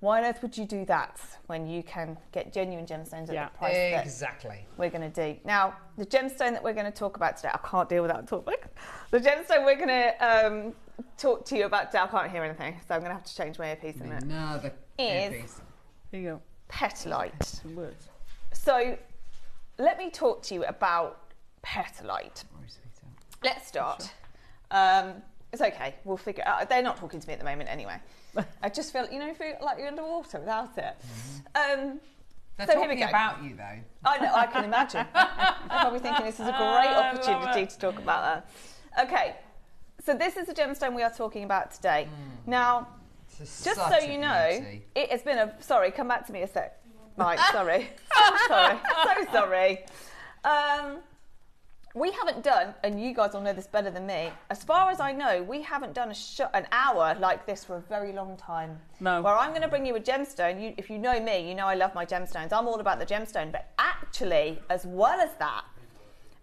why on earth would you do that when you can get genuine gemstones at the price that we're going to do? Now, the gemstone that we're going to talk about today, I can't deal without talking. The gemstone we're going to talk to you about today, I can't hear anything, so I'm going to have to change my earpiece in a minute. Another earpiece. Here you go. Petalite. Some words. So, let me talk to you about petalite. Let's start. It's okay, we'll figure it out. They're not talking to me at the moment anyway. I just feel, feel like you're underwater without it. They're so talking here we go. about you, though. I know, I can imagine. I'm probably thinking this is a great opportunity to talk about that. Okay, so this is the gemstone we are talking about today. Now, just so you know, it has been a... Sorry, come back to me a sec. Right, sorry. So sorry. We haven't done, and you guys will know this better than me, as far as I know, we haven't done an hour like this for a very long time. No. Where I'm going to bring you a gemstone. If you know me, you know I love my gemstones. I'm all about the gemstone. But actually, as well as that,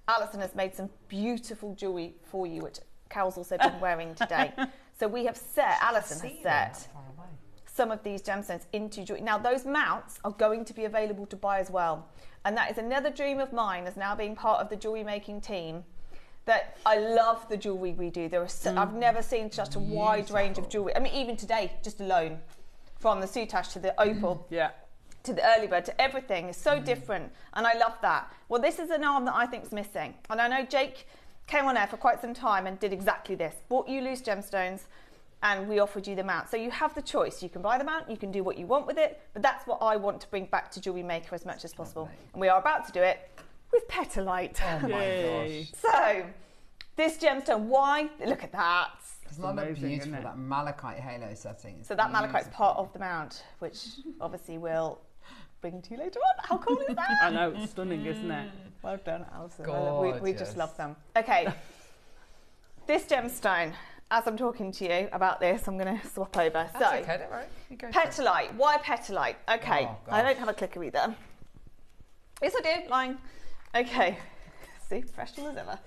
Alison has made some beautiful jewellery for you, which Carol's also been wearing today. So we have set, Alison has set some of these gemstones into jewellery. Now those mounts are going to be available to buy as well. And that is another dream of mine, as now being part of the jewellery making team, that I love the jewellery we do. There are I've never seen such a wide range of jewellery. I mean, even today, just alone, from the Sutach to the Opal, to the early bird, to everything is so different, and I love that. Well, this is an arm that I think is missing, and I know Jake came on air for quite some time and did exactly this. Bought you loose gemstones, and we offered you the mount. So you have the choice. You can buy the mount, you can do what you want with it, but that's what I want to bring back to JewelleryMaker as much as possible. And we are about to do it with Petalite. Oh my gosh. So, this gemstone, why? Look at that. It's not beautiful, that malachite halo setting. So that malachite is part of the mount, which obviously we'll bring to you later on. How cool is that? I know, it's stunning, isn't it? Well done, Alison. Gorgeous. We just love them. Okay, this gemstone, as I'm talking to you about this, I'm going to swap over. That's okay, don't worry. You go Petalite. Why Petalite? Okay, I don't have a clicker either. Yes, I do. Lying. Okay. See, professional as ever.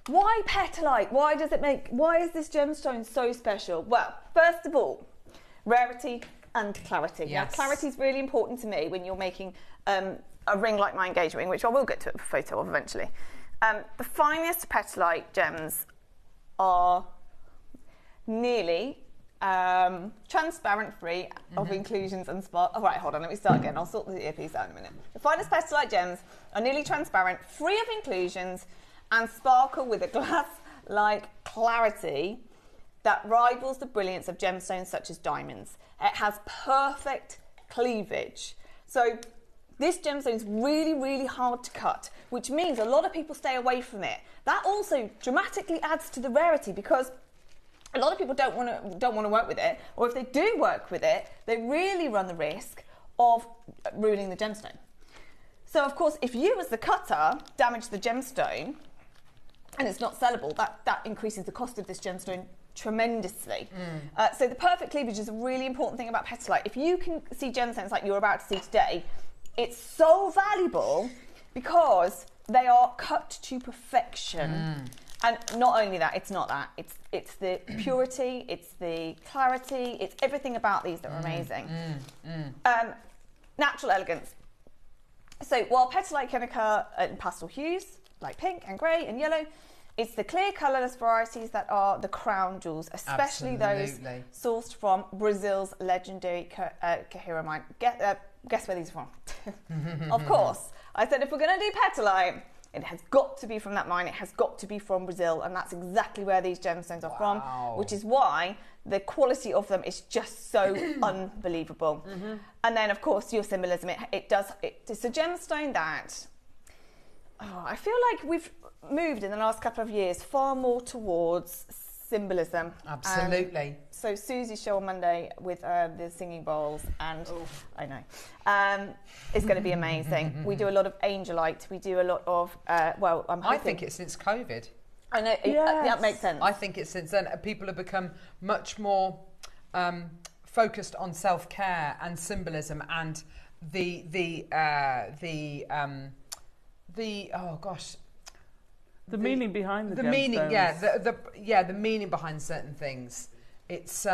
Why Petalite? Why is this gemstone so special? Well, first of all, rarity and clarity. Yes. Now, clarity is really important to me when you're making a ring like my engagement ring, which I will get to a photo of eventually. The finest Petalite gems are nearly transparent free of inclusions and spark. Oh, right, hold on, let me start again. I'll sort the earpiece out in a minute. The finest Petalite gems are nearly transparent, free of inclusions, and sparkle with a glass-like clarity that rivals the brilliance of gemstones such as diamonds. It has perfect cleavage. So this gemstone is really, really hard to cut, which means a lot of people stay away from it. That also dramatically adds to the rarity, because a lot of people don't want to work with it, or if they do work with it, they really run the risk of ruining the gemstone. So of course, if you as the cutter damage the gemstone and it's not sellable, that increases the cost of this gemstone tremendously. So the perfect cleavage is a really important thing about Petalite. If you can see gemstones like you're about to see today, it's so valuable because they are cut to perfection. And not only that, it's not that. It's the purity, it's the clarity, it's everything about these that are amazing. Natural elegance. So while Petalite can occur in pastel hues, like pink and grey and yellow, it's the clear colourless varieties that are the crown jewels, especially those sourced from Brazil's legendary Cahira mine. Guess where these are from? Of course. I said if we're going to do Petalite, it has got to be from that mine. It has got to be from Brazil, and that's exactly where these gemstones are from, which is why the quality of them is just so unbelievable. And then, of course, your symbolism. It's a gemstone that I feel like we've moved in the last couple of years far more towards symbolism. Absolutely. So Susie's show on Monday with the singing bowls, and I know, it's going to be amazing. We do a lot of angelite. We do a lot of I think it's since COVID. I know, that makes sense. I think it's since then people have become much more focused on self-care and symbolism and the meaning behind the meaning, gemstones. the meaning behind certain things. It's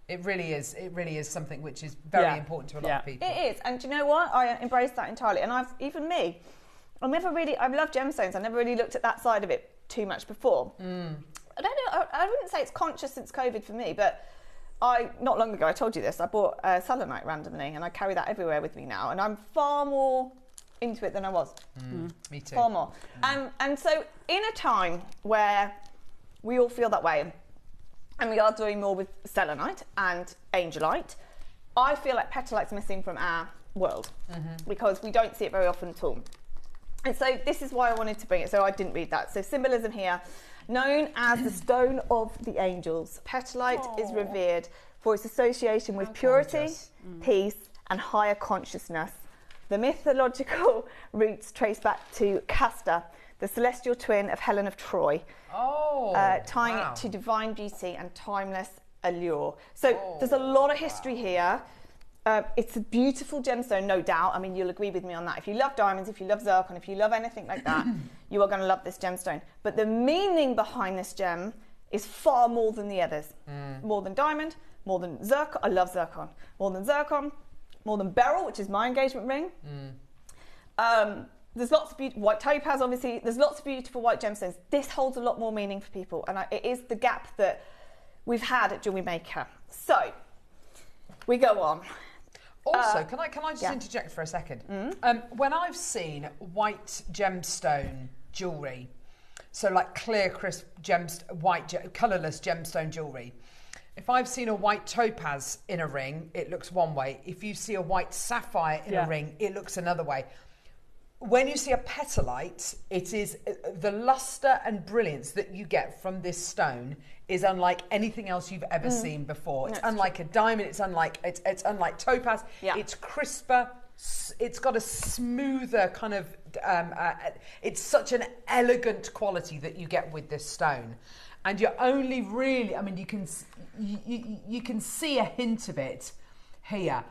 it really is something which is very important to a lot of people. It is, and do you know what? I embrace that entirely. And I've loved gemstones. I never really looked at that side of it too much before. I don't know. I wouldn't say it's conscious since COVID for me, but not long ago I told you this. I bought selenite randomly, and I carry that everywhere with me now, and I'm far more into it than I was. Me too. Far more. And so in a time where we all feel that way, and we are doing more with selenite and angelite, I feel like Petalite's missing from our world because we don't see it very often at all. And so this is why I wanted to bring it. So I didn't read that. So symbolism here, known as the stone of the angels. Petalite is revered for its association with purity, peace, and higher consciousness. The mythological roots trace back to Castor, the celestial twin of Helen of Troy, tying it to divine beauty and timeless allure. So there's a lot of history here. It's a beautiful gemstone, no doubt. I mean, you'll agree with me on that. If you love diamonds, if you love zircon, if you love anything like that, you are going to love this gemstone. But the meaning behind this gem is far more than the others. More than diamond, more than zircon. I love zircon. More than zircon, more than beryl, which is my engagement ring. There's lots of beautiful white topaz, obviously. There's lots of beautiful white gemstones. This holds a lot more meaning for people, and it is the gap that we've had at JewelleryMaker. So we go on. Also, can I just interject for a second? When I've seen white gemstone jewellery, so like clear, crisp colourless gemstone jewellery, if I've seen a white topaz in a ring, it looks one way. If you see a white sapphire in a ring, it looks another way. When you see a petalite, it is the luster and brilliance that you get from this stone is unlike anything else you've ever seen before. It's unlike a diamond. It's unlike topaz. Yeah. It's crisper. It's got a smoother kind of. It's such an elegant quality that you get with this stone, and you're only really. I mean, you can see a hint of it here.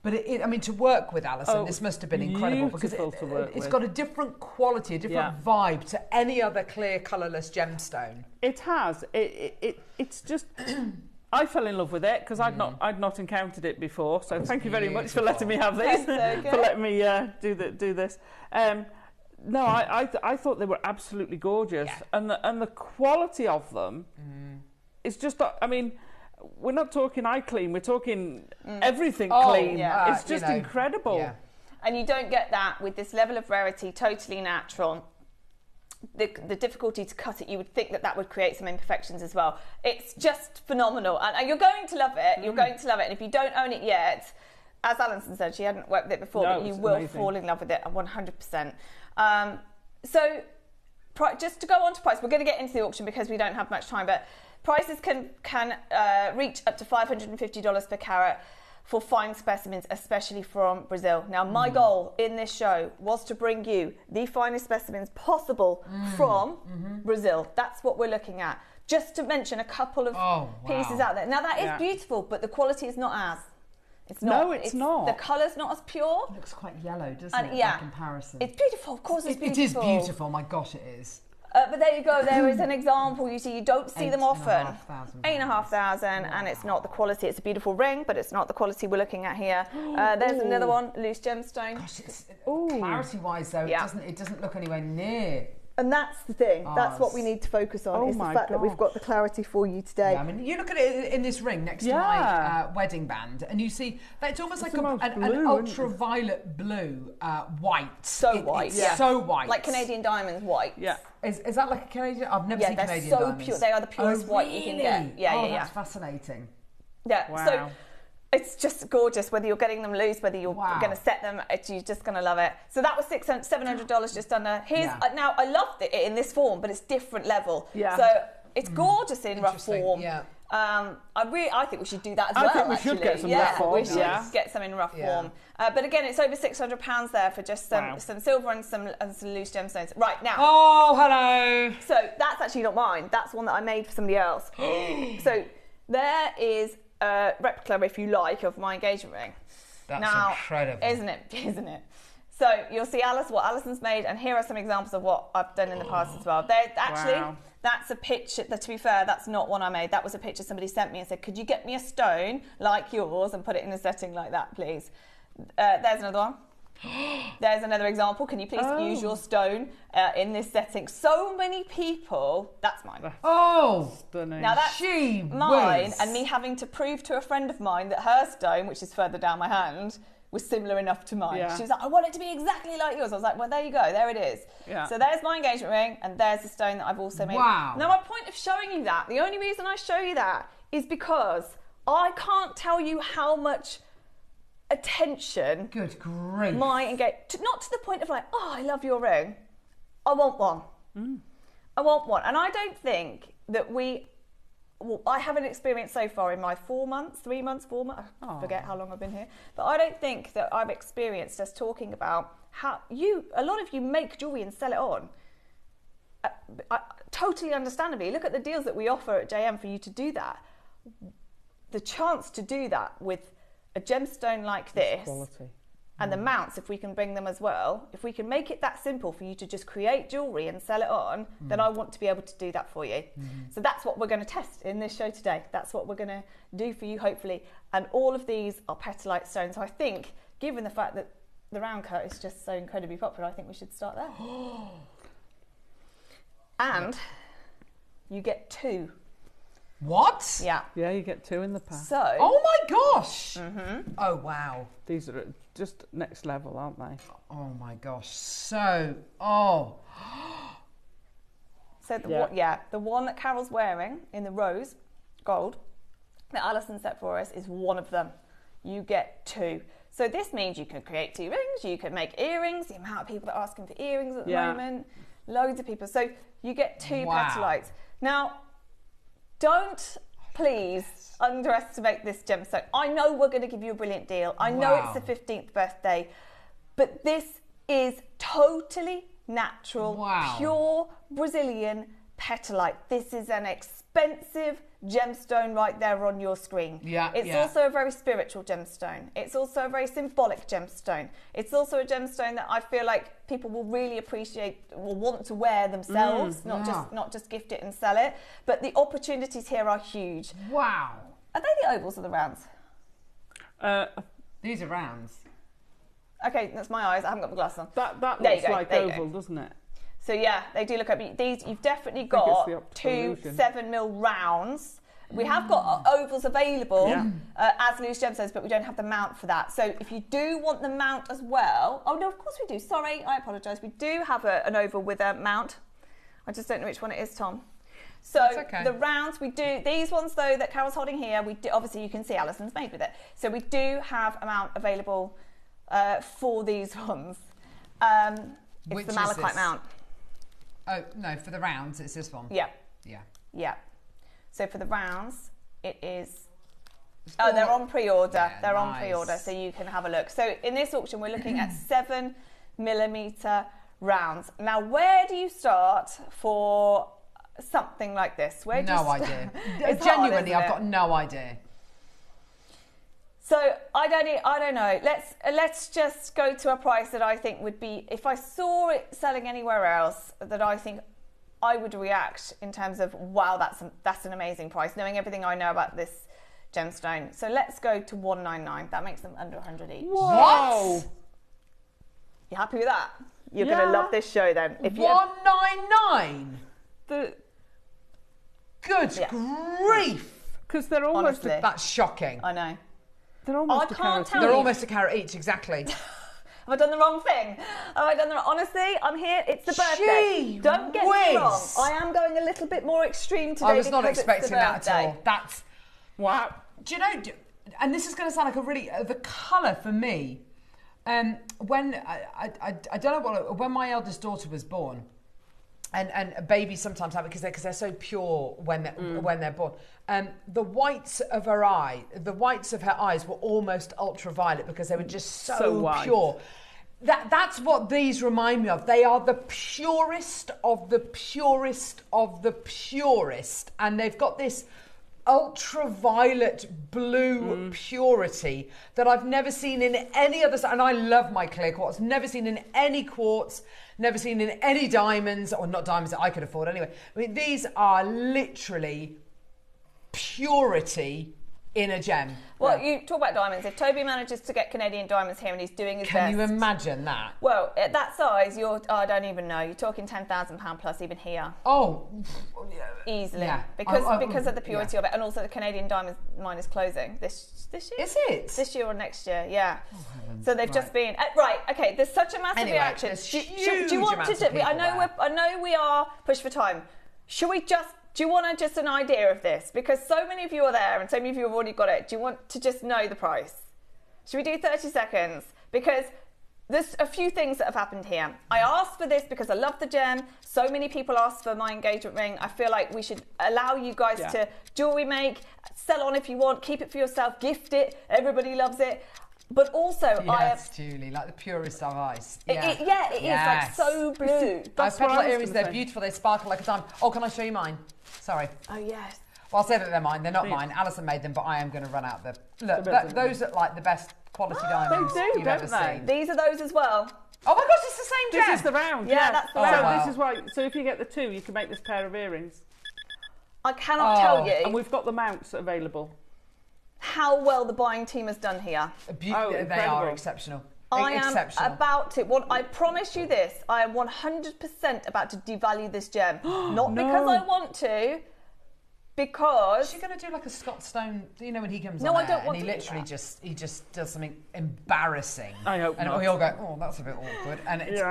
But I mean, to work with Alison, this must have been incredible because it's got a different quality, a different vibe to any other clear, colourless gemstone. It has. It's just. I fell in love with it because I'd not encountered it before. So thank you very much for letting me have this, for letting me do this. No, I thought they were absolutely gorgeous, and the quality of them is just. I mean. We're not talking eye clean, we're talking everything clean. Yeah. It's just incredible. Yeah. And you don't get that with this level of rarity, totally natural. The difficulty to cut it, you would think that would create some imperfections as well. It's just phenomenal. And you're going to love it. You're going to love it. And if you don't own it yet, as Alison said, she hadn't worked with it before, but you will fall in love with it 100%. So just to go on to price, we're going to get into the auction because we don't have much time, but prices can reach up to $550 per carat for fine specimens, especially from Brazil. Now, my goal in this show was to bring you the finest specimens possible from Brazil. That's what we're looking at. Just to mention a couple of pieces out there. Now, that is beautiful, but the quality is not as. It's not. No, it's not. The colour's not as pure. It looks quite yellow, doesn't it, by comparison? It's beautiful. Of course it's beautiful. It is beautiful. My gosh, it is. But there you go, there is an example. You see, you don't see them often. $8,500, and it's not the quality. It's a beautiful ring, but it's not the quality we're looking at here. There's another one, loose gemstone. Gosh, clarity-wise though, it doesn't look anywhere near. And that's the thing. That's what we need to focus on, is the fact that we've got the clarity for you today. Yeah, I mean, you look at it in this ring next to my wedding band, and you see that it's almost like an ultraviolet blue white. So white. So white. Like Canadian diamonds white. Yeah. Is that like a Canadian? I've never seen Canadian diamonds. Yeah, they're so pure. They are the purest white you can get. Yeah, that's fascinating. Yeah. Wow. So it's just gorgeous, whether you're getting them loose, whether you're going to set them, you're just going to love it. So that was $700 just under. Here's now, I loved it in this form, but it's different level. Yeah. So it's gorgeous in rough form. Yeah. I think we should do that as well. I think we should get some rough form. We should get some in rough form. But again, it's over £600 there for just some silver and some loose gemstones. Right now. Oh, hello. So that's actually not mine. That's one that I made for somebody else. So there is a replica, if you like, of my engagement ring. That's incredible. Isn't it? So you'll see what Alison's made, and here are some examples of what I've done in the past as well. That's a picture, to be fair, that's not one I made. That was a picture somebody sent me and said, could you get me a stone like yours and put it in a setting like that, please? There's another one. There's another example. Can you please use your stone in this setting? So many people. That's mine. Stunning. Now that's mine, and me having to prove to a friend of mine that her stone, which is further down my hand, was similar enough to mine. She was like, I want it to be exactly like yours. I was like, well, there you go. There it is. Yeah. So there's my engagement ring, and there's the stone that I've also made. Wow. Now, my point of showing you that, the only reason I show you that is because I can't tell you how much attention. Good grief. Not to the point of like, I love your ring. I want one. I want one. And I don't think that I haven't experienced so far in my 4 months, I forget how long I've been here, but I don't think that I've experienced us talking about how a lot of you make jewellery and sell it on. Totally understandably, look at the deals that we offer at JM for you to do that. The chance to do that with a gemstone like this, and the mounts, if we can bring them as well, if we can make it that simple for you to just create jewellery and sell it on, then I want to be able to do that for you. So that's what we're going to test in this show today. That's what we're going to do for you, hopefully. And all of these are petalite stones. So I think, given the fact that the round cut is just so incredibly popular, I think we should start there. And you get 2. What? Yeah. Yeah, you get 2 in the pack. So. Oh my gosh. Oh wow. These are just next level, aren't they? Oh my gosh. So. Oh. So the one that Carol's wearing in the rose gold that Alison set for us is one of them. You get 2. So this means you can create 2 rings. You can make earrings. The amount of people that are asking for earrings at the moment. Loads of people. So you get 2 petalites. Now, don't please underestimate this gemstone. I know we're going to give you a brilliant deal. I know it's the 15th birthday, but this is totally natural, pure Brazilian petalite. This is an expensive gemstone right there on your screen. It's also a very spiritual gemstone. It's also a very symbolic gemstone. It's also a gemstone that I feel like people will really appreciate, will want to wear themselves, not just gift it and sell it. But the opportunities here are huge. Wow. Are they the ovals or the rounds? These are rounds. Okay, that's my eyes. I haven't got my glasses on. That looks like oval, doesn't it? So yeah, they do look at these. You've definitely got 2 7mm rounds. We have got ovals available as loose gemstones, but we don't have the mount for that. So if you do want the mount as well, oh no, of course we do. Sorry, I apologise. We do have an oval with a mount. I just don't know which one it is, Tom. So the rounds, we do, these ones though that Carol's holding here, we do, obviously you can see Alison's made with it. So we do have a mount available for these ones. It's the malachite mount. Oh, no, for the rounds, it's this one. Yeah. So for the rounds, it is... Oh, they're on pre-order. Yeah, they're on pre-order, so you can have a look. So in this auction, we're looking at 7mm rounds. Now, where do you start for something like this? Where do no idea. Genuinely, I've got no idea. So I don't know. Let's just go to a price that I think would be, if I saw it selling anywhere else, that I think I would react in terms of, wow, that's an amazing price, knowing everything I know about this gemstone. So let's go to 199. That makes them under 100 each. What? You happy with that? You're going to love this show then. If 199. Good grief! Because they're almost. That's shocking. I know. They're almost a carat. They're almost a carat each, exactly. Have I done the wrong thing? Honestly, I'm here. It's the birthday. Don't get me wrong. I am going a little bit more extreme today. I was not expecting that at all. That's wow. Do you know? And this is going to sound like a really the colour for me. When I don't know what, when my eldest daughter was born. And babies sometimes have it because they're so pure when they're born. The whites of her eyes were almost ultraviolet because they were just so pure. That's what these remind me of. They are the purest of the purest of the purest, and they've got this ultraviolet blue purity that I've never seen in any other. And I love my clear quartz. Never seen in any quartz. Never seen in any diamonds, or not diamonds that I could afford anyway. I mean, these are literally purity in a gem. Well, you talk about diamonds. If Toby manages to get Canadian diamonds here and he's doing his best... Can you imagine that? Well, at that size, I don't even know. You're talking £10,000 plus even here. Oh. Easily. Yeah. Because of the purity of it. And also the Canadian diamond mine is closing this year. Is it? This year or next year, yeah. Oh, so they've just been... right, okay, there's such a massive reaction. Do you want to do... I know we are pushed for time. Should we just... Do you want just an idea of this? Because so many of you are there and so many of you have already got it. Do you want to just know the price? Should we do 30 seconds? Because there's a few things that have happened here. I asked for this because I love the gem. So many people asked for my engagement ring. I feel like we should allow you guys to jewellery make, sell on if you want, keep it for yourself, gift it. Everybody loves it. But also, Julie, like the purest of ice. It is like so blue. I've petalite earrings. They're beautiful. They sparkle like a diamond. Oh, can I show you mine? Sorry. Oh yes. Well, I'll say that they're mine. They're not mine. Alison made them, but I am going to run out the... Look, those are like the best quality diamonds you've ever seen. These are those as well. Oh my gosh, it's the same gem. This is the round. Yeah, that's the round. round. This is why. So if you get the 2, you can make this pair of earrings. I cannot tell you. And we've got the mounts available. How well the buying team has done here. They are exceptional. I am about to. I promise you this. I am 100% about to devalue this gem. Not because I want to. Because... Is she going to do like a Scott Stone, you know, when he comes on I don't want and he literally just does something embarrassing. I hope not. And we all go, oh, that's a bit awkward. And it's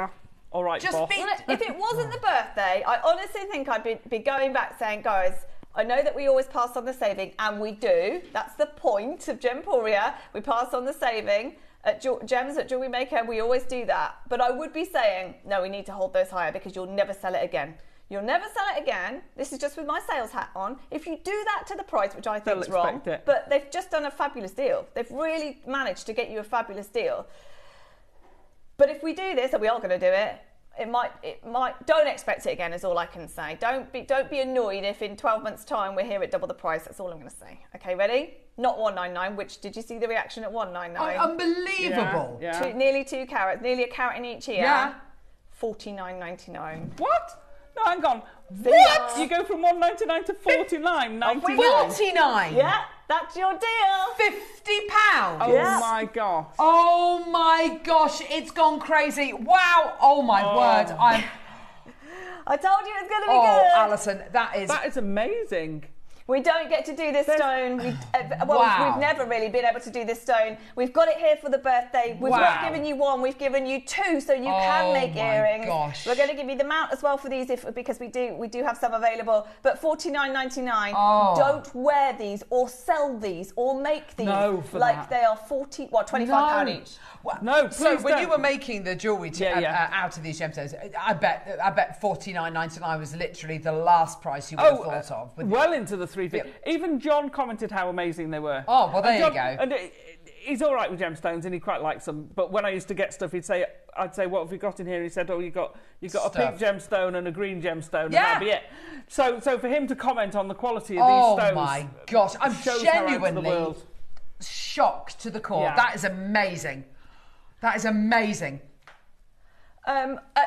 all right, boss. If it wasn't the birthday, I honestly think I'd be going back saying, guys, I know that we always pass on the saving, and we do. That's the point of Gemporia. We pass on the saving. At Gems at JewelleryMaker, we always do that. But I would be saying, no, we need to hold those higher because you'll never sell it again. You'll never sell it again. This is just with my sales hat on. If you do that to the price, which I think is wrong, but they've just done a fabulous deal. They've really managed to get you a fabulous deal. But if we do this, and we are going to do it, it might. Don't expect it again. Is all I can say. Don't be annoyed if in 12 months' time we're here at double the price. That's all I'm going to say. Okay, ready? Not 199. Which did you see the reaction at 199? Oh, unbelievable! Yeah. Nearly 2 carats. Nearly a carat in each ear. Yeah. $49.99. What? No, hang on. What? You go from $199 to $49.99. $49. Yeah, that's your deal. £50. Oh my gosh. Oh my gosh, it's gone crazy. Wow. Oh my word. I told you it was going to be good. Oh, Alison, that is amazing. We don't get to do this stone. We've never really been able to do this stone. We've got it here for the birthday. We've not given you 1, we've given you 2, so you can make earrings. Gosh. We're going to give you the mount as well for these because we do have some available. But $49.99. Don't wear these or sell these or make these they are £25 each. Well, no, so when you were making the jewellery out of these gemstones, I bet $49.99 was literally the last price you would have thought of. Well into the 350. Even John commented how amazing they were. Oh, well, there you go. And he's all right with gemstones, and he quite likes them. But when I used to get stuff, I'd say, "What have you got in here?" He said, "Oh, you got a pink gemstone and a green gemstone, and that'd be it." So for him to comment on the quality of these stones, oh my gosh, I'm genuinely shocked to the core. Yeah. That is amazing. That is amazing. Wow. I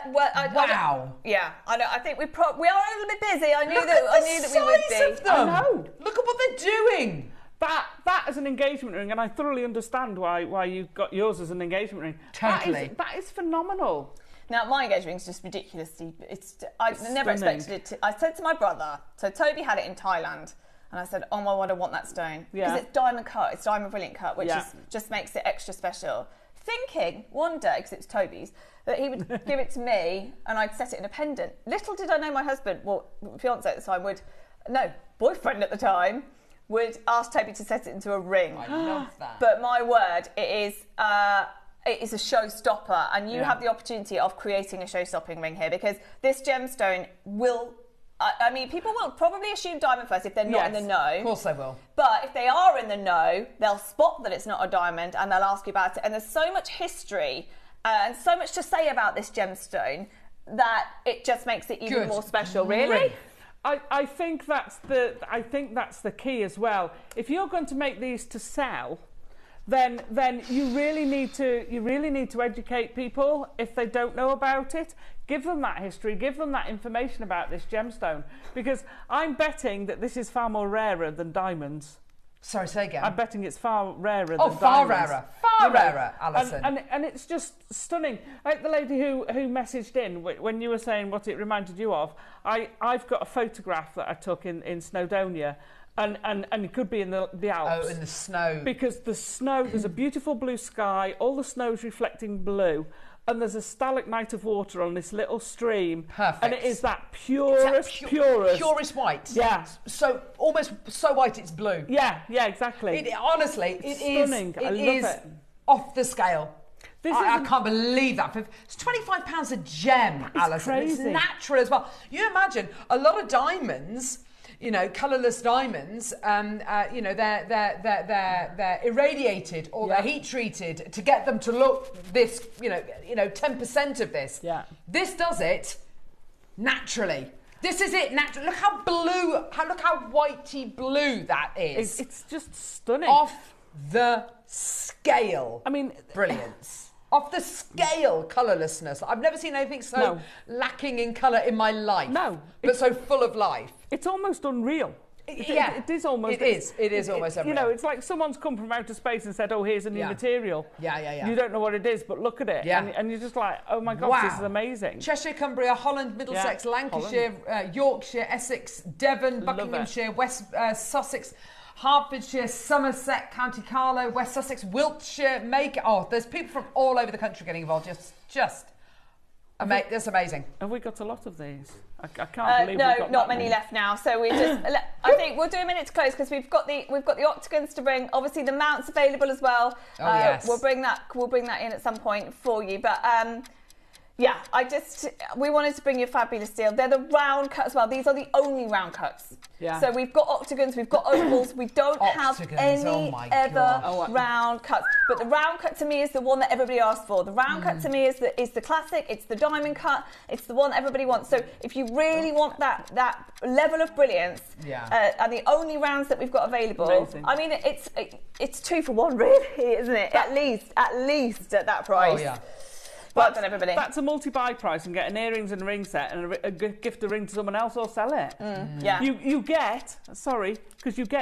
know. I think we are a little bit busy. I knew that we would be. Of them. I know. Look at what they're doing. That is an engagement ring, and I thoroughly understand why you got yours as an engagement ring. Totally. That is phenomenal. Now, my engagement ring is just ridiculously. I never expected it to. I said to my brother, so Toby had it in Thailand, and I said, "Oh my word, I want that stone because it's diamond cut. It's diamond brilliant cut, which just makes it extra special." Thinking one day, because it's Toby's, that he would give it to me and I'd set it in a pendant. Little did I know my husband, fiance at the time, boyfriend at the time, would ask Toby to set it into a ring. I love that. But my word, it is a showstopper, and you have the opportunity of creating a show-stopping ring here because this gemstone will... I mean, people will probably assume diamond first if they're not in the know. Of course they will. But if they are in the know, they'll spot that it's not a diamond and they'll ask you about it. And there's so much history and so much to say about this gemstone that it just makes it even more special, really. I think that's the key as well. If you're going to make these to sell, then you really need to educate people if they don't know about it. Give them that history, give them that information about this gemstone, because I'm betting that this is far more rarer than diamonds. Sorry, say again. I'm betting it's far rarer than diamonds. Far rarer, Alison. And it's just stunning. Like the lady who messaged in when you were saying what it reminded you of, I've got a photograph that I took in Snowdonia. And it could be in the Alps. Oh, in the snow. Because the snow, there's a beautiful blue sky, all the snow's reflecting blue, and there's a stalagmite of water on this little stream. Perfect. And it is that purest white. Yeah. So almost so white it's blue. Yeah, exactly. Honestly, it's stunning. I love it. Off the scale. I can't believe that. It's £25 a gem, Alison. Crazy. It's natural as well. You imagine a lot of diamonds, colourless diamonds, they're irradiated or they're heat treated to get them to look this, 10% of this. Yeah. This does it naturally. This is it, natural. Look how blue, look how whitey blue that is. It's just stunning. Off the scale. I mean, brilliance. Off the scale, colourlessness. I've never seen anything so lacking in colour in my life. No. But so full of life. It's almost unreal. It is almost. It is almost unreal. You know, it's like someone's come from outer space and said, oh, here's a new material. Yeah. You don't know what it is, but look at it. Yeah. And you're just like, oh my gosh, this is amazing. Cheshire, Cumbria, Holland, Middlesex, Lancashire, Yorkshire, Essex, Devon, Buckinghamshire, West Sussex, Hertfordshire, Somerset, County Carlow, West Sussex, Wiltshire, there's people from all over the country getting involved. That's amazing. Have we got a lot of these? I can't believe no, we've got not many left now. So we just, I think we'll do a minute to close because we've got the octagons to bring. Obviously, the mounts available as well. Yes. We'll bring that in at some point for you. But we wanted to bring you a fabulous deal. They're the round cut as well. These are the only round cuts. Yeah. So we've got octagons, we've got ovals. We don't have any other round cuts. But the round cut to me is the one that everybody asks for. The round cut to me is the classic. It's the diamond cut. It's the one everybody wants. So if you really want that level of brilliance, and the only rounds that we've got available, amazing. I mean, it's 2 for 1, really, isn't it? At least at that price. Oh yeah. Well done, everybody. That's a multi-buy price and get an earrings and a ring set and a gift a ring to someone else or sell it. Yeah. You get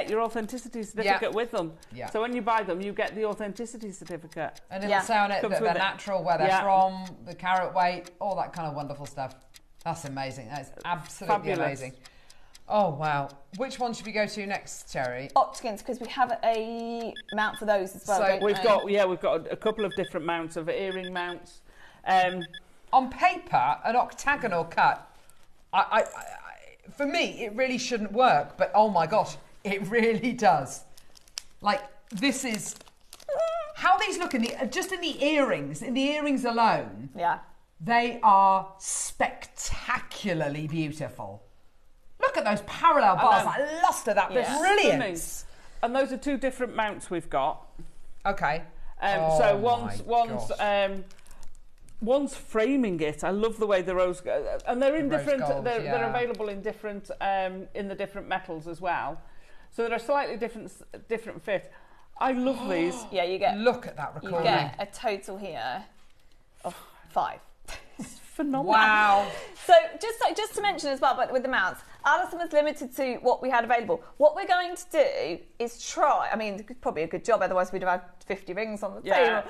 your authenticity certificate with them. Yeah. So when you buy them, you get the authenticity certificate. And it'll say on it that they're natural, where they're from, the carat weight, all that kind of wonderful stuff. That's amazing. That is absolutely amazing. Oh, wow. Which one should we go to next, Cherry? Octagons, because we have a mount for those as well. So we've got a couple of different mounts of earring mounts. On paper, an octagonal cut, for me, it really shouldn't work, but oh my gosh, it really does. Like, this is how these look in the earrings alone. Yeah, they are spectacularly beautiful. Look at those parallel bars, that luster, that brilliance. And those are 2 different mounts we've got. Okay. So one's framing it. I love the way the rose go, and they're in different. They're available in different in the different metals as well. So they're a slightly different fit. I love these. Yeah, you get. Look at that recording. You get a total here of 5. It's phenomenal. Wow. So just to mention as well, but with the mounts, Alison was limited to what we had available. What we're going to do is try. I mean, probably a good job, otherwise we'd have had 50 rings on the table.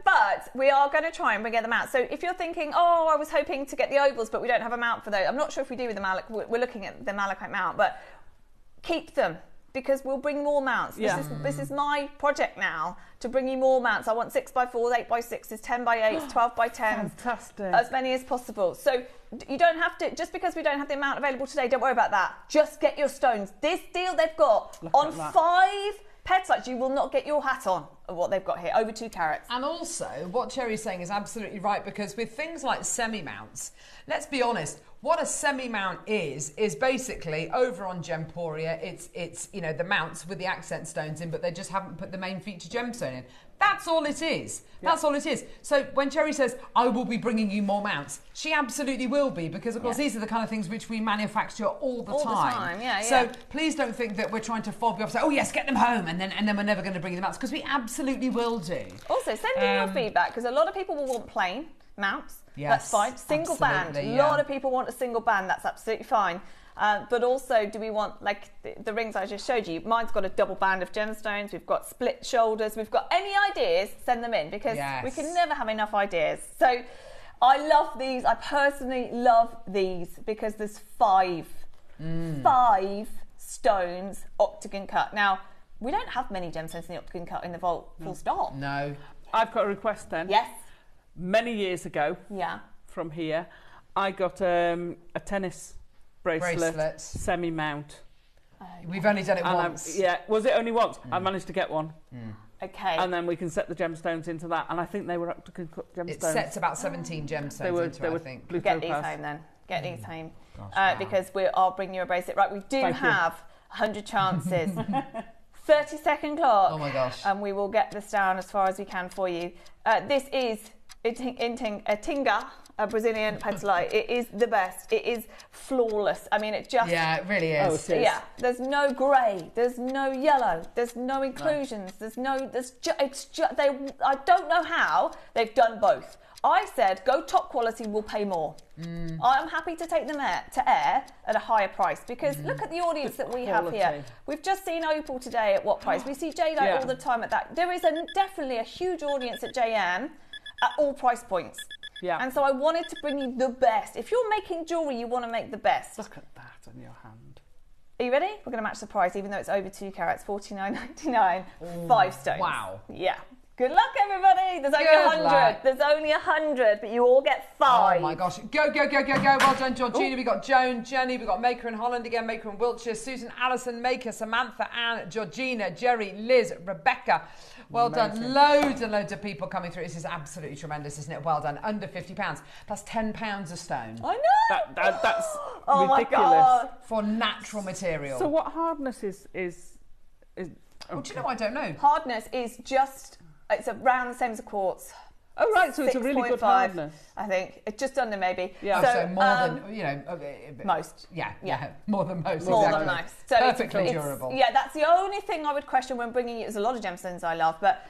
But we are going to try and bring them out. So if you're thinking, oh, I was hoping to get the ovals, but we don't have a mount for those. I'm not sure if we do with the malachite. We're looking at the malachite mount, but keep them, because we'll bring more mounts. This is my project now, to bring you more mounts. I want 6x4s, 8x6s, 10x8s, 12x10s. Fantastic. As many as possible. So you don't have to, just because we don't have the amount available today, don't worry about that. Just get your stones. This deal they've got on 5 petalites, you will not get your hat on of what they've got here, over 2 carats. And also, what Cherry's saying is absolutely right, because with things like semi-mounts, let's be honest, what a semi-mount is basically over on Gemporia, it's the mounts with the accent stones in, but they just haven't put the main feature gemstone in. That's all it is. That's all it is. So when Cherry says, I will be bringing you more mounts, she absolutely will be, because of course these are the kind of things which we manufacture all the time. So please don't think that we're trying to fob you off, say, oh yes, get them home, and then we're never going to bring them out, because we absolutely will do. Also, send in your feedback, because a lot of people will want plain mounts. Yes, that's fine. Single band. A lot of people want a single band. That's absolutely fine. But also, do we want, like the rings I just showed you? Mine's got a double band of gemstones. We've got split shoulders. We've got any ideas, send them in, because we can never have enough ideas. So I love these. I personally love these, because there's 5 stones octagon cut. Now, we don't have many gemstones in the octagon cut in the vault, full stop. No. I've got a request then. Yes. Many years ago, from here, I got a tennis bracelet. Semi-mount. We've only done it once. Was it only once? I managed to get one. Okay. And then we can set the gemstones into that, and I think they were octagon cut gemstones. It sets about 17 gemstones into it, I think. Get topaz. These home then. Get these home. Because I'll bring you a bracelet. Right, we do have 100 chances. 30-second clock. Oh my gosh. And we will get this down as far as we can for you. This is a Tinga a Brazilian petalite. It is the best. It is flawless. I mean, it just... Yeah, it really is. Oh, it is. Yeah, there's no grey, there's no yellow, there's no inclusions, I don't know how they've done both. I said, go top quality, we'll pay more. I'm happy to take them to air at a higher price because look at the audience that we have here. We've just seen Opal today at what price? We see Jadeite all the time at that. There is definitely a huge audience at JM at all price points. Yeah. And so I wanted to bring you the best. If you're making jewellery, you want to make the best. Look at that on your hand. Are you ready? We're going to match the price, even though it's over 2 carats, $49.99, 5 stones. Wow. Yeah. Good luck, everybody. There's only 100. There's only 100, but you all get 5. Oh my gosh. Go, go, go, go, go. Well done, Georgina. We've got Joan, Jenny. We've got Maker in Holland again, Maker in Wiltshire, Susan, Alison, Maker, Samantha, Anne, Georgina, Jerry, Liz, Rebecca. Well done. Loads and loads of people coming through. This is absolutely tremendous, isn't it? Well done. Under £50. That's £10 a stone. I know. That's oh ridiculous. My God. For natural material. So what hardness is Well, do you know, I don't know. Hardness is just... It's around the same as a quartz. Oh, right, so it's a really good hardness. I think. It's just under, maybe. Yeah. So more than, you know... most. Yeah. More than most. More exactly. than most. So perfectly durable. Yeah, that's the only thing I would question when bringing you. There's a lot of gemstones I love, but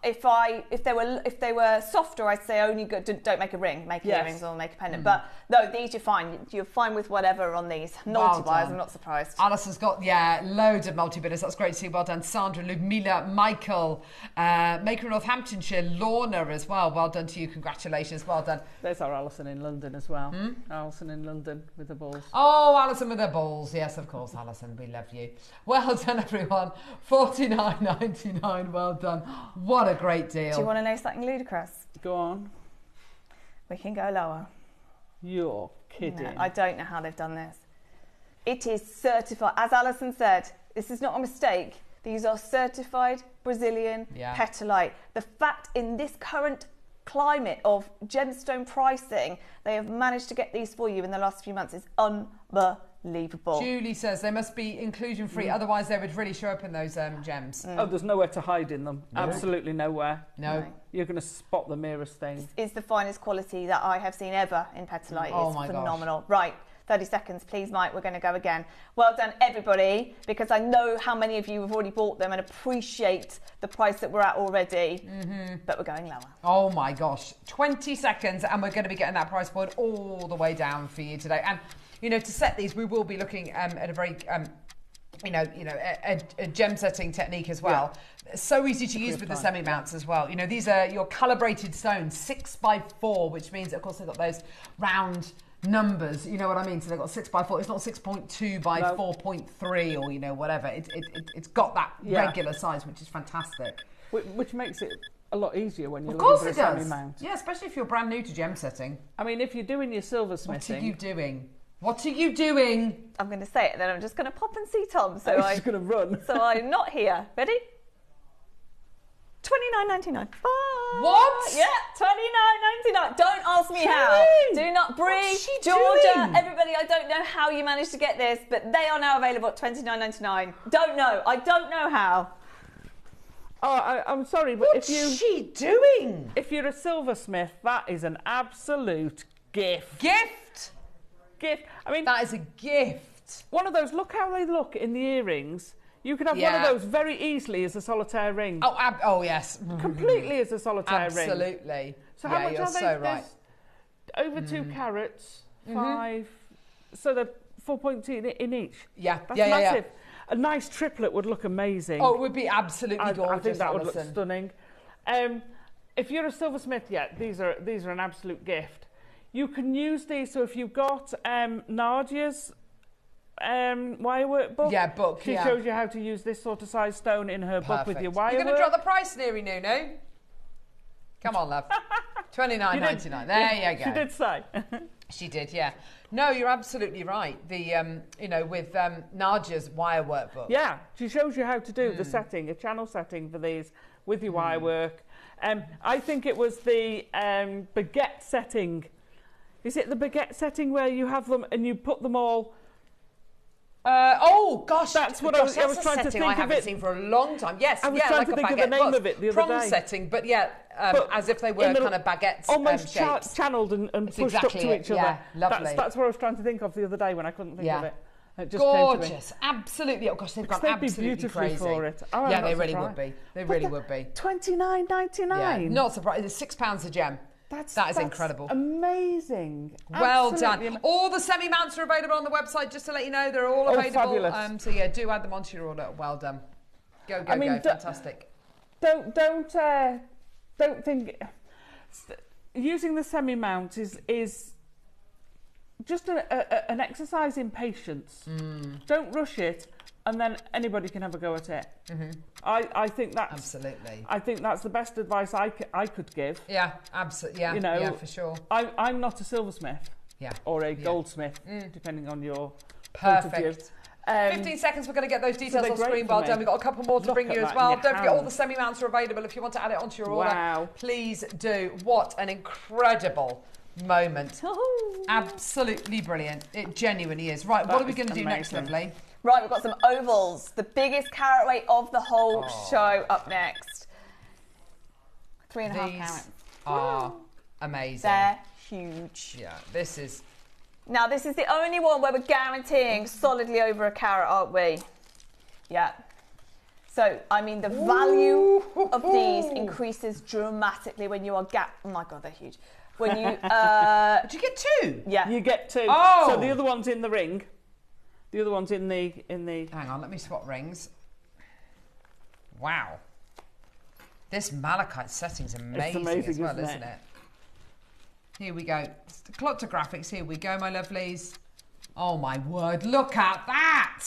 if they were softer, I'd say only don't make a ring, make earrings or make a pendant. But no, these you're fine. You're fine with whatever on these. Multi-buyers, I'm not surprised. Alison's got loads of multi-bidders. That's great to see. Well done, Sandra, Ludmila, Michael, Maker in Northamptonshire, Lorna as well. Well done to you. Congratulations. Well done. There's our Alison in London as well. Alison in London with the balls. Oh, Alison with the balls. Yes, of course, Alison. We love you. Well done, everyone. $49.99. Well done. What a great deal. Do you want to know something ludicrous? Go on. We can go lower. You're kidding. No, I don't know how they've done this. It is certified. As Alison said, this is not a mistake. These are certified Brazilian petalite. The fact in this current climate of gemstone pricing, they have managed to get these for you in the last few months is unbelievable. Julie says they must be inclusion free, otherwise they would really show up in those gems. Oh, there's nowhere to hide in them. No. Absolutely nowhere. No. You're going to spot the merest thing. It's the finest quality that I have seen ever in petalite. It's phenomenal. Gosh. Right. 30 seconds, please, Mike. We're going to go again. Well done, everybody, because I know how many of you have already bought them and appreciate the price that we're at already, but we're going lower. Oh, my gosh. 20 seconds, and we're going to be getting that price point all the way down for you today. And, you know, to set these, we will be looking at a very... a gem setting technique as well. Yeah. So easy to use with the semi-mounts as well. You know, these are your calibrated stones, 6x4, which means, of course, they've got those round numbers. You know what I mean? So they've got 6x4. It's not 6.2 by 4.3 or, you know, whatever. It's got that regular size, which is fantastic. Which makes it a lot easier when you're looking for a semi-mount. Yeah, especially if you're brand new to gem setting. I mean, if you're doing your silversmithing... What are you doing? What are you doing? I'm going to say it, then I'm just going to pop and see Tom. So I'm just going to run. So I'm not here. Ready? $29.99. Bye. What? Yeah, $29.99. Don't ask me how. Do not breathe. Georgia, everybody, I don't know how you managed to get this, but they are now available at $29.99. Don't know. I don't know how. Oh, I'm sorry, but What's she doing? If you're a silversmith, that is an absolute gift. Gift? I mean, that is a gift. One of those. Look how they look in the earrings. You could have one of those very easily as a solitaire ring. Oh yes, completely as a solitaire ring. Absolutely. So how much are they? So right. Over 2 carats, 5. So they're 4.2 in each. Yeah, that's massive. A nice triplet would look amazing. Oh, it would be absolutely gorgeous. I think that would look stunning. If you're a silversmith, these are an absolute gift. You can use these, so if you've got Nadia's wirework book, she shows you how to use this sort of size stone in her book with your wirework. You're going to drop the price, Neary Nuno? Come on, love. $29.99. There you go. She did say. She did, yeah. No, you're absolutely right. The with Nadia's wirework book. Yeah, she shows you how to do the setting, a channel setting for these with your wirework. I think it was the baguette setting. Is it the baguette setting where you have them and you put them all Oh gosh, that's what I was trying to think I of. haven't seen for a long time. Yes, I was trying to think of the name of it the other prom day. setting, but as if they were kind of baguettes, almost shapes. channeled and pushed up to each other. Yeah, lovely. That's what I was trying to think of the other day when I couldn't think of it. It just gorgeous, came to me. absolutely. Oh gosh, they've gone They'd absolutely be beautifully crazy for it. Oh, yeah, they really would be. They really would be. $29.99. Yeah, not surprised. It's £6 a gem. That is incredible. Amazing. Well Absolutely done. All the semi-mounts are available on the website, just to let you know. They're all available. Fabulous. So yeah, do add them onto your order. Well done. Go, fantastic. Don't think using the semi-mount is just an exercise in patience. Don't rush it, and then anybody can have a go at it. I think that's absolutely. I think that's the best advice I could give. Yeah, absolutely. Yeah, yeah, for sure. I'm not a silversmith. Yeah. Or a goldsmith, depending on your perfect. Point of view. 15 seconds, we're going to get those details on screen. Well done. We've got a couple more to bring you as well. Don't forget, all the semi-mounts are available. If you want to add it onto your order, please do. What an incredible moment. Absolutely brilliant. It genuinely is. Right, what are we going to do next, lovely? Right, we've got some ovals. The biggest carat weight of the whole show up next. 3.5 carats. Are amazing. They're huge. Yeah, this is... Now, this is the only one where we're guaranteeing solidly over a carat, aren't we? Yeah. So, I mean, the value of these increases dramatically when you are oh my God, they're huge. When you... Do you get two? Yeah. You get two. Oh! So the other one's in the ring. The other one's in the... Hang on, let me swap rings. Wow. This malachite setting's amazing as well, isn't it? Here we go. Clock to graphics. Here we go, my lovelies. Oh my word! Look at that.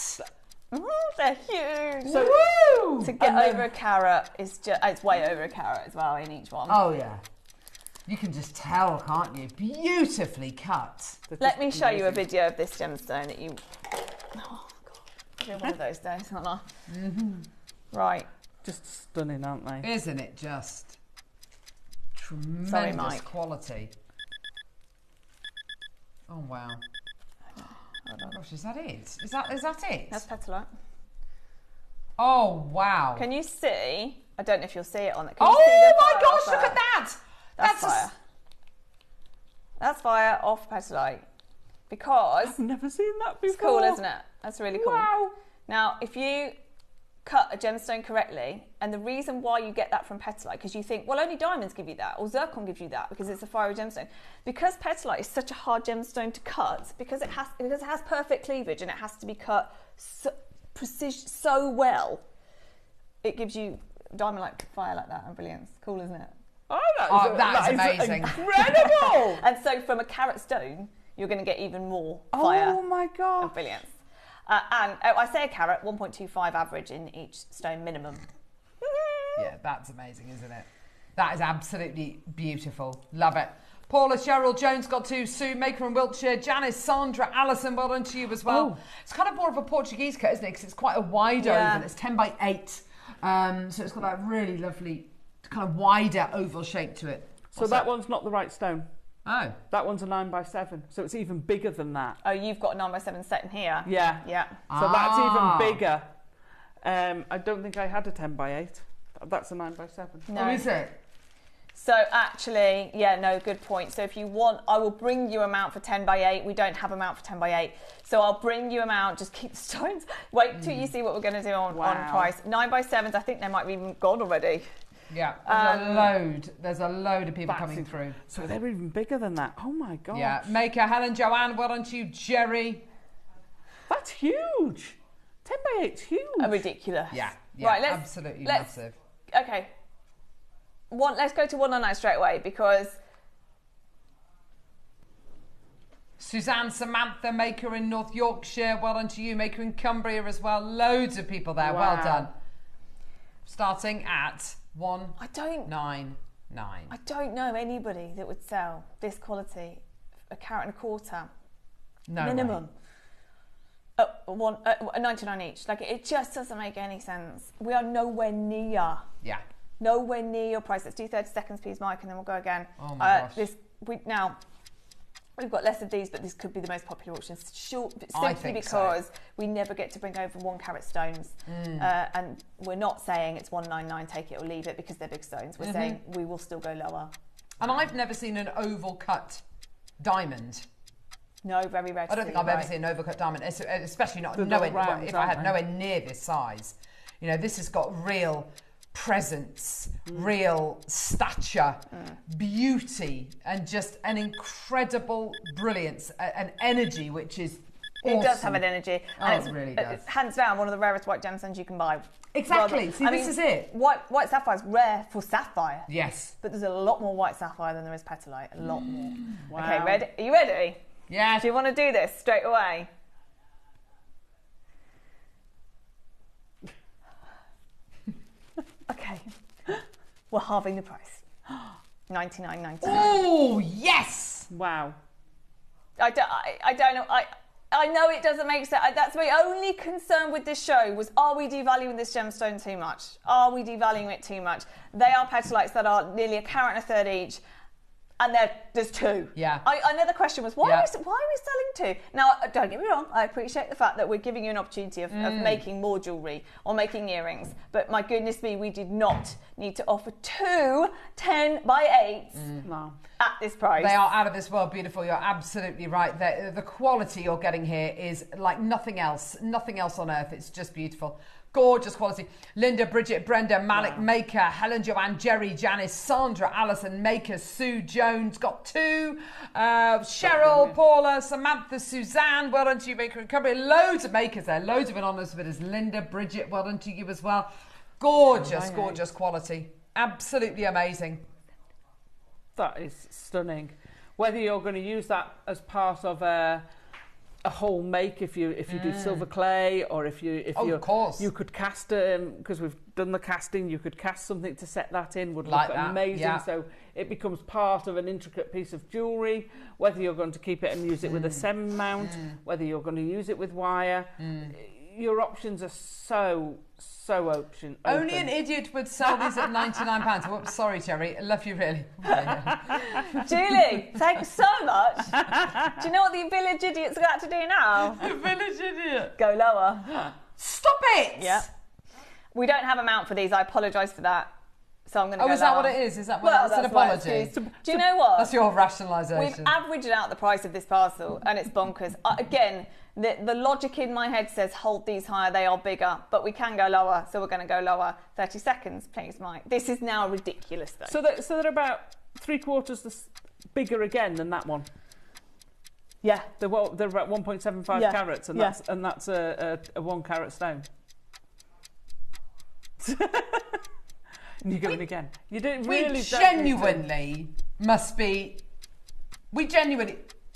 They're huge. So to get over a carat is just—it's way over a carat as well in each one. Oh yeah. You can just tell, can't you? Beautifully cut. Let me show you a video of this gemstone that you... Oh, God. I've been one of those days, aren't I? Right. Just stunning, aren't they? Isn't it just? Tremendous quality. Oh, wow. Oh, gosh, is that it? Is that it? That's petalite. Oh, wow. Can you see? I don't know if you'll see it on it. Oh, my gosh, look at that. That's fire. That's fire off petalite. Because... I've never seen that before. It's cool, isn't it? That's really cool. Wow. Now, if you cut a gemstone correctly, and the reason why you get that from petalite, because you think, well, only diamonds give you that, or zircon gives you that, because it's a fiery gemstone. Because petalite is such a hard gemstone to cut, because it has perfect cleavage and it has to be cut so well, it gives you diamond-like fire like that and brilliance. Cool, isn't it? Oh, that is amazing. Incredible! And so from a carat stone, you're going to get even more fire. Oh my God. And brilliance. And I say a carat, 1.25 average in each stone minimum. Yeah, that's amazing, isn't it? That is absolutely beautiful. Love it. Paula, Cheryl, Jones got two, Sue, Maker in Wiltshire, Janice, Sandra, Alison, well done to you as well. It's kind of more of a Portuguese cut, isn't it? Because it's quite a wide oval. It's 10 by 8. So it's got that really lovely kind of wider oval shape to it. So that one's not the right stone. Oh. That one's a 9 by 7, so it's even bigger than that. Oh, you've got a 9 by 7 set in here. Yeah. Yeah. So that's even bigger. I don't think I had a 10 by 8. That's a 9 by 7. No. Oh, is it? So actually, yeah, no, good point. So if you want, I will bring you a mount for 10 by 8. We don't have a mount for 10 by 8. So I'll bring you a mount, just keep the stones. Wait till you see what we're going to do on price. 9 by 7s, I think they might be even gone already. Yeah, there's a load of people coming through. So they're even bigger than that. Oh my God. Yeah, Maker, Helen, Joanne, well done to you, Jerry. That's huge. 10 by 8's huge. Ridiculous. Yeah, right, absolutely massive. Okay. Let's go to 199 straight away because... Suzanne, Samantha, Maker in North Yorkshire, well done to you. Maker in Cumbria as well. Loads of people there, well done. Starting at 199. I don't know anybody that would sell this quality, a carat and a quarter. No minimum. 99 each. Like, it just doesn't make any sense. We are nowhere near. Yeah. Nowhere near your price. Let's do 30 seconds, please, Mike, and then we'll go again. Oh my gosh. Now, We've got less of these, but this could be the most popular auction, simply because we never get to bring over 1 carat stones. And we're not saying it's 199, take it or leave it, because they're big stones. We're saying we will still go lower. And I've never seen an oval cut diamond. No, very rare. I don't think I've ever seen an oval cut diamond, especially not nowhere, if I had nowhere near this size. You know, this has got real presence, real stature, beauty, and just an incredible brilliance and energy, which is awesome. It does have an energy. And it really does. It's hands down one of the rarest white gemstones you can buy. Exactly. See, this is it. White sapphire is rare for sapphire. Yes. But there's a lot more white sapphire than there is petalite. A lot more. Wow. Okay, ready? Are you ready? Yeah. Do you want to do this straight away? Okay. We're halving the price. $99.99. Oh, yes! Wow. I don't know. I know it doesn't make sense. That's my only concern with this show was, are we devaluing this gemstone too much? Are we devaluing it too much? They are petalites that are nearly 1.25 carats each. And there's 2. Yeah. Another question was, why are we selling 2? Now, don't get me wrong, I appreciate the fact that we're giving you an opportunity of making more jewellery or making earrings. But my goodness me, we did not need to offer 2 10x8s at this price. They are out of this world beautiful. You're absolutely right. The quality you're getting here is like nothing else on earth. It's just beautiful. Gorgeous quality. Linda, Bridget, Brenda, Malik, Maker, Helen, Joanne, Jerry, Janice, Sandra, Alison, Maker, Sue, Jones, got 2. Cheryl, Paula, Samantha, Suzanne, well done to you, Maker and Company. Loads of makers there. Loads of anonymous bidders. Linda, Bridget, well done to you as well. Gorgeous, gorgeous quality. Absolutely amazing. That is stunning. Whether you're going to use that as part of a whole make, if you do silver clay, or if you of course, you could cast because we've done the casting, you could cast something to set that in, would look amazing. Yeah. So it becomes part of an intricate piece of jewellery. Whether you're going to keep it and use it with a stem mount, whether you're going to use it with wire, your options are so open. Only an idiot would sell these at £99. Whoops, sorry, Terry. I love you really. Julie, thanks so much. Do you know what the village idiot's got to do now? The village idiot. Go lower. Stop it! Yeah. We don't have a mount for these. I apologise for that. So I'm going to go is lower. that what it is? Is that that's an apology? Do you know what? That's your rationalisation. We've averaged out the price of this parcel, and it's bonkers. Again, the logic in my head says hold these higher, they are bigger, but we can go lower, so we're going to go lower. 30 seconds, please, Mike. This is now ridiculous, though. So they're about 3/4 bigger again than that one. Yeah. They're about 1.75 carats, and that's a 1 carat stone. You go in again. You don't really.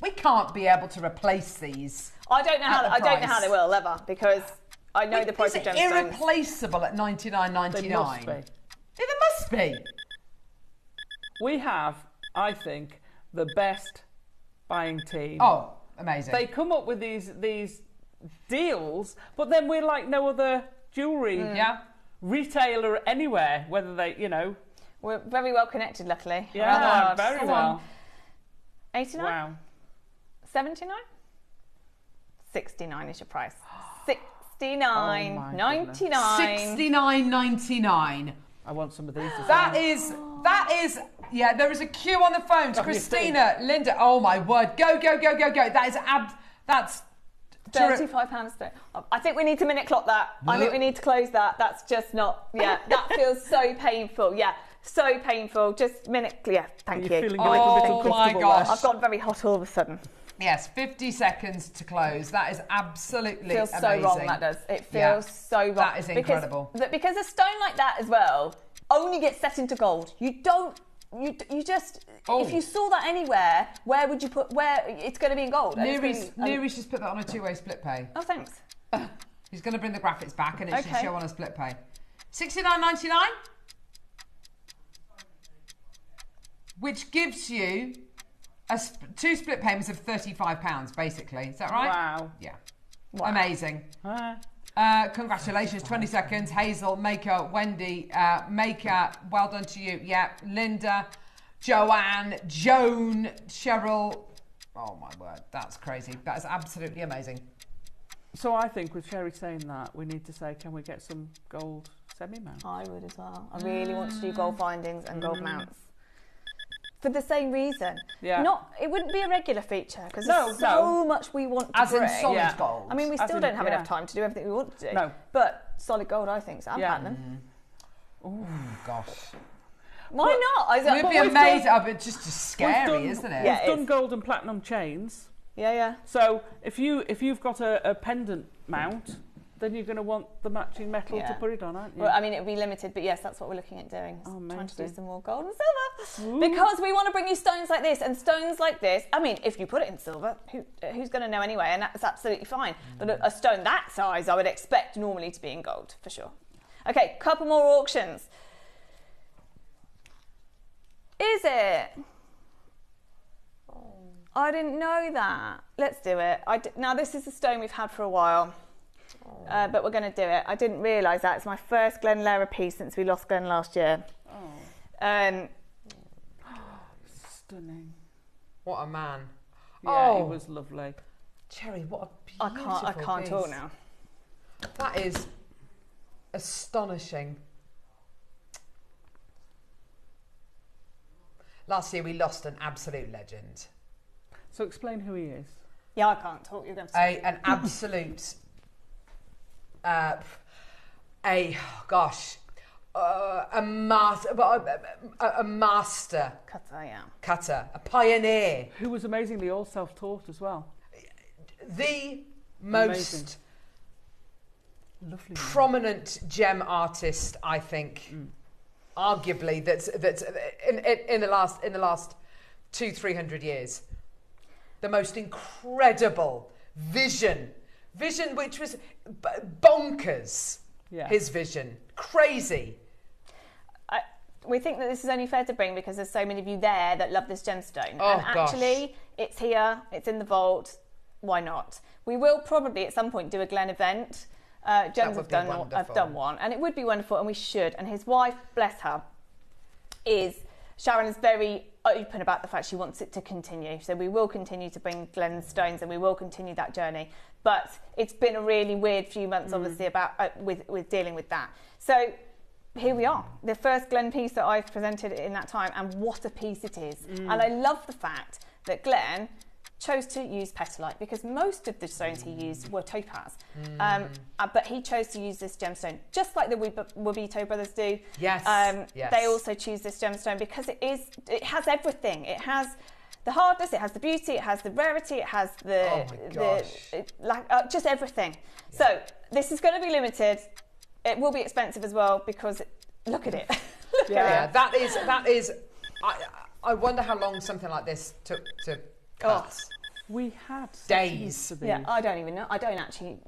We can't be able to replace these. I don't know how they will ever, because I know the price of gemstones. Is it irreplaceable at $99.99? They must be. There must be. We have, I think, the best buying team. Oh, amazing! They come up with these deals, but then we're like no other jewellery retailer anywhere. Whether they, we're very well connected, luckily. Yeah, very well. 89. Wow. 79? 69 is your price. 69.99. 69.99. I want some of these. That is. Yeah, there is a queue on the phones. Christina, Linda. Oh my word! Go! That is that's £35. I think we need to minute clock that. I think we need to close that. That's just not. Yeah, that feels so painful. Yeah. So painful. Just minute. Yeah, thank you. Oh my gosh! I've gone very hot all of a sudden. Yes, 50 seconds to close. That is absolutely feels amazing. So wrong. That does. It feels so wrong. That is incredible. Because a stone like that as well only gets set into gold. You don't. You just. If you saw that anywhere, where would you put? Where it's going to be in gold? Neri's just put that on a 2-way split pay. Oh, thanks. He's going to bring the graphics back, and it should show on a split pay. $69.99. Which gives you 2 split payments of £35, basically. Is that right? Wow. Yeah. Wow. Amazing. Congratulations. 20 seconds. Hazel, Maker, Wendy, Maker, well done to you. Yeah. Linda, Joanne, Joan, Cheryl. Oh my word, that's crazy. That is absolutely amazing. So I think with Sherry saying that, we need to say, can we get some gold semi-mounts? I would as well. I really want to do gold findings and gold mounts. For the same reason. Yeah. It wouldn't be a regular feature because there's so much we want to bring. As in solid gold. I mean, we still don't have enough time to do everything we want to do. No. But solid gold, I think, so. And platinum. Oh, gosh. Why not? It would be amazing. But just scary, isn't it? Yeah, we've done gold and platinum chains. Yeah. So if you've got a pendant mount, then you're going to want the matching metal to put it on, aren't you? Well, I mean, it would be limited, but yes, that's what we're looking at doing. Trying to do some more gold and silver. Because we want to bring you stones like this. And stones like this, I mean, if you put it in silver, who's going to know anyway? And that's absolutely fine. But a stone that size, I would expect normally to be in gold, for sure. Okay, couple more auctions. Is it? I didn't know that. Let's do it. Now, this is a stone we've had for a while, but we're going to do it. I didn't realise that. It's my first Glen Lara piece since we lost Glen last year. Stunning. What a man. Yeah, he was lovely. Cherry, what a beautiful I can't piece. talk now. That is astonishing. Last year we lost an absolute legend. So explain who he is. Yeah, I can't talk. You're going to say an absolute, a master cutter, a pioneer who was amazingly all self-taught as well. The most lovely prominent gem artist, I think. Arguably, that's in the last 200-300 years, the most incredible vision which was bonkers. Yeah. His vision, crazy. We think that this is only fair to bring because there's so many of you there that love this gemstone. Oh, and actually, it's here, it's in the vault. Why not? We will probably at some point do a Glen event. Gems have done one, and it would be wonderful, and we should. And his wife, bless her, Sharon is very open about the fact she wants it to continue. So we will continue to bring Glen stones, and we will continue that journey. But it's been a really weird few months, obviously, about with dealing with that. So here we are, the first Glen piece that I've presented in that time, and what a piece it is. And I love the fact that Glen chose to use Petalite because most of the stones he used were topaz. But he chose to use this gemstone, just like the Wabito brothers do. Yes. Yes. They also choose this gemstone because it has everything. It has the hardness, it has the beauty, it has the rarity, it has just everything. Yeah. So this is going to be limited. It will be expensive as well because look at it. Look at it. That is. I wonder how long something like this took to. We had days. Yeah, I don't even know. I don't actually.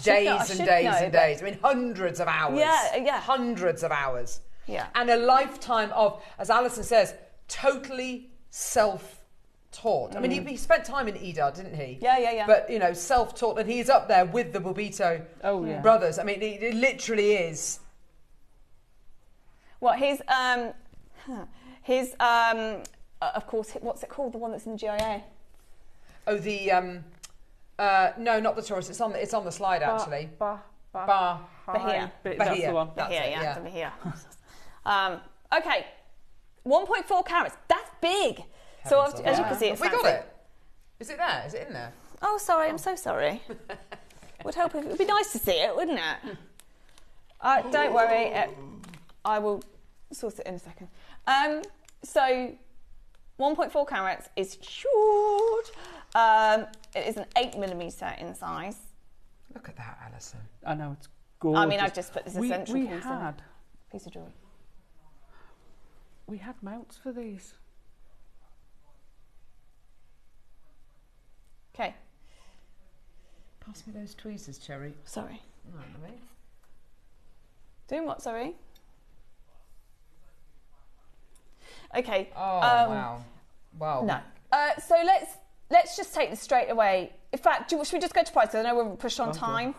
Days and days. I mean, hundreds of hours. Yeah. Hundreds of hours. Yeah. And a lifetime of, as Alison says, totally self-taught. I mean, he spent time in Edar, didn't he? Yeah. But, self-taught, and he's up there with the Wabito brothers. I mean, it literally is. Well, of course, what's it called? The one that's in GIA? Oh, no, not the Taurus. It's on the slide actually. Bahia. That's the one. Bahia. Okay, 1.4 carats. That's big. So as you can see, it's we got it. Is it there? Is it in there? Oh, sorry. I'm so sorry. Would help if it would be nice to see it, wouldn't it? Don't worry. I will source it in a second. So 1.4 carats is huge. It is an 8mm in size. Look at that, Alison. I know, it's gorgeous. I mean, I've just put this essential piece of jewellery. We had mounts for these. Okay. Pass me those tweezers, Cherry. Sorry. Right, Louis. Doing what, sorry? Okay. Oh, wow. No. So let's just take this straight away. In fact, should we just go to prices? I know we're pushed on time.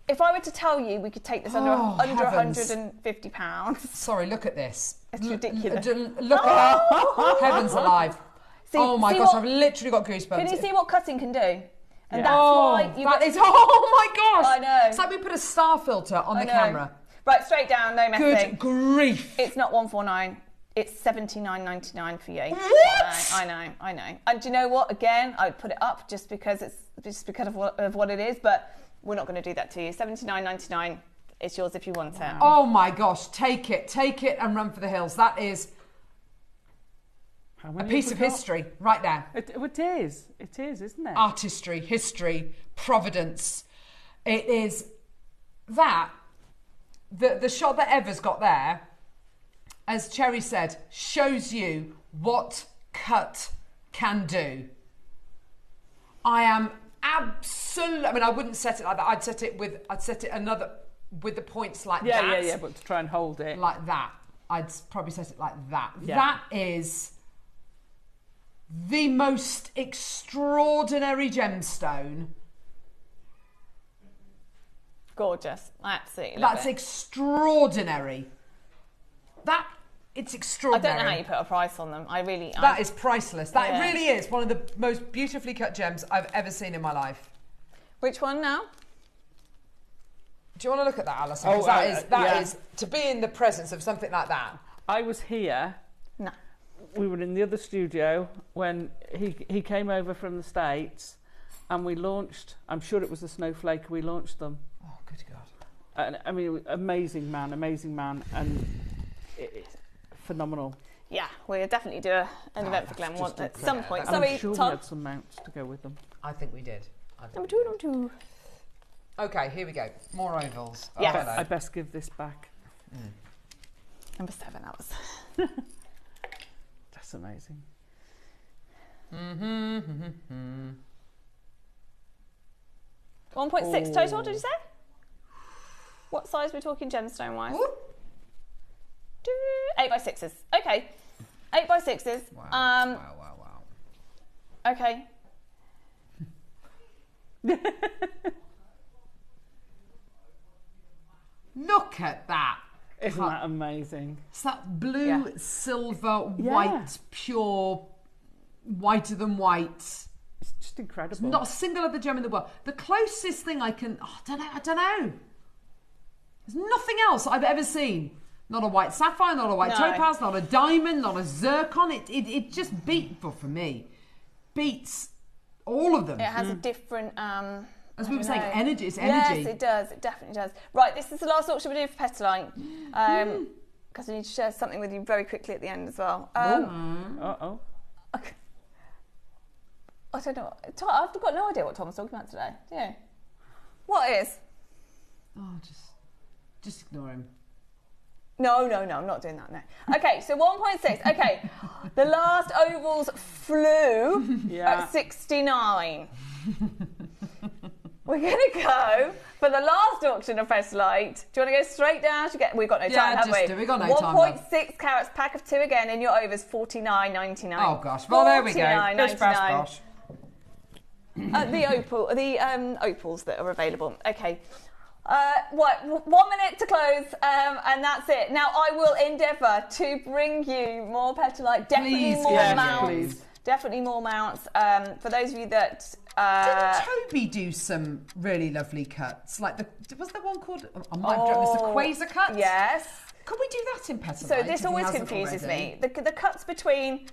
If I were to tell you we could take this under £150. Sorry, look at this. It's ridiculous. Look at heavens alive. oh my gosh, I've literally got goosebumps. Can you see what cutting can do? And that's why you that is, oh my gosh. I know. It's like we put a star filter on the camera. Right, straight down, no messing. Good grief. It's not 149. It's $79.99 for you. What? I know. And do you know what? Again, I would put it up just because of what it is, but we're not going to do that to you. $79.99. It's yours if you want it. Oh my gosh, take it and run for the hills. That is a piece of history right there. It is, isn't it? Artistry, history, providence. It is that. The shot that Eva's got there, as Cherry said, shows you what cut can do. I am absolutely, I mean, I wouldn't set it like that. I'd set it with the points like that. Yeah, but to try and hold it. Like that. I'd probably set it like that. Yeah. That is the most extraordinary gemstone. Gorgeous. I absolutely love That's it. extraordinary. It's extraordinary. I don't know how you put a price on them. That is priceless. That really is one of the most beautifully cut gems I've ever seen in my life. Which one now? Do you want to look at that, Alison? Oh, that is to be in the presence of something like that. I was here. No. We were in the other studio when he came over from the States, and we launched. I'm sure it was the Snowflake. We launched them. Oh, good God! And I mean, amazing man, and phenomenal. Yeah, we'll definitely do an event for Glen at some point. And I'm sure we had some mounts to go with them. I think we did. Number two. Okay, here we go. More ovals. Yes. I best give this back. Number 7, that was. That's amazing. 1.6 total, did you say? What size are we talking gemstone wise? 8x6s. Okay. 8x6s. Wow. Okay. Look at that. Isn't that amazing? It's that blue, silver, white, pure, whiter than white. It's just incredible. There's not a single other gem in the world. The closest thing I don't know. There's nothing else I've ever seen. Not a white sapphire, not a white topaz, not a diamond, not a zircon. It just beats all of them. It has a different... as we were saying, energy. It's energy. Yes, it does. It definitely does. Right, this is the last auction we do for Petalite. Because I need to share something with you very quickly at the end as well. Okay. I don't know. I've got no idea what Tom's talking about today. Do you? What is? Oh, just ignore him. No, I'm not doing that, no. Okay, so 1.6. Okay, the last ovals flew at 69. We're going to go for the last auction of Petalite. Do you want to go straight down? We've got no time, have we? We've got no time. 1.6 carats, pack of 2 again in your overs, $49.99. Oh gosh, well there we go. $49.99. The opals that are available. Okay. 1 minute to close, and that's it. Now I will endeavour to bring you more Petalite. Definitely more mounts. Definitely more mounts. For those of you that didn't Toby do some really lovely cuts? Like was there one called the Quasar cut? Yes. Could we do that in Petalite? So this always confuses me. The cuts between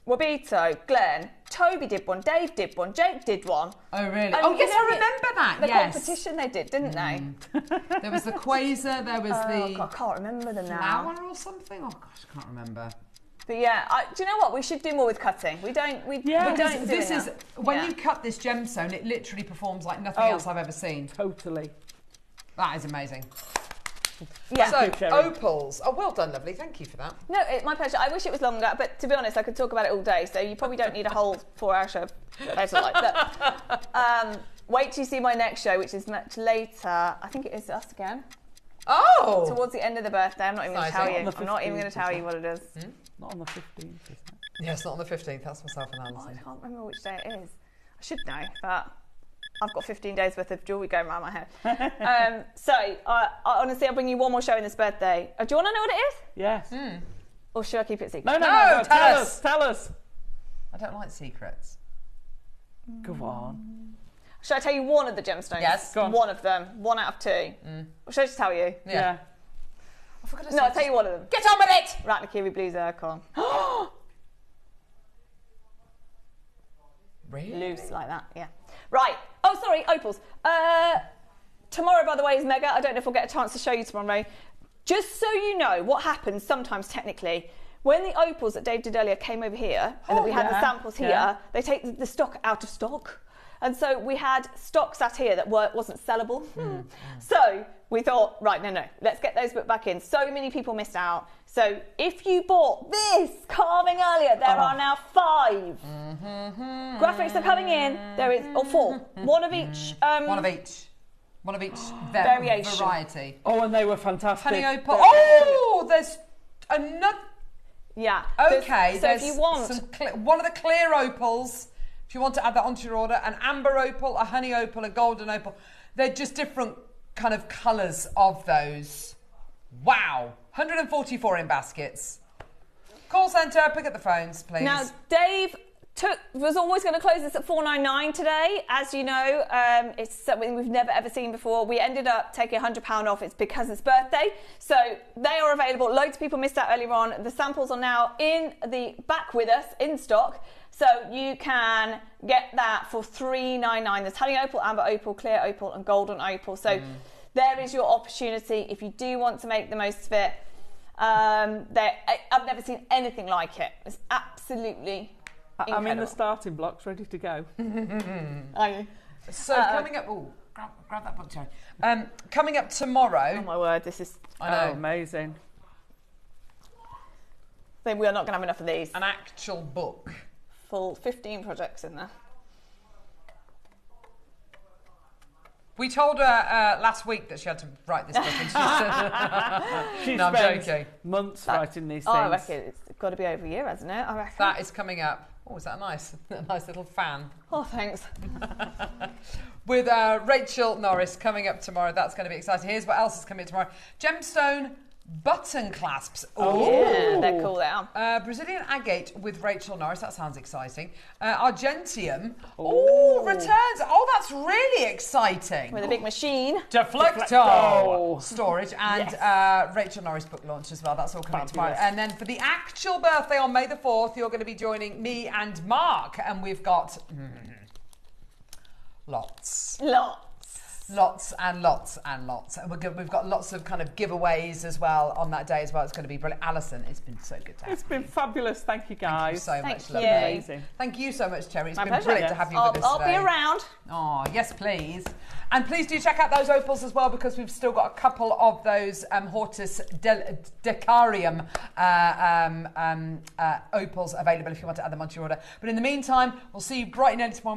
Wabito, Glenn, Toby did one, Dave did one, Jake did one. Oh really? Oh yes, I remember that. The competition they did, didn't they? There was the Quasar. There was the. God, I can't remember them now. Flower or something? Oh gosh, I can't remember. But yeah, do you know what? We should do more with cutting. We don't do enough. When you cut this gemstone, it literally performs like nothing else I've ever seen. Totally. That is amazing. Yeah. So, opals. Oh, well done, lovely. Thank you for that. No, it's my pleasure. I wish it was longer, but to be honest, I could talk about it all day, so you probably don't need a whole 4-hour show. Wait till you see my next show, which is much later. I think it is us again. Oh! Towards the end of the birthday. I'm not even going to tell you. I'm not even going to tell you what it is. Not on the 15th, isn't it? Yeah, it's not on the 15th. That's myself and Alison. I can't remember which day it is. I should know, but I've got 15 days worth of jewellery going around my head. So, honestly, I'll bring you one more show in this birthday. Do you want to know what it is? Yes. Or should I keep it secret? No, tell us. I don't like secrets. Go on. Should I tell you one of the gemstones? Yes. Go on. One of them. 1 out of 2. Or should I just tell you? Yeah. No, I'll tell you one of them. Get on with it! Ratnakiri blue zircon. Really? Loose like that, yeah. Right. Oh, sorry, opals. Tomorrow, by the way, is mega. I don't know if we'll get a chance to show you tomorrow. Just so you know what happens sometimes technically, when the opals that Dave did earlier came over here and that we had the samples here, they take the stock out of stock. And so we had stock sat here that wasn't sellable. So we thought, right, no, let's get those put back in. So many people missed out. So if you bought this carving earlier, there are now 5. Graphics are coming in. There is, or 4. One of each. One of each variation. Variety. Oh, and they were fantastic. Honey opal. Oh, there's another. Yeah. Okay. So if you want one of the clear opals, if you want to add that onto your order, an amber opal, a honey opal, a golden opal, they're just different kind of colours of those. Wow. 144 in baskets. Call centre, pick up the phones, please. Now, Dave was always going to close this at $4.99 today. As you know, it's something we've never ever seen before. We ended up taking £100 off. It's because it's birthday. So they are available. Loads of people missed out earlier on. The samples are now in the back with us, in stock. So you can get that for $3.99. There's honey opal, amber opal, clear opal and golden opal. So there is your opportunity if you do want to make the most of it. I've never seen anything like it. It's absolutely incredible. I'm in the starting blocks, ready to go. Are you? So coming up, grab that book, Terry. Coming up tomorrow. Oh my word, this is amazing. Then we are not going to have enough of these. An actual book. Full 15 projects in there. We told her last week that she had to write this book, and she said, she no, I'm joking. Months writing these things. I reckon it's got to be over a year, hasn't it? I reckon. That is coming up. Oh, is that nice? A nice little fan. Oh, thanks. With Rachel Norris coming up tomorrow. That's going to be exciting. Here's what else is coming up tomorrow. Gemstone button clasps. Oh, yeah, they're cool now. Brazilian agate with Rachel Norris. That sounds exciting. Argentium. Oh, returns. Oh, that's really exciting. With a big machine. Deflecto. Storage and Rachel Norris book launch as well. That's all coming tomorrow. And then for the actual birthday on May the 4th, you're going to be joining me and Mark. And we've got lots and lots. And we've got lots of kind of giveaways as well on that day as well. It's going to be brilliant. Alison, it's been so good to have you. It's been fabulous. Thank you, guys. Thank you so much. Thank you. Amazing. Thank you so much, Terry. It's been pleasure. brilliant to have you with us I'll today. be around. Oh, yes, please. And please do check out those opals as well, because we've still got a couple of those Hortus Decarium opals available if you want to add them onto your order. But in the meantime, we'll see you bright and early tomorrow.